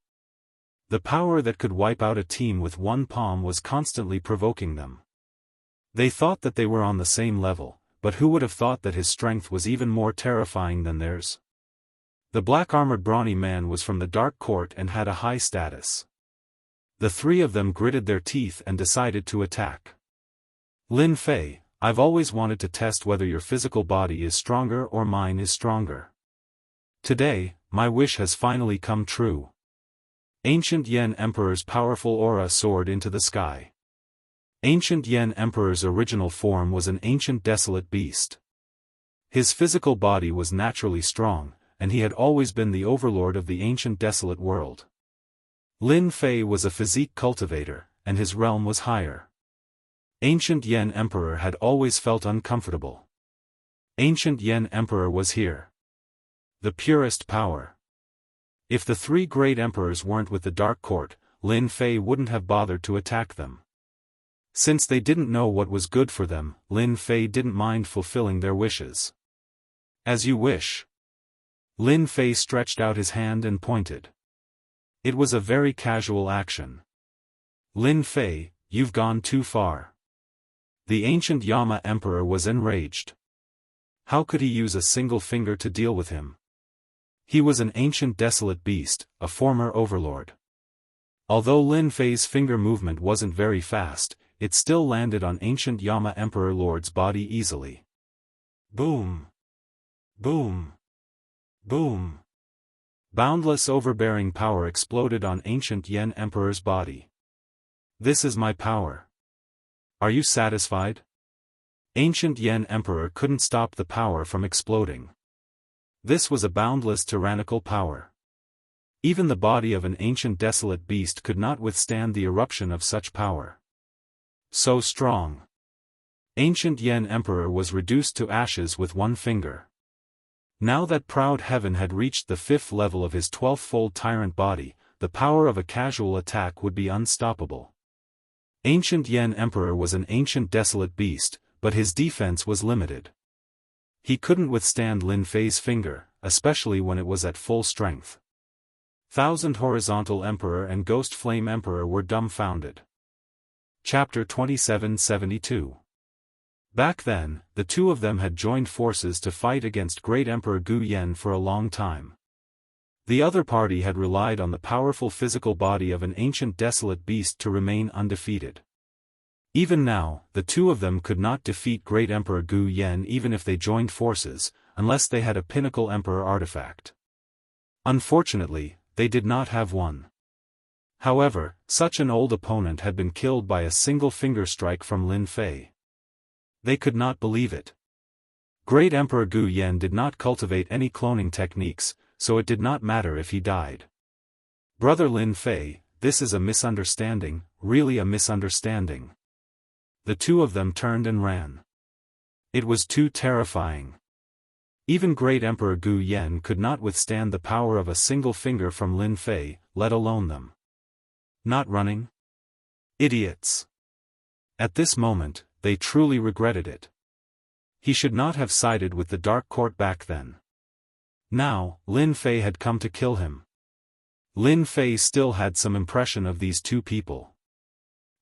The power that could wipe out a team with one palm was constantly provoking them. They thought that they were on the same level, but who would have thought that his strength was even more terrifying than theirs? The black-armored brawny man was from the Dark Court and had a high status. The 3 of them gritted their teeth and decided to attack. Lin Fei, I've always wanted to test whether your physical body is stronger or mine is stronger. Today, my wish has finally come true. Ancient Yen Emperor's powerful aura soared into the sky. Ancient Yen Emperor's original form was an ancient desolate beast. His physical body was naturally strong, and he had always been the overlord of the ancient desolate world. Lin Fei was a physique cultivator, and his realm was higher. Ancient Yen Emperor had always felt uncomfortable. Ancient Yen Emperor was here. The purest power. If the 3 great emperors weren't with the Dark Court, Lin Fei wouldn't have bothered to attack them. Since they didn't know what was good for them, Lin Fei didn't mind fulfilling their wishes. As you wish. Lin Fei stretched out his hand and pointed. It was a very casual action. Lin Fei, you've gone too far. The ancient Yama Emperor was enraged. How could he use a single finger to deal with him? He was an ancient desolate beast, a former overlord. Although Lin Fei's finger movement wasn't very fast, it still landed on ancient Yama Emperor Lord's body easily. Boom! Boom! Boom! Boundless overbearing power exploded on ancient Yan Emperor's body. This is my power. Are you satisfied? Ancient Yan Emperor couldn't stop the power from exploding. This was a boundless tyrannical power. Even the body of an ancient desolate beast could not withstand the eruption of such power. So strong. Ancient Yan Emperor was reduced to ashes with one finger. Now that proud heaven had reached the 5th level of his 12-fold tyrant body, the power of a casual attack would be unstoppable. Ancient Yan Emperor was an ancient desolate beast, but his defense was limited. He couldn't withstand Lin Fei's finger, especially when it was at full strength. Thousand Horizontal Emperor and Ghost Flame Emperor were dumbfounded. Chapter 2772. Back then, the two of them had joined forces to fight against Great Emperor Gu Yen for a long time. The other party had relied on the powerful physical body of an ancient desolate beast to remain undefeated. Even now, the two of them could not defeat Great Emperor Gu Yen even if they joined forces, unless they had a Pinnacle Emperor artifact. Unfortunately, they did not have one. However, such an old opponent had been killed by a single finger strike from Lin Fei. They could not believe it. Great Emperor Gu Yen did not cultivate any cloning techniques, so it did not matter if he died. Brother Lin Fei, this is a misunderstanding, really a misunderstanding. The two of them turned and ran. It was too terrifying. Even Great Emperor Gu Yen could not withstand the power of a single finger from Lin Fei, let alone them. Not running? Idiots. At this moment, they truly regretted it. He should not have sided with the Dark Court back then. Now, Lin Fei had come to kill him. Lin Fei still had some impression of these two people.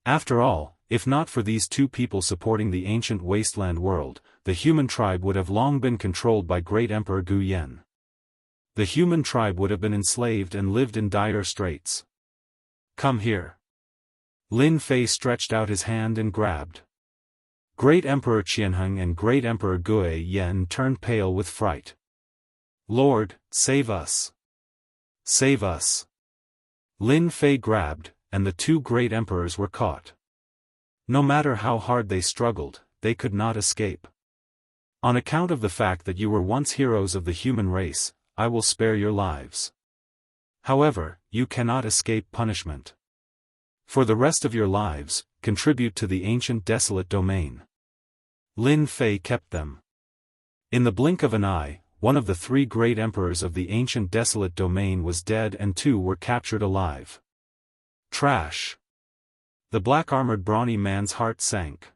After all, if not for these two people supporting the ancient wasteland world, the human tribe would have long been controlled by Great Emperor Gu Yen. The human tribe would have been enslaved and lived in dire straits. Come here. Lin Fei stretched out his hand and grabbed. Great Emperor Qianheng and Great Emperor Gu Yen turned pale with fright. Lord, save us. Save us. Lin Fei grabbed, and the two great emperors were caught. No matter how hard they struggled, they could not escape. On account of the fact that you were once heroes of the human race, I will spare your lives. However, you cannot escape punishment. For the rest of your lives, contribute to the ancient desolate domain. Lin Fei kept them. In the blink of an eye, one of the three great emperors of the ancient desolate domain was dead and two were captured alive. Trash. The black-armored brawny man's heart sank.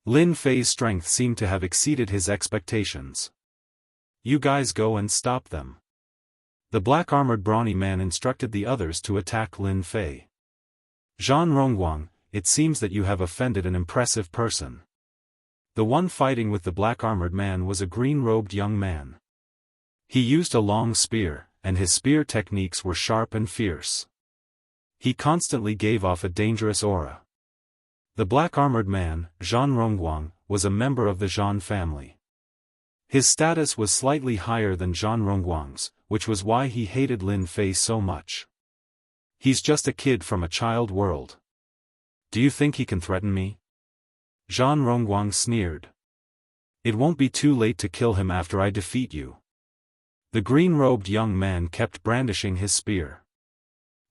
Lin Fei's strength seemed to have exceeded his expectations. You guys go and stop them. The black-armored brawny man instructed the others to attack Lin Fei. Zhan Rongguang, it seems that you have offended an impressive person. The one fighting with the black-armored man was a green-robed young man. He used a long spear, and his spear techniques were sharp and fierce. He constantly gave off a dangerous aura. The black-armored man, Zhan Rongguang, was a member of the Zhan family. His status was slightly higher than Zhan Rongguang's, which was why he hated Lin Fei so much. He's just a kid from a child world. Do you think he can threaten me? Zhan Rongguang sneered. It won't be too late to kill him after I defeat you. The green-robed young man kept brandishing his spear.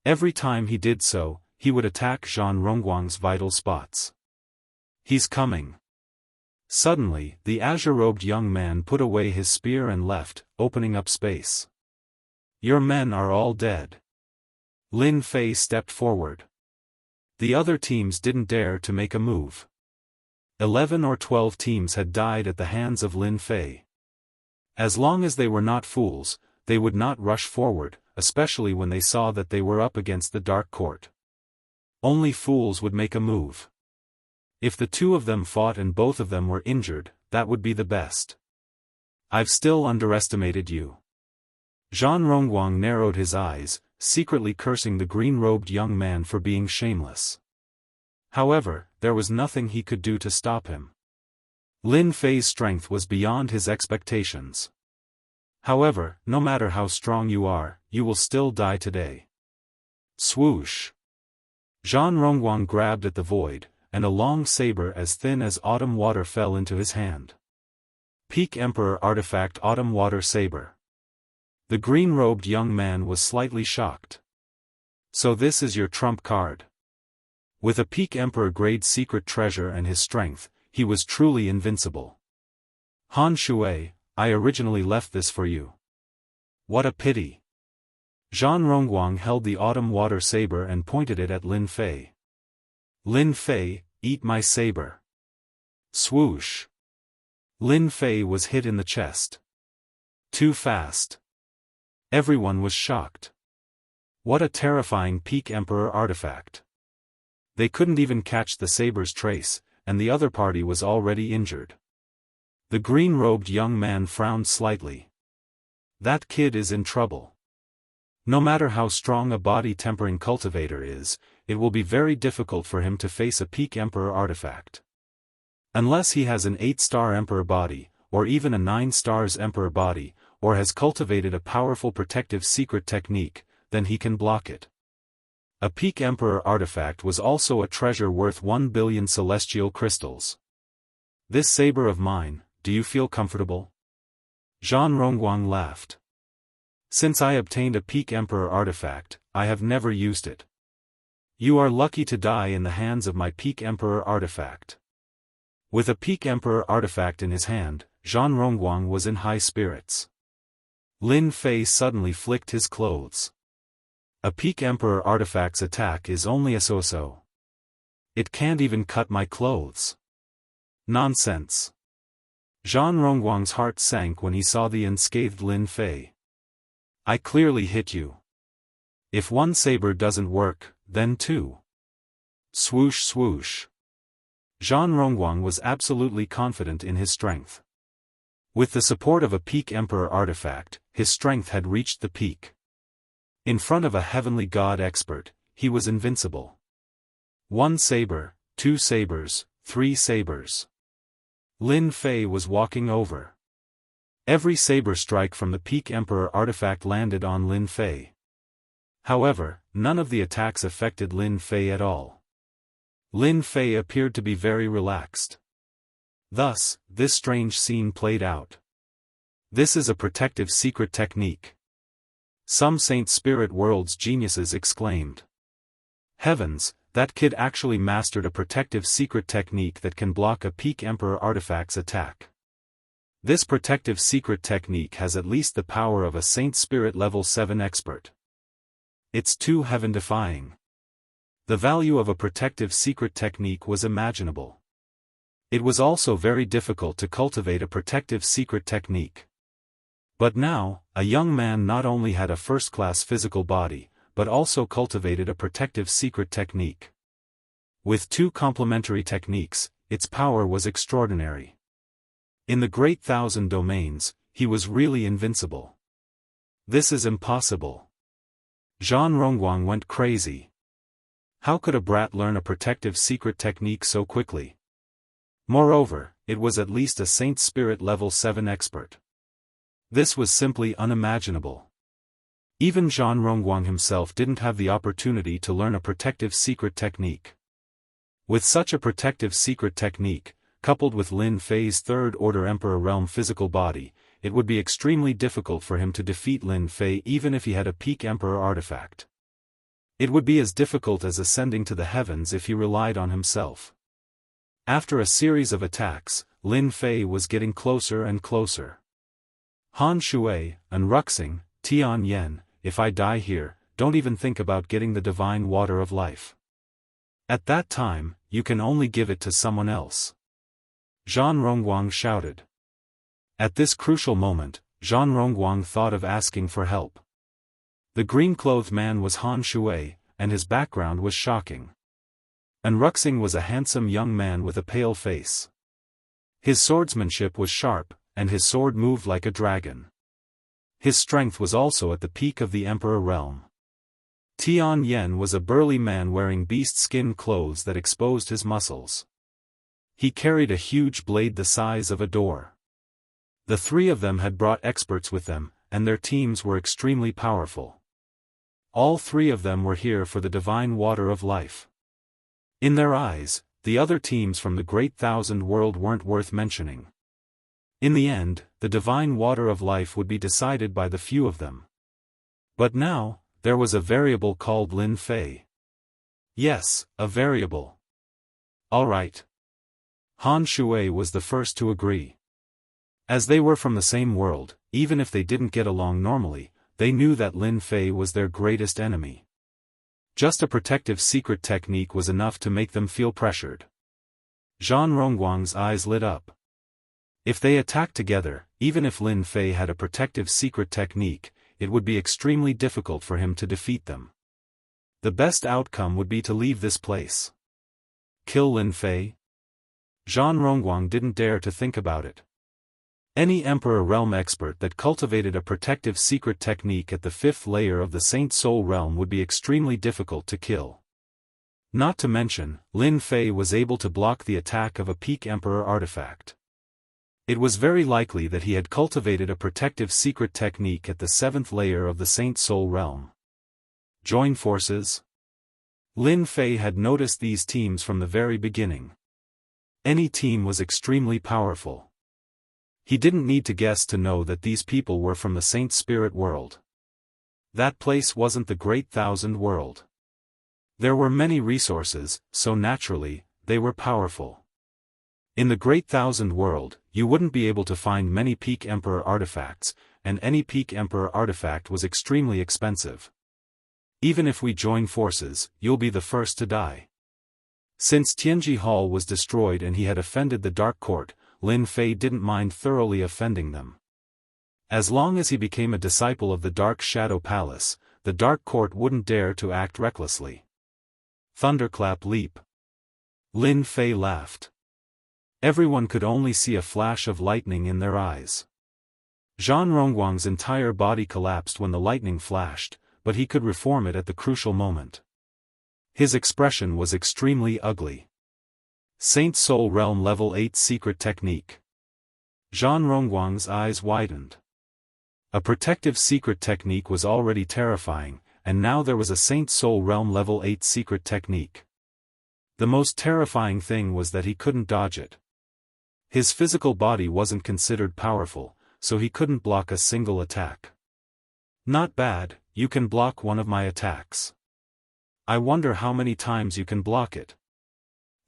Every time he did so, he would attack Zhan Rongguang's vital spots. He's coming. Suddenly, the azure-robed young man put away his spear and left, opening up space. Your men are all dead. Lin Fei stepped forward. The other teams didn't dare to make a move. 11 or 12 teams had died at the hands of Lin Fei. As long as they were not fools, they would not rush forward, especially when they saw that they were up against the Dark Court. Only fools would make a move. If the two of them fought and both of them were injured, that would be the best. I've still underestimated you. Zhan Rongguang narrowed his eyes, secretly cursing the green-robed young man for being shameless. However, there was nothing he could do to stop him. Lin Fei's strength was beyond his expectations. However, no matter how strong you are, you will still die today. Swoosh! Zhan Rongguang grabbed at the void, and a long saber as thin as autumn water fell into his hand. Peak Emperor Artifact Autumn Water Saber. The green-robed young man was slightly shocked. So this is your trump card. With a Peak Emperor grade secret treasure and his strength, he was truly invincible. Han Shui, I originally left this for you. What a pity. Zhan Rongguang held the autumn water saber and pointed it at Lin Fei. Lin Fei, eat my saber. Swoosh. Lin Fei was hit in the chest. Too fast. Everyone was shocked. What a terrifying Peak Emperor artifact. They couldn't even catch the saber's trace, and the other party was already injured. The green-robed young man frowned slightly. That kid is in trouble. No matter how strong a body-tempering cultivator is, it will be very difficult for him to face a Peak Emperor artifact. Unless he has an 8-star Emperor body, or even a 9 stars Emperor body, or has cultivated a powerful protective secret technique, then he can block it. A Peak Emperor artifact was also a treasure worth 1 billion celestial crystals. This saber of mine, do you feel comfortable? Zhan Rongguang laughed. Since I obtained a Peak Emperor artifact, I have never used it. You are lucky to die in the hands of my Peak Emperor artifact. With a Peak Emperor artifact in his hand, Zhan Rongguang was in high spirits. Lin Fei suddenly flicked his clothes. A Peak Emperor artifact's attack is only a so-so. It can't even cut my clothes. Nonsense. Zhan Rongguang's heart sank when he saw the unscathed Lin Fei. I clearly hit you. If one saber doesn't work, then two. Swoosh swoosh. Zhan Rongguang was absolutely confident in his strength. With the support of a Peak Emperor artifact, his strength had reached the peak. In front of a heavenly god expert, he was invincible. 1 saber, 2 sabers, 3 sabers. Lin Fei was walking over. Every saber strike from the Peak Emperor artifact landed on Lin Fei. However, none of the attacks affected Lin Fei at all. Lin Fei appeared to be very relaxed. Thus, this strange scene played out. This is a protective secret technique. Some Saint Spirit World's geniuses exclaimed. Heavens, that kid actually mastered a protective secret technique that can block a Peak Emperor artifact's attack. This protective secret technique has at least the power of a Saint Spirit level 7 expert. It's too heaven-defying. The value of a protective secret technique was imaginable. It was also very difficult to cultivate a protective secret technique. But now, a young man not only had a first-class physical body, but also cultivated a protective secret technique. With 2 complementary techniques, its power was extraordinary. In the Great Thousand Domains, he was really invincible. This is impossible. Zhan Rongguang went crazy. How could a brat learn a protective secret technique so quickly? Moreover, it was at least a Saint Spirit level 7 expert. This was simply unimaginable. Even Zhan Rongguang himself didn't have the opportunity to learn a protective secret technique. With such a protective secret technique, coupled with Lin Fei's third-order Emperor Realm physical body, it would be extremely difficult for him to defeat Lin Fei even if he had a Peak Emperor artifact. It would be as difficult as ascending to the heavens if he relied on himself. After a series of attacks, Lin Fei was getting closer and closer. Han Shui, and Wuxia Xianxia, if I die here, don't even think about getting the divine water of life. At that time, you can only give it to someone else. Zhan Rongguang shouted. At this crucial moment, Zhan Rongguang thought of asking for help. The green-clothed man was Han Shui, and his background was shocking. And Wuxia was a handsome young man with a pale face. His swordsmanship was sharp, and his sword moved like a dragon. His strength was also at the peak of the Emperor realm. Tianyan was a burly man wearing beast skin clothes that exposed his muscles. He carried a huge blade the size of a door. The 3 of them had brought experts with them, and their teams were extremely powerful. All three of them were here for the divine water of life. In their eyes, the other teams from the Great Thousand World weren't worth mentioning. In the end, the divine water of life would be decided by the few of them. But now, there was a variable called Lin Fei. Yes, a variable. All right. Han Shui was the first to agree. As they were from the same world, even if they didn't get along normally, they knew that Lin Fei was their greatest enemy. Just a protective secret technique was enough to make them feel pressured. Zhan Rongguang's eyes lit up. If they attacked together, even if Lin Fei had a protective secret technique, it would be extremely difficult for him to defeat them. The best outcome would be to leave this place. Kill Lin Fei? Zhan Rongguang didn't dare to think about it. Any Emperor Realm expert that cultivated a protective secret technique at the 5th layer of the Saint Soul Realm would be extremely difficult to kill. Not to mention, Lin Fei was able to block the attack of a Peak Emperor artifact. It was very likely that he had cultivated a protective secret technique at the 7th layer of the Saint Soul Realm. Join forces? Lin Fei had noticed these teams from the very beginning. Any team was extremely powerful. He didn't need to guess to know that these people were from the Saint Spirit world. That place wasn't the Great Thousand World. There were many resources, so naturally, they were powerful. In the Great Thousand World, you wouldn't be able to find many Peak Emperor artifacts, and any Peak Emperor artifact was extremely expensive. Even if we join forces, you'll be the first to die. Since Tianji Hall was destroyed and he had offended the Dark Court, Lin Fei didn't mind thoroughly offending them. As long as he became a disciple of the Dark Shadow Palace, the Dark Court wouldn't dare to act recklessly. Thunderclap leap. Lin Fei laughed. Everyone could only see a flash of lightning in their eyes. Zhan Rongguang's entire body collapsed when the lightning flashed, but he could reform it at the crucial moment. His expression was extremely ugly. Saint Soul Realm Level 8 Secret Technique. Zhan Rongguang's eyes widened. A protective secret technique was already terrifying, and now there was a Saint Soul Realm Level 8 Secret Technique. The most terrifying thing was that he couldn't dodge it. His physical body wasn't considered powerful, so he couldn't block a single attack. Not bad, you can block one of my attacks. I wonder how many times you can block it.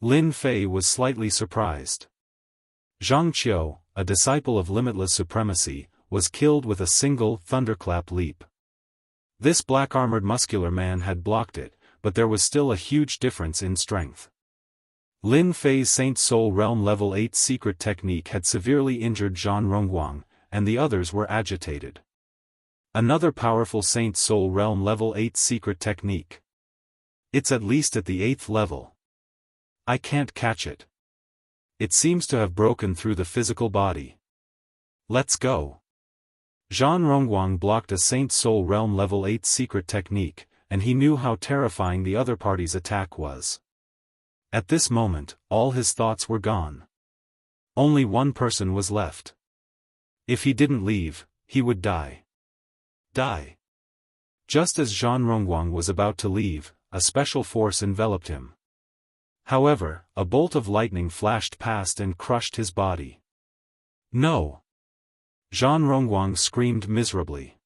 Lin Fei was slightly surprised. Zhang Qiu, a disciple of limitless supremacy, was killed with a single thunderclap leap. This black-armored muscular man had blocked it, but there was still a huge difference in strength. Lin Fei's Saint Soul Realm Level 8 secret technique had severely injured Zhan Rongguang, and the others were agitated. Another powerful Saint Soul Realm Level 8 secret technique. It's at least at the 8th level. I can't catch it. It seems to have broken through the physical body. Let's go. Zhan Rongguang blocked a Saint Soul Realm Level 8 secret technique, and he knew how terrifying the other party's attack was. At this moment, all his thoughts were gone. Only one person was left. If he didn't leave, he would die. Die. Just as Zhan Rongguang was about to leave, a special force enveloped him. However, a bolt of lightning flashed past and crushed his body. No! Zhan Rongguang screamed miserably.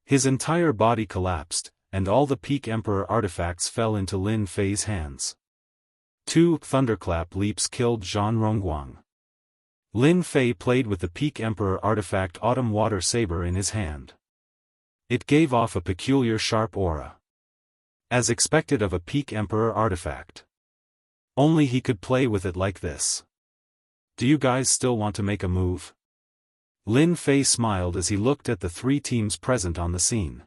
His entire body collapsed, and all the Peak Emperor artifacts fell into Lin Fei's hands. 2 thunderclap leaps killed Zhan Rongguang. Lin Fei played with the Peak Emperor artifact Autumn Water Saber in his hand. It gave off a peculiar sharp aura. As expected of a Peak Emperor artifact. Only he could play with it like this. Do you guys still want to make a move? Lin Fei smiled as he looked at the 3 teams present on the scene.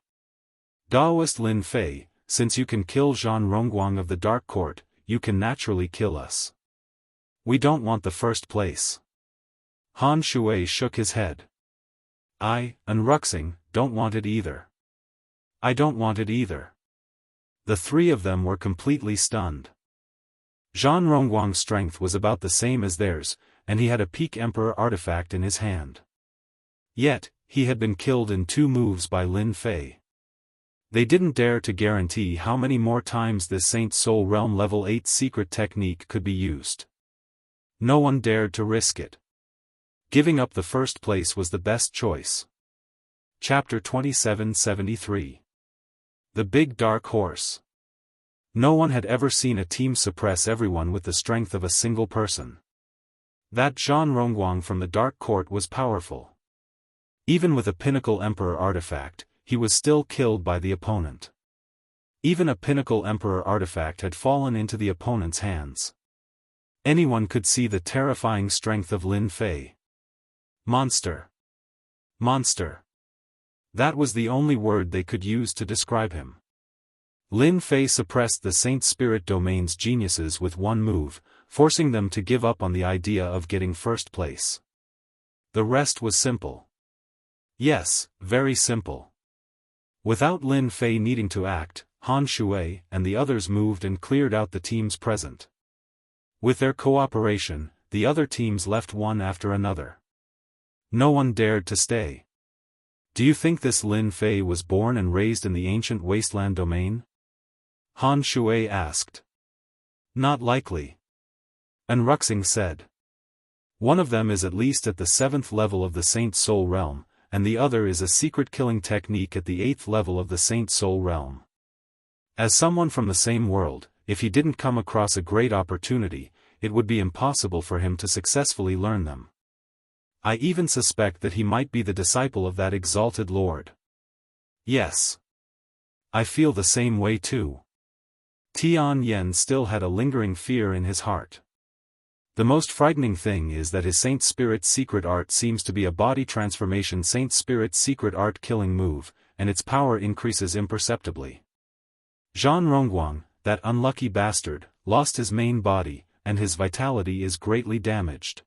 Daoist Lin Fei, since you can kill Zhan Rongguang of the Dark Court, you can naturally kill us. We don't want the first place. Han Shui shook his head. I, and Ruxing, don't want it either. I don't want it either. The 3 of them were completely stunned. Zhan Rongguang's strength was about the same as theirs, and he had a Peak Emperor artifact in his hand. Yet, he had been killed in 2 moves by Lin Fei. They didn't dare to guarantee how many more times this Saint Soul Realm level 8 secret technique could be used. No one dared to risk it. Giving up the first place was the best choice. Chapter 2773. The Big Dark Horse. No one had ever seen a team suppress everyone with the strength of a single person. That Zhan Rongguang from the Dark Court was powerful. Even with a Pinnacle Emperor artifact, he was still killed by the opponent. Even a Pinnacle Emperor artifact had fallen into the opponent's hands. Anyone could see the terrifying strength of Lin Fei. Monster. Monster. That was the only word they could use to describe him. Lin Fei suppressed the Saint Spirit Domain's geniuses with 1 move, forcing them to give up on the idea of getting first place. The rest was simple. Yes, very simple. Without Lin Fei needing to act, Han Shui and the others moved and cleared out the teams present. With their cooperation, the other teams left one after another. No one dared to stay. Do you think this Lin Fei was born and raised in the ancient wasteland domain? Han Shui asked. Not likely. And Ruxing said. One of them is at least at the 7th level of the Saint Soul Realm, and the other is a secret killing technique at the 8th level of the Saint Soul Realm. As someone from the same world, if he didn't come across a great opportunity, it would be impossible for him to successfully learn them. I even suspect that he might be the disciple of that exalted lord. Yes. I feel the same way too. Tian Yen still had a lingering fear in his heart. The most frightening thing is that his Saint Spirit's secret art seems to be a body transformation Saint Spirit's secret art killing move, and its power increases imperceptibly. Zhan Rongguang, that unlucky bastard, lost his main body, and his vitality is greatly damaged.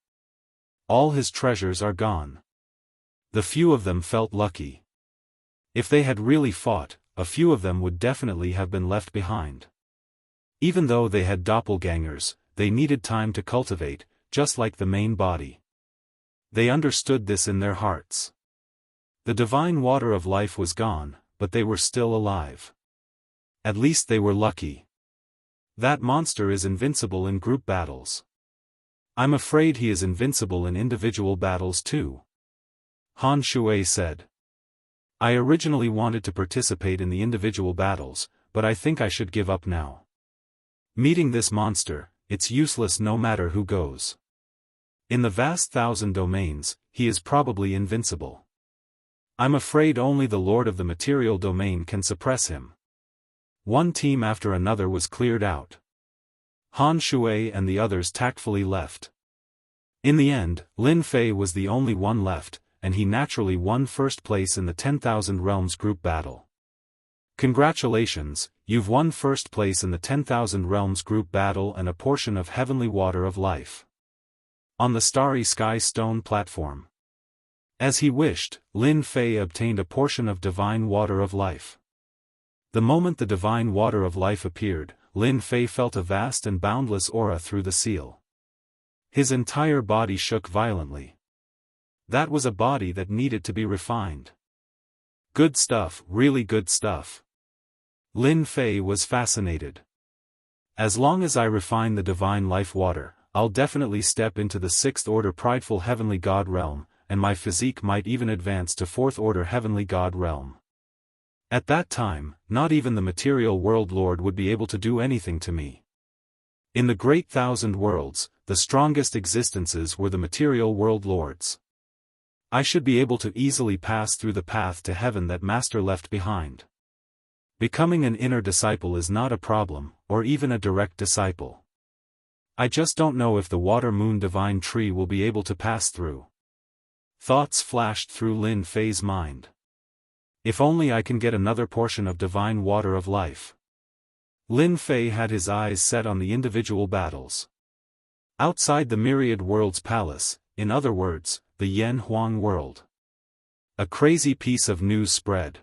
All his treasures are gone. The few of them felt lucky. If they had really fought, a few of them would definitely have been left behind. Even though they had doppelgangers, they needed time to cultivate, just like the main body. They understood this in their hearts. The divine water of life was gone, but they were still alive. At least they were lucky. That monster is invincible in group battles. I'm afraid he is invincible in individual battles too. Han Shui said. I originally wanted to participate in the individual battles, but I think I should give up now. Meeting this monster, it's useless no matter who goes. In the vast 1,000 domains, he is probably invincible. I'm afraid only the Lord of the Material Domain can suppress him. One team after another was cleared out. Han Shui and the others tactfully left. In the end, Lin Fei was the only one left, and he naturally won first place in the 10,000 Realms group battle. Congratulations, you've won first place in the 10,000 Realms group battle and a portion of Heavenly Water of Life. On the Starry Sky Stone platform. As he wished, Lin Fei obtained a portion of Divine Water of Life. The moment the Divine Water of Life appeared, Lin Fei felt a vast and boundless aura through the seal. His entire body shook violently. That was a body that needed to be refined. Good stuff, really good stuff. Lin Fei was fascinated. As long as I refine the divine life water, I'll definitely step into the 6th order prideful heavenly god realm, and my physique might even advance to 4th order heavenly god realm. At that time, not even the material world lord would be able to do anything to me. In the great 1,000 worlds, the strongest existences were the material world lords. I should be able to easily pass through the path to heaven that Master left behind. Becoming an inner disciple is not a problem, or even a direct disciple. I just don't know if the Water Moon Divine Tree will be able to pass through. Thoughts flashed through Lin Fei's mind. If only I can get another portion of Divine Water of Life. Lin Fei had his eyes set on the individual battles. Outside the Myriad Worlds Palace, in other words, the Yen Huang world. A crazy piece of news spread.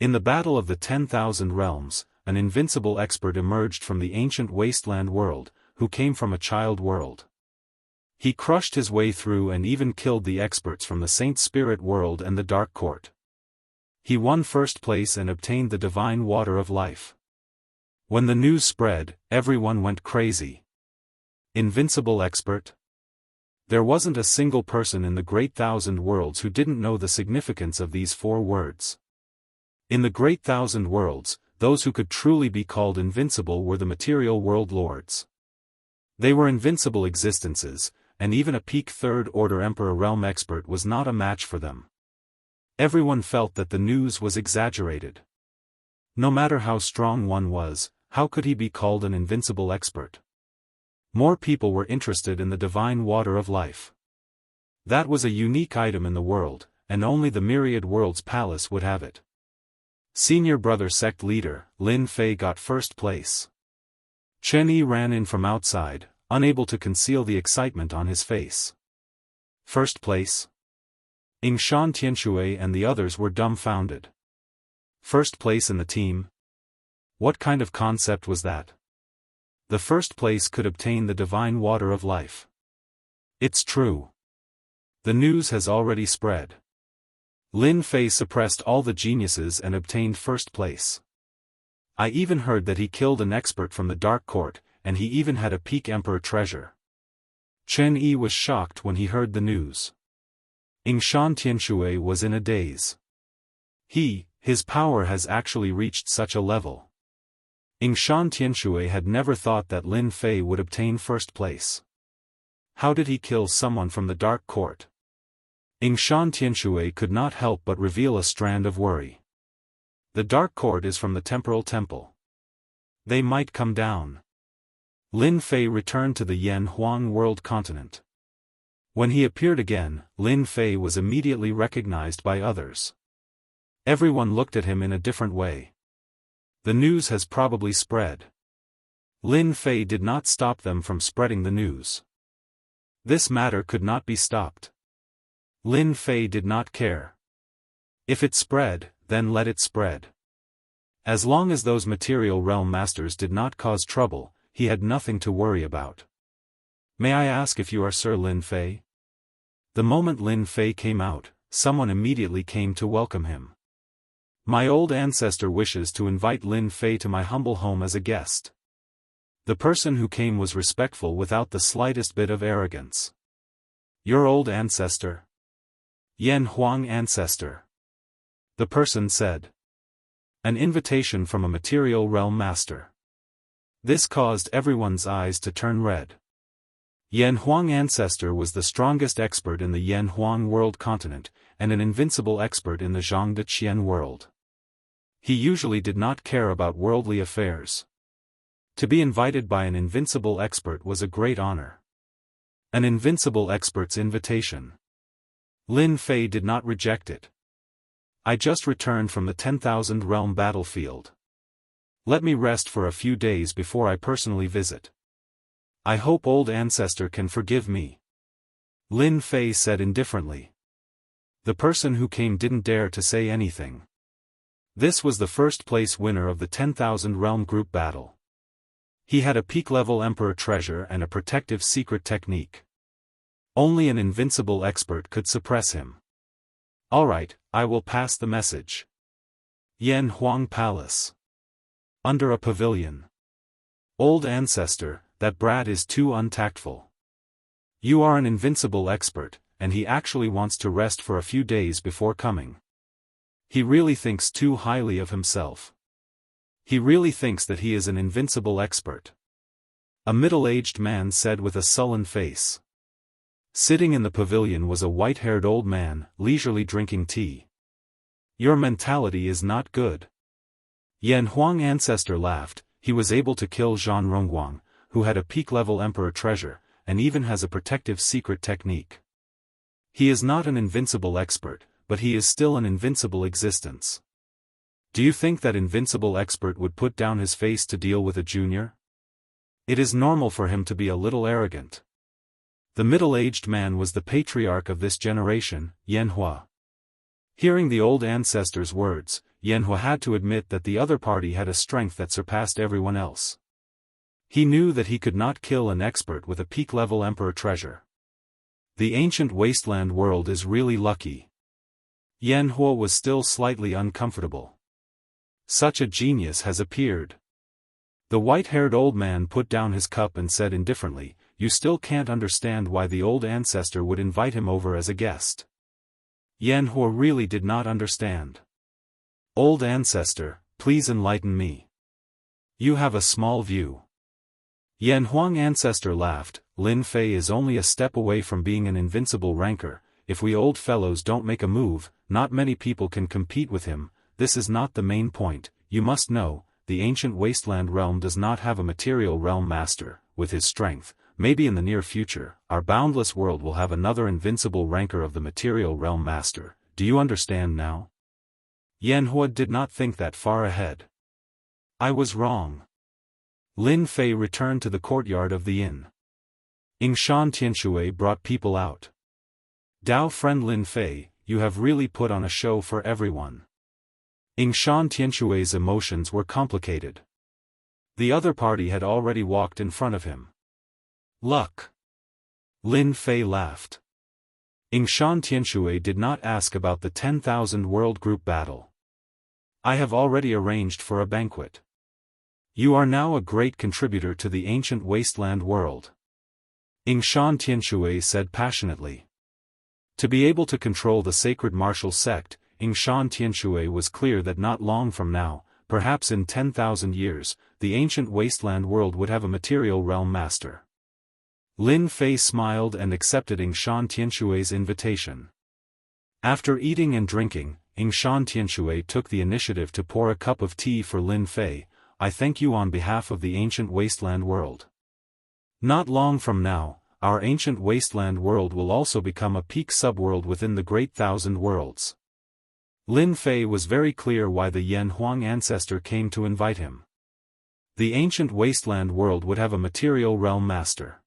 In the battle of the 10,000 realms, an invincible expert emerged from the ancient wasteland world, who came from a child world. He crushed his way through and even killed the experts from the Saint Spirit world and the Dark Court. He won first place and obtained the divine water of life. When the news spread, everyone went crazy. Invincible expert? There wasn't a single person in the Great Thousand Worlds who didn't know the significance of these 4 words. In the Great Thousand Worlds, those who could truly be called invincible were the material world lords. They were invincible existences, and even a peak third-order Emperor realm expert was not a match for them. Everyone felt that the news was exaggerated. No matter how strong one was, how could he be called an invincible expert? More people were interested in the divine water of life. That was a unique item in the world, and only the Myriad Worlds Palace would have it. Senior brother sect leader, Lin Fei got first place. Chen Yi ran in from outside, unable to conceal the excitement on his face. First place? Yingshan Tianxue and the others were dumbfounded. First place in the team? What kind of concept was that? The first place could obtain the divine water of life. It's true. The news has already spread. Lin Fei suppressed all the geniuses and obtained first place. I even heard that he killed an expert from the Dark Court, and he even had a peak emperor treasure. Chen Yi was shocked when he heard the news. Yingshan Tianxue was in a daze. His power has actually reached such a level. Yingshan Tianxue had never thought that Lin Fei would obtain first place. How did he kill someone from the Dark Court? Yingshan Tianxue could not help but reveal a strand of worry. The Dark Court is from the Temporal Temple. They might come down. Lin Fei returned to the Yan Huang world continent. When he appeared again, Lin Fei was immediately recognized by others. Everyone looked at him in a different way. The news has probably spread. Lin Fei did not stop them from spreading the news. This matter could not be stopped. Lin Fei did not care. If it spread, then let it spread. As long as those material realm masters did not cause trouble, he had nothing to worry about. May I ask if you are Sir Lin Fei? The moment Lin Fei came out, someone immediately came to welcome him. My old ancestor wishes to invite Lin Fei to my humble home as a guest. The person who came was respectful without the slightest bit of arrogance. Your old ancestor? Yan Huang ancestor. The person said. An invitation from a material realm master. This caused everyone's eyes to turn red. Yan Huang ancestor was the strongest expert in the Yan Huang world continent, and an invincible expert in the Jianghu Qian world. He usually did not care about worldly affairs. To be invited by an invincible expert was a great honor. An invincible expert's invitation. Lin Fei did not reject it. I just returned from the 10,000 realm battlefield. Let me rest for a few days before I personally visit. I hope old ancestor can forgive me. Lin Fei said indifferently. The person who came didn't dare to say anything. This was the first place winner of the 10,000 realm group battle. He had a peak-level emperor treasure and a protective secret technique. Only an invincible expert could suppress him. Alright, I will pass the message. Yan Huang Palace. Under a pavilion. Old ancestor, that brat is too untactful. You are an invincible expert, and he actually wants to rest for a few days before coming. He really thinks too highly of himself. He really thinks that he is an invincible expert. A middle-aged man said with a sullen face. Sitting in the pavilion was a white-haired old man, leisurely drinking tea. Your mentality is not good. Yan Huang ancestor laughed. He was able to kill Zhan Rongguang, who had a peak-level emperor treasure, and even has a protective secret technique. He is not an invincible expert, but he is still an invincible existence. Do you think that invincible expert would put down his face to deal with a junior? It is normal for him to be a little arrogant. The middle-aged man was the patriarch of this generation, Yanhua. Hearing the old ancestor's words, Yanhua had to admit that the other party had a strength that surpassed everyone else. He knew that he could not kill an expert with a peak-level emperor treasure. The ancient wasteland world is really lucky. Yan Huo was still slightly uncomfortable. Such a genius has appeared. The white-haired old man put down his cup and said indifferently, "You still can't understand why the old ancestor would invite him over as a guest." Yan Huo really did not understand. "Old ancestor, please enlighten me. You have a small view." Yan Huang ancestor laughed. "Lin Fei is only a step away from being an invincible ranker. If we old fellows don't make a move, not many people can compete with him. This is not the main point. You must know, the ancient wasteland realm does not have a material realm master. With his strength, maybe in the near future, our boundless world will have another invincible ranker of the material realm master. Do you understand now?" Yan Huo did not think that far ahead. "I was wrong." Lin Fei returned to the courtyard of the inn. Yingshan Tianshui brought people out. "Dao friend Lin Fei, you have really put on a show for everyone." Yingshan Tianshui's emotions were complicated. The other party had already walked in front of him. "Luck." Lin Fei laughed. Yingshan Tianshui did not ask about the 10,000 world group battle. "I have already arranged for a banquet. You are now a great contributor to the ancient wasteland world." Yingshan Tianshui said passionately. To be able to control the sacred martial sect, Yingshan Tianshui was clear that not long from now, perhaps in 10,000 years, the ancient wasteland world would have a material realm master. Lin Fei smiled and accepted Yingshan Tianshui's invitation. After eating and drinking, Yingshan Tianshui took the initiative to pour a cup of tea for Lin Fei. "I thank you on behalf of the ancient wasteland world. Not long from now, our ancient wasteland world will also become a peak subworld within the Great Thousand Worlds." Lin Fei was very clear why the Yan Huang ancestor came to invite him. The ancient wasteland world would have a material realm master.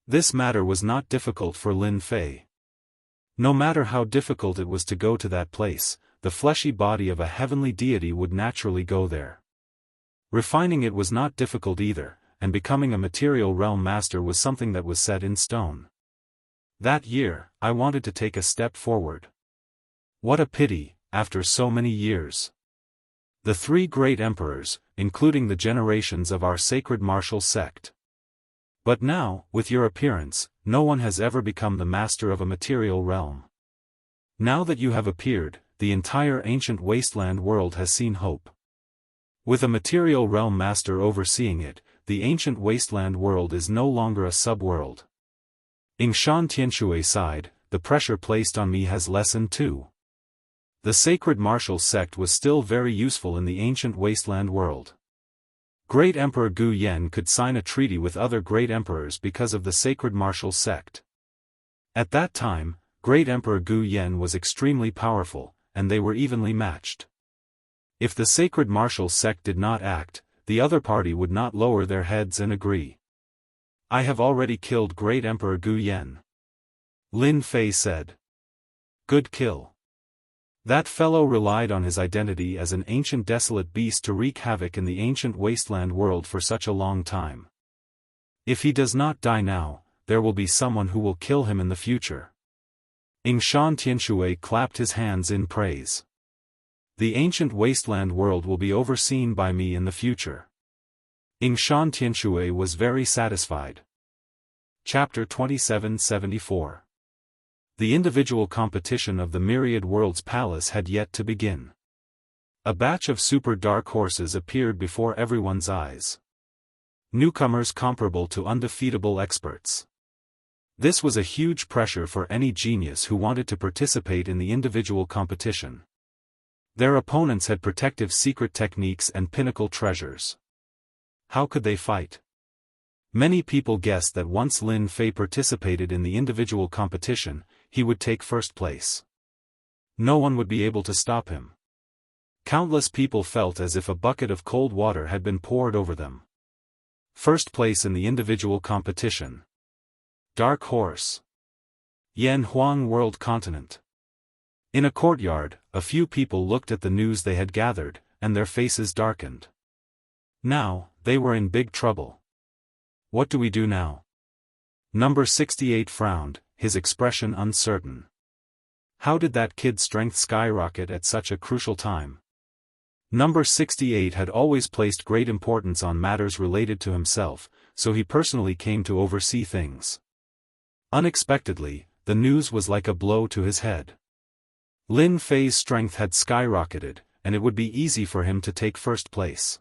This matter was not difficult for Lin Fei. No matter how difficult it was to go to that place, the fleshy body of a heavenly deity would naturally go there. Refining it was not difficult either, and becoming a material realm master was something that was set in stone. That year, I wanted to take a step forward. What a pity, after so many years. The three great emperors, including the generations of our sacred martial sect. But now, with your appearance, no one has ever become the master of a material realm. Now that you have appeared, the entire ancient wasteland world has seen hope. With a material realm master overseeing it, the ancient wasteland world is no longer a sub-world. Yingshan Tianshui sighed, "The pressure placed on me has lessened too." The sacred martial sect was still very useful in the ancient wasteland world. Great Emperor Gu Yen could sign a treaty with other great emperors because of the sacred martial sect. At that time, Great Emperor Gu Yen was extremely powerful, and they were evenly matched. If the sacred martial sect did not act, the other party would not lower their heads and agree. "I have already killed Great Emperor Gu Yen," Lin Fei said. "Good kill. That fellow relied on his identity as an ancient desolate beast to wreak havoc in the ancient wasteland world for such a long time. If he does not die now, there will be someone who will kill him in the future." Yingshan Tianshui clapped his hands in praise. "The ancient wasteland world will be overseen by me in the future." Yingshan Tianshui was very satisfied. Chapter 2774. The individual competition of the Myriad Worlds Palace had yet to begin. A batch of super dark horses appeared before everyone's eyes. Newcomers comparable to undefeatable experts. This was a huge pressure for any genius who wanted to participate in the individual competition. Their opponents had protective secret techniques and pinnacle treasures. How could they fight? Many people guessed that once Lin Fei participated in the individual competition, he would take first place. No one would be able to stop him. Countless people felt as if a bucket of cold water had been poured over them. First place in the individual competition. Dark Horse. Yan Huang World Continent. In a courtyard, a few people looked at the news they had gathered, and their faces darkened. Now, they were in big trouble. What do we do now? Number 68 frowned. his expression uncertain. How did that kid's strength skyrocket at such a crucial time? Number 68 had always placed great importance on matters related to himself, so he personally came to oversee things. Unexpectedly, the news was like a blow to his head. Lin Fei's strength had skyrocketed, and it would be easy for him to take first place.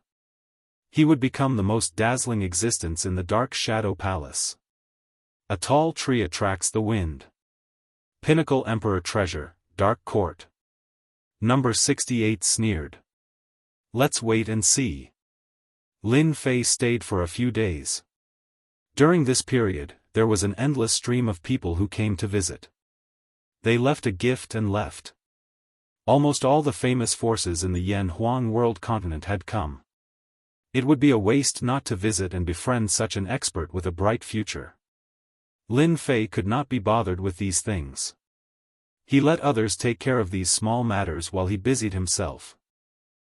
He would become the most dazzling existence in the Dark Shadow Palace. A tall tree attracts the wind. Pinnacle Emperor treasure, Dark Court. Number 68 sneered. Let's wait and see. Lin Fei stayed for a few days. During this period, there was an endless stream of people who came to visit. They left a gift and left. Almost all the famous forces in the Yan Huang world continent had come. It would be a waste not to visit and befriend such an expert with a bright future. Lin Fei could not be bothered with these things. He let others take care of these small matters while he busied himself.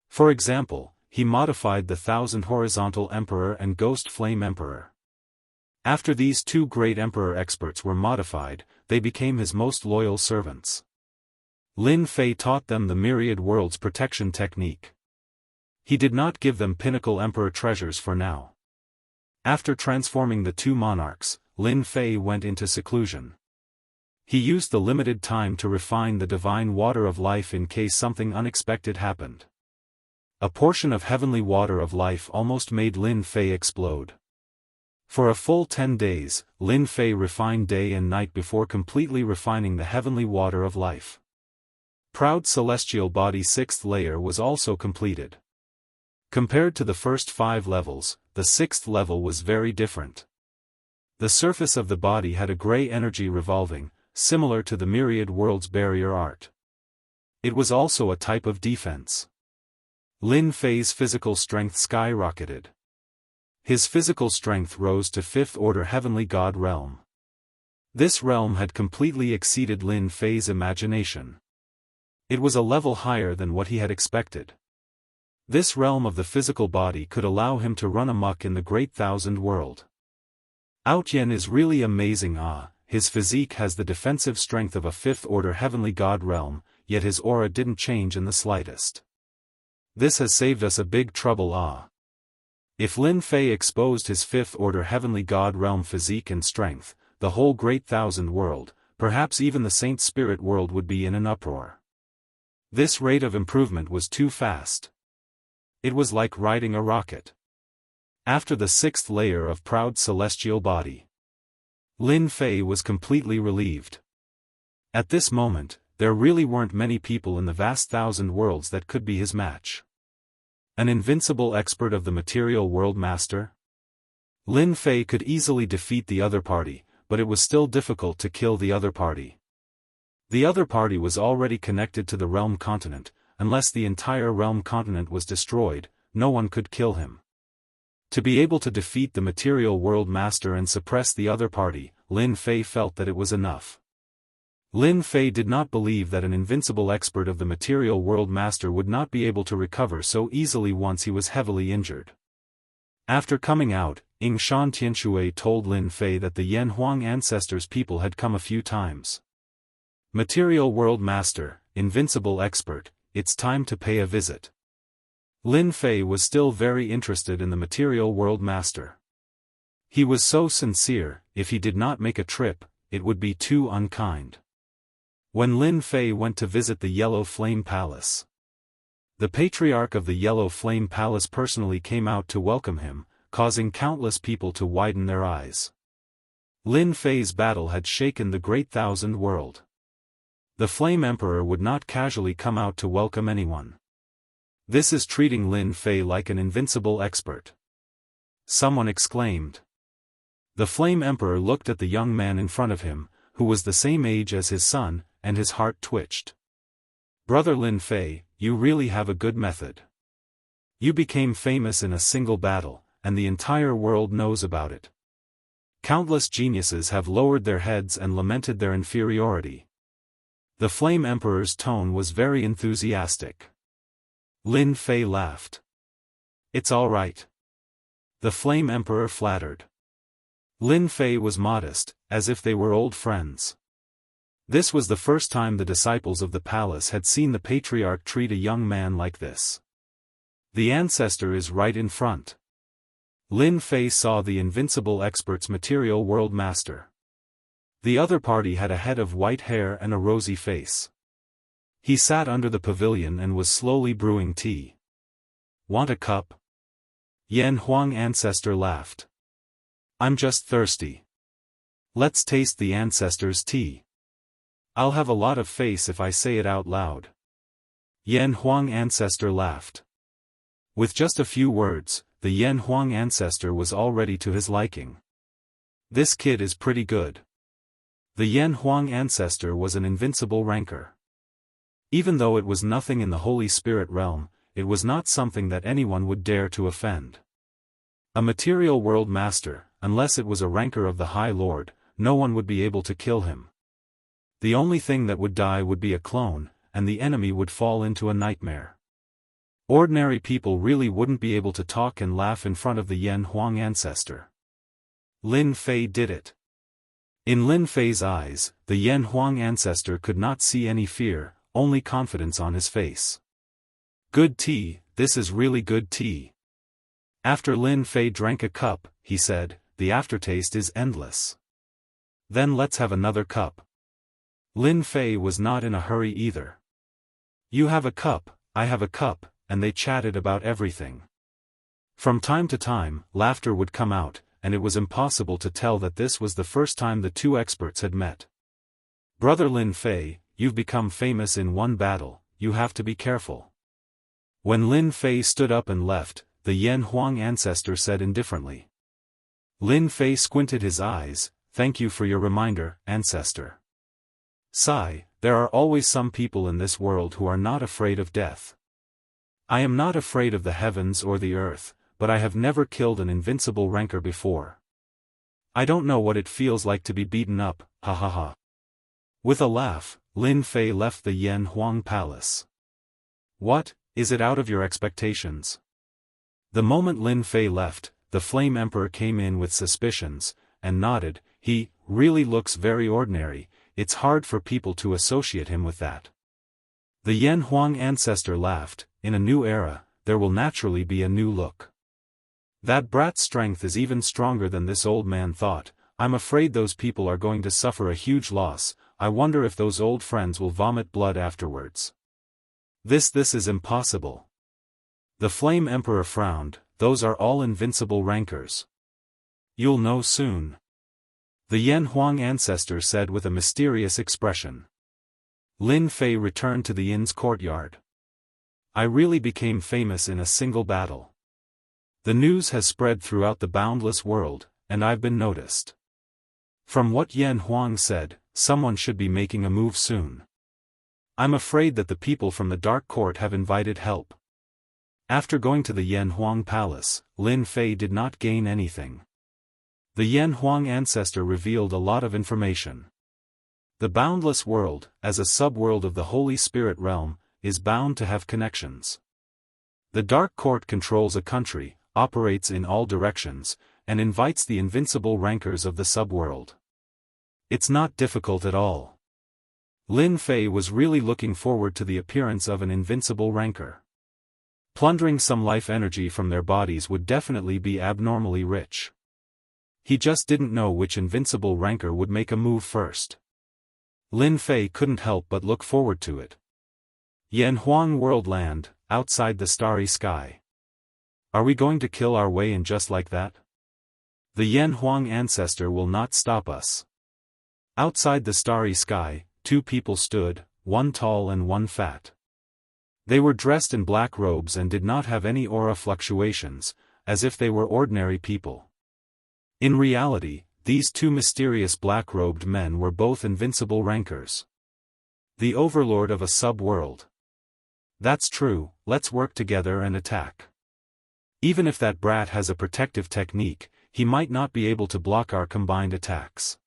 For example, he modified the Thousand Horizontal Emperor and Ghost Flame Emperor. After these two great emperor experts were modified, they became his most loyal servants. Lin Fei taught them the Myriad Worlds protection technique. He did not give them Pinnacle Emperor treasures for now. After transforming the two monarchs, Lin Fei went into seclusion. He used the limited time to refine the divine water of life in case something unexpected happened. A portion of heavenly water of life almost made Lin Fei explode. For a full 10 days, Lin Fei refined day and night before completely refining the heavenly water of life. Proud Celestial Body 6th layer was also completed. Compared to the first 5 levels, the 6th level was very different. The surface of the body had a gray energy revolving, similar to the Myriad Worlds barrier art. It was also a type of defense. Lin Fei's physical strength skyrocketed. His physical strength rose to 5th order Heavenly God realm. This realm had completely exceeded Lin Fei's imagination. It was a level higher than what he had expected. This realm of the physical body could allow him to run amok in the Great Thousand World. Outyen is really amazing. His physique has the defensive strength of a 5th order Heavenly God realm, yet his aura didn't change in the slightest. This has saved us a big trouble. If Lin Fei exposed his 5th order Heavenly God realm physique and strength, the whole Great Thousand World, perhaps even the Saint Spirit world would be in an uproar. This rate of improvement was too fast. It was like riding a rocket. After the 6th layer of Proud Celestial Body, Lin Fei was completely relieved. At this moment, there really weren't many people in the vast thousand worlds that could be his match. An invincible expert of the material world master? Lin Fei could easily defeat the other party, but it was still difficult to kill the other party. The other party was already connected to the realm continent. Unless the entire realm continent was destroyed, no one could kill him. To be able to defeat the material world master and suppress the other party, Lin Fei felt that it was enough. Lin Fei did not believe that an invincible expert of the material world master would not be able to recover so easily once he was heavily injured. After coming out, Shan Tianshui told Lin Fei that the Yan Huang ancestors' people had come a few times. Material world master, invincible expert, it's time to pay a visit. Lin Fei was still very interested in the material world master. He was so sincere, if he did not make a trip, it would be too unkind. When Lin Fei went to visit the Yellow Flame Palace, the patriarch of the Yellow Flame Palace personally came out to welcome him, causing countless people to widen their eyes. Lin Fei's battle had shaken the Great Thousand World. The Flame Emperor would not casually come out to welcome anyone. This is treating Lin Fei like an invincible expert. Someone exclaimed. The Flame Emperor looked at the young man in front of him, who was the same age as his son, and his heart twitched. Brother Lin Fei, you really have a good method. You became famous in a single battle, and the entire world knows about it. Countless geniuses have lowered their heads and lamented their inferiority. The Flame Emperor's tone was very enthusiastic. Lin Fei laughed. It's all right. The Flame Emperor flattered. Lin Fei was modest, as if they were old friends. This was the first time the disciples of the palace had seen the patriarch treat a young man like this. The ancestor is right in front. Lin Fei saw the invincible expert's material world master. The other party had a head of white hair and a rosy face. He sat under the pavilion and was slowly brewing tea. Want a cup? Yan Huang ancestor laughed. I'm just thirsty. Let's taste the ancestor's tea. I'll have a lot of face if I say it out loud. Yan Huang ancestor laughed. With just a few words, the Yan Huang ancestor was already to his liking. This kid is pretty good. The Yan Huang ancestor was an invincible rancor. Even though it was nothing in the Holy Spirit realm, it was not something that anyone would dare to offend. A material world master, unless it was a rancor of the High Lord, no one would be able to kill him. The only thing that would die would be a clone, and the enemy would fall into a nightmare. Ordinary people really wouldn't be able to talk and laugh in front of the Yan Huang ancestor. Lin Fei did it. In Lin Fei's eyes, the Yan Huang ancestor could not see any fear, only confidence on his face. Good tea, this is really good tea. After Lin Fei drank a cup, he said, the aftertaste is endless. Then let's have another cup. Lin Fei was not in a hurry either. You have a cup, I have a cup, and they chatted about everything. From time to time, laughter would come out, and it was impossible to tell that this was the first time the two experts had met. Brother Lin Fei, you've become famous in one battle, you have to be careful. When Lin Fei stood up and left, the Yan Huang ancestor said indifferently. Lin Fei squinted his eyes, thank you for your reminder, ancestor. Sigh, there are always some people in this world who are not afraid of death. I am not afraid of the heavens or the earth, but I have never killed an invincible rancor before. I don't know what it feels like to be beaten up, ha ha ha. With a laugh, Lin Fei left the Yan Huang palace. What, is it out of your expectations? The moment Lin Fei left, the Flame Emperor came in with suspicions, and nodded. He really looks very ordinary, it's hard for people to associate him with that. The Yan Huang ancestor laughed, in a new era, there will naturally be a new look. That brat's strength is even stronger than this old man thought. I'm afraid those people are going to suffer a huge loss. I wonder if those old friends will vomit blood afterwards. This is impossible. The Flame Emperor frowned, those are all invincible rancors. You'll know soon. The Yan Huang ancestor said with a mysterious expression. Lin Fei returned to the inn's courtyard. I really became famous in a single battle. The news has spread throughout the boundless world, and I've been noticed. From what Yan Huang said, someone should be making a move soon. I'm afraid that the people from the Dark Court have invited help. After going to the Yan Huang palace, Lin Fei did not gain anything. The Yan Huang ancestor revealed a lot of information. The boundless world, as a subworld of the Holy Spirit realm, is bound to have connections. The Dark Court controls a country, operates in all directions, and invites the invincible rancors of the subworld. It's not difficult at all. Lin Fei was really looking forward to the appearance of an invincible rancor. Plundering some life energy from their bodies would definitely be abnormally rich. He just didn't know which invincible rancor would make a move first. Lin Fei couldn't help but look forward to it. Yan Huang World Land, outside the starry sky. Are we going to kill our way in just like that? The Yan Huang ancestor will not stop us. Outside the starry sky, two people stood, one tall and one fat. They were dressed in black robes and did not have any aura fluctuations, as if they were ordinary people. In reality, these two mysterious black-robed men were both invincible rancors. The overlord of a sub-world. That's true, let's work together and attack. Even if that brat has a protective technique, he might not be able to block our combined attacks.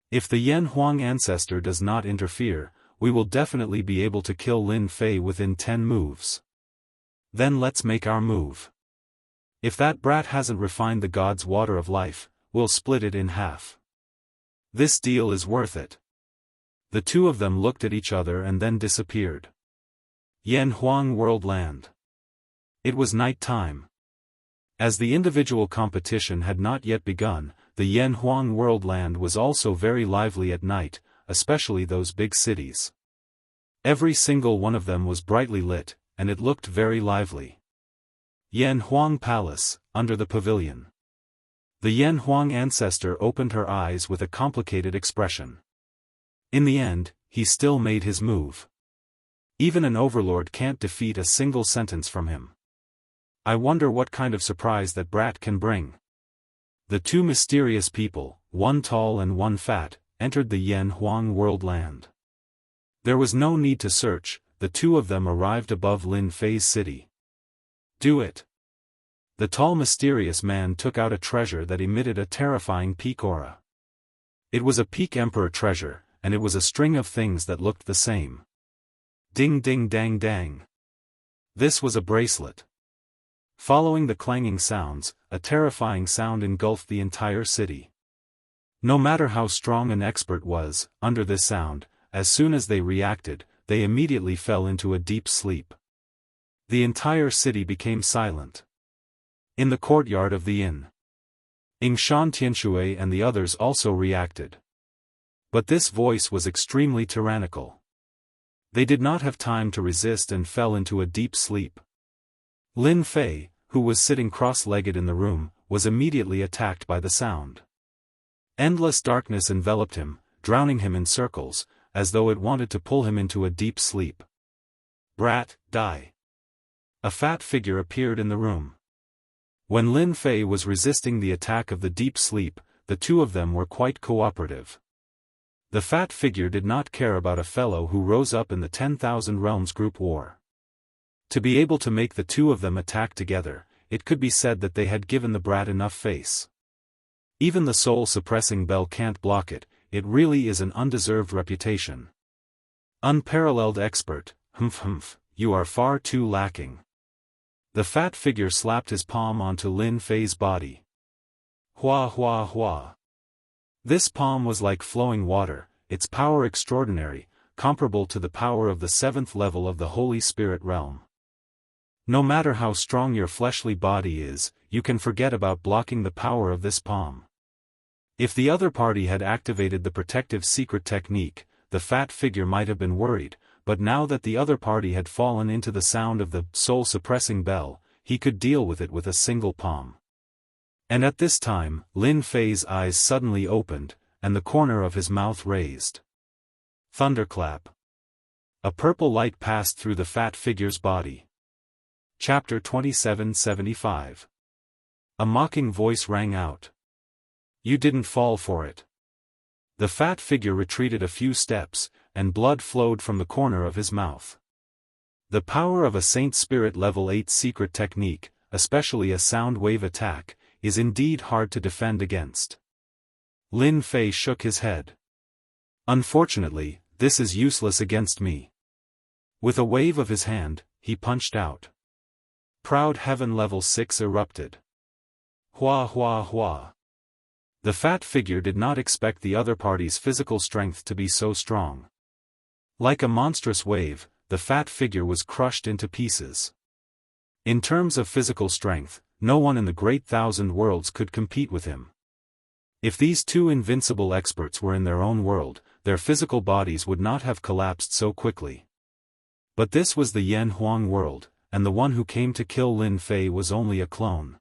If the Yan Huang ancestor does not interfere, we will definitely be able to kill Lin Fei within 10 moves. Then let's make our move. If that brat hasn't refined the god's water of life, we'll split it in half. This deal is worth it. The two of them looked at each other and then disappeared. Yanhuang World Land. It was night time. As the individual competition had not yet begun, the Yanhuang World Land was also very lively at night, especially those big cities. Every single one of them was brightly lit, and it looked very lively. Yanhuang Palace, under the pavilion. The Yanhuang ancestor opened her eyes with a complicated expression. In the end, he still made his move. Even an overlord can't defeat a single sentence from him. I wonder what kind of surprise that brat can bring. The two mysterious people, one tall and one fat, entered the Yanhuang World Land. There was no need to search, the two of them arrived above Lin Fei's city. Do it. The tall mysterious man took out a treasure that emitted a terrifying peak aura. It was a peak emperor treasure, and it was a string of things that looked the same. Ding ding dang dang. This was a bracelet. Following the clanging sounds, a terrifying sound engulfed the entire city. No matter how strong an expert was, under this sound, as soon as they reacted, they immediately fell into a deep sleep. The entire city became silent. In the courtyard of the inn, Yingshan Tianshui and the others also reacted. But this voice was extremely tyrannical. They did not have time to resist and fell into a deep sleep. Lin Fei, who was sitting cross-legged in the room, was immediately attacked by the sound. Endless darkness enveloped him, drowning him in circles, as though it wanted to pull him into a deep sleep. Brat, die. A fat figure appeared in the room. When Lin Fei was resisting the attack of the deep sleep, the two of them were quite cooperative. The fat figure did not care about a fellow who rose up in the 10,000 Realms group war. To be able to make the two of them attack together, it could be said that they had given the brat enough face. Even the soul-suppressing bell can't block it, it really is an undeserved reputation. Unparalleled expert, humph, you are far too lacking. The fat figure slapped his palm onto Lin Fei's body. Hua hua hua. This palm was like flowing water, its power extraordinary, comparable to the power of the 7th level of the Holy Spirit realm. No matter how strong your fleshly body is, you can forget about blocking the power of this palm. If the other party had activated the protective secret technique, the fat figure might have been worried, but now that the other party had fallen into the sound of the soul-suppressing bell, he could deal with it with a single palm. And at this time, Lin Fei's eyes suddenly opened, and the corner of his mouth raised. Thunderclap. A purple light passed through the fat figure's body. Chapter 2775. A mocking voice rang out. You didn't fall for it. The fat figure retreated a few steps, and blood flowed from the corner of his mouth. The power of a Saint Spirit level 8 secret technique, especially a sound wave attack, is indeed hard to defend against. Lin Fei shook his head. Unfortunately, this is useless against me. With a wave of his hand, he punched out. Proud Heaven level 6 erupted. Hua hua hua. The fat figure did not expect the other party's physical strength to be so strong. Like a monstrous wave, the fat figure was crushed into pieces. In terms of physical strength, no one in the Great Thousand Worlds could compete with him. If these two invincible experts were in their own world, their physical bodies would not have collapsed so quickly. But this was the Yanhuang world, and the one who came to kill Lin Fei was only a clone.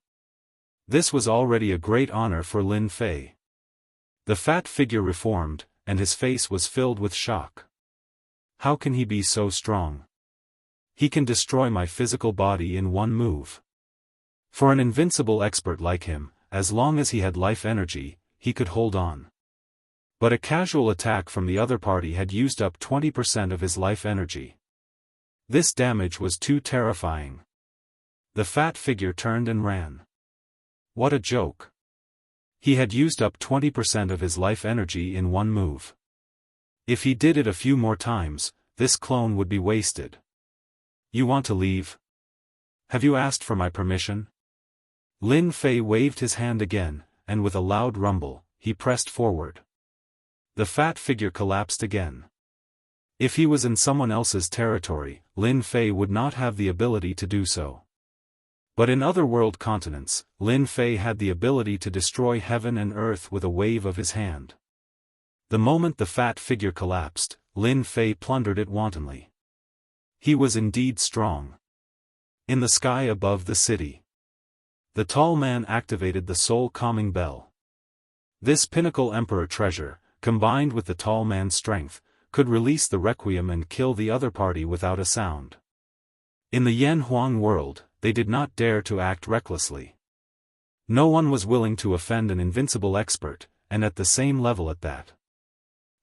This was already a great honor for Lin Fei. The fat figure reformed, and his face was filled with shock. How can he be so strong? He can destroy my physical body in one move. For an invincible expert like him, as long as he had life energy, he could hold on. But a casual attack from the other party had used up 20% of his life energy. This damage was too terrifying. The fat figure turned and ran. What a joke. He had used up 20% of his life energy in one move. If he did it a few more times, this clone would be wasted. You want to leave? Have you asked for my permission? Lin Fei waved his hand again, and with a loud rumble, he pressed forward. The fat figure collapsed again. If he was in someone else's territory, Lin Fei would not have the ability to do so. But in other world continents, Lin Fei had the ability to destroy heaven and earth with a wave of his hand. The moment the fat figure collapsed, Lin Fei plundered it wantonly. He was indeed strong. In the sky above the city, the tall man activated the soul-calming bell. This pinnacle emperor treasure, combined with the tall man's strength, could release the requiem and kill the other party without a sound. In the Yan Huang world, they did not dare to act recklessly. No one was willing to offend an invincible expert, and at the same level at that.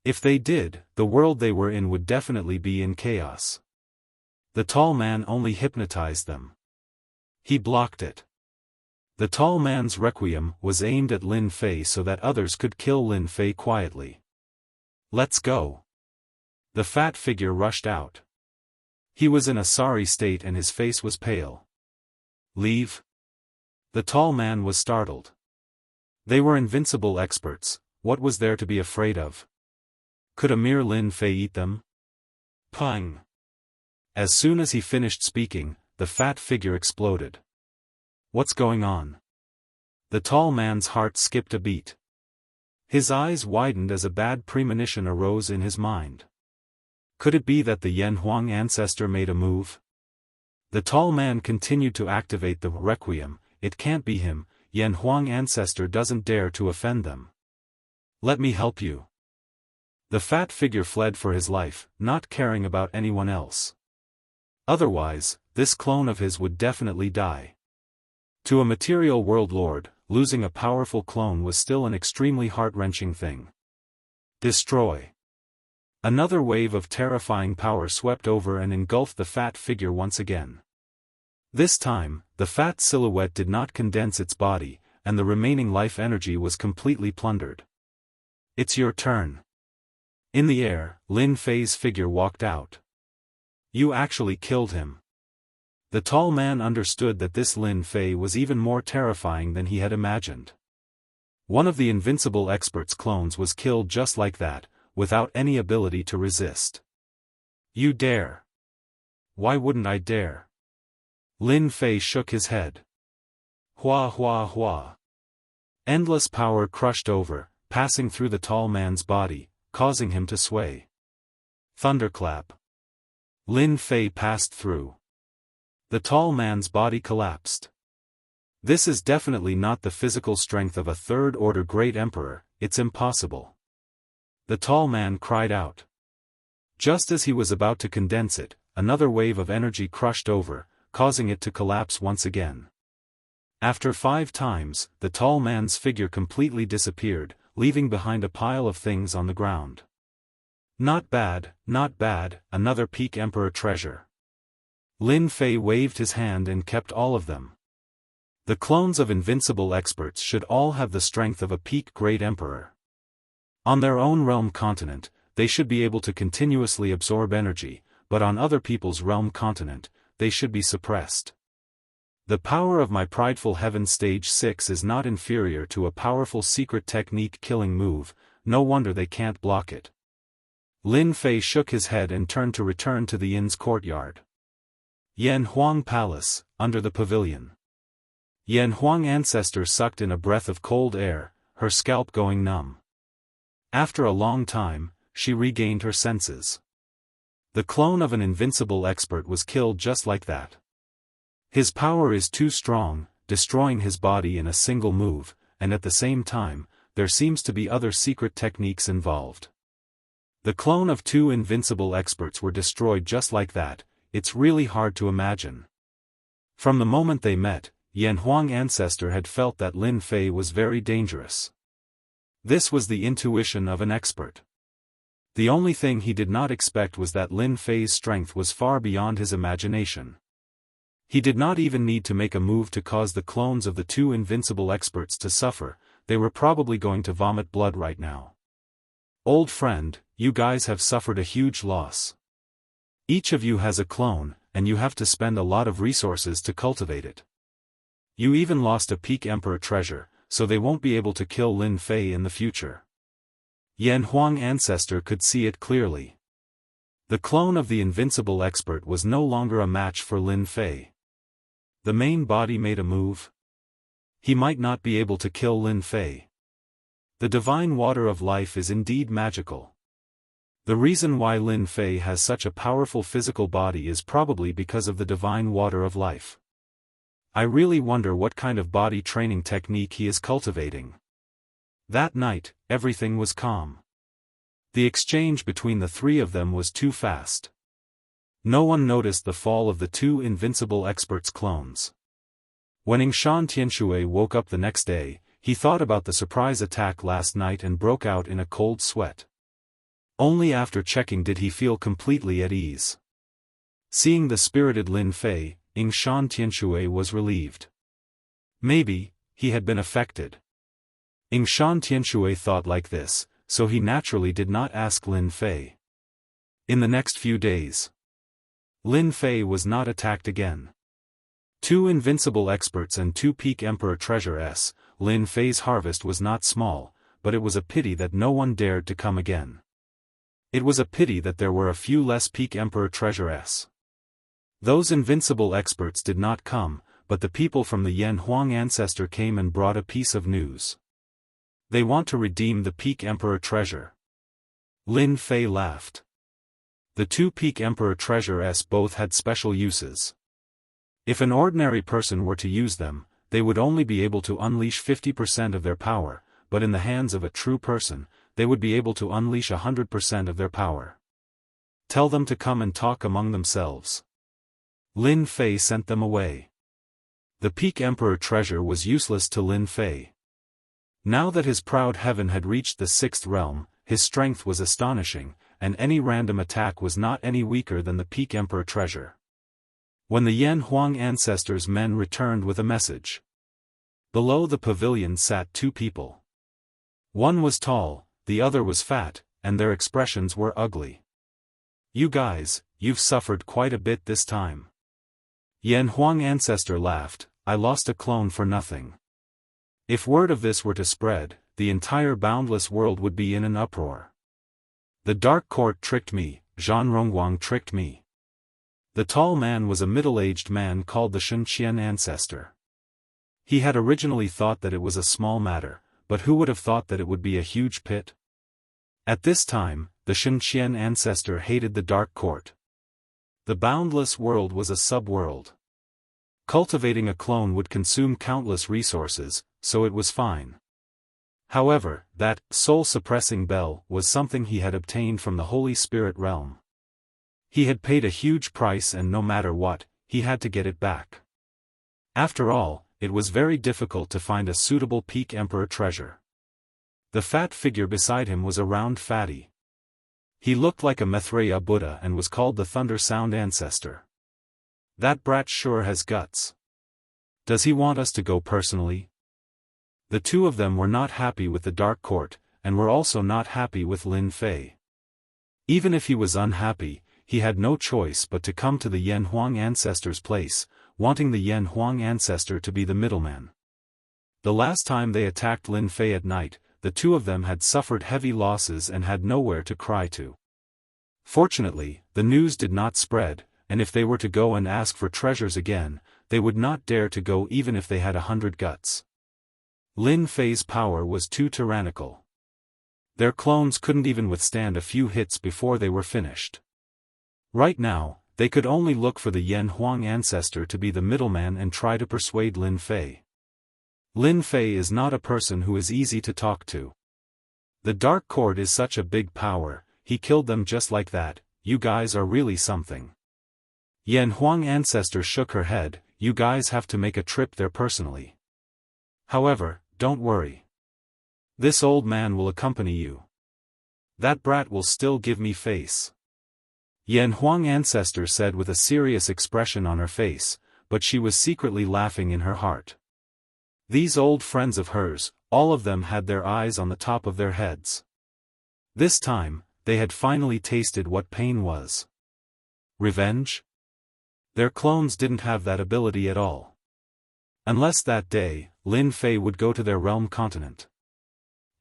If they did, the world they were in would definitely be in chaos. The tall man only hypnotized them. He blocked it. The tall man's requiem was aimed at Lin Fei so that others could kill Lin Fei quietly. "Let's go." The fat figure rushed out. He was in a sorry state and his face was pale. "Leave?" The tall man was startled. They were invincible experts, what was there to be afraid of? Could a mere Lin Fei eat them? Pang! As soon as he finished speaking, the fat figure exploded. "What's going on?" The tall man's heart skipped a beat. His eyes widened as a bad premonition arose in his mind. Could it be that the Yan Huang ancestor made a move? The tall man continued to activate the requiem. "It can't be him, Yan Huang ancestor doesn't dare to offend them. Let me help you." The fat figure fled for his life, not caring about anyone else. Otherwise, this clone of his would definitely die. To a material world lord, losing a powerful clone was still an extremely heart-wrenching thing. Destroy. Another wave of terrifying power swept over and engulfed the fat figure once again. This time, the fat silhouette did not condense its body, and the remaining life energy was completely plundered. "It's your turn." In the air, Lin Fei's figure walked out. "You actually killed him." The tall man understood that this Lin Fei was even more terrifying than he had imagined. One of the invincible expert's clones was killed just like that, without any ability to resist. "You dare?" "Why wouldn't I dare?" Lin Fei shook his head. Hua hua hua. Endless power crushed over, passing through the tall man's body, causing him to sway. Thunderclap. Lin Fei passed through. The tall man's body collapsed. This is definitely not the physical strength of a third-order great emperor, it's impossible. The tall man cried out. Just as he was about to condense it, another wave of energy crushed over, causing it to collapse once again. After 5 times, the tall man's figure completely disappeared, leaving behind a pile of things on the ground. Not bad, another peak emperor treasure. Lin Fei waved his hand and kept all of them. The clones of invincible experts should all have the strength of a peak great emperor. On their own realm continent, they should be able to continuously absorb energy, but on other people's realm continent, they should be suppressed. The power of my prideful heaven stage 6 is not inferior to a powerful secret technique killing move, no wonder they can't block it. Lin Fei shook his head and turned to return to the inn's courtyard. Yan Huang Palace, under the pavilion. Yan Huang ancestor sucked in a breath of cold air, her scalp going numb. After a long time, she regained her senses. The clone of an invincible expert was killed just like that. His power is too strong, destroying his body in a single move, and at the same time, there seems to be other secret techniques involved. The clone of 2 invincible experts were destroyed just like that, it's really hard to imagine. From the moment they met, Yan Huang ancestor had felt that Lin Fei was very dangerous. This was the intuition of an expert. The only thing he did not expect was that Lin Fei's strength was far beyond his imagination. He did not even need to make a move to cause the clones of the 2 invincible experts to suffer, they were probably going to vomit blood right now. Old friend, you guys have suffered a huge loss. Each of you has a clone, and you have to spend a lot of resources to cultivate it. You even lost a peak emperor treasure, so they won't be able to kill Lin Fei in the future. Yan Huang ancestor could see it clearly. The clone of the invincible expert was no longer a match for Lin Fei. The main body made a move. He might not be able to kill Lin Fei. The divine water of life is indeed magical. The reason why Lin Fei has such a powerful physical body is probably because of the divine water of life. I really wonder what kind of body training technique he is cultivating. That night, everything was calm. The exchange between the three of them was too fast. No one noticed the fall of the two invincible experts' clones. When Yingshan Tianshui woke up the next day, he thought about the surprise attack last night and broke out in a cold sweat. Only after checking did he feel completely at ease. Seeing the spirited Lin Fei, Yingshan Tianshui was relieved. Maybe he had been affected. Yingshan Tianshui thought like this, so he naturally did not ask Lin Fei. In the next few days, Lin Fei was not attacked again. Two invincible experts and two peak emperor treasure. Lin Fei's harvest was not small, but it was a pity that no one dared to come again. It was a pity that there were a few less peak emperor treasure. Those invincible experts did not come, but the people from the Yan Huang ancestor came and brought a piece of news. They want to redeem the peak emperor treasure. Lin Fei laughed. The two peak emperor treasure both had special uses. If an ordinary person were to use them, they would only be able to unleash 50% of their power, but in the hands of a true person, they would be able to unleash 100% of their power. Tell them to come and talk among themselves. Lin Fei sent them away. The peak emperor treasure was useless to Lin Fei. Now that his proud heaven had reached the sixth realm, his strength was astonishing, and any random attack was not any weaker than the peak emperor treasure. When the Yan Huang ancestors' men returned with a message. Below the pavilion sat two people. One was tall, the other was fat, and their expressions were ugly. You guys, you've suffered quite a bit this time. Yan Huang ancestor laughed, I lost a clone for nothing. If word of this were to spread, the entire boundless world would be in an uproar. The dark court tricked me, Zhan Rongguang tricked me. The tall man was a middle-aged man called the Xianxian ancestor. He had originally thought that it was a small matter, but who would have thought that it would be a huge pit? At this time, the Xianxian ancestor hated the dark court. The boundless world was a sub-world. Cultivating a clone would consume countless resources, so it was fine. However, that soul-suppressing bell was something he had obtained from the Holy Spirit realm. He had paid a huge price and no matter what, he had to get it back. After all, it was very difficult to find a suitable peak emperor treasure. The fat figure beside him was a round fatty. He looked like a Maitreya Buddha and was called the Thunder Sound Ancestor. That brat sure has guts. Does he want us to go personally? The two of them were not happy with the Dark Court, and were also not happy with Lin Fei. Even if he was unhappy, he had no choice but to come to the Yan Huang ancestor's place, wanting the Yan Huang ancestor to be the middleman. The last time they attacked Lin Fei at night, the two of them had suffered heavy losses and had nowhere to cry to. Fortunately, the news did not spread, and if they were to go and ask for treasures again, they would not dare to go even if they had 100 guts. Lin Fei's power was too tyrannical. Their clones couldn't even withstand a few hits before they were finished. Right now, they could only look for the Yan Huang ancestor to be the middleman and try to persuade Lin Fei. Lin Fei is not a person who is easy to talk to. The Dark Court is such a big power, he killed them just like that, you guys are really something. Yan Huang ancestor shook her head, you guys have to make a trip there personally. However, don't worry. This old man will accompany you. That brat will still give me face. Yan Huang ancestor said with a serious expression on her face, but she was secretly laughing in her heart. These old friends of hers, all of them had their eyes on the top of their heads. This time, they had finally tasted what pain was. Revenge? Their clones didn't have that ability at all. Unless that day, Lin Fei would go to their realm continent.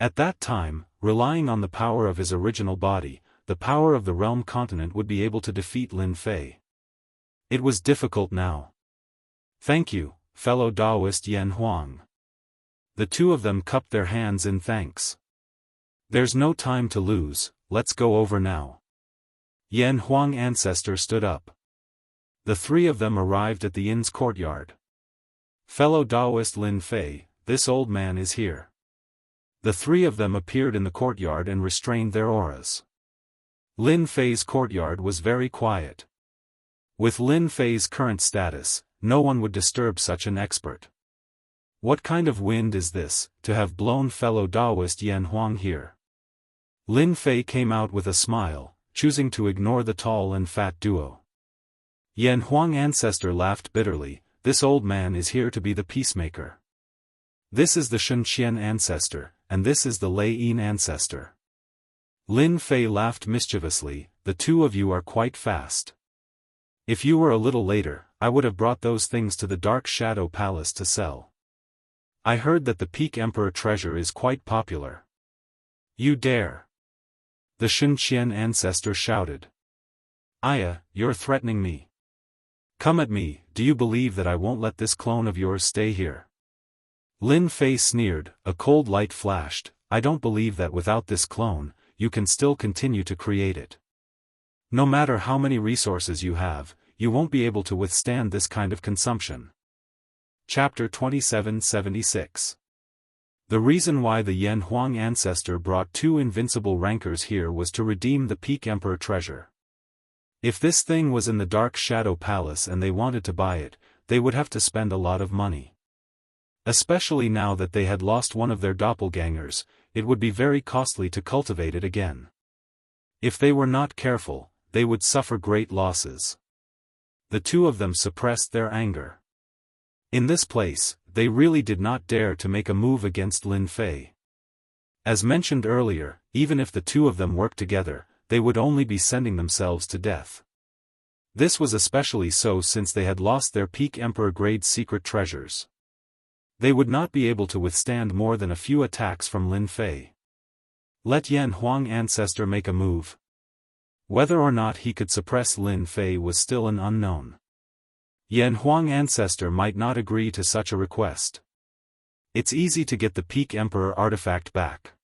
At that time, relying on the power of his original body, the power of the realm continent would be able to defeat Lin Fei. It was difficult now. Thank you, fellow Daoist Yan Huang. The two of them cupped their hands in thanks. There's no time to lose, let's go over now. Yan Huang ancestor stood up. The three of them arrived at the inn's courtyard. Fellow Daoist Lin Fei, this old man is here. The three of them appeared in the courtyard and restrained their auras. Lin Fei's courtyard was very quiet. With Lin Fei's current status, no one would disturb such an expert. What kind of wind is this, to have blown fellow Daoist Yan Huang here? Lin Fei came out with a smile, choosing to ignore the tall and fat duo. Yan Huang ancestor laughed bitterly, this old man is here to be the peacemaker. This is the Xianxian ancestor, and this is the Lei Yin ancestor. Lin Fei laughed mischievously, the two of you are quite fast. If you were a little later, I would have brought those things to the Dark Shadow Palace to sell. I heard that the Peak Emperor treasure is quite popular. You dare! The Xianxian ancestor shouted. Aya, you're threatening me. Come at me, do you believe that I won't let this clone of yours stay here? Lin Fei sneered, a cold light flashed, I don't believe that without this clone, you can still continue to create it. No matter how many resources you have, you won't be able to withstand this kind of consumption. Chapter 2776. The reason why the Yan Huang ancestor brought two invincible rankers here was to redeem the Peak Emperor treasure. If this thing was in the Dark Shadow Palace and they wanted to buy it, they would have to spend a lot of money. Especially now that they had lost one of their doppelgangers, it would be very costly to cultivate it again. If they were not careful, they would suffer great losses. The two of them suppressed their anger. In this place, they really did not dare to make a move against Lin Fei. As mentioned earlier, even if the two of them worked together, they would only be sending themselves to death. This was especially so since they had lost their Peak Emperor grade secret treasures. They would not be able to withstand more than a few attacks from Lin Fei. Let Yan Huang ancestor make a move. Whether or not he could suppress Lin Fei was still an unknown. Yan Huang ancestor might not agree to such a request. It's easy to get the Peak Emperor artifact back.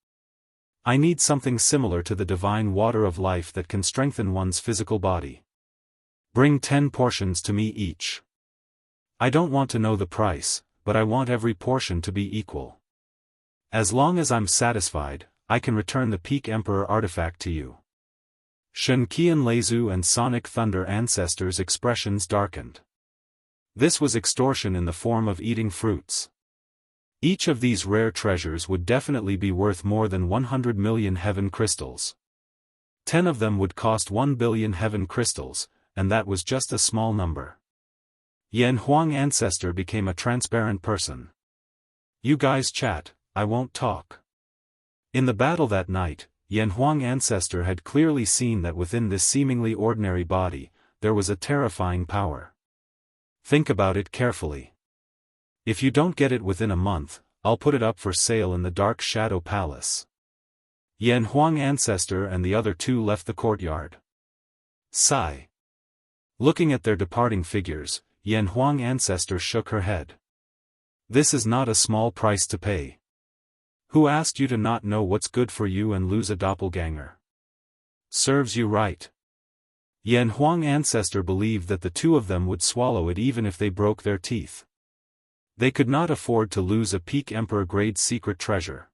I need something similar to the divine water of life that can strengthen one's physical body. Bring 10 portions to me each. I don't want to know the price, but I want every portion to be equal. As long as I'm satisfied, I can return the Peak Emperor artifact to you. Shenqian Leizu and Sonic Thunder ancestors' expressions darkened. This was extortion in the form of eating fruits. Each of these rare treasures would definitely be worth more than 100 million heaven crystals. 10 of them would cost 1 billion heaven crystals, and that was just a small number. Yan Huang ancestor became a transparent person. You guys chat, I won't talk. In the battle that night, Yan Huang ancestor had clearly seen that within this seemingly ordinary body, there was a terrifying power. Think about it carefully. If you don't get it within a month, I'll put it up for sale in the Dark Shadow Palace. Yan Huang ancestor and the other two left the courtyard. Sigh. Looking at their departing figures, Yan Huang ancestor shook her head. This is not a small price to pay. Who asked you to not know what's good for you and lose a doppelganger? Serves you right. Yan Huang ancestor believed that the two of them would swallow it even if they broke their teeth. They could not afford to lose a Peak Emperor grade secret treasure.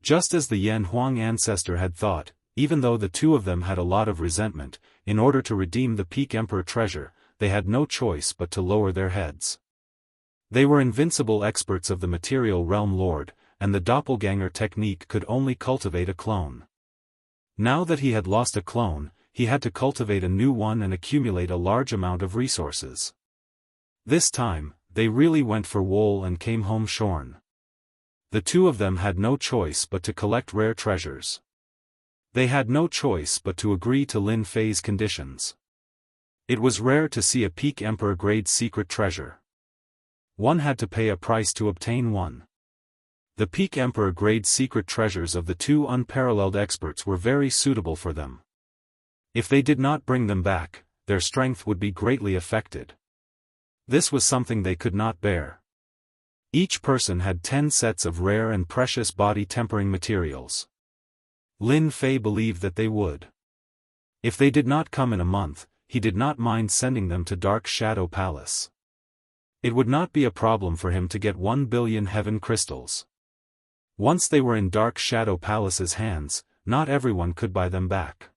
Just as the Yan Huang ancestor had thought, even though the two of them had a lot of resentment, in order to redeem the Peak Emperor treasure, they had no choice but to lower their heads. They were invincible experts of the material realm lord, and the doppelganger technique could only cultivate a clone. Now that he had lost a clone, he had to cultivate a new one and accumulate a large amount of resources. This time, they really went for wool and came home shorn. The two of them had no choice but to collect rare treasures. They had no choice but to agree to Lin Fei's conditions. It was rare to see a Peak Emperor grade secret treasure. one had to pay a price to obtain one. The peak emperor grade secret treasures of the two unparalleled experts were very suitable for them. If they did not bring them back, their strength would be greatly affected. This was something they could not bear. Each person had 10 sets of rare and precious body tempering materials. Lin Fei believed that they would. If they did not come in a month, he did not mind sending them to Dark Shadow Palace. It would not be a problem for him to get 1 billion heaven crystals. Once they were in Dark Shadow Palace's hands, not everyone could buy them back.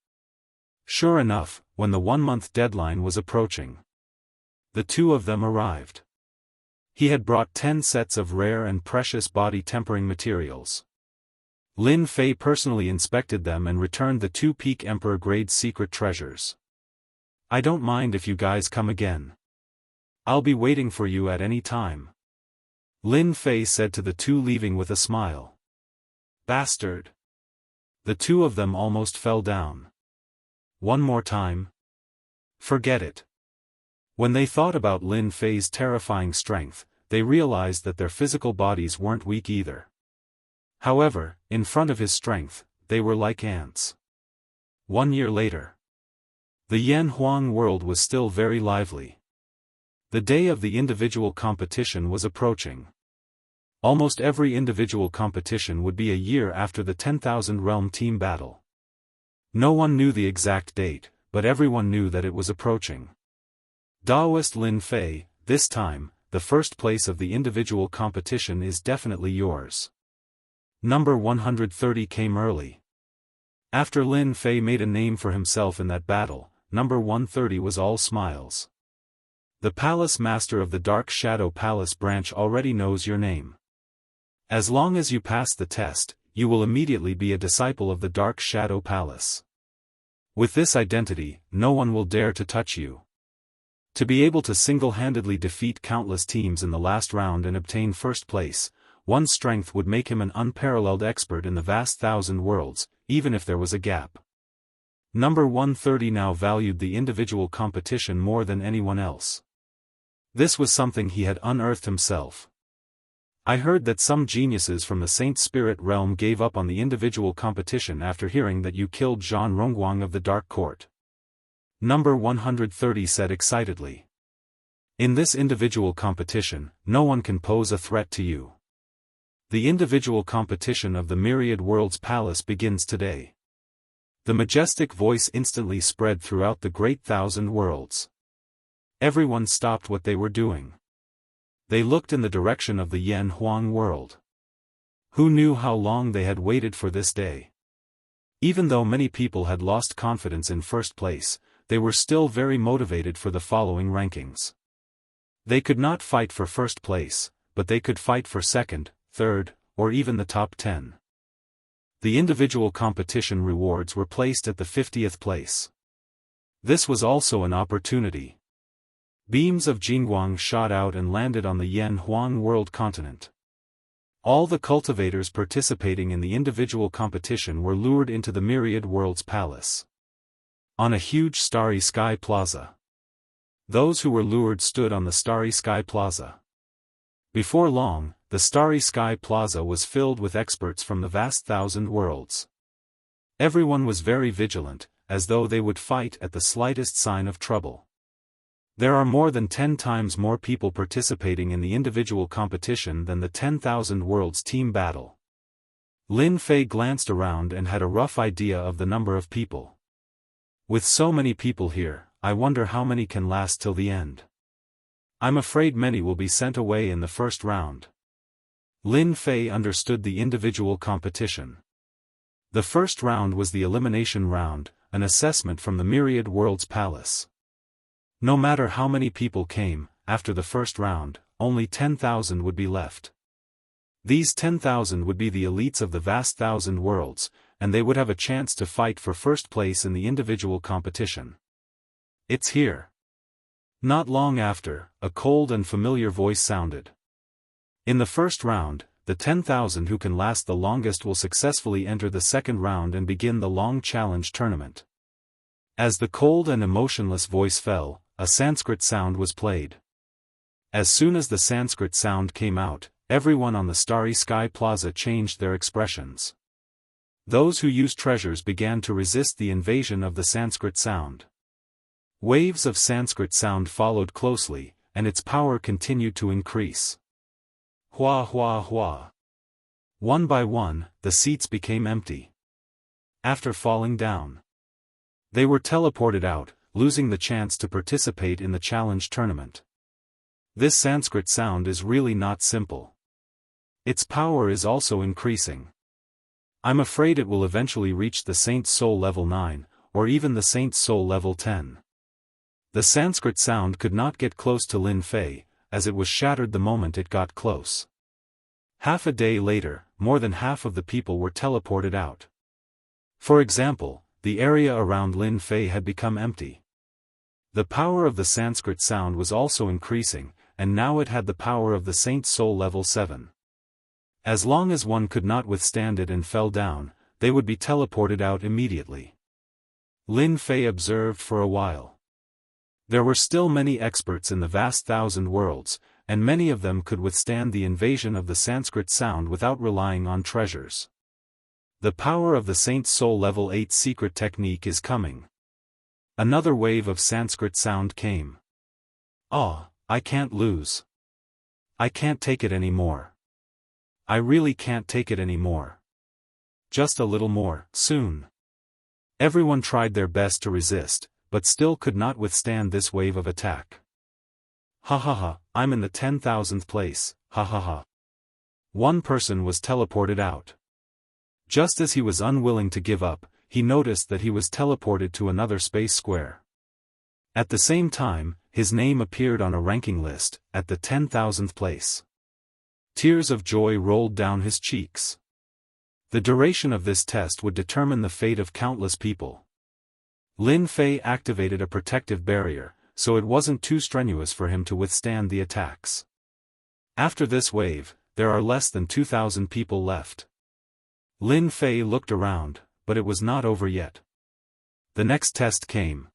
Sure enough, when the 1-month deadline was approaching, the two of them arrived. He had brought 10 sets of rare and precious body tempering materials. Lin Fei personally inspected them and returned the 2 peak emperor grade secret treasures. I don't mind if you guys come again. I'll be waiting for you at any time. Lin Fei said to the two, leaving with a smile. Bastard! The two of them almost fell down. One more time? Forget it. When they thought about Lin Fei's terrifying strength, they realized that their physical bodies weren't weak either. However, in front of his strength, they were like ants. 1 year later. The Yan Huang world was still very lively. The day of the individual competition was approaching. Almost every individual competition would be a year after the 10,000 realm team battle. No one knew the exact date, but everyone knew that it was approaching. Daoist Lin Fei, this time, the first place of the individual competition is definitely yours. Number 130 came early. After Lin Fei made a name for himself in that battle, number 130 was all smiles. The palace master of the Dark Shadow Palace branch already knows your name. As long as you pass the test, you will immediately be a disciple of the Dark Shadow Palace. With this identity, no one will dare to touch you. To be able to single-handedly defeat countless teams in the last round and obtain first place, one's strength would make him an unparalleled expert in the vast 1,000 worlds, even if there was a gap. Number 130 now valued the individual competition more than anyone else. This was something he had unearthed himself. I heard that some geniuses from the Saint Spirit realm gave up on the individual competition after hearing that you killed Zhan Rongguang of the Dark Court. Number 130 said excitedly. In this individual competition, no one can pose a threat to you. The individual competition of the Myriad Worlds Palace begins today. The majestic voice instantly spread throughout the great 1,000 worlds. Everyone stopped what they were doing. They looked in the direction of the Yan Huang world. Who knew how long they had waited for this day? Even though many people had lost confidence in first place, they were still very motivated for the following rankings. They could not fight for first place, but they could fight for second, third, or even the top 10. The individual competition rewards were placed at the 50th place. This was also an opportunity. Beams of Jingguang shot out and landed on the Yan Huang world continent. All the cultivators participating in the individual competition were lured into the Myriad Worlds Palace. On a huge starry sky plaza. Those who were lured stood on the starry sky plaza. Before long, the starry sky plaza was filled with experts from the vast 1,000 worlds. Everyone was very vigilant, as though they would fight at the slightest sign of trouble. There are more than 10 times more people participating in the individual competition than the 10,000 worlds team battle. Lin Fei glanced around and had a rough idea of the number of people. With so many people here, I wonder how many can last till the end. I'm afraid many will be sent away in the first round. Lin Fei understood the individual competition. The first round was the elimination round, an assessment from the Myriad Worlds Palace. No matter how many people came, after the first round, only 10,000 would be left. These 10,000 would be the elites of the vast 1,000 worlds, and they would have a chance to fight for first place in the individual competition. It's here. Not long after, a cold and familiar voice sounded. In the first round, the 10,000 who can last the longest will successfully enter the second round and begin the long challenge tournament. As the cold and emotionless voice fell, a Sanskrit sound was played. As soon as the Sanskrit sound came out, everyone on the Starry Sky Plaza changed their expressions. Those who used treasures began to resist the invasion of the Sanskrit sound. Waves of Sanskrit sound followed closely, and its power continued to increase. Hua hua hua. One by one, the seats became empty. After falling down, they were teleported out, losing the chance to participate in the challenge tournament. This Sanskrit sound is really not simple. Its power is also increasing. I'm afraid it will eventually reach the Saint's Soul level 9, or even the Saint's Soul level 10. The Sanskrit sound could not get close to Lin Fei, as it was shattered the moment it got close. Half a day later, more than half of the people were teleported out. For example, the area around Lin Fei had become empty. The power of the Sanskrit sound was also increasing, and now it had the power of the Saint's Soul level 7. As long as one could not withstand it and fell down, they would be teleported out immediately. Lin Fei observed for a while. There were still many experts in the vast thousand worlds, and many of them could withstand the invasion of the Sanskrit sound without relying on treasures. The power of the Saint's Soul level 8 secret technique is coming. Another wave of Sanskrit sound came. Oh, I can't lose. I can't take it anymore. I really can't take it anymore. Just a little more, soon. Everyone tried their best to resist, but still could not withstand this wave of attack. Ha ha ha, I'm in the 10,000th place, ha ha ha. One person was teleported out. Just as he was unwilling to give up, he noticed that he was teleported to another space square. At the same time, his name appeared on a ranking list, at the 10,000th place. Tears of joy rolled down his cheeks. The duration of this test would determine the fate of countless people. Lin Fei activated a protective barrier, so it wasn't too strenuous for him to withstand the attacks. After this wave, there are less than 2,000 people left. Lin Fei looked around, but it was not over yet. The next test came.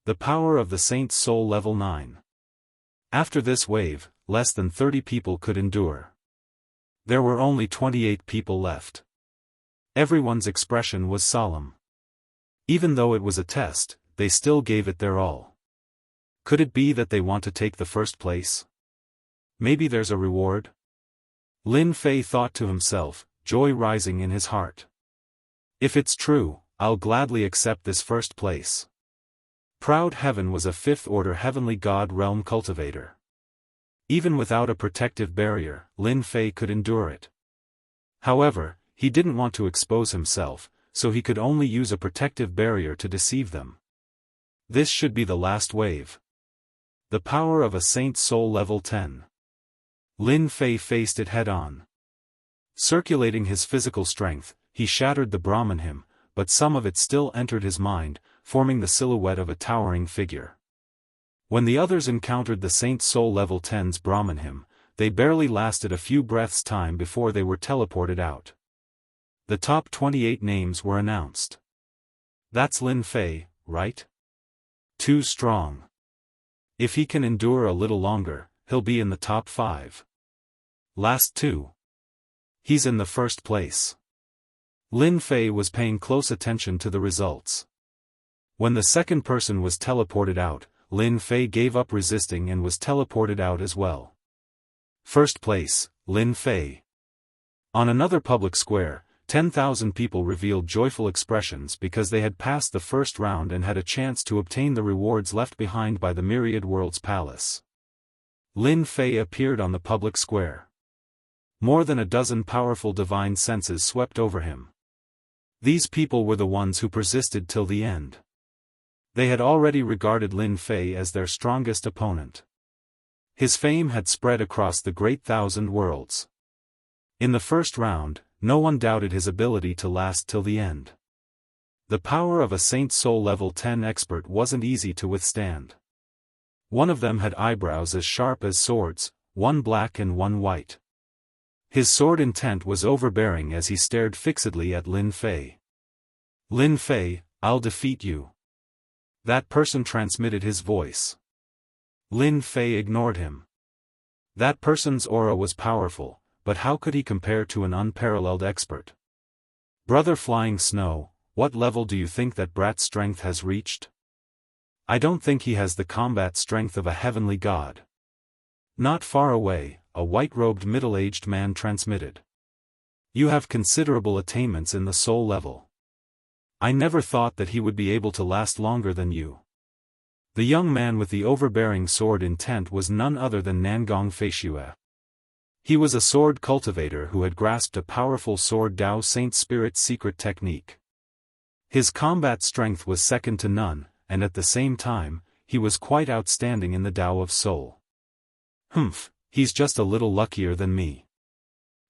The power of the Saint's Soul level 9. After this wave, less than 30 people could endure. There were only 28 people left. Everyone's expression was solemn. Even though it was a test, they still gave it their all. Could it be that they want to take the first place? Maybe there's a reward? Lin Fei thought to himself, joy rising in his heart. If it's true, I'll gladly accept this first place. Proud Heaven was a fifth-order heavenly god realm cultivator. Even without a protective barrier, Lin Fei could endure it. However, he didn't want to expose himself, so he could only use a protective barrier to deceive them. This should be the last wave. The power of a Saint's Soul level 10. Lin Fei faced it head-on. Circulating his physical strength, he shattered the Brahman hymn, but some of it still entered his mind, forming the silhouette of a towering figure. When the others encountered the Saint's Soul level 10's Brahman hymn, they barely lasted a few breaths' time before they were teleported out. The top 28 names were announced. That's Lin Fei, right? Too strong. If he can endure a little longer, he'll be in the top 5. Last 2. He's in the first place. Lin Fei was paying close attention to the results. When the second person was teleported out, Lin Fei gave up resisting and was teleported out as well. First place, Lin Fei. On another public square, 10,000 people revealed joyful expressions because they had passed the first round and had a chance to obtain the rewards left behind by the Myriad Worlds Palace. Lin Fei appeared on the public square. More than a dozen powerful divine senses swept over him. These people were the ones who persisted till the end. They had already regarded Lin Fei as their strongest opponent. His fame had spread across the great thousand worlds. In the first round, no one doubted his ability to last till the end. The power of a Saint's Soul level 10 expert wasn't easy to withstand. One of them had eyebrows as sharp as swords, one black and one white. His sword intent was overbearing as he stared fixedly at Lin Fei. Lin Fei, I'll defeat you. That person transmitted his voice. Lin Fei ignored him. That person's aura was powerful, but how could he compare to an unparalleled expert? Brother Flying Snow, what level do you think that brat's strength has reached? I don't think he has the combat strength of a heavenly god. Not far away, a white-robed middle-aged man transmitted. You have considerable attainments in the soul level. I never thought that he would be able to last longer than you. The young man with the overbearing sword in tent was none other than Nangong Feishue. He was a sword cultivator who had grasped a powerful sword Dao Saint Spirit's secret technique. His combat strength was second to none, and at the same time, he was quite outstanding in the Dao of Soul. Humph, he's just a little luckier than me.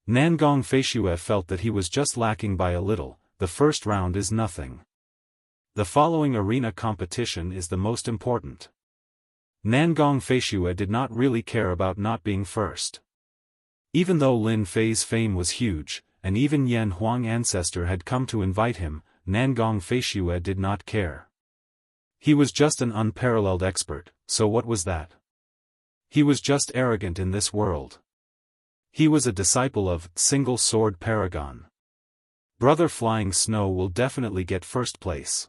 Nangong Feishue felt that he was just lacking by a little. The first round is nothing. The following arena competition is the most important. Nangong Feishue did not really care about not being first. Even though Lin Fei's fame was huge, and even Yan Huang ancestor had come to invite him, Nangong Feishue did not care. He was just an unparalleled expert, so what was that? He was just arrogant in this world. He was a disciple of Single Sword Paragon. Brother Flying Snow will definitely get first place.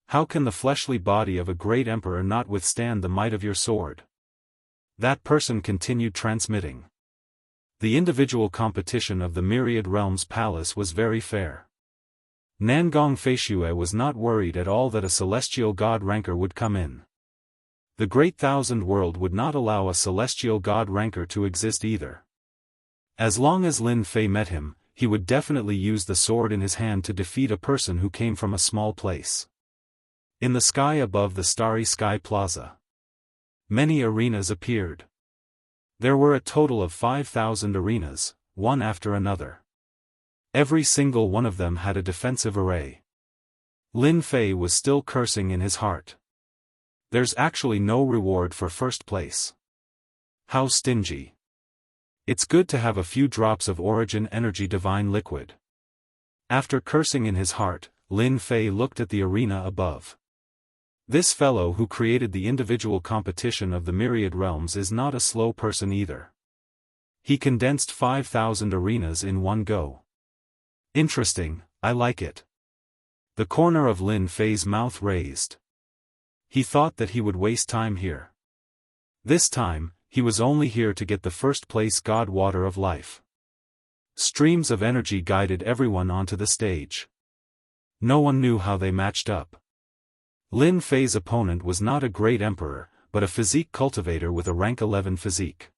How can the fleshly body of a great emperor not withstand the might of your sword? That person continued transmitting. The individual competition of the Myriad Realms Palace was very fair. Nangong Feishue was not worried at all that a celestial god ranker would come in. The Great Thousand World would not allow a celestial god ranker to exist either. As long as Lin Fei met him, he would definitely use the sword in his hand to defeat a person who came from a small place. In the sky above the starry sky plaza, many arenas appeared. There were a total of 5,000 arenas, one after another. Every single one of them had a defensive array. Lin Fei was still cursing in his heart. There's actually no reward for first place. How stingy. It's good to have a few drops of origin energy divine liquid. After cursing in his heart, Lin Fei looked at the arena above. This fellow who created the individual competition of the Myriad Realms is not a slow person either. He condensed 5,000 arenas in one go. Interesting, I like it. The corner of Lin Fei's mouth raised. He thought that he would waste time here. This time, he was only here to get the first place God Water of Life. Streams of energy guided everyone onto the stage. No one knew how they matched up. Lin Fei's opponent was not a great emperor, but a physique cultivator with a rank 11 physique.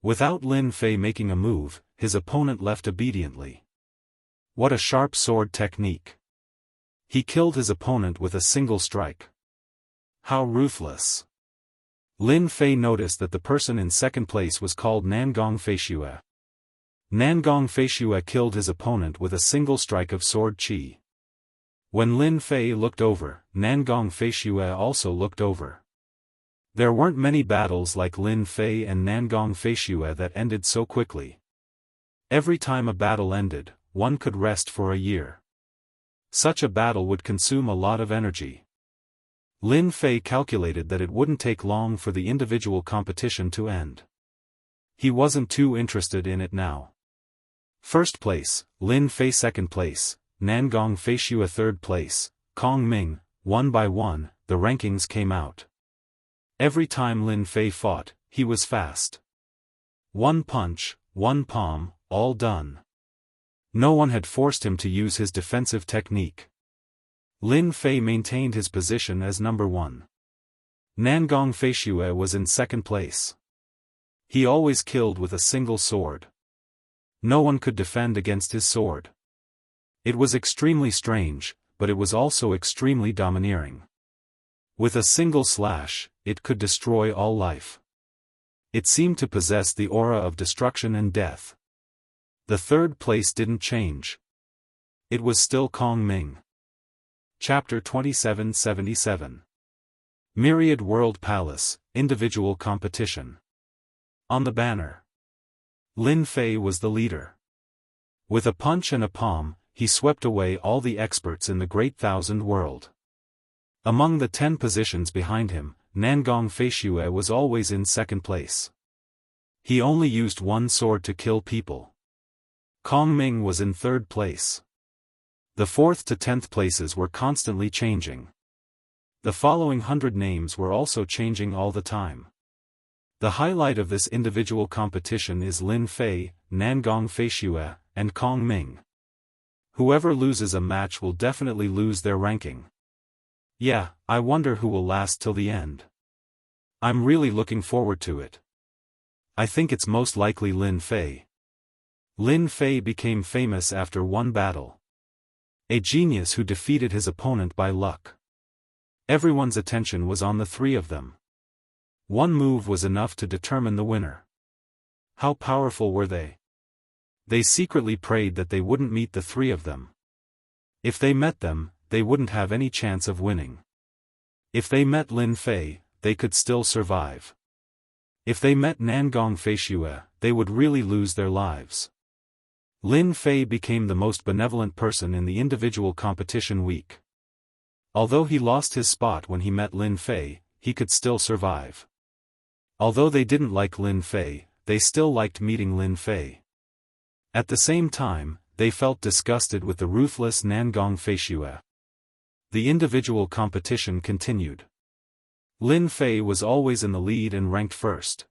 Without Lin Fei making a move, his opponent left obediently. What a sharp sword technique. He killed his opponent with a single strike. How ruthless. Lin Fei noticed that the person in second place was called Nangong Feishue. Nangong Feishue killed his opponent with a single strike of sword chi. When Lin Fei looked over, Nangong Feishue also looked over. There weren't many battles like Lin Fei and Nangong Feishue that ended so quickly. Every time a battle ended, one could rest for a year. Such a battle would consume a lot of energy. Lin Fei calculated that it wouldn't take long for the individual competition to end. He wasn't too interested in it now. First place, Lin Fei second place, Nangong Feishue third place, Kong Ming, one by one, the rankings came out. Every time Lin Fei fought, he was fast. One punch, one palm, all done. No one had forced him to use his defensive technique. Lin Fei maintained his position as number one. Nangong Feishue was in second place. He always killed with a single sword. No one could defend against his sword. It was extremely strange, but it was also extremely domineering. With a single slash, it could destroy all life. It seemed to possess the aura of destruction and death. The third place didn't change. It was still Kong Ming. Chapter 2777. Myriad World Palace, Individual Competition. On the banner, Lin Fei was the leader. With a punch and a palm, he swept away all the experts in the Great Thousand World. Among the 10 positions behind him, Nangong Feishue was always in second place. He only used one sword to kill people. Kong Ming was in 3rd place. The 4th to 10th places were constantly changing. The following 100 names were also changing all the time. The highlight of this individual competition is Lin Fei, Nangong Feishue, and Kong Ming. Whoever loses a match will definitely lose their ranking. Yeah, I wonder who will last till the end. I'm really looking forward to it. I think it's most likely Lin Fei. Lin Fei became famous after one battle. A genius who defeated his opponent by luck. Everyone's attention was on the 3 of them. One move was enough to determine the winner. How powerful were they? They secretly prayed that they wouldn't meet the 3 of them. If they met them, they wouldn't have any chance of winning. If they met Lin Fei, they could still survive. If they met Nangong Feishue, they would really lose their lives. Lin Fei became the most benevolent person in the individual competition week. Although he lost his spot when he met Lin Fei, he could still survive. Although they didn't like Lin Fei, they still liked meeting Lin Fei. At the same time, they felt disgusted with the ruthless Nangong Feishue. The individual competition continued. Lin Fei was always in the lead and ranked 1st.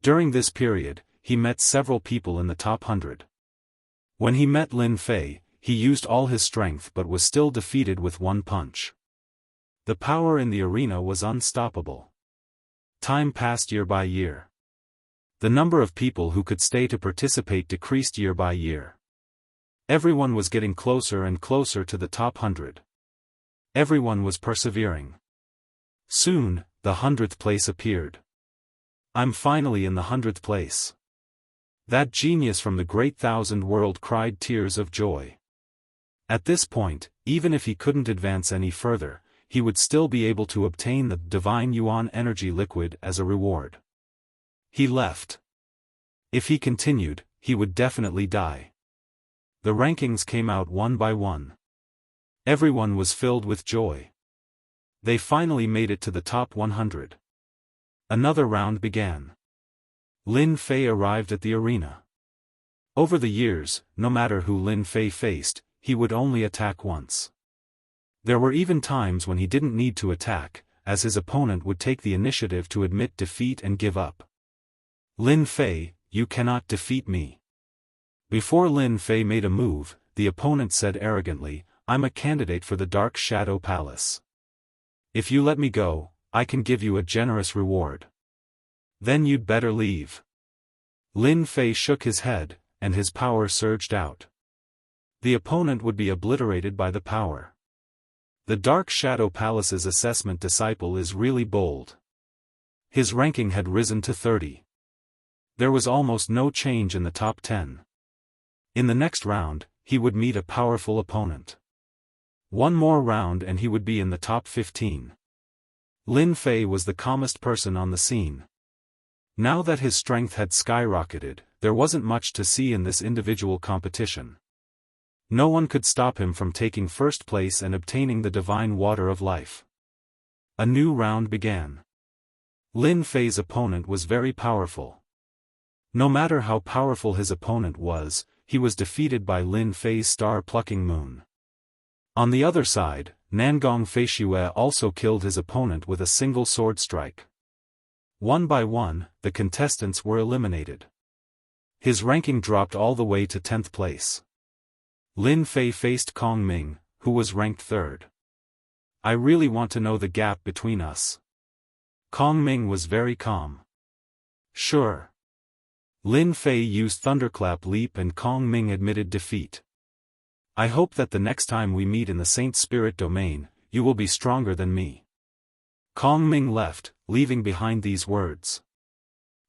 During this period, he met several people in the top 100. When he met Lin Fei, he used all his strength but was still defeated with one punch. The power in the arena was unstoppable. Time passed year by year. The number of people who could stay to participate decreased year by year. Everyone was getting closer and closer to the top 100. Everyone was persevering. Soon, the 100th place appeared. I'm finally in the 100th place. That genius from the great thousand world cried tears of joy. At this point, even if he couldn't advance any further, he would still be able to obtain the divine yuan energy liquid as a reward. He left. If he continued, he would definitely die. The rankings came out one by one. Everyone was filled with joy. They finally made it to the top 100. Another round began. Lin Fei arrived at the arena. Over the years, no matter who Lin Fei faced, he would only attack once. There were even times when he didn't need to attack, as his opponent would take the initiative to admit defeat and give up. Lin Fei, you cannot defeat me. Before Lin Fei made a move, the opponent said arrogantly, I'm a candidate for the Dark Shadow Palace. If you let me go, I can give you a generous reward. Then you'd better leave. Lin Fei shook his head, and his power surged out. The opponent would be obliterated by the power. The Dark Shadow Palace's assessment disciple is really bold. His ranking had risen to 30. There was almost no change in the top 10. In the next round, he would meet a powerful opponent. One more round and he would be in the top 15. Lin Fei was the calmest person on the scene. Now that his strength had skyrocketed, there wasn't much to see in this individual competition. No one could stop him from taking 1st place and obtaining the divine water of life. A new round began. Lin Fei's opponent was very powerful. No matter how powerful his opponent was, he was defeated by Lin Fei's star-plucking moon. On the other side, Nangong Feishue also killed his opponent with a single sword strike. One by one, the contestants were eliminated. His ranking dropped all the way to 10th place. Lin Fei faced Kong Ming, who was ranked 3rd. I really want to know the gap between us. Kong Ming was very calm. Sure. Lin Fei used Thunderclap Leap and Kong Ming admitted defeat. I hope that the next time we meet in the Saint Spirit domain, you will be stronger than me. Kong Ming left, leaving behind these words.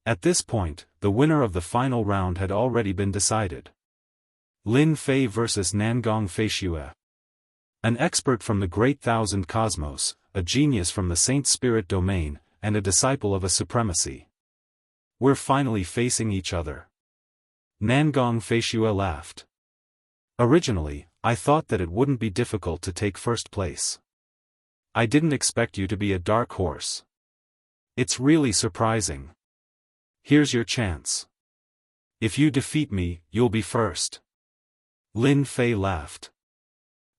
At this point, the winner of the final round had already been decided. Lin Fei versus Nangong Feishue. An expert from the Great Thousand Cosmos, a genius from the Saint Spirit domain, and a disciple of a supremacy. We're finally facing each other. Nangong Feishue laughed. Originally, I thought that it wouldn't be difficult to take 1st place. I didn't expect you to be a dark horse. It's really surprising. Here's your chance. If you defeat me, you'll be first. Lin Fei laughed.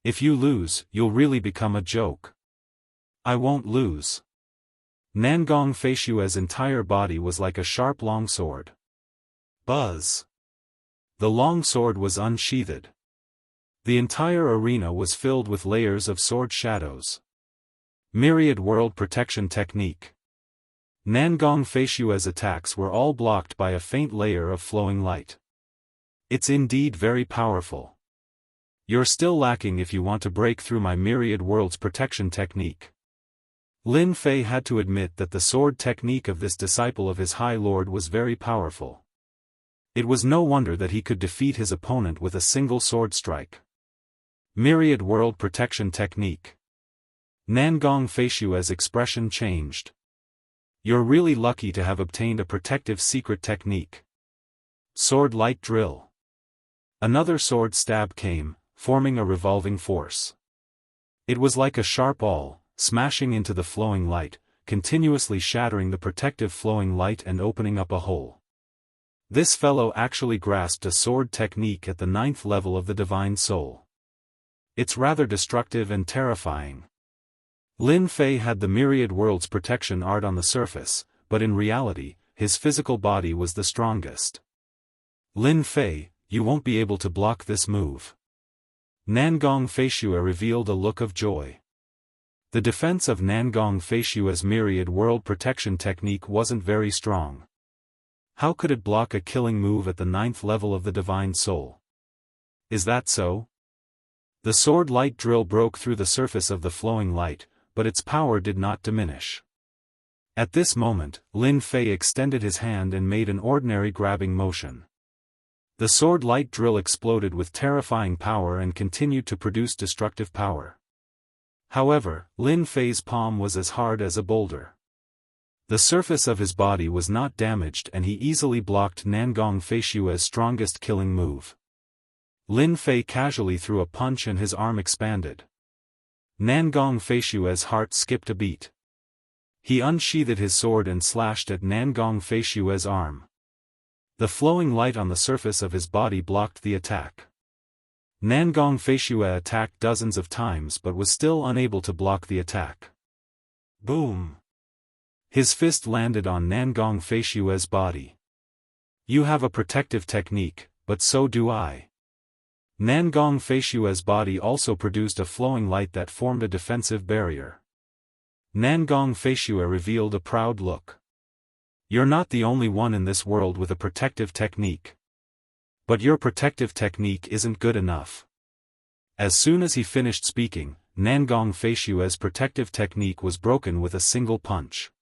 If you lose, you'll really become a joke. I won't lose. Nangong Feishue's entire body was like a sharp longsword. Buzz. The longsword was unsheathed. The entire arena was filled with layers of sword shadows. Myriad World Protection Technique. Nangong Feishue's attacks were all blocked by a faint layer of flowing light. It's indeed very powerful. You're still lacking if you want to break through my Myriad Worlds Protection Technique. Lin Fei had to admit that the sword technique of this disciple of his High Lord was very powerful. It was no wonder that he could defeat his opponent with a single sword strike. Myriad World Protection Technique. Nangong Feishue's expression changed. You're really lucky to have obtained a protective secret technique. Sword Light Drill. Another sword stab came, forming a revolving force. It was like a sharp awl, smashing into the flowing light, continuously shattering the protective flowing light and opening up a hole. This fellow actually grasped a sword technique at the 9th level of the Divine Soul. It's rather destructive and terrifying. Lin Fei had the Myriad Worlds protection art on the surface, but in reality, his physical body was the strongest. Lin Fei, you won't be able to block this move. Nangong Feishue revealed a look of joy. The defense of Nangong Feishue's Myriad World Protection Technique wasn't very strong. How could it block a killing move at the 9th level of the Divine Soul? Is that so? The sword light drill broke through the surface of the flowing light, but its power did not diminish. At this moment, Lin Fei extended his hand and made an ordinary grabbing motion. The sword light drill exploded with terrifying power and continued to produce destructive power. However, Lin Fei's palm was as hard as a boulder. The surface of his body was not damaged and he easily blocked Nangong Feishue's strongest killing move. Lin Fei casually threw a punch and his arm expanded. Nangong Feishue's heart skipped a beat. He unsheathed his sword and slashed at Nangong Feishue's arm. The flowing light on the surface of his body blocked the attack. Nangong Feishue attacked dozens of times but was still unable to block the attack. Boom! His fist landed on Nangong Feishue's body. You have a protective technique, but so do I. Nangong Feishue's body also produced a flowing light that formed a defensive barrier. Nangong Feishue revealed a proud look. You're not the only one in this world with a protective technique. But your protective technique isn't good enough. As soon as he finished speaking, Nangong Feishue's protective technique was broken with a single punch.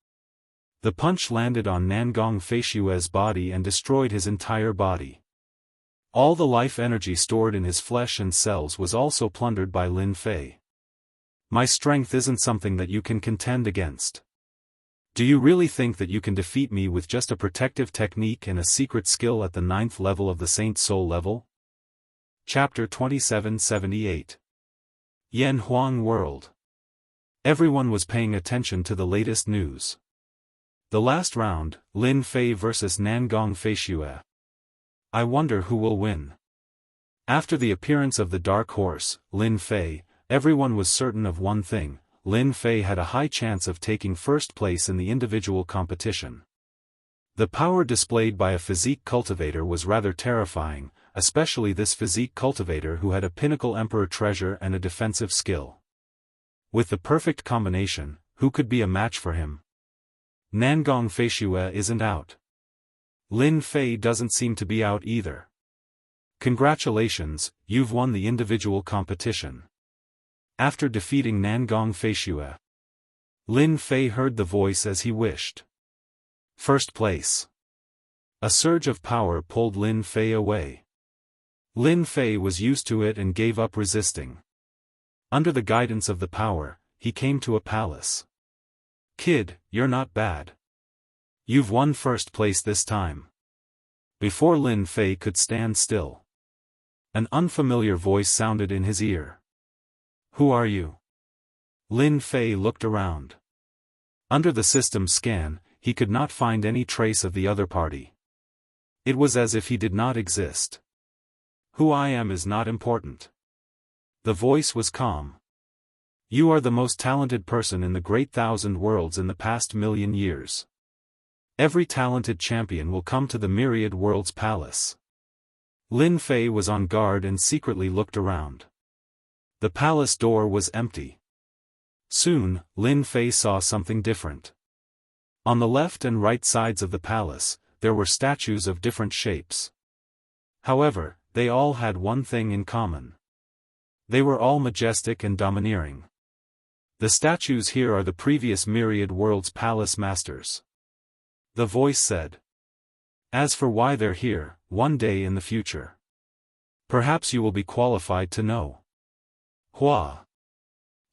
The punch landed on Nangong Feishue's body and destroyed his entire body. All the life energy stored in his flesh and cells was also plundered by Lin Fei. My strength isn't something that you can contend against. Do you really think that you can defeat me with just a protective technique and a secret skill at the 9th level of the Saint Soul level? Chapter 2778. Yan Huang World. Everyone was paying attention to the latest news. The last round, Lin Fei vs Nangong Feishue. I wonder who will win. After the appearance of the dark horse, Lin Fei, everyone was certain of one thing: Lin Fei had a high chance of taking first place in the individual competition. The power displayed by a physique cultivator was rather terrifying, especially this physique cultivator who had a pinnacle emperor treasure and a defensive skill. With the perfect combination, who could be a match for him? Nangong Feishue isn't out. Lin Fei doesn't seem to be out either. Congratulations, you've won the individual competition. After defeating Nangong Feishue, Lin Fei heard the voice as he wished. First place. A surge of power pulled Lin Fei away. Lin Fei was used to it and gave up resisting. Under the guidance of the power, he came to a palace. Kid, you're not bad. You've won first place this time. Before Lin Fei could stand still, an unfamiliar voice sounded in his ear. Who are you? Lin Fei looked around. Under the system scan, he could not find any trace of the other party. It was as if he did not exist. Who I am is not important. The voice was calm. You are the most talented person in the great 1,000 worlds in the past 1,000,000 years. Every talented champion will come to the Myriad Worlds Palace. Lin Fei was on guard and secretly looked around. The palace door was empty. Soon, Lin Fei saw something different. On the left and right sides of the palace, there were statues of different shapes. However, they all had one thing in common. They were all majestic and domineering. The statues here are the previous Myriad Worlds Palace masters. The voice said. As for why they're here, one day in the future, perhaps you will be qualified to know. Hua.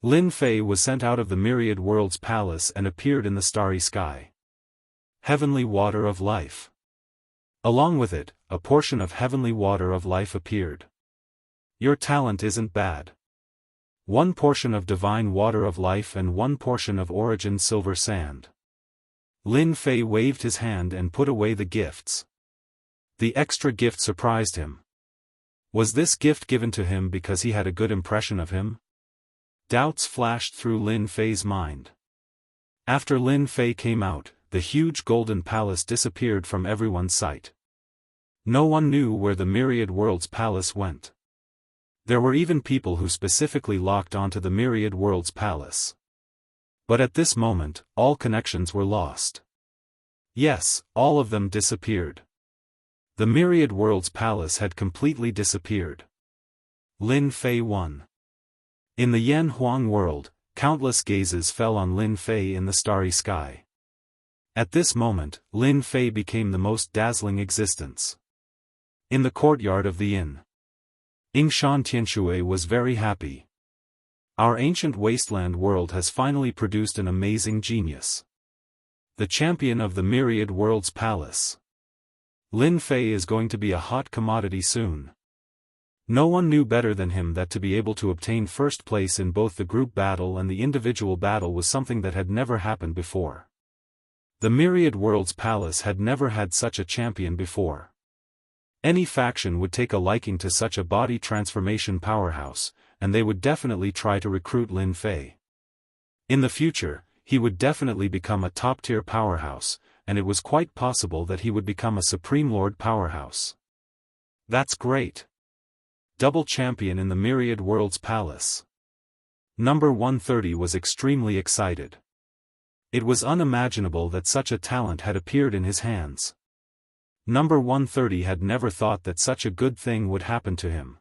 Lin Fei was sent out of the Myriad Worlds Palace and appeared in the starry sky. Heavenly water of life. Along with it, a portion of heavenly water of life appeared. Your talent isn't bad. One portion of divine water of life and one portion of origin silver sand. Lin Fei waved his hand and put away the gifts. The extra gift surprised him. Was this gift given to him because he had a good impression of him? Doubts flashed through Lin Fei's mind. After Lin Fei came out, the huge golden palace disappeared from everyone's sight. No one knew where the Myriad Worlds Palace went. There were even people who specifically locked onto the Myriad Worlds Palace. But at this moment, all connections were lost. Yes, all of them disappeared. The Myriad Worlds Palace had completely disappeared. Lin Fei won. In the Yan Huang world, countless gazes fell on Lin Fei in the starry sky. At this moment, Lin Fei became the most dazzling existence. In the courtyard of the inn, Yingshan Tianshui was very happy. Our ancient wasteland world has finally produced an amazing genius. The champion of the Myriad Worlds Palace. Lin Fei is going to be a hot commodity soon. No one knew better than him that to be able to obtain first place in both the group battle and the individual battle was something that had never happened before. The Myriad Worlds Palace had never had such a champion before. Any faction would take a liking to such a body transformation powerhouse, and they would definitely try to recruit Lin Fei. In the future, he would definitely become a top-tier powerhouse, and it was quite possible that he would become a Supreme Lord powerhouse. That's great. Double champion in the Myriad Worlds Palace. Number 130 was extremely excited. It was unimaginable that such a talent had appeared in his hands. Number 130 had never thought that such a good thing would happen to him.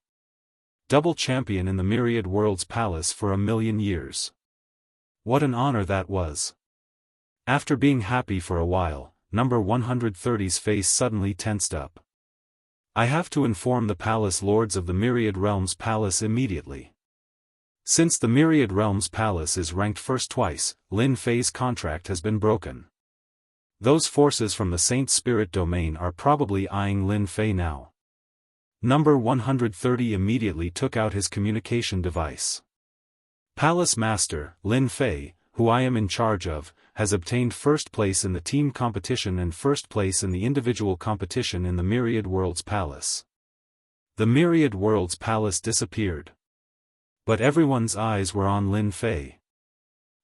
Double champion in the Myriad Worlds Palace for 1,000,000 years. What an honor that was. After being happy for a while, number 130's face suddenly tensed up. I have to inform the Palace Lords of the Myriad Realms Palace immediately. Since the Myriad Realms Palace is ranked first twice, Lin Fei's contract has been broken. Those forces from the Saint Spirit domain are probably eyeing Lin Fei now. Number 130 immediately took out his communication device. Palace Master, Lin Fei, who I am in charge of, has obtained first place in the team competition and first place in the individual competition in the Myriad Worlds Palace. The Myriad Worlds Palace disappeared. But everyone's eyes were on Lin Fei.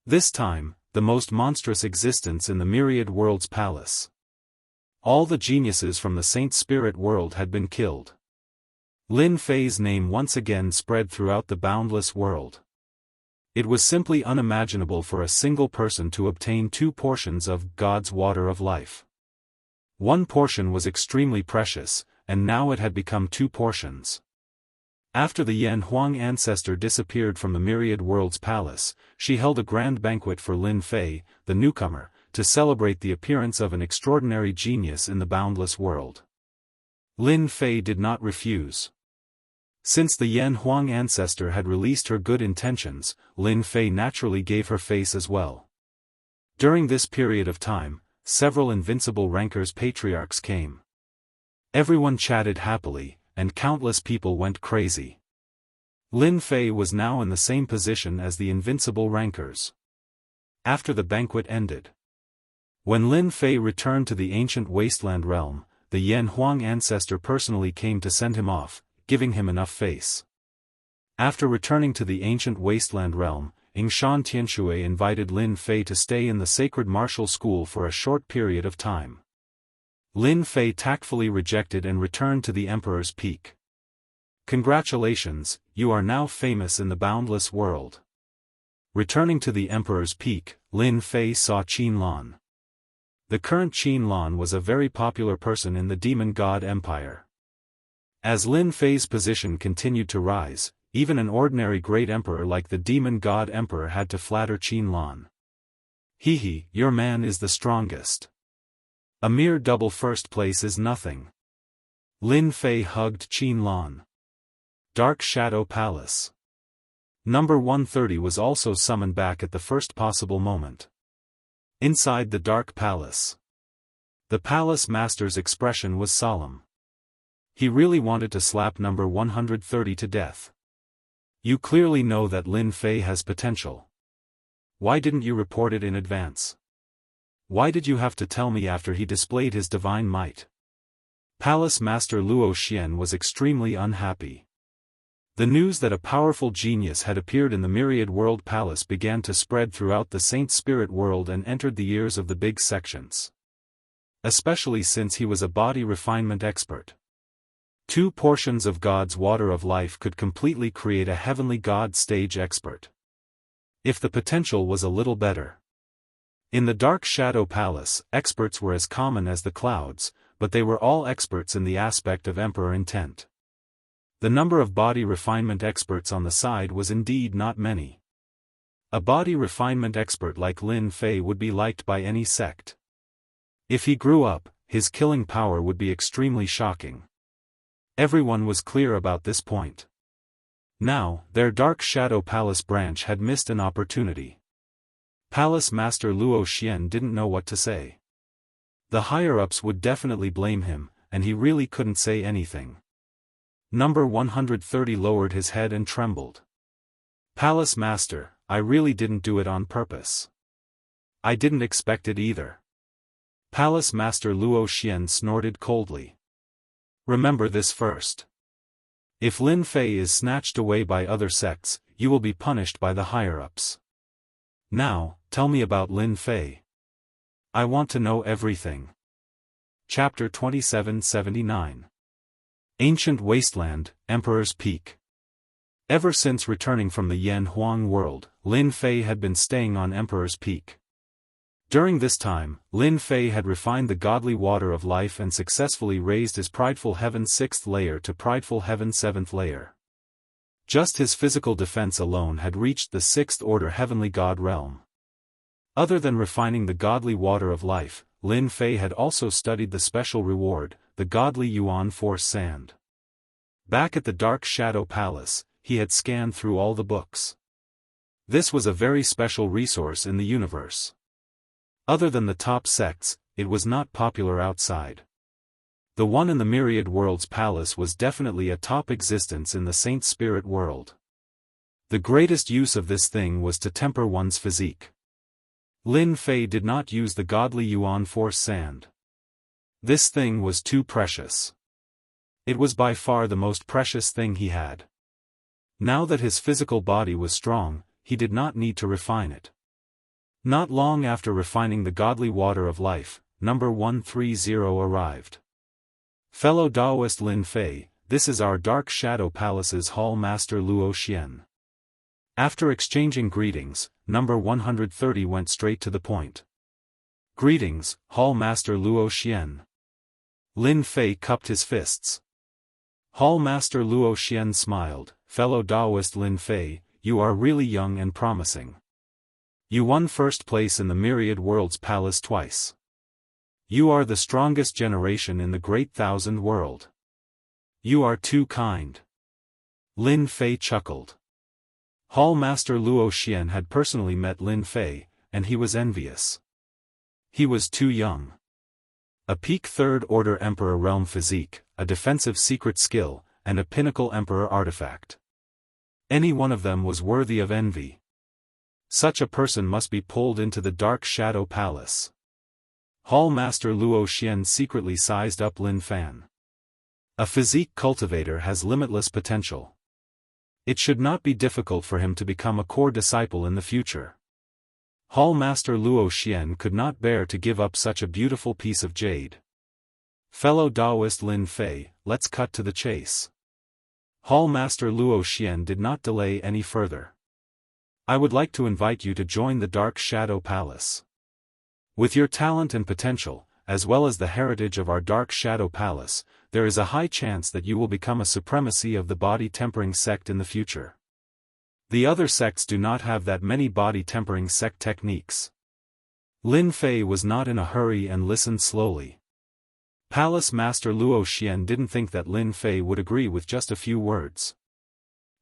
This time, the most monstrous existence in the Myriad Worlds Palace. All the geniuses from the Saint Spirit world had been killed. Lin Fei's name once again spread throughout the boundless world. It was simply unimaginable for a single person to obtain 2 portions of God's water of life. One portion was extremely precious, and now it had become 2 portions. After the Yan Huang ancestor disappeared from the Myriad Worlds Palace, she held a grand banquet for Lin Fei, the newcomer, to celebrate the appearance of an extraordinary genius in the boundless world. Lin Fei did not refuse. Since the Yan Huang ancestor had released her good intentions, Lin Fei naturally gave her face as well. During this period of time, several invincible rankers patriarchs came. Everyone chatted happily, and countless people went crazy. Lin Fei was now in the same position as the invincible rankers. After the banquet ended, When Lin Fei returned to the ancient wasteland realm, the Yan Huang ancestor personally came to send him off, giving him enough face. After returning to the ancient wasteland realm, Yingshan Tianshui invited Lin Fei to stay in the sacred martial school for a short period of time. Lin Fei tactfully rejected and returned to the Emperor's Peak. Congratulations, you are now famous in the boundless world. Returning to the Emperor's Peak, Lin Fei saw Qin Lan. The current Qin Lan was a very popular person in the Demon God Empire. As Lin Fei's position continued to rise, even an ordinary great emperor like the Demon God Emperor had to flatter Qin Lan. Hehe, your man is the strongest. A mere double first place is nothing. Lin Fei hugged Qin Lan. Dark Shadow Palace. Number 130 was also summoned back at the first possible moment. Inside the Dark Palace. The palace master's expression was solemn. He really wanted to slap number 130 to death. You clearly know that Lin Fei has potential. Why didn't you report it in advance? Why did you have to tell me after he displayed his divine might? Palace Master Luo Xian was extremely unhappy. The news that a powerful genius had appeared in the Myriad World Palace began to spread throughout the Saint Spirit world and entered the ears of the big sections. Especially since he was a body refinement expert. 2 portions of God's water of life could completely create a heavenly God stage expert. If the potential was a little better. In the Dark Shadow Palace, experts were as common as the clouds, but they were all experts in the aspect of Emperor intent. The number of body refinement experts on the side was indeed not many. A body refinement expert like Lin Fei would be liked by any sect. If he grew up, his killing power would be extremely shocking. Everyone was clear about this point. Now, their Dark Shadow Palace branch had missed an opportunity. Palace Master Luo Xian didn't know what to say. The higher-ups would definitely blame him, and he really couldn't say anything. Number 130 lowered his head and trembled. Palace Master, I really didn't do it on purpose. I didn't expect it either. Palace Master Luo Xian snorted coldly. Remember this first. If Lin Fei is snatched away by other sects, you will be punished by the higher-ups. Now, tell me about Lin Fei. I want to know everything. Chapter 2779. Ancient Wasteland, Emperor's Peak. Ever since returning from the Yan Huang world, Lin Fei had been staying on Emperor's Peak. During this time, Lin Fei had refined the godly water of life and successfully raised his prideful heaven 6th layer to prideful heaven 7th layer. Just his physical defense alone had reached the 6th order heavenly god realm. Other than refining the godly water of life, Lin Fei had also studied the special reward, the godly Yuan Force Sand. Back at the Dark Shadow Palace, he had scanned through all the books. This was a very special resource in the universe. Other than the top sects, it was not popular outside. The one in the Myriad World's palace was definitely a top existence in the Saint Spirit world. The greatest use of this thing was to temper one's physique. Lin Fei did not use the godly Yuan Force Sand. This thing was too precious. It was by far the most precious thing he had. Now that his physical body was strong, he did not need to refine it. Not long after refining the godly water of life, number 130 arrived. Fellow Daoist Lin Fei, this is our Dark Shadow Palace's Hall Master Luo Xian. After exchanging greetings, number 130 went straight to the point. Greetings, Hall Master Luo Xian. Lin Fei cupped his fists. Hall Master Luo Xian smiled, fellow Daoist Lin Fei, you are really young and promising. You won first place in the Myriad World's palace twice. You are the strongest generation in the Great Thousand World. You are too kind. Lin Fei chuckled. Hall Master Luo Xian had personally met Lin Fei, and he was envious. He was too young. A peak 3rd Order Emperor realm physique, a defensive secret skill, and a pinnacle Emperor artifact. Any one of them was worthy of envy. Such a person must be pulled into the Dark Shadow Palace. Hall Master Luo Xian secretly sized up Lin Fan. A physique cultivator has limitless potential. It should not be difficult for him to become a core disciple in the future. Hall Master Luo Xian could not bear to give up such a beautiful piece of jade. Fellow Daoist Lin Fei, let's cut to the chase. Hall Master Luo Xian did not delay any further. I would like to invite you to join the Dark Shadow Palace. With your talent and potential, as well as the heritage of our Dark Shadow Palace, there is a high chance that you will become a supremacy of the body-tempering sect in the future. The other sects do not have that many body-tempering sect techniques. Lin Fei was not in a hurry and listened slowly. Palace Master Luo Xian didn't think that Lin Fei would agree with just a few words.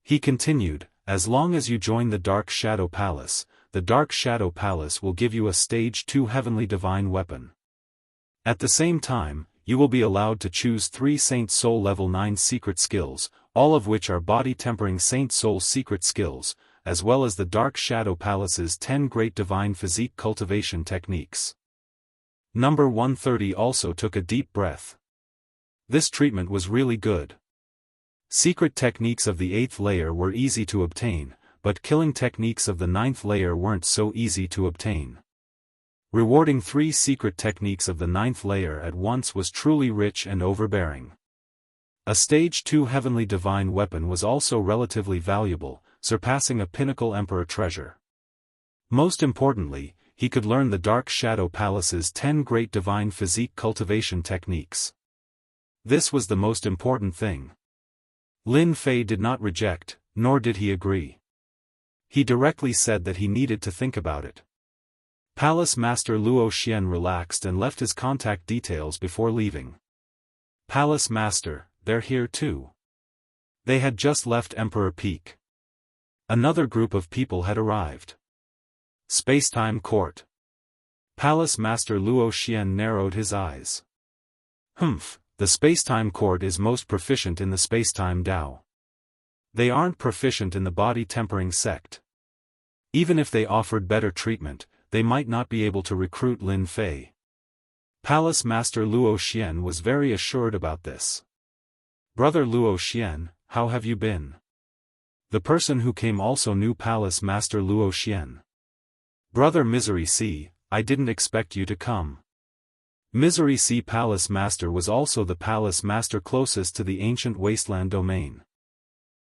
He continued, as long as you join the Dark Shadow Palace, the Dark Shadow Palace will give you a Stage 2 Heavenly Divine Weapon. At the same time, you will be allowed to choose 3 Saint Soul Level 9 secret skills, all of which are body-tempering Saint Soul secret skills, as well as the Dark Shadow Palace's 10 Great Divine Physique Cultivation Techniques. Number 130 also took a deep breath. This treatment was really good. Secret techniques of the 8th layer were easy to obtain, but killing techniques of the 9th layer weren't so easy to obtain. Rewarding 3 secret techniques of the 9th layer at once was truly rich and overbearing. A Stage 2 Heavenly Divine Weapon was also relatively valuable, surpassing a Pinnacle Emperor treasure. Most importantly, he could learn the Dark Shadow Palace's 10 Great Divine Physique Cultivation Techniques. This was the most important thing. Lin Fei did not reject, nor did he agree. He directly said that he needed to think about it. Palace Master Luo Xian relaxed and left his contact details before leaving. Palace Master, they're here too. They had just left Emperor Peak. Another group of people had arrived. Spacetime Court. Palace Master Luo Xian narrowed his eyes. The Spacetime Court is most proficient in the Spacetime Dao. They aren't proficient in the body-tempering sect. Even if they offered better treatment, they might not be able to recruit Lin Fei. Palace Master Luo Xian was very assured about this. Brother Luo Xian, how have you been? The person who came also knew Palace Master Luo Xian. Brother Misery C, I didn't expect you to come. Misery C Palace Master was also the Palace Master closest to the ancient wasteland domain.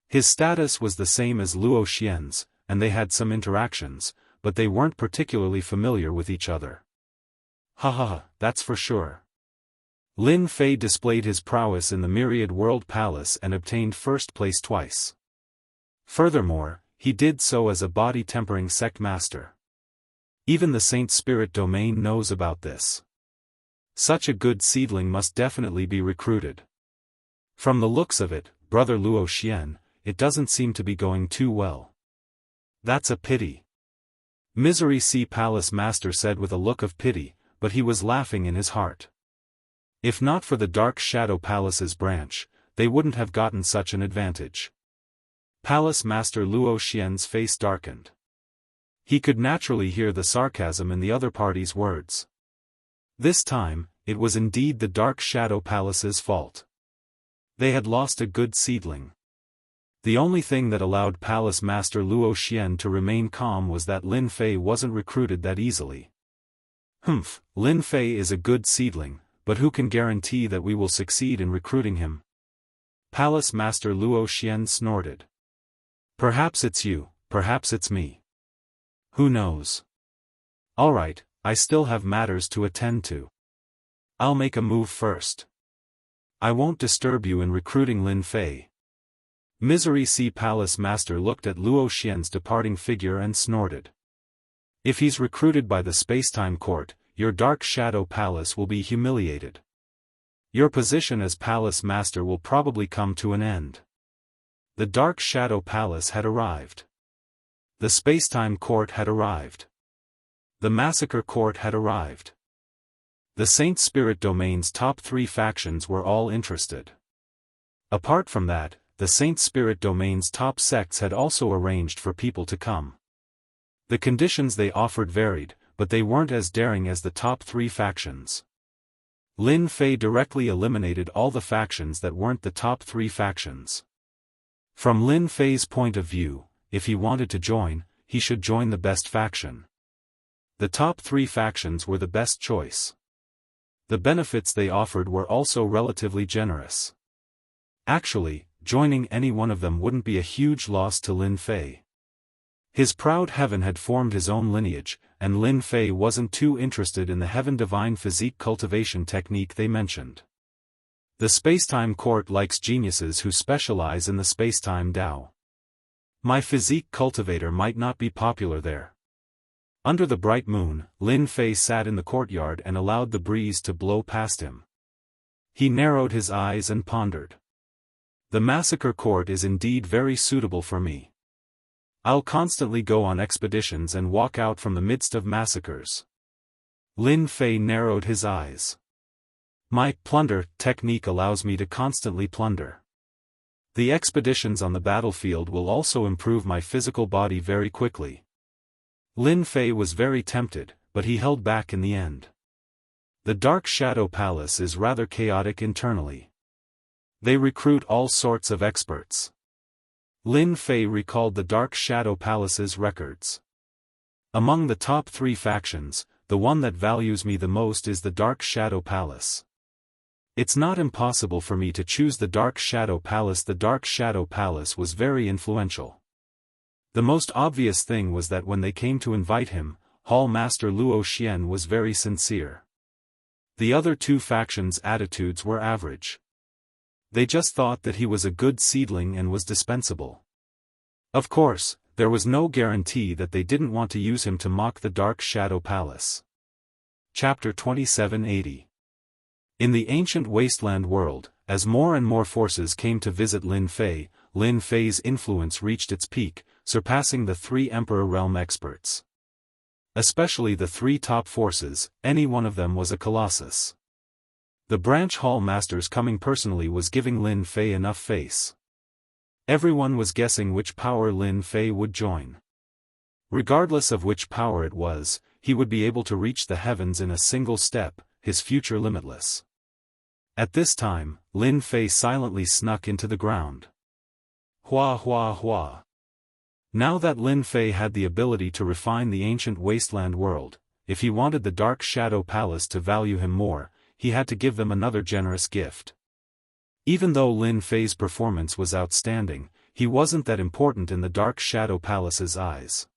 His status was the same as Luo Xian's, and they had some interactions, but they weren't particularly familiar with each other. Haha, that's for sure. Lin Fei displayed his prowess in the Myriad World Palace and obtained first place twice. Furthermore, he did so as a body-tempering sect master. Even the Saint Spirit domain knows about this. Such a good seedling must definitely be recruited. From the looks of it, Brother Luo Xian, it doesn't seem to be going too well. That's a pity. Misery C Palace Master said with a look of pity, but he was laughing in his heart. If not for the Dark Shadow Palace's branch, they wouldn't have gotten such an advantage. Palace Master Luo Xian's face darkened. He could naturally hear the sarcasm in the other party's words. This time, it was indeed the Dark Shadow Palace's fault. They had lost a good seedling. The only thing that allowed Palace Master Luo Xian to remain calm was that Lin Fei wasn't recruited that easily. Lin Fei is a good seedling, but who can guarantee that we will succeed in recruiting him? Palace Master Luo Xian snorted. Perhaps it's you, perhaps it's me. Who knows? Alright, I still have matters to attend to. I'll make a move first. I won't disturb you in recruiting Lin Fei. Misery C Palace Master looked at Luo Xian's departing figure and snorted. If he's recruited by the Spacetime Court, your Dark Shadow Palace will be humiliated. Your position as Palace Master will probably come to an end. The Dark Shadow Palace had arrived. The Spacetime Court had arrived. The Massacre Court had arrived. The Saint Spirit Domain's top 3 factions were all interested. Apart from that, the Saint Spirit Domain's top sects had also arranged for people to come. The conditions they offered varied, but they weren't as daring as the top 3 factions. Lin Fei directly eliminated all the factions that weren't the top 3 factions. From Lin Fei's point of view, if he wanted to join, he should join the best faction. The top 3 factions were the best choice. The benefits they offered were also relatively generous. Actually, joining any one of them wouldn't be a huge loss to Lin Fei. His proud heaven had formed his own lineage, and Lin Fei wasn't too interested in the heaven divine physique cultivation technique they mentioned. The spacetime court likes geniuses who specialize in the spacetime Dao. My physique cultivator might not be popular there. Under the bright moon, Lin Fei sat in the courtyard and allowed the breeze to blow past him. He narrowed his eyes and pondered. The massacre court is indeed very suitable for me. I'll constantly go on expeditions and walk out from the midst of massacres. Lin Fei narrowed his eyes. My plunder technique allows me to constantly plunder. The expeditions on the battlefield will also improve my physical body very quickly. Lin Fei was very tempted, but he held back in the end. The Dark Shadow Palace is rather chaotic internally. They recruit all sorts of experts. Lin Fei recalled the Dark Shadow Palace's records. Among the top 3 factions, the one that values me the most is the Dark Shadow Palace. It's not impossible for me to choose the Dark Shadow Palace. The Dark Shadow Palace was very influential. The most obvious thing was that when they came to invite him, Hall Master Luo Xian was very sincere. The other 2 factions' attitudes were average. They just thought that he was a good seedling and was dispensable. Of course, there was no guarantee that they didn't want to use him to mock the Dark Shadow Palace. Chapter 2780. In the ancient wasteland world, as more and more forces came to visit Lin Fei's influence reached its peak, surpassing the 3 Emperor Realm experts. Especially the 3 top forces, any one of them was a colossus. The branch hall masters coming personally was giving Lin Fei enough face. Everyone was guessing which power Lin Fei would join. Regardless of which power it was, he would be able to reach the heavens in a single step, his future limitless. At this time, Lin Fei silently snuck into the ground. Hua hua hua. Now that Lin Fei had the ability to refine the ancient wasteland world, if he wanted the Dark Shadow Palace to value him more, he had to give them another generous gift. Even though Lin Fei's performance was outstanding, he wasn't that important in the Dark Shadow Palace's eyes.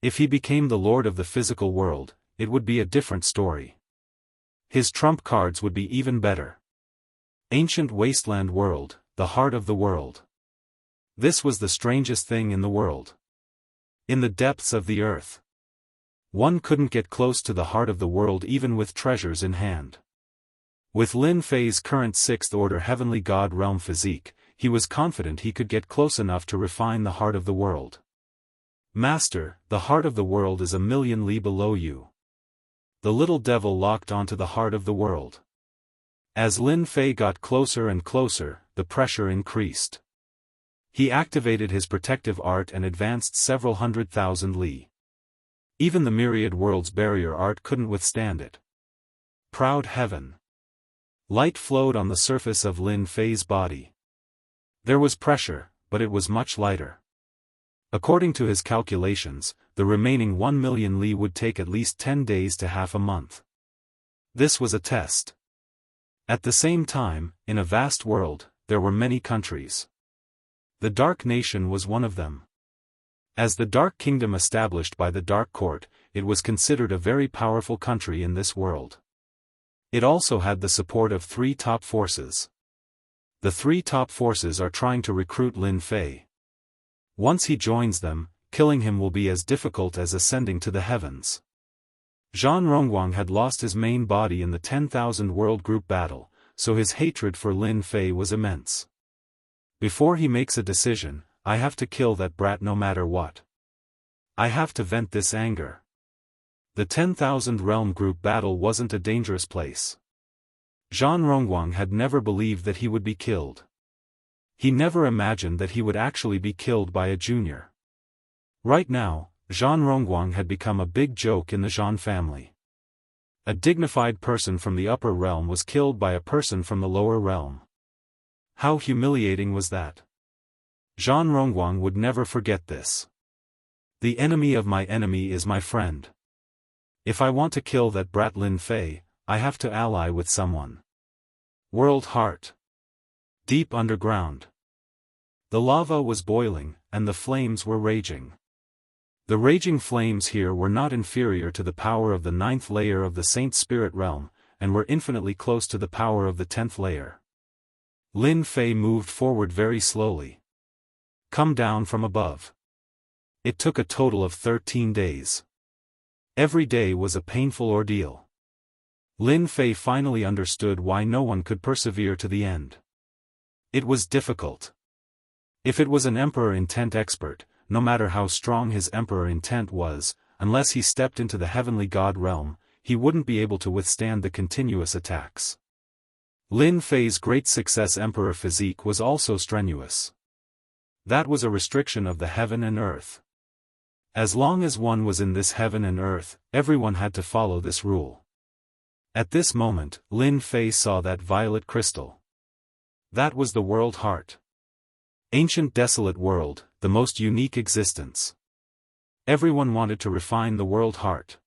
If he became the lord of the physical world, it would be a different story. His trump cards would be even better. Ancient wasteland world, the heart of the world. This was the strangest thing in the world. In the depths of the earth. One couldn't get close to the heart of the world even with treasures in hand. With Lin Fei's current 6th order heavenly god realm physique, he was confident he could get close enough to refine the heart of the world. Master, the heart of the world is 1,000,000 li below you. The little devil locked onto the heart of the world. As Lin Fei got closer and closer, the pressure increased. He activated his protective art and advanced several 100,000 li. Even the myriad worlds barrier art couldn't withstand it. Proud heaven. Light flowed on the surface of Lin Fei's body. There was pressure, but it was much lighter. According to his calculations, the remaining 1,000,000 li would take at least 10 days to half a month. This was a test. At the same time, in a vast world, there were many countries. The Dark Nation was one of them. As the Dark Kingdom established by the Dark Court, it was considered a very powerful country in this world. It also had the support of 3 top forces. The 3 top forces are trying to recruit Lin Fei. Once he joins them, killing him will be as difficult as ascending to the heavens. Zhan Rongguang had lost his main body in the 10,000 world group battle, so his hatred for Lin Fei was immense. Before he makes a decision, I have to kill that brat no matter what. I have to vent this anger. The 10,000 realm group battle wasn't a dangerous place. Zhan Rongguang had never believed that he would be killed. He never imagined that he would actually be killed by a junior. Right now, Zhan Rongguang had become a big joke in the Zhan family. A dignified person from the upper realm was killed by a person from the lower realm. How humiliating was that? Zhan Rongguang would never forget this. The enemy of my enemy is my friend. If I want to kill that brat Lin Fei, I have to ally with someone. World Heart. Deep underground. The lava was boiling, and the flames were raging. The raging flames here were not inferior to the power of the 9th layer of the Saint Spirit realm, and were infinitely close to the power of the 10th layer. Lin Fei moved forward very slowly. Come down from above. It took a total of 13 days. Every day was a painful ordeal. Lin Fei finally understood why no one could persevere to the end. It was difficult. If it was an Emperor Intent expert, no matter how strong his Emperor Intent was, unless he stepped into the Heavenly God realm, he wouldn't be able to withstand the continuous attacks. Lin Fei's great success Emperor physique was also strenuous. That was a restriction of the heaven and earth. As long as one was in this heaven and earth, everyone had to follow this rule. At this moment, Lin Fei saw that violet crystal. That was the World Heart. Ancient desolate world, the most unique existence. Everyone wanted to refine the World Heart.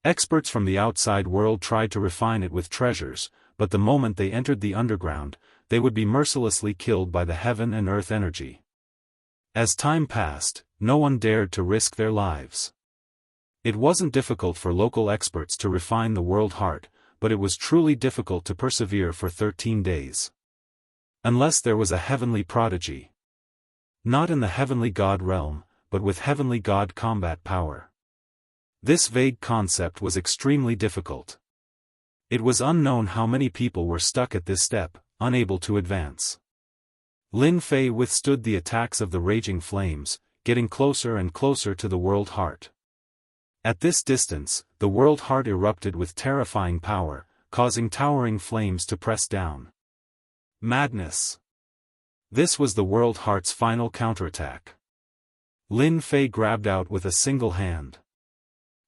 Experts from the outside world tried to refine it with treasures, but the moment they entered the underground, they would be mercilessly killed by the heaven and earth energy. As time passed, no one dared to risk their lives. It wasn't difficult for local experts to refine the World Heart, but it was truly difficult to persevere for 13 days. Unless there was a heavenly prodigy. Not in the Heavenly God realm, but with Heavenly God combat power. This vague concept was extremely difficult. It was unknown how many people were stuck at this step, unable to advance. Lin Fei withstood the attacks of the raging flames, getting closer and closer to the World Heart. At this distance, the World Heart erupted with terrifying power, causing towering flames to press down. Madness. This was the World Heart's final counterattack. Lin Fei grabbed out with a single hand.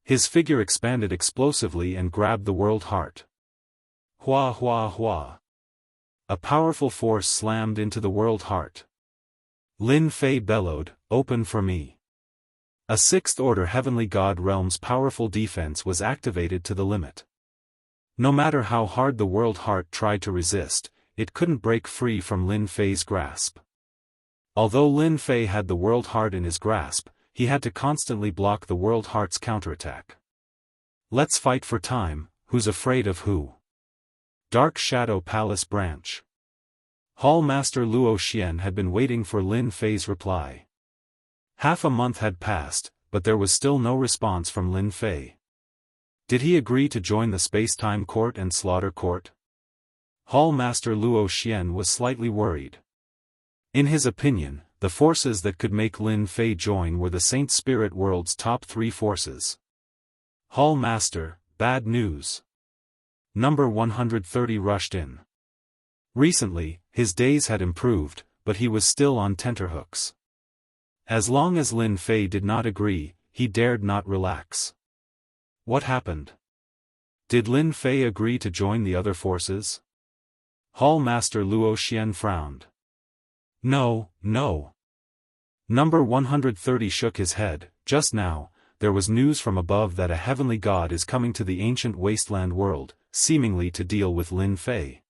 His figure expanded explosively and grabbed the World Heart. Hua hua hua. A powerful force slammed into the World Heart. Lin Fei bellowed, "Open for me." A 6th order Heavenly God realm's powerful defense was activated to the limit. No matter how hard the World Heart tried to resist, it couldn't break free from Lin Fei's grasp. Although Lin Fei had the World Heart in his grasp, he had to constantly block the World Heart's counterattack. Let's fight for time, who's afraid of who? Dark Shadow Palace Branch. Hall Master Luo Xian had been waiting for Lin Fei's reply. Half a month had passed, but there was still no response from Lin Fei. Did he agree to join the Space-Time Court and Slaughter Court? Hall Master Luo Xian was slightly worried. In his opinion, the forces that could make Lin Fei join were the Saint Spirit World's top 3 forces. Hall Master, bad news. Number 130 rushed in. Recently, his days had improved, but he was still on tenterhooks. As long as Lin Fei did not agree, he dared not relax. What happened? Did Lin Fei agree to join the other forces? Hall Master Luo Xian frowned. No, no. Number 130 shook his head. Just now, there was news from above that a heavenly god is coming to the ancient wasteland world, seemingly to deal with Lin Fei.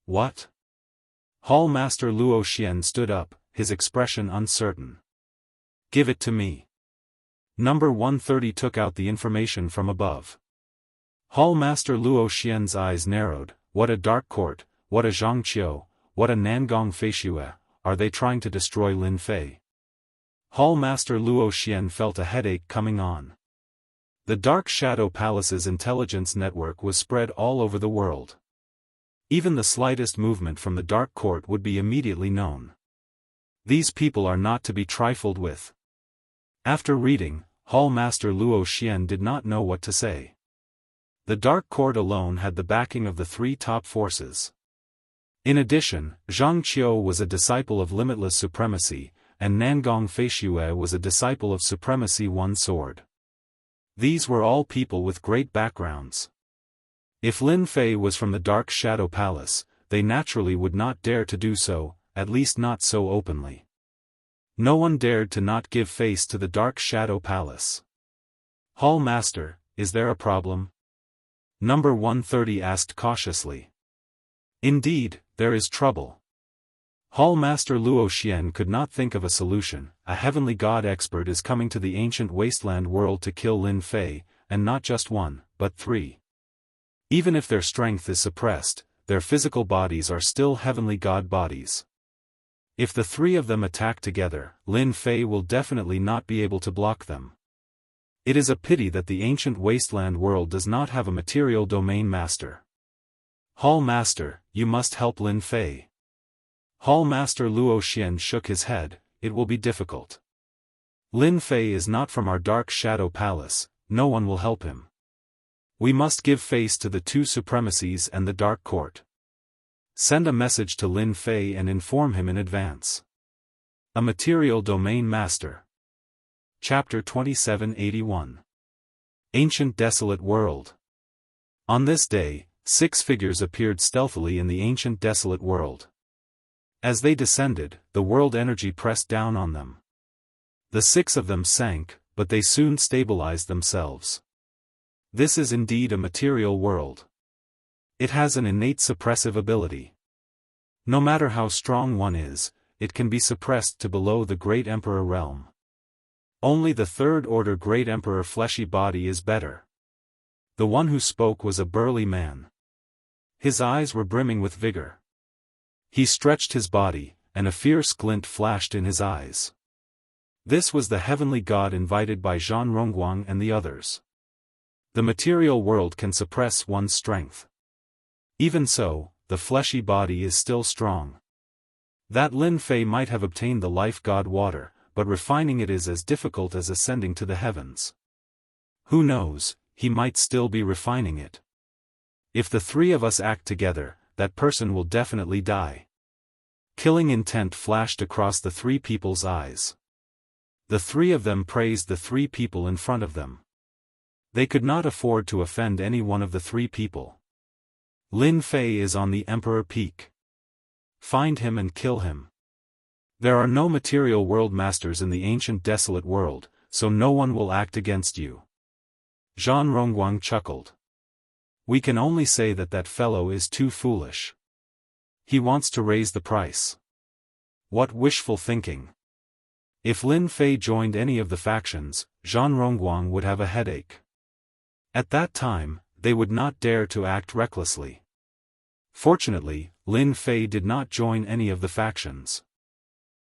What? Hall Master Luo Xian stood up, his expression uncertain. Give it to me. Number 130 took out the information from above. Hall Master Luo Xian's eyes narrowed. What a dark court, what a Zhangqiu, what a Nangong Feishue, are they trying to destroy Lin Fei? Hall Master Luo Xian felt a headache coming on. The Dark Shadow Palace's intelligence network was spread all over the world. Even the slightest movement from the Dark Court would be immediately known. These people are not to be trifled with. After reading, Hall Master Luo Xian did not know what to say. The Dark Court alone had the backing of the 3 top forces. In addition, Zhang Qiu was a disciple of limitless supremacy, and Nangong Feishue was a disciple of Supremacy One Sword. These were all people with great backgrounds. If Lin Fei was from the Dark Shadow Palace, they naturally would not dare to do so, at least not so openly. No one dared to not give face to the Dark Shadow Palace. "Hall Master, is there a problem?" Number 130 asked cautiously. "Indeed, there is trouble." Hall Master Luo Xian could not think of a solution. A heavenly god expert is coming to the ancient wasteland world to kill Lin Fei, and not just one, but 3. Even if their strength is suppressed, their physical bodies are still heavenly god bodies. If the 3 of them attack together, Lin Fei will definitely not be able to block them. It is a pity that the ancient wasteland world does not have a material domain master. "Hall Master, you must help Lin Fei." Hall Master Luo Xian shook his head. "It will be difficult. Lin Fei is not from our Dark Shadow Palace, no one will help him. We must give face to the 2 supremacies and the Dark Court. Send a message to Lin Fei and inform him in advance." A Material Domain Master. Chapter 2781. Ancient Desolate World. On this day, 6 figures appeared stealthily in the ancient desolate world. As they descended, the world energy pressed down on them. The 6 of them sank, but they soon stabilized themselves. This is indeed a material world. It has an innate suppressive ability. No matter how strong one is, it can be suppressed to below the Great Emperor realm. Only the 3rd order Great Emperor fleshy body is better. The one who spoke was a burly man. His eyes were brimming with vigor. He stretched his body, and a fierce glint flashed in his eyes. This was the heavenly god invited by Zhan Rongguang and the others. The material world can suppress one's strength. Even so, the fleshy body is still strong. That Lin Fei might have obtained the life god water, but refining it is as difficult as ascending to the heavens. Who knows, he might still be refining it. If the 3 of us act together, that person will definitely die. Killing intent flashed across the 3 people's eyes. The 3 of them praised the 3 people in front of them. They could not afford to offend any one of the 3 people. Lin Fei is on the Emperor Peak. Find him and kill him. There are no material world masters in the ancient desolate world, so no one will act against you. Zhan Rongguang chuckled. We can only say that that fellow is too foolish. He wants to raise the price. What wishful thinking. If Lin Fei joined any of the factions, Zhan Rongguang would have a headache. At that time, they would not dare to act recklessly. Fortunately, Lin Fei did not join any of the factions.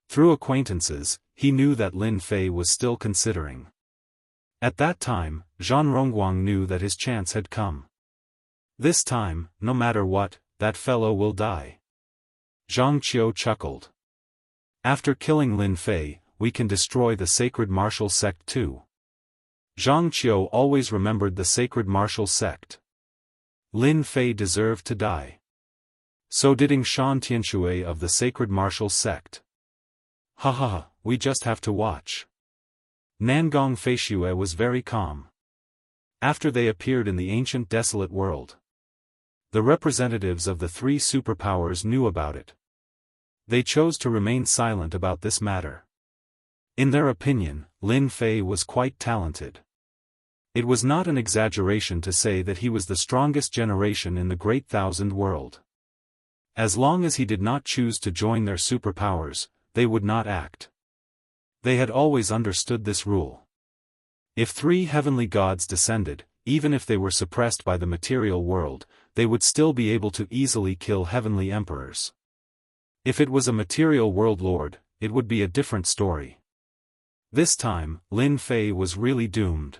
Through acquaintances, he knew that Lin Fei was still considering. At that time, Zhan Rongguang knew that his chance had come. This time, no matter what, that fellow will die. Zhang Qiu chuckled. After killing Lin Fei, we can destroy the sacred martial sect too. Zhang Qiu always remembered the sacred martial sect. Lin Fei deserved to die. So did Shan Tianxue of the sacred martial sect. Ha ha ha, we just have to watch. Nangong Feishue was very calm. After they appeared in the ancient desolate world, the representatives of the 3 superpowers knew about it. They chose to remain silent about this matter. In their opinion, Lin Fei was quite talented. It was not an exaggeration to say that he was the strongest generation in the Great Thousand World. As long as he did not choose to join their superpowers, they would not act. They had always understood this rule. If 3 heavenly gods descended, even if they were suppressed by the material world, they would still be able to easily kill heavenly emperors. If it was a material world lord, it would be a different story. This time, Lin Fei was really doomed.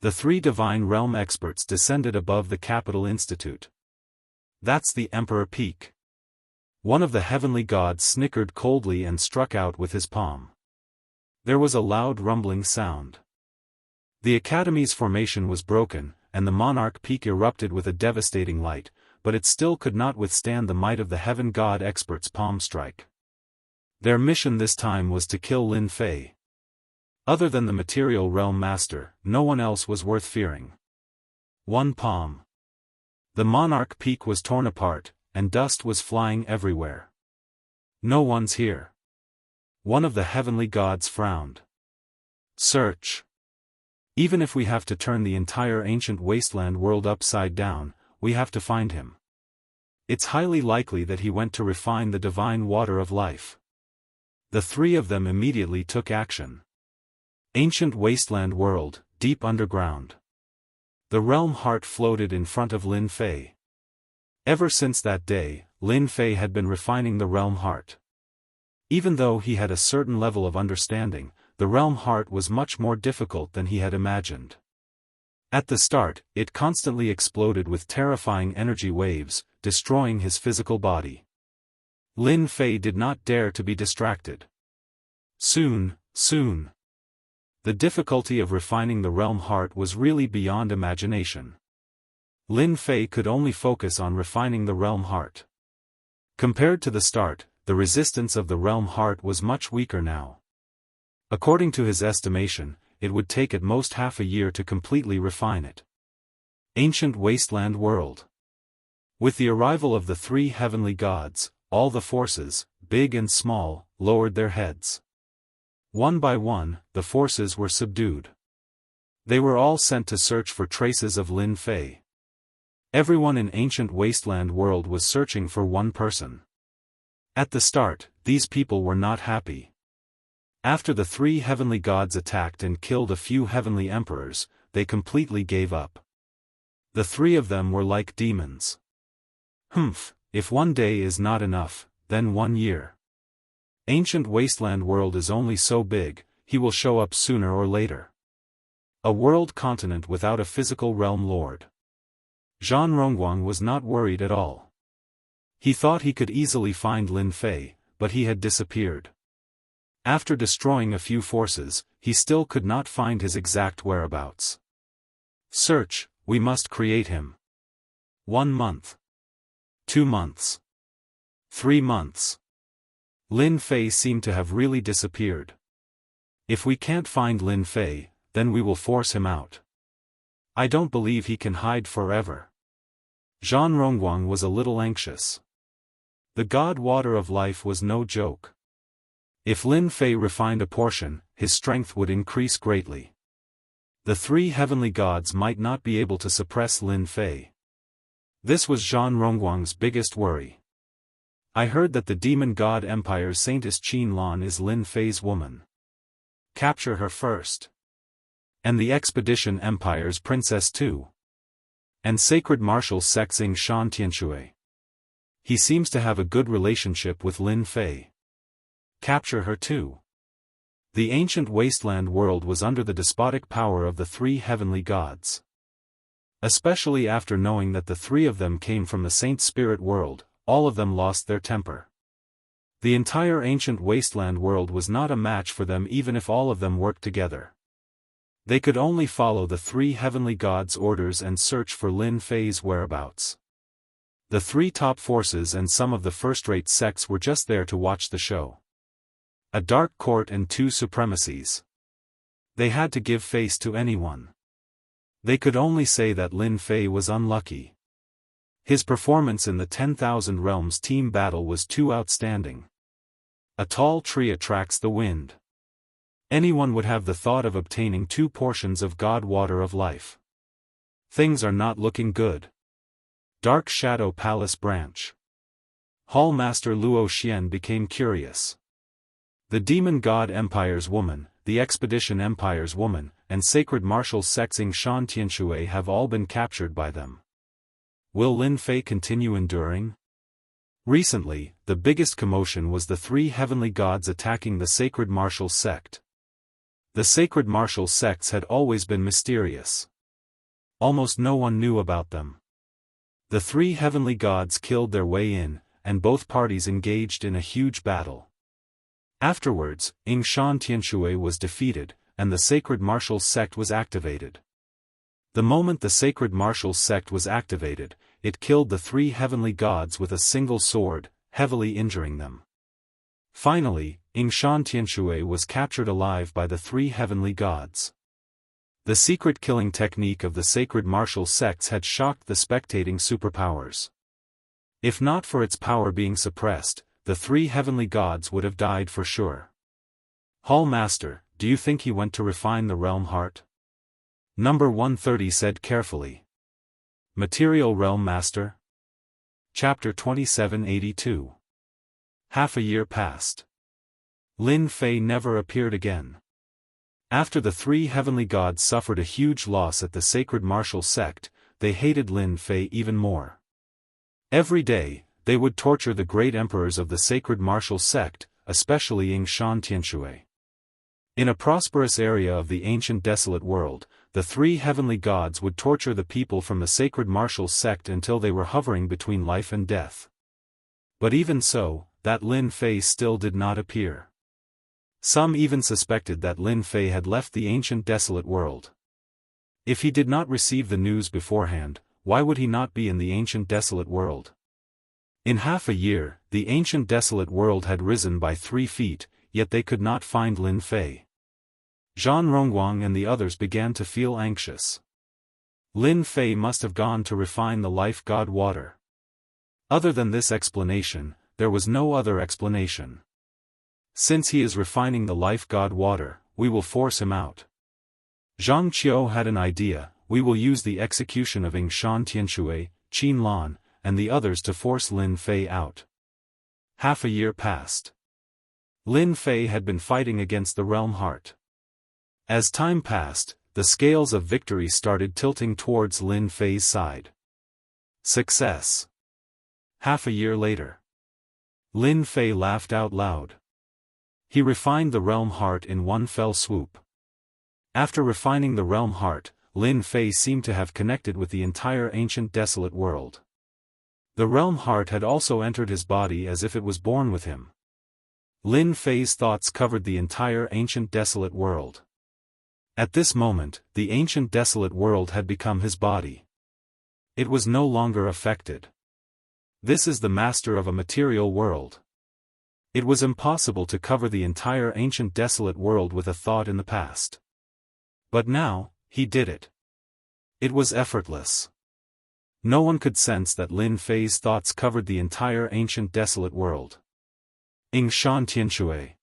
The 3 divine realm experts descended above the capital institute. That's the Emperor Peak. One of the heavenly gods snickered coldly and struck out with his palm. There was a loud rumbling sound. The Academy's formation was broken, and the monarch peak erupted with a devastating light, but it still could not withstand the might of the heaven god expert's palm strike. Their mission this time was to kill Lin Fei. Other than the material realm master, no one else was worth fearing. One palm. The monarch peak was torn apart, and dust was flying everywhere. No one's here. One of the heavenly gods frowned. Search. Even if we have to turn the entire ancient wasteland world upside down, we have to find him. It's highly likely that he went to refine the divine water of life. The three of them immediately took action. Ancient wasteland world, deep underground. The realm heart floated in front of Lin Fei. Ever since that day, Lin Fei had been refining the realm heart. Even though he had a certain level of understanding, the realm heart was much more difficult than he had imagined. At the start, it constantly exploded with terrifying energy waves, destroying his physical body. Lin Fei did not dare to be distracted. Soon. The difficulty of refining the realm heart was really beyond imagination. Lin Fei could only focus on refining the realm heart. Compared to the start, the resistance of the realm heart was much weaker now. According to his estimation, it would take at most half a year to completely refine it. Ancient wasteland world. With the arrival of the three heavenly gods, all the forces, big and small, lowered their heads. One by one, the forces were subdued. They were all sent to search for traces of Lin Fei. Everyone in ancient wasteland world was searching for one person. At the start, these people were not happy. After the three heavenly gods attacked and killed a few heavenly emperors, they completely gave up. The three of them were like demons. If one day is not enough, then 1 year. Ancient wasteland world is only so big, he will show up sooner or later. A world continent without a physical realm lord. Zhan Rongguang was not worried at all. He thought he could easily find Lin Fei, but he had disappeared. After destroying a few forces, he still could not find his exact whereabouts. Search, we must create him. 1 month. 2 months. 3 months. Lin Fei seemed to have really disappeared. If we can't find Lin Fei, then we will force him out. I don't believe he can hide forever. Zhan Rongguang was a little anxious. The god water of life was no joke. If Lin Fei refined a portion, his strength would increase greatly. The three heavenly gods might not be able to suppress Lin Fei. This was Zhan Rongguang's biggest worry. I heard that the demon god empire's Saintess Qin Lan is Lin Fei's woman. Capture her first. And the expedition empire's princess too. And sacred martial sects Xianxia. He seems to have a good relationship with Lin Fei. Capture her too. The ancient wasteland world was under the despotic power of the three heavenly gods. Especially after knowing that the three of them came from the Saint Spirit world, all of them lost their temper. The entire ancient wasteland world was not a match for them even if all of them worked together. They could only follow the three heavenly gods' orders and search for Lin Fei's whereabouts. The three top forces and some of the first-rate sects were just there to watch the show. A dark court and 2 supremacies. They had to give face to anyone. They could only say that Lin Fei was unlucky. His performance in the 10,000 Realms team battle was too outstanding. A tall tree attracts the wind. Anyone would have the thought of obtaining 2 portions of God water of life. Things are not looking good. Dark Shadow Palace Branch. Hall Master Luo Xian became curious. The Demon God Empire's woman, the Expedition Empire's woman, and Sacred Martial Sects Xianxia have all been captured by them. Will Lin Fei continue enduring? Recently, the biggest commotion was the 3 heavenly gods attacking the Sacred Martial Sect. The Sacred Martial Sects had always been mysterious. Almost no one knew about them. The 3 heavenly gods killed their way in, and both parties engaged in a huge battle. Afterwards, Xianxia was defeated, and the Sacred Martial Sect was activated. The moment the Sacred Martial Sect was activated, it killed the 3 heavenly gods with a single sword, heavily injuring them. Finally, Xianxia was captured alive by the three heavenly gods. The secret killing technique of the sacred martial sects had shocked the spectating superpowers. If not for its power being suppressed, the three heavenly gods would have died for sure. Hall Master, do you think he went to refine the realm heart? Number 130 said carefully. Material Realm Master? Chapter 2782. Half a year passed. Lin Fei never appeared again. After the three heavenly gods suffered a huge loss at the sacred martial sect, they hated Lin Fei even more. Every day, they would torture the great emperors of the sacred martial sect, especially Xianxia. In a prosperous area of the ancient desolate world, the three heavenly gods would torture the people from the sacred martial sect until they were hovering between life and death. But even so, that Lin Fei still did not appear. Some even suspected that Lin Fei had left the ancient desolate world. If he did not receive the news beforehand, why would he not be in the ancient desolate world? In half a year, the ancient desolate world had risen by 3 feet, yet they could not find Lin Fei. Zhan Rongguang and the others began to feel anxious. Lin Fei must have gone to refine the life god water. Other than this explanation, there was no other explanation. Since he is refining the life god water, we will force him out. Zhang Qiu had an idea: we will use the execution of Xianxia, Qin Lan, and the others to force Lin Fei out. Half a year passed. Lin Fei had been fighting against the realm heart. As time passed, the scales of victory started tilting towards Lin Fei's side. Success. Half a year later. Lin Fei laughed out loud. He refined the realm heart in one fell swoop. After refining the realm heart, Lin Fei seemed to have connected with the entire ancient desolate world. The realm heart had also entered his body as if it was born with him. Lin Fei's thoughts covered the entire ancient desolate world. At this moment, the ancient desolate world had become his body. It was no longer affected. This is the master of a material world. It was impossible to cover the entire ancient desolate world with a thought in the past. But now, he did it. It was effortless. No one could sense that Lin Fei's thoughts covered the entire ancient desolate world. Xianxia.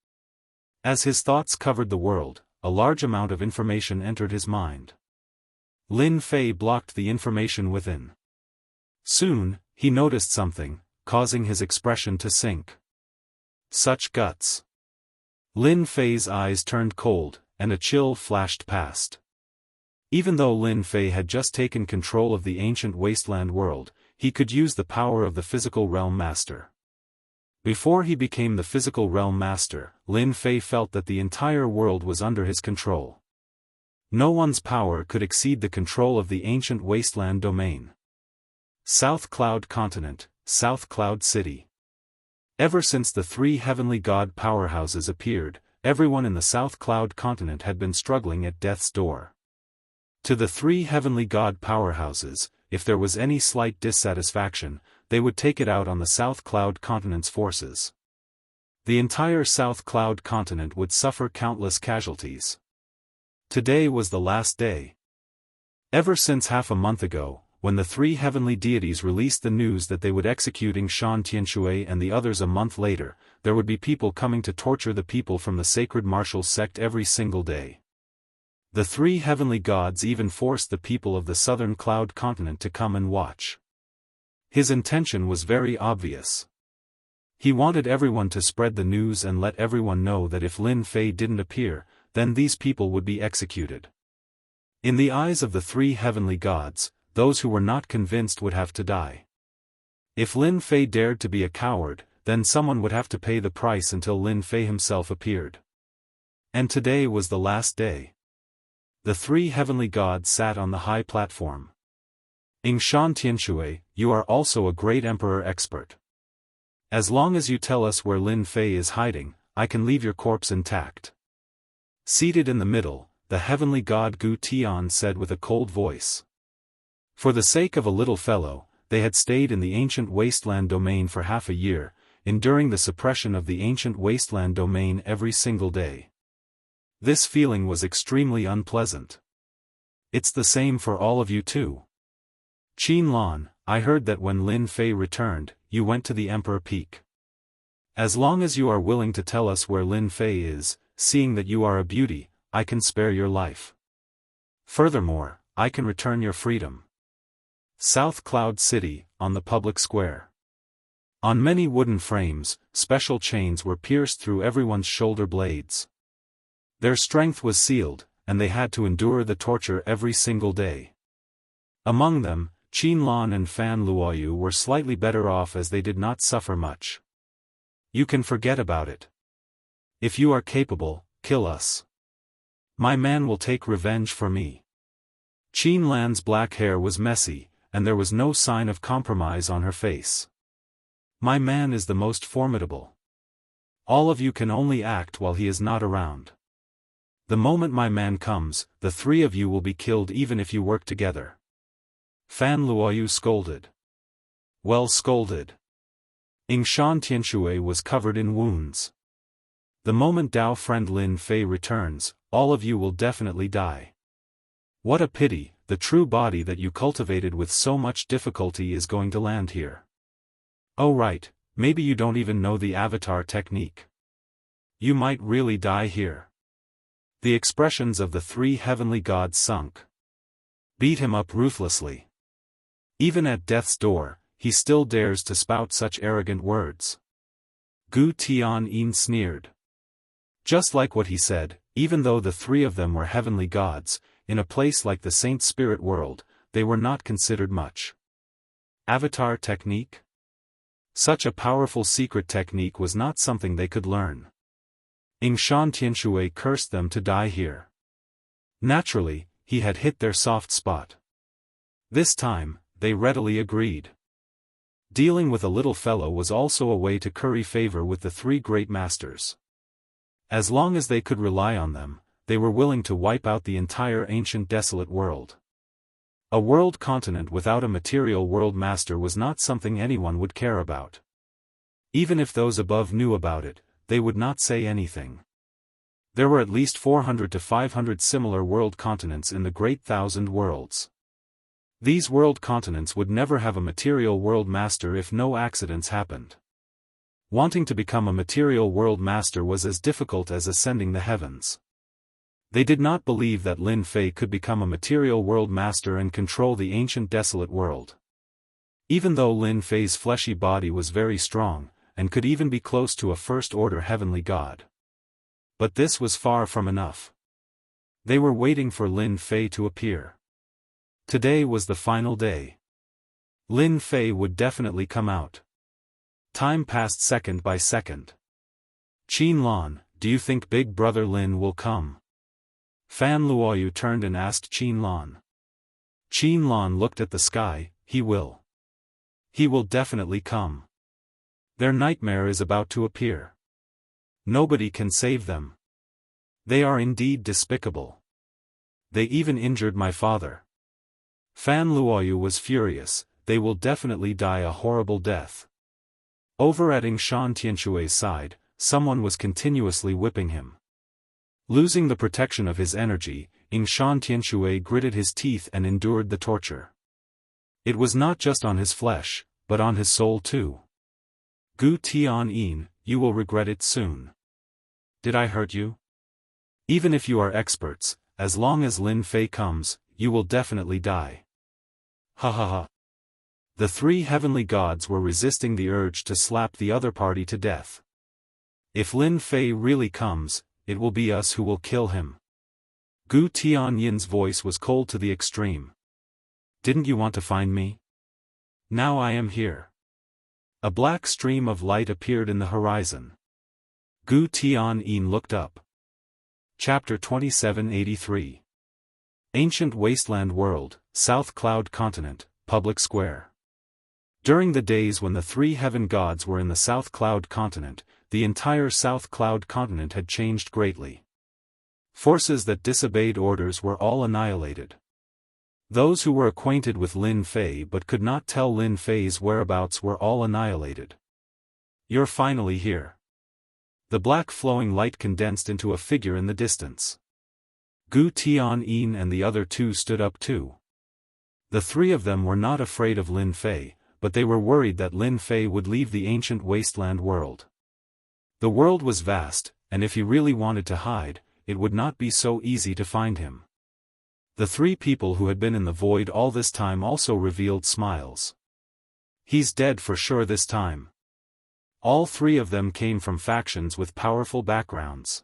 As his thoughts covered the world, a large amount of information entered his mind. Lin Fei blocked the information within. Soon, he noticed something, causing his expression to sink. Such guts. Lin Fei's eyes turned cold, and a chill flashed past. Even though Lin Fei had just taken control of the ancient wasteland world, he could use the power of the physical realm master. Before he became the physical realm master, Lin Fei felt that the entire world was under his control. No one's power could exceed the control of the ancient wasteland domain. South Cloud Continent, South Cloud City. Ever since the 3 heavenly god powerhouses appeared, everyone in the South Cloud Continent had been struggling at death's door. To the 3 heavenly god powerhouses, if there was any slight dissatisfaction, they would take it out on the South Cloud Continent's forces. The entire South Cloud Continent would suffer countless casualties. Today was the last day. Ever since half a month ago, when the 3 heavenly deities released the news that they would execute Xianxia and the others a month later, there would be people coming to torture the people from the sacred martial sect every single day. The 3 heavenly gods even forced the people of the southern cloud continent to come and watch. His intention was very obvious. He wanted everyone to spread the news and let everyone know that if Lin Fei didn't appear, then these people would be executed. In the eyes of the 3 heavenly gods, those who were not convinced would have to die. If Lin Fei dared to be a coward, then someone would have to pay the price until Lin Fei himself appeared. And today was the last day. The 3 heavenly gods sat on the high platform. Xianxia, you are also a great emperor expert. As long as you tell us where Lin Fei is hiding, I can leave your corpse intact. Seated in the middle, the heavenly god Gu Tian said with a cold voice. For the sake of a little fellow, they had stayed in the ancient wasteland domain for half a year, enduring the suppression of the ancient wasteland domain every single day. This feeling was extremely unpleasant. It's the same for all of you too. Qin Lan, I heard that when Lin Fei returned, you went to the Emperor Peak. As long as you are willing to tell us where Lin Fei is, seeing that you are a beauty, I can spare your life. Furthermore, I can return your freedom. South Cloud City, on the public square. On many wooden frames, special chains were pierced through everyone's shoulder blades. Their strength was sealed, and they had to endure the torture every single day. Among them, Qin Lan and Fan Luoyu were slightly better off as they did not suffer much. You can forget about it. If you are capable, kill us. My man will take revenge for me. Qin Lan's black hair was messy, and there was no sign of compromise on her face. My man is the most formidable. All of you can only act while he is not around. The moment my man comes, the three of you will be killed even if you work together. Fan Luoyu scolded. Well scolded. Yingshan Tianshui was covered in wounds. The moment Dao friend Lin Fei returns, all of you will definitely die. What a pity, the true body that you cultivated with so much difficulty is going to land here. Oh right, maybe you don't even know the avatar technique. You might really die here. The expressions of the three heavenly gods sunk. Beat him up ruthlessly. Even at death's door, he still dares to spout such arrogant words. Gu Tianyin sneered. Just like what he said, even though the three of them were heavenly gods, in a place like the Saint Spirit world, they were not considered much. Avatar technique? Such a powerful secret technique was not something they could learn. Yingshan Tianshui cursed them to die here. Naturally, he had hit their soft spot. This time, they readily agreed. Dealing with a little fellow was also a way to curry favor with the three great masters. As long as they could rely on them, they were willing to wipe out the entire ancient desolate world. A world continent without a material world master was not something anyone would care about. Even if those above knew about it, they would not say anything. There were at least 400 to 500 similar world continents in the Great Thousand Worlds. These world continents would never have a material world master if no accidents happened. Wanting to become a material world master was as difficult as ascending the heavens. They did not believe that Lin Fei could become a material world master and control the ancient desolate world. Even though Lin Fei's fleshy body was very strong, and could even be close to a first-order heavenly god. But this was far from enough. They were waiting for Lin Fei to appear. Today was the final day. Lin Fei would definitely come out. Time passed second by second. Qin Lan, do you think Big Brother Lin will come? Fan Luoyu turned and asked Qin Lan. Qin Lan looked at the sky. He will. He will definitely come. Their nightmare is about to appear. Nobody can save them. They are indeed despicable. They even injured my father. Fan Luoyu was furious. They will definitely die a horrible death. Over at Yingshan Tianshui's side, someone was continuously whipping him. Losing the protection of his energy, Yingshan Tianshui gritted his teeth and endured the torture. It was not just on his flesh, but on his soul too. Gu Tianyin, you will regret it soon. Did I hurt you? Even if you are experts, as long as Lin Fei comes, you will definitely die. Ha ha ha. The three heavenly gods were resisting the urge to slap the other party to death. If Lin Fei really comes, it will be us who will kill him. Gu Tianyin's voice was cold to the extreme. Didn't you want to find me? Now I am here. A black stream of light appeared in the horizon. Gu Tianyin looked up. Chapter 2783. Ancient Wasteland World, South Cloud Continent, Public Square. During the days when the three heaven gods were in the South Cloud Continent, the entire South Cloud Continent had changed greatly. Forces that disobeyed orders were all annihilated. Those who were acquainted with Lin Fei but could not tell Lin Fei's whereabouts were all annihilated. You're finally here. The black flowing light condensed into a figure in the distance. Gu Tianyin and the other two stood up too. The three of them were not afraid of Lin Fei, but they were worried that Lin Fei would leave the ancient wasteland world. The world was vast, and if he really wanted to hide, it would not be so easy to find him. The three people who had been in the void all this time also revealed smiles. He's dead for sure this time. All three of them came from factions with powerful backgrounds.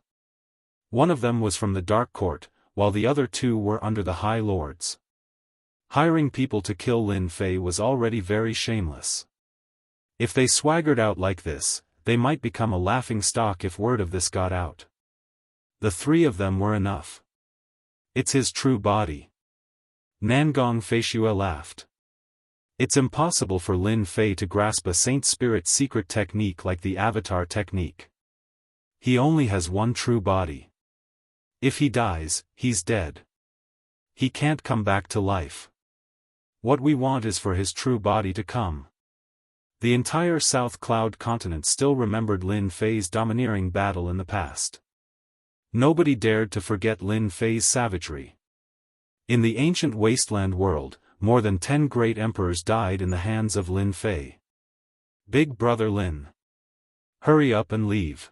One of them was from the Dark Court, while the other two were under the High Lords. Hiring people to kill Lin Fei was already very shameless. If they swaggered out like this, they might become a laughing stock if word of this got out. The three of them were enough. It's his true body. Nangong Feishue laughed. It's impossible for Lin Fei to grasp a Saint Spirit's secret technique like the Avatar technique. He only has one true body. If he dies, he's dead. He can't come back to life. What we want is for his true body to come. The entire South Cloud continent still remembered Lin Fei's domineering battle in the past. Nobody dared to forget Lin Fei's savagery. In the ancient wasteland world, more than 10 great emperors died in the hands of Lin Fei. Big brother Lin. Hurry up and leave.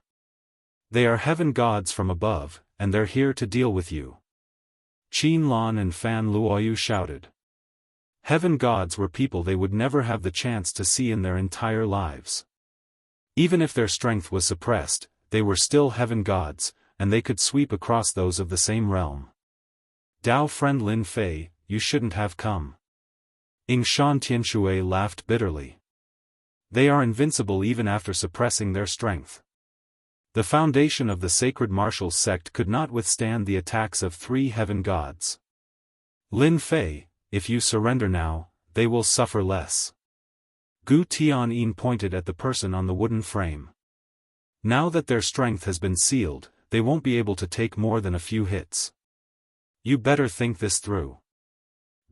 They are heaven gods from above, and they're here to deal with you. Qin Lan and Fan Luoyu shouted. Heaven gods were people they would never have the chance to see in their entire lives. Even if their strength was suppressed, they were still heaven gods, and they could sweep across those of the same realm. Dao friend Lin Fei, you shouldn't have come. Yingshan Tianxue laughed bitterly. They are invincible even after suppressing their strength. The foundation of the sacred martial sect could not withstand the attacks of 3 heaven gods. Lin Fei, if you surrender now, they will suffer less. Gu Tianyin pointed at the person on the wooden frame. Now that their strength has been sealed, they won't be able to take more than a few hits. You better think this through.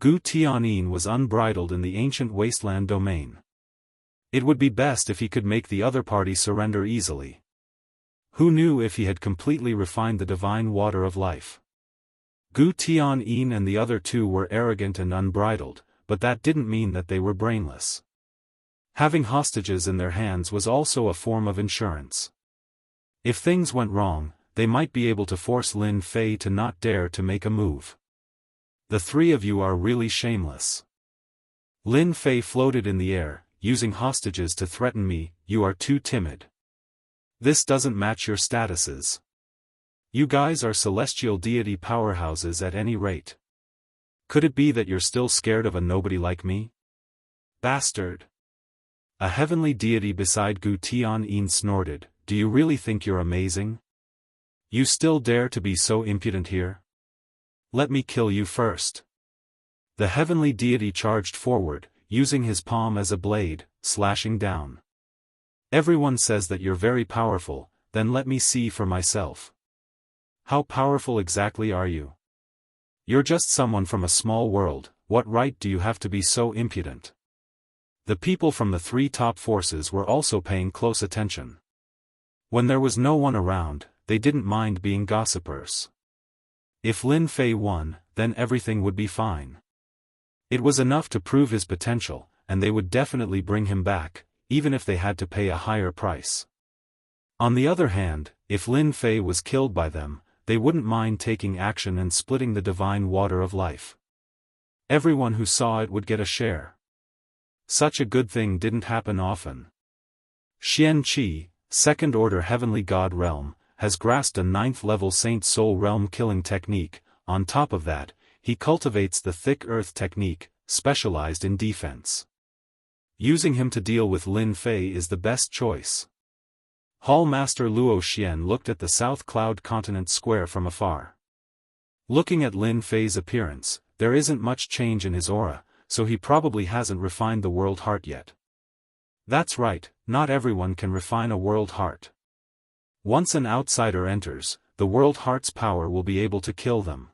Gu Tianyin was unbridled in the ancient wasteland domain. It would be best if he could make the other party surrender easily. Who knew if he had completely refined the divine water of life? Gu Tianyin and the other two were arrogant and unbridled, but that didn't mean that they were brainless. Having hostages in their hands was also a form of insurance. If things went wrong, they might be able to force Lin Fei to not dare to make a move. The three of you are really shameless. Lin Fei floated in the air, using hostages to threaten me. You are too timid. This doesn't match your statuses. You guys are celestial deity powerhouses at any rate. Could it be that you're still scared of a nobody like me? Bastard. A heavenly deity beside Gu Tianyin snorted, do you really think you're amazing? You still dare to be so impudent here? Let me kill you first. The heavenly deity charged forward, using his palm as a blade, slashing down. Everyone says that you're very powerful, then let me see for myself. How powerful exactly are you? You're just someone from a small world, what right do you have to be so impudent? The people from the 3 top forces were also paying close attention. When there was no one around, they didn't mind being gossipers. If Lin Fei won, then everything would be fine. It was enough to prove his potential, and they would definitely bring him back, even if they had to pay a higher price. On the other hand, if Lin Fei was killed by them, they wouldn't mind taking action and splitting the divine water of life. Everyone who saw it would get a share. Such a good thing didn't happen often. Xian Qi, second order heavenly god realm, has grasped a 9th-level Saint Soul realm killing technique. On top of that, he cultivates the thick earth technique, specialized in defense. Using him to deal with Lin Fei is the best choice. Hall Master Luo Xian looked at the South Cloud Continent square from afar. Looking at Lin Fei's appearance, there isn't much change in his aura, so he probably hasn't refined the world heart yet. That's right, not everyone can refine a world heart. Once an outsider enters, the world heart's power will be able to kill them.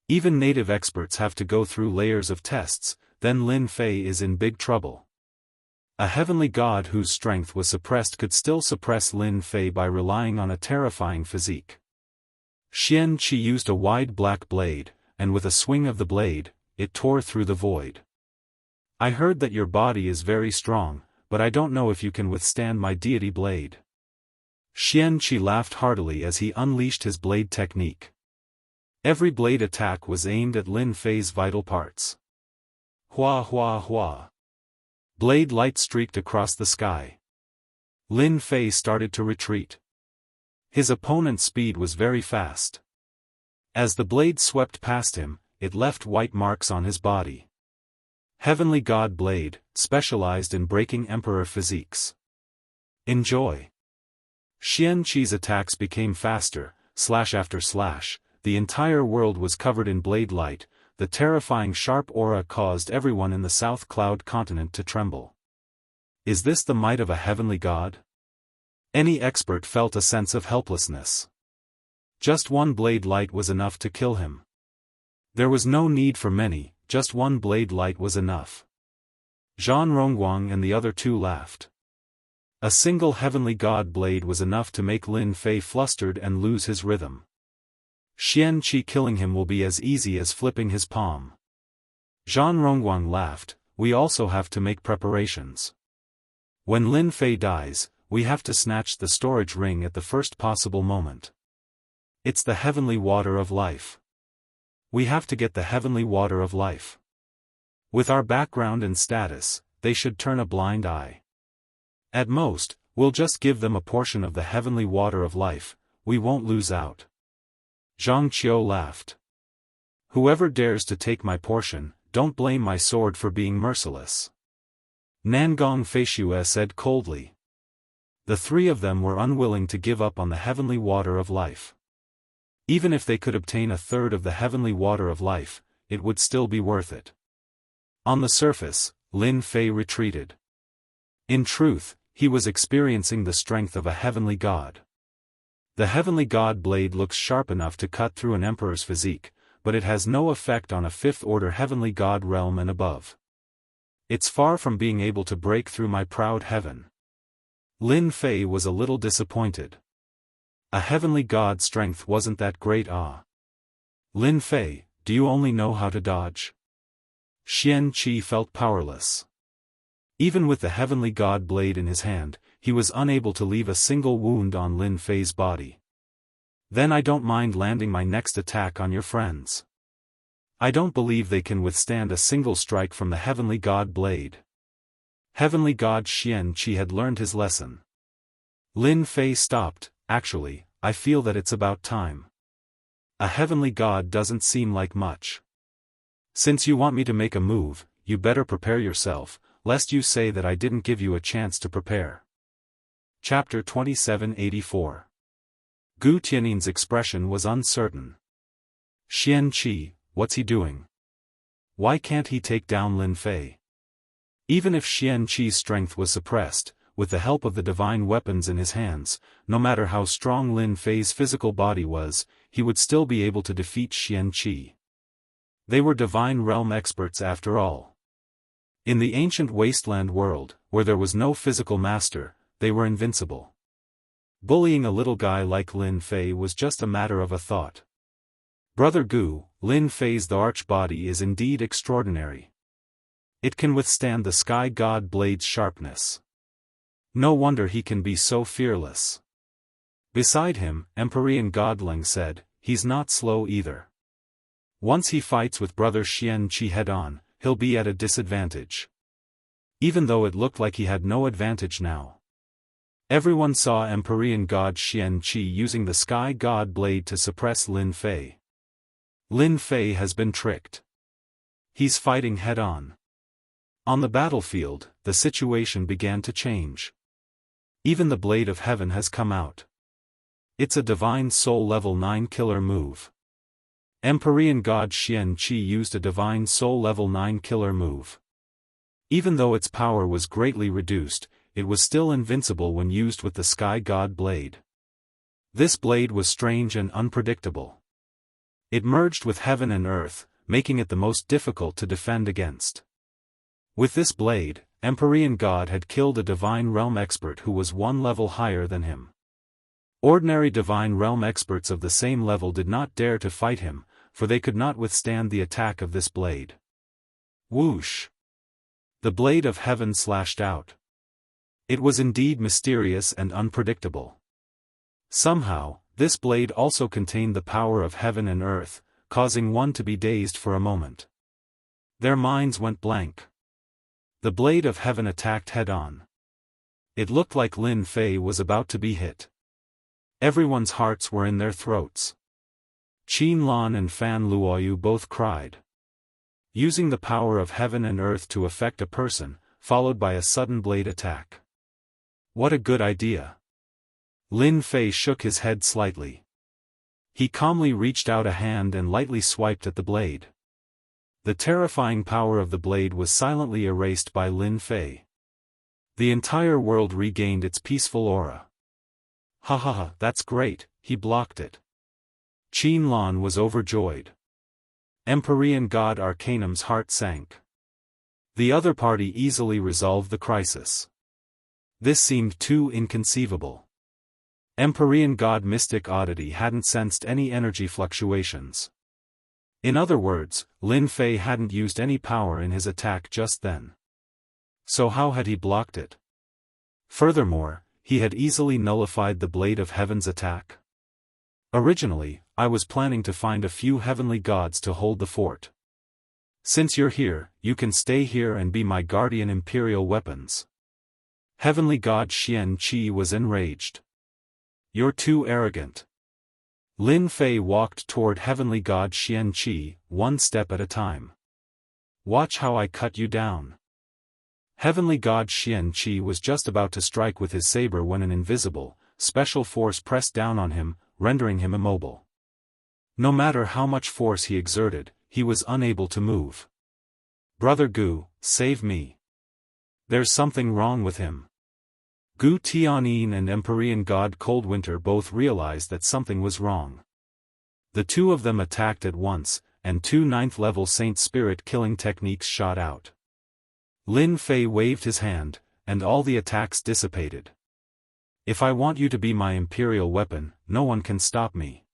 Even native experts have to go through layers of tests, then Lin Fei is in big trouble. A heavenly god whose strength was suppressed could still suppress Lin Fei by relying on a terrifying physique. Xianxia used a wide black blade, and with a swing of the blade, it tore through the void. I heard that your body is very strong, but I don't know if you can withstand my deity blade. Xianxia laughed heartily as he unleashed his blade technique. Every blade attack was aimed at Lin Fei's vital parts. Hua hua hua. Blade light streaked across the sky. Lin Fei started to retreat. His opponent's speed was very fast. As the blade swept past him, it left white marks on his body. Heavenly God Blade, specialized in breaking emperor physiques. Enjoy. Xianxi's attacks became faster, slash after slash, the entire world was covered in blade light, the terrifying sharp aura caused everyone in the South Cloud continent to tremble. Is this the might of a heavenly god? Any expert felt a sense of helplessness. Just one blade light was enough to kill him. There was no need for many, just one blade light was enough. Zhan Rongguang and the other two laughed. A single heavenly god blade was enough to make Lin Fei flustered and lose his rhythm. Xianxia killing him will be as easy as flipping his palm. Zhan Rongguang laughed, we also have to make preparations. When Lin Fei dies, we have to snatch the storage ring at the first possible moment. It's the heavenly water of life. We have to get the heavenly water of life. With our background and status, they should turn a blind eye. At most, we'll just give them a portion of the heavenly water of life, we won't lose out. Zhang Qiu laughed. Whoever dares to take my portion, don't blame my sword for being merciless. Nangong Feishue said coldly. The three of them were unwilling to give up on the heavenly water of life. Even if they could obtain a third of the heavenly water of life, it would still be worth it. On the surface, Lin Fei retreated. In truth, he was experiencing the strength of a heavenly god. The heavenly god blade looks sharp enough to cut through an emperor's physique, but it has no effect on a fifth-order heavenly god realm and above. It's far from being able to break through my proud heaven. Lin Fei was a little disappointed. A heavenly god's strength wasn't that great. Lin Fei, do you only know how to dodge? Xianxia felt powerless. Even with the heavenly god blade in his hand, he was unable to leave a single wound on Lin Fei's body. Then I don't mind landing my next attack on your friends. I don't believe they can withstand a single strike from the heavenly god blade. Heavenly god Xianxia had learned his lesson. Lin Fei stopped. Actually, I feel that it's about time. A heavenly god doesn't seem like much. Since you want me to make a move, you better prepare yourself, lest you say that I didn't give you a chance to prepare. Chapter 2784. Gu Tiannin's expression was uncertain. Xianxia, what's he doing? Why can't he take down Lin Fei? Even if Xianxi's strength was suppressed, with the help of the divine weapons in his hands, no matter how strong Lin Fei's physical body was, he would still be able to defeat Xianxia. They were divine realm experts after all. In the ancient wasteland world, where there was no physical master, they were invincible. Bullying a little guy like Lin Fei was just a matter of a thought. Brother Gu, Lin Fei's the arch body is indeed extraordinary. It can withstand the sky god blade's sharpness. No wonder he can be so fearless. Beside him, Empyrean Godling said, he's not slow either. Once he fights with brother Xianxia head-on, he'll be at a disadvantage. Even though it looked like he had no advantage now. Everyone saw Empyrean god Xianxia using the sky god blade to suppress Lin Fei. Lin Fei has been tricked. He's fighting head-on. On the battlefield, the situation began to change. Even the Blade of Heaven has come out. It's a Divine Soul Level 9 killer move. Empyrean God Xianxia used a Divine Soul Level 9 killer move. Even though its power was greatly reduced, it was still invincible when used with the Sky God Blade. This blade was strange and unpredictable. It merged with heaven and earth, making it the most difficult to defend against. With this blade, Empyrean God had killed a divine realm expert who was one level higher than him. Ordinary divine realm experts of the same level did not dare to fight him, for they could not withstand the attack of this blade. Whoosh! The blade of heaven slashed out. It was indeed mysterious and unpredictable. Somehow, this blade also contained the power of heaven and earth, causing one to be dazed for a moment. Their minds went blank. The blade of heaven attacked head-on. It looked like Lin Fei was about to be hit. Everyone's hearts were in their throats. Qin Lan and Fan Luoyu both cried. Using the power of heaven and earth to affect a person, followed by a sudden blade attack. What a good idea. Lin Fei shook his head slightly. He calmly reached out a hand and lightly swiped at the blade. The terrifying power of the blade was silently erased by Lin Fei. The entire world regained its peaceful aura. Ha ha ha, that's great, he blocked it. Qin Lan was overjoyed. Empyrean God Arcanum's heart sank. The other party easily resolved the crisis. This seemed too inconceivable. Empyrean God Mystic Oddity hadn't sensed any energy fluctuations. In other words, Lin Fei hadn't used any power in his attack just then. So how had he blocked it? Furthermore, he had easily nullified the Blade of Heaven's attack. Originally, I was planning to find a few heavenly gods to hold the fort. Since you're here, you can stay here and be my guardian imperial weapons. Heavenly God Xian Qi was enraged. You're too arrogant. Lin Fei walked toward Heavenly God Xian Qi, one step at a time. Watch how I cut you down. Heavenly God Xian Qi was just about to strike with his saber when an invisible, special force pressed down on him, rendering him immobile. No matter how much force he exerted, he was unable to move. Brother Gu, save me. There's something wrong with him. Gu Tianyin and Empyrean God Coldwinter both realized that something was wrong. The two of them attacked at once, and two 9th-level Saint Spirit killing techniques shot out. Lin Fei waved his hand, and all the attacks dissipated. If I want you to be my imperial weapon, no one can stop me.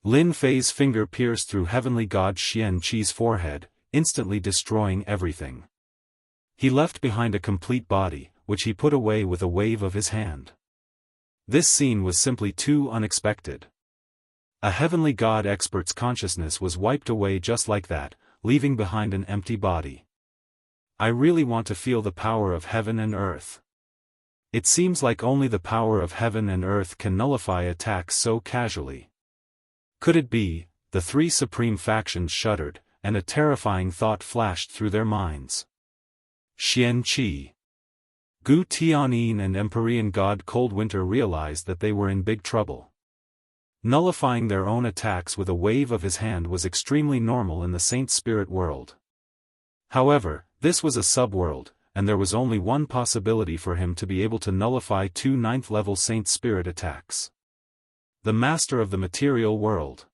Lin Fei's finger pierced through Heavenly God Xian Qi's forehead, instantly destroying everything. He left behind a complete body, which he put away with a wave of his hand. This scene was simply too unexpected. A heavenly god expert's consciousness was wiped away just like that, leaving behind an empty body. I really want to feel the power of heaven and earth. It seems like only the power of heaven and earth can nullify attacks so casually. Could it be? The three supreme factions shuddered, and a terrifying thought flashed through their minds. Xian Qi. Gu Tianyin and Empyrean God Coldwinter realized that they were in big trouble. Nullifying their own attacks with a wave of his hand was extremely normal in the Saint Spirit world. However, this was a subworld, and there was only one possibility for him to be able to nullify two 9th-level Saint Spirit attacks. The Master of the Material World.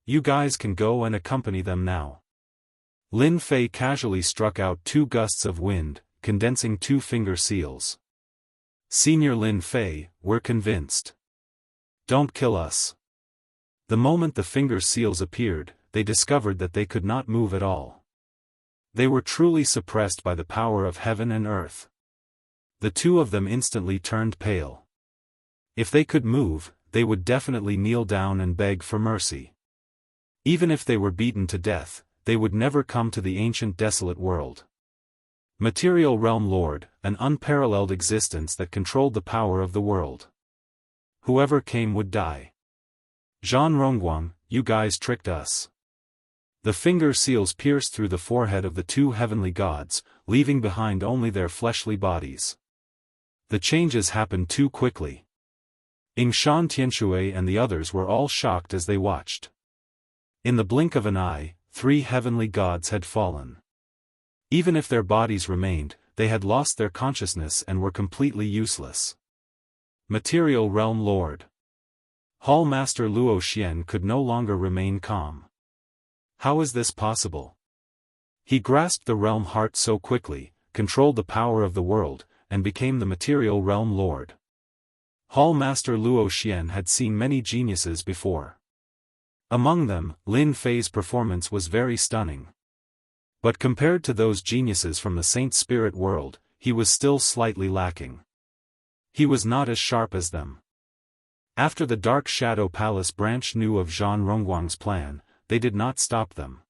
You guys can go and accompany them now. Lin Fei casually struck out 2 gusts of wind, condensing 2 finger seals. Senior Lin Fei, we're convinced. Don't kill us. The moment the finger seals appeared, they discovered that they could not move at all. They were truly suppressed by the power of heaven and earth. The two of them instantly turned pale. If they could move, they would definitely kneel down and beg for mercy. Even if they were beaten to death, they would never come to the ancient desolate world. Material Realm Lord, an unparalleled existence that controlled the power of the world. Whoever came would die. Zhan Rongguang, you guys tricked us. The finger seals pierced through the forehead of the two heavenly gods, leaving behind only their fleshly bodies. The changes happened too quickly. Yingshan Tianshui and the others were all shocked as they watched. In the blink of an eye, 3 heavenly gods had fallen. Even if their bodies remained, they had lost their consciousness and were completely useless. Material Realm Lord. Hall Master Luo Xian could no longer remain calm. How is this possible? He grasped the realm heart so quickly, controlled the power of the world, and became the material realm lord. Hall Master Luo Xian had seen many geniuses before. Among them, Lin Fei's performance was very stunning. But compared to those geniuses from the Saint Spirit world, he was still slightly lacking. He was not as sharp as them. After the Dark Shadow Palace branch knew of Zhan Rongguang's plan, they did not stop them.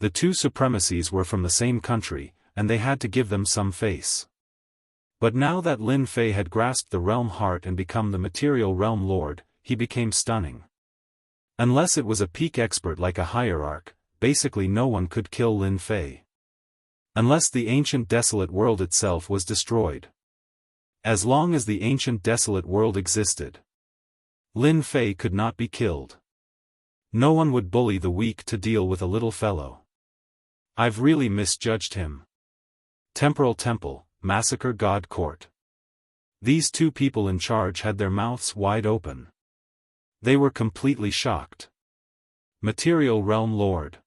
The two supremacies were from the same country, and they had to give them some face. But now that Lin Fei had grasped the realm heart and become the material realm lord, he became stunning. Unless it was a peak expert like a hierarch, basically no one could kill Lin Fei. Unless the ancient desolate world itself was destroyed. As long as the ancient desolate world existed, Lin Fei could not be killed. No one would bully the weak to deal with a little fellow. I've really misjudged him. Temporal Temple, Massacre God Court. These two people in charge had their mouths wide open. They were completely shocked. Material Realm Lord.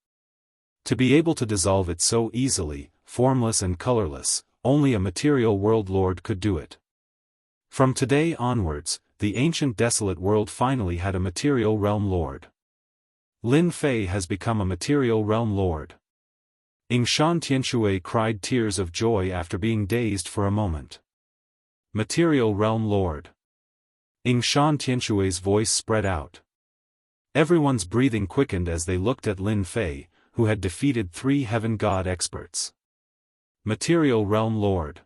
To be able to dissolve it so easily, formless and colorless, only a material world lord could do it. From today onwards, the ancient desolate world finally had a material realm lord. Lin Fei has become a material realm lord. Shan Tianshui cried tears of joy after being dazed for a moment. Material realm lord. Shan Tianshui's voice spread out. Everyone's breathing quickened as they looked at Lin Fei, who had defeated 3 heaven god experts. Material realm lord.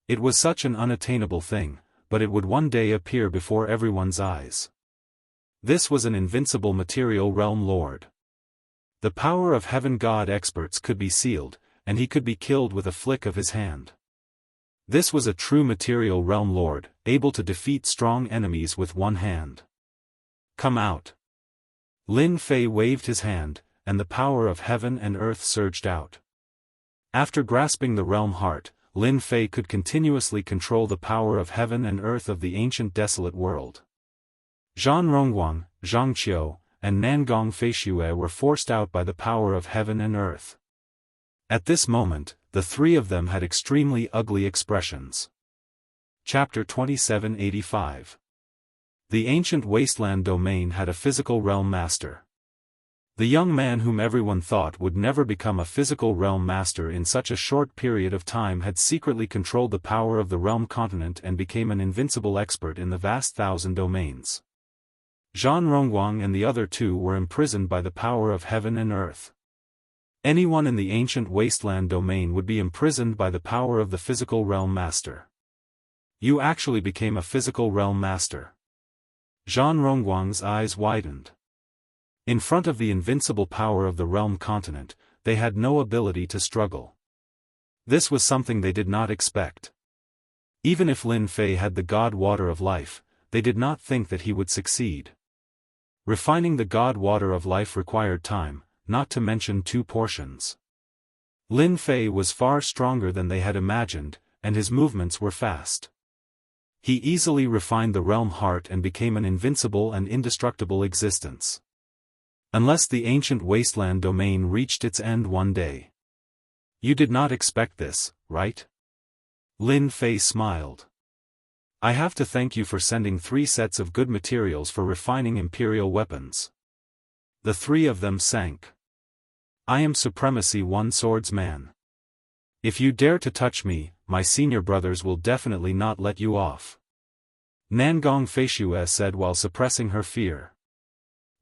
It was such an unattainable thing, but it would one day appear before everyone's eyes. This was an invincible material realm lord. The power of heaven god experts could be sealed, and he could be killed with a flick of his hand. This was a true material realm lord, able to defeat strong enemies with one hand. Come out. Lin Fei waved his hand, and the power of heaven and earth surged out. After grasping the realm heart, Lin Fei could continuously control the power of heaven and earth of the ancient desolate world. Zhan Rongguang, Zhang Qiu, and Nangong Feishue were forced out by the power of heaven and earth. At this moment, the 3 of them had extremely ugly expressions. Chapter 2785. The ancient wasteland domain had a physical realm master. The young man whom everyone thought would never become a physical realm master in such a short period of time had secretly controlled the power of the realm continent and became an invincible expert in the vast 1,000 domains. Zhan Rongguang and the other 2 were imprisoned by the power of heaven and earth. Anyone in the ancient wasteland domain would be imprisoned by the power of the physical realm master. You actually became a physical realm master. Zhan Rongguang's eyes widened. In front of the invincible power of the realm continent, they had no ability to struggle. This was something they did not expect. Even if Lin Fei had the god water of life, they did not think that he would succeed. Refining the god water of life required time, not to mention 2 portions. Lin Fei was far stronger than they had imagined, and his movements were fast. He easily refined the realm heart and became an invincible and indestructible existence. Unless the ancient wasteland domain reached its end one day. You did not expect this, right? Lin Fei smiled. I have to thank you for sending 3 sets of good materials for refining imperial weapons. The 3 of them sank. I am Supremacy 1 swordsman. If you dare to touch me, my senior brothers will definitely not let you off. Nangong Feishue said while suppressing her fear.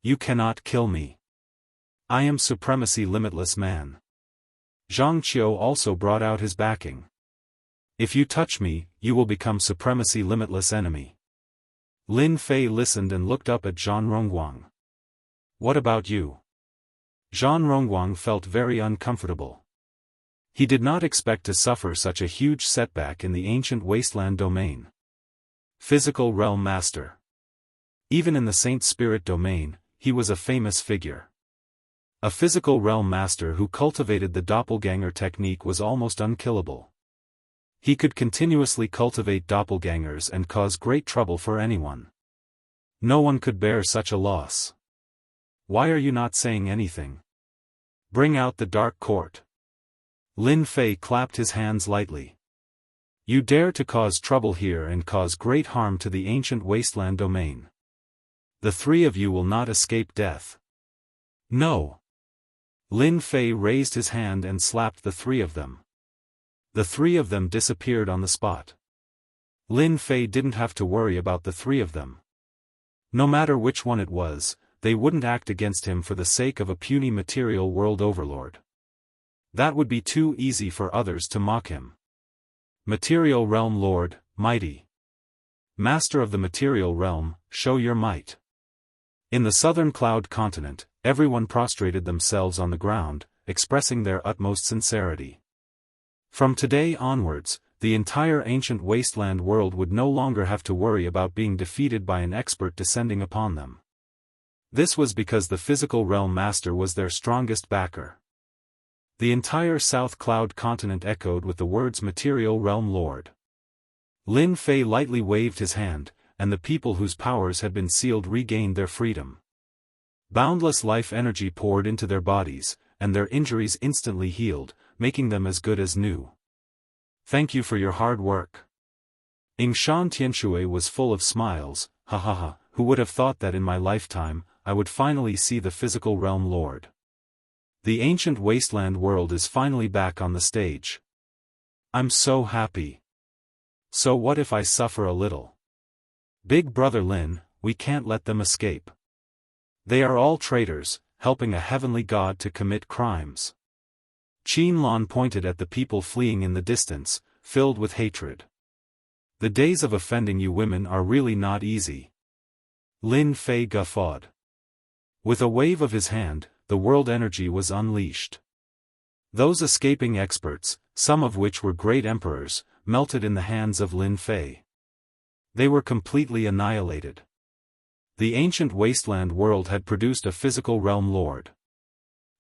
You cannot kill me. I am Supremacy Limitless Man. Zhang Qiu also brought out his backing. If you touch me, you will become Supremacy Limitless Enemy. Lin Fei listened and looked up at Zhan Rongguang. What about you? Zhan Rongguang felt very uncomfortable. He did not expect to suffer such a huge setback in the ancient wasteland domain. Physical Realm Master. Even in the Saint Spirit domain, he was a famous figure. A physical realm master who cultivated the doppelganger technique was almost unkillable. He could continuously cultivate doppelgangers and cause great trouble for anyone. No one could bear such a loss. Why are you not saying anything? Bring out the dark court. Lin Fei clapped his hands lightly. You dare to cause trouble here and cause great harm to the ancient wasteland domain. The three of you will not escape death. No. Lin Fei raised his hand and slapped the three of them. The three of them disappeared on the spot. Lin Fei didn't have to worry about the three of them. No matter which one it was, they wouldn't act against him for the sake of a puny material world overlord. That would be too easy for others to mock him. Material Realm Lord, mighty. Master of the material realm, show your might. In the southern cloud continent, everyone prostrated themselves on the ground, expressing their utmost sincerity. From today onwards, the entire ancient wasteland world would no longer have to worry about being defeated by an expert descending upon them. This was because the physical realm master was their strongest backer. The entire South Cloud continent echoed with the words Material Realm Lord. Lin Fei lightly waved his hand, and the people whose powers had been sealed regained their freedom. Boundless life energy poured into their bodies, and their injuries instantly healed, making them as good as new. Thank you for your hard work. Yingshan Tianshui was full of smiles. Ha ha ha, who would have thought that in my lifetime, I would finally see the physical realm lord. The ancient wasteland world is finally back on the stage. I'm so happy. So what if I suffer a little? Big brother Lin, we can't let them escape. They are all traitors, helping a heavenly god to commit crimes. Qin Lan pointed at the people fleeing in the distance, filled with hatred. The days of offending you women are really not easy. Lin Fei guffawed. With a wave of his hand, the world energy was unleashed. Those escaping experts, some of which were great emperors, melted in the hands of Lin Fei. They were completely annihilated. The ancient wasteland world had produced a physical realm lord.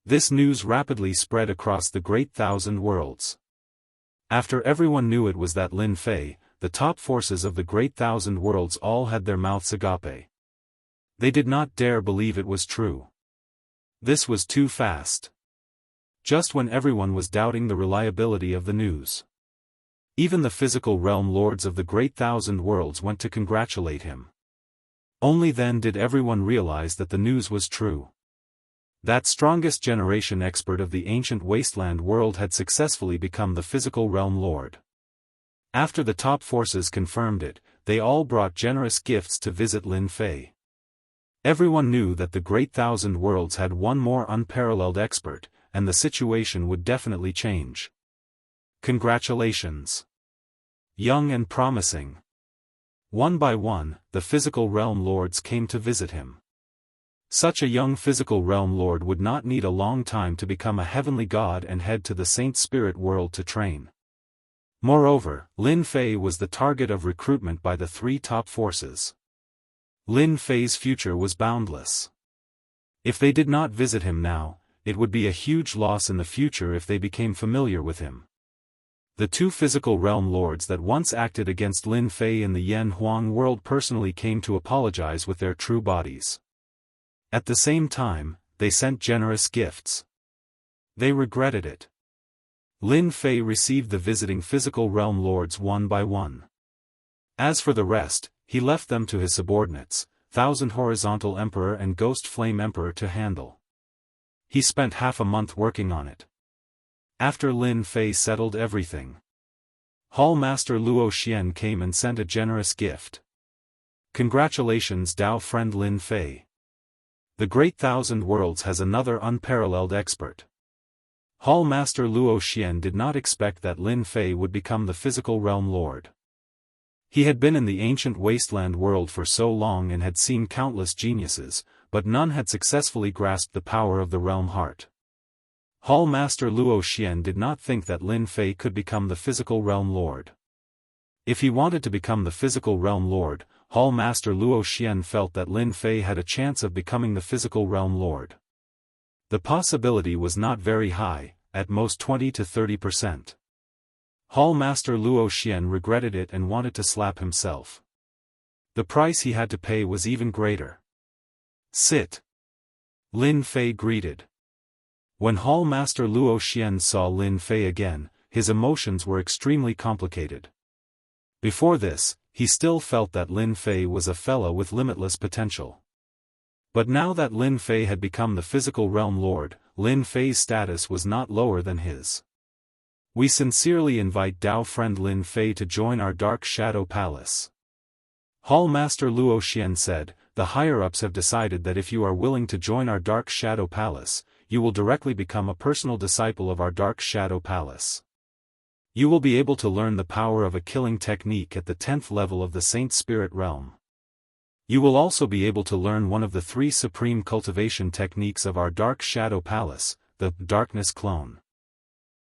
This news rapidly spread across the great thousand worlds. After everyone knew it was that Lin Fei, the top forces of the great thousand worlds all had their mouths agape. They did not dare believe it was true. This was too fast. Just when everyone was doubting the reliability of the news. Even the physical realm lords of the great thousand worlds went to congratulate him. Only then did everyone realize that the news was true. That strongest generation expert of the ancient wasteland world had successfully become the physical realm lord. After the top forces confirmed it, they all brought generous gifts to visit Lin Fei. Everyone knew that the great thousand worlds had one more unparalleled expert, and the situation would definitely change. Congratulations. Young and promising. One by one, the physical realm lords came to visit him. Such a young physical realm lord would not need a long time to become a heavenly god and head to the Saint Spirit world to train. Moreover, Lin Fei was the target of recruitment by the three top forces. Lin Fei's future was boundless. If they did not visit him now, it would be a huge loss in the future if they became familiar with him. The two physical realm lords that once acted against Lin Fei in the Yan Huang world personally came to apologize with their true bodies. At the same time, they sent generous gifts. They regretted it. Lin Fei received the visiting physical realm lords one by one. As for the rest, he left them to his subordinates, Thousand Horizontal Emperor and Ghost Flame Emperor to handle. He spent half a month working on it. After Lin Fei settled everything, Hall Master Luo Xian came and sent a generous gift. Congratulations, Dao friend Lin Fei. The Great Thousand Worlds has another unparalleled expert. Hall Master Luo Xian did not expect that Lin Fei would become the physical realm lord. He had been in the ancient wasteland world for so long and had seen countless geniuses, but none had successfully grasped the power of the realm heart. Hall Master Luo Xian did not think that Lin Fei could become the physical realm lord. If he wanted to become the physical realm lord, Hall Master Luo Xian felt that Lin Fei had a chance of becoming the physical realm lord. The possibility was not very high, at most 20 to 30%. Hall Master Luo Xian regretted it and wanted to slap himself. The price he had to pay was even greater. Sit. Lin Fei greeted. When Hall Master Luo Xian saw Lin Fei again, his emotions were extremely complicated. Before this, he still felt that Lin Fei was a fellow with limitless potential. But now that Lin Fei had become the physical realm lord, Lin Fei's status was not lower than his. We sincerely invite Dao friend Lin Fei to join our Dark Shadow Palace. Hall Master Luo Xian said, the higher-ups have decided that if you are willing to join our Dark Shadow Palace, you will directly become a personal disciple of our Dark Shadow Palace. You will be able to learn the power of a killing technique at the 10th level of the Saint Spirit realm. You will also be able to learn one of the 3 supreme cultivation techniques of our Dark Shadow Palace, the Darkness Clone.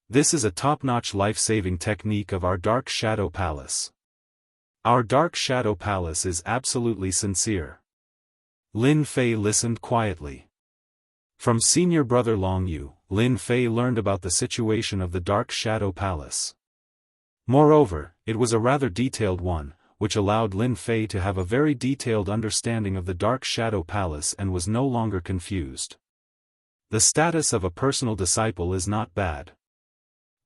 This is a top-notch life-saving technique of our Dark Shadow Palace. Our Dark Shadow Palace is absolutely sincere. Lin Fei listened quietly. From senior brother Long Yu, Lin Fei learned about the situation of the Dark Shadow Palace. Moreover, it was a rather detailed one, which allowed Lin Fei to have a very detailed understanding of the Dark Shadow Palace and was no longer confused. The status of a personal disciple is not bad.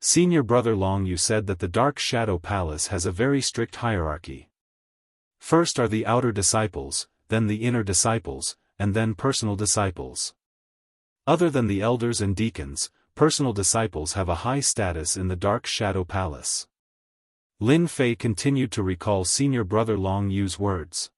Senior brother Long Yu said that the Dark Shadow Palace has a very strict hierarchy. First are the outer disciples, then the inner disciples, and then personal disciples. Other than the elders and deacons, personal disciples have a high status in the Dark Shadow Palace. Lin Fei continued to recall senior brother Long Yu's words.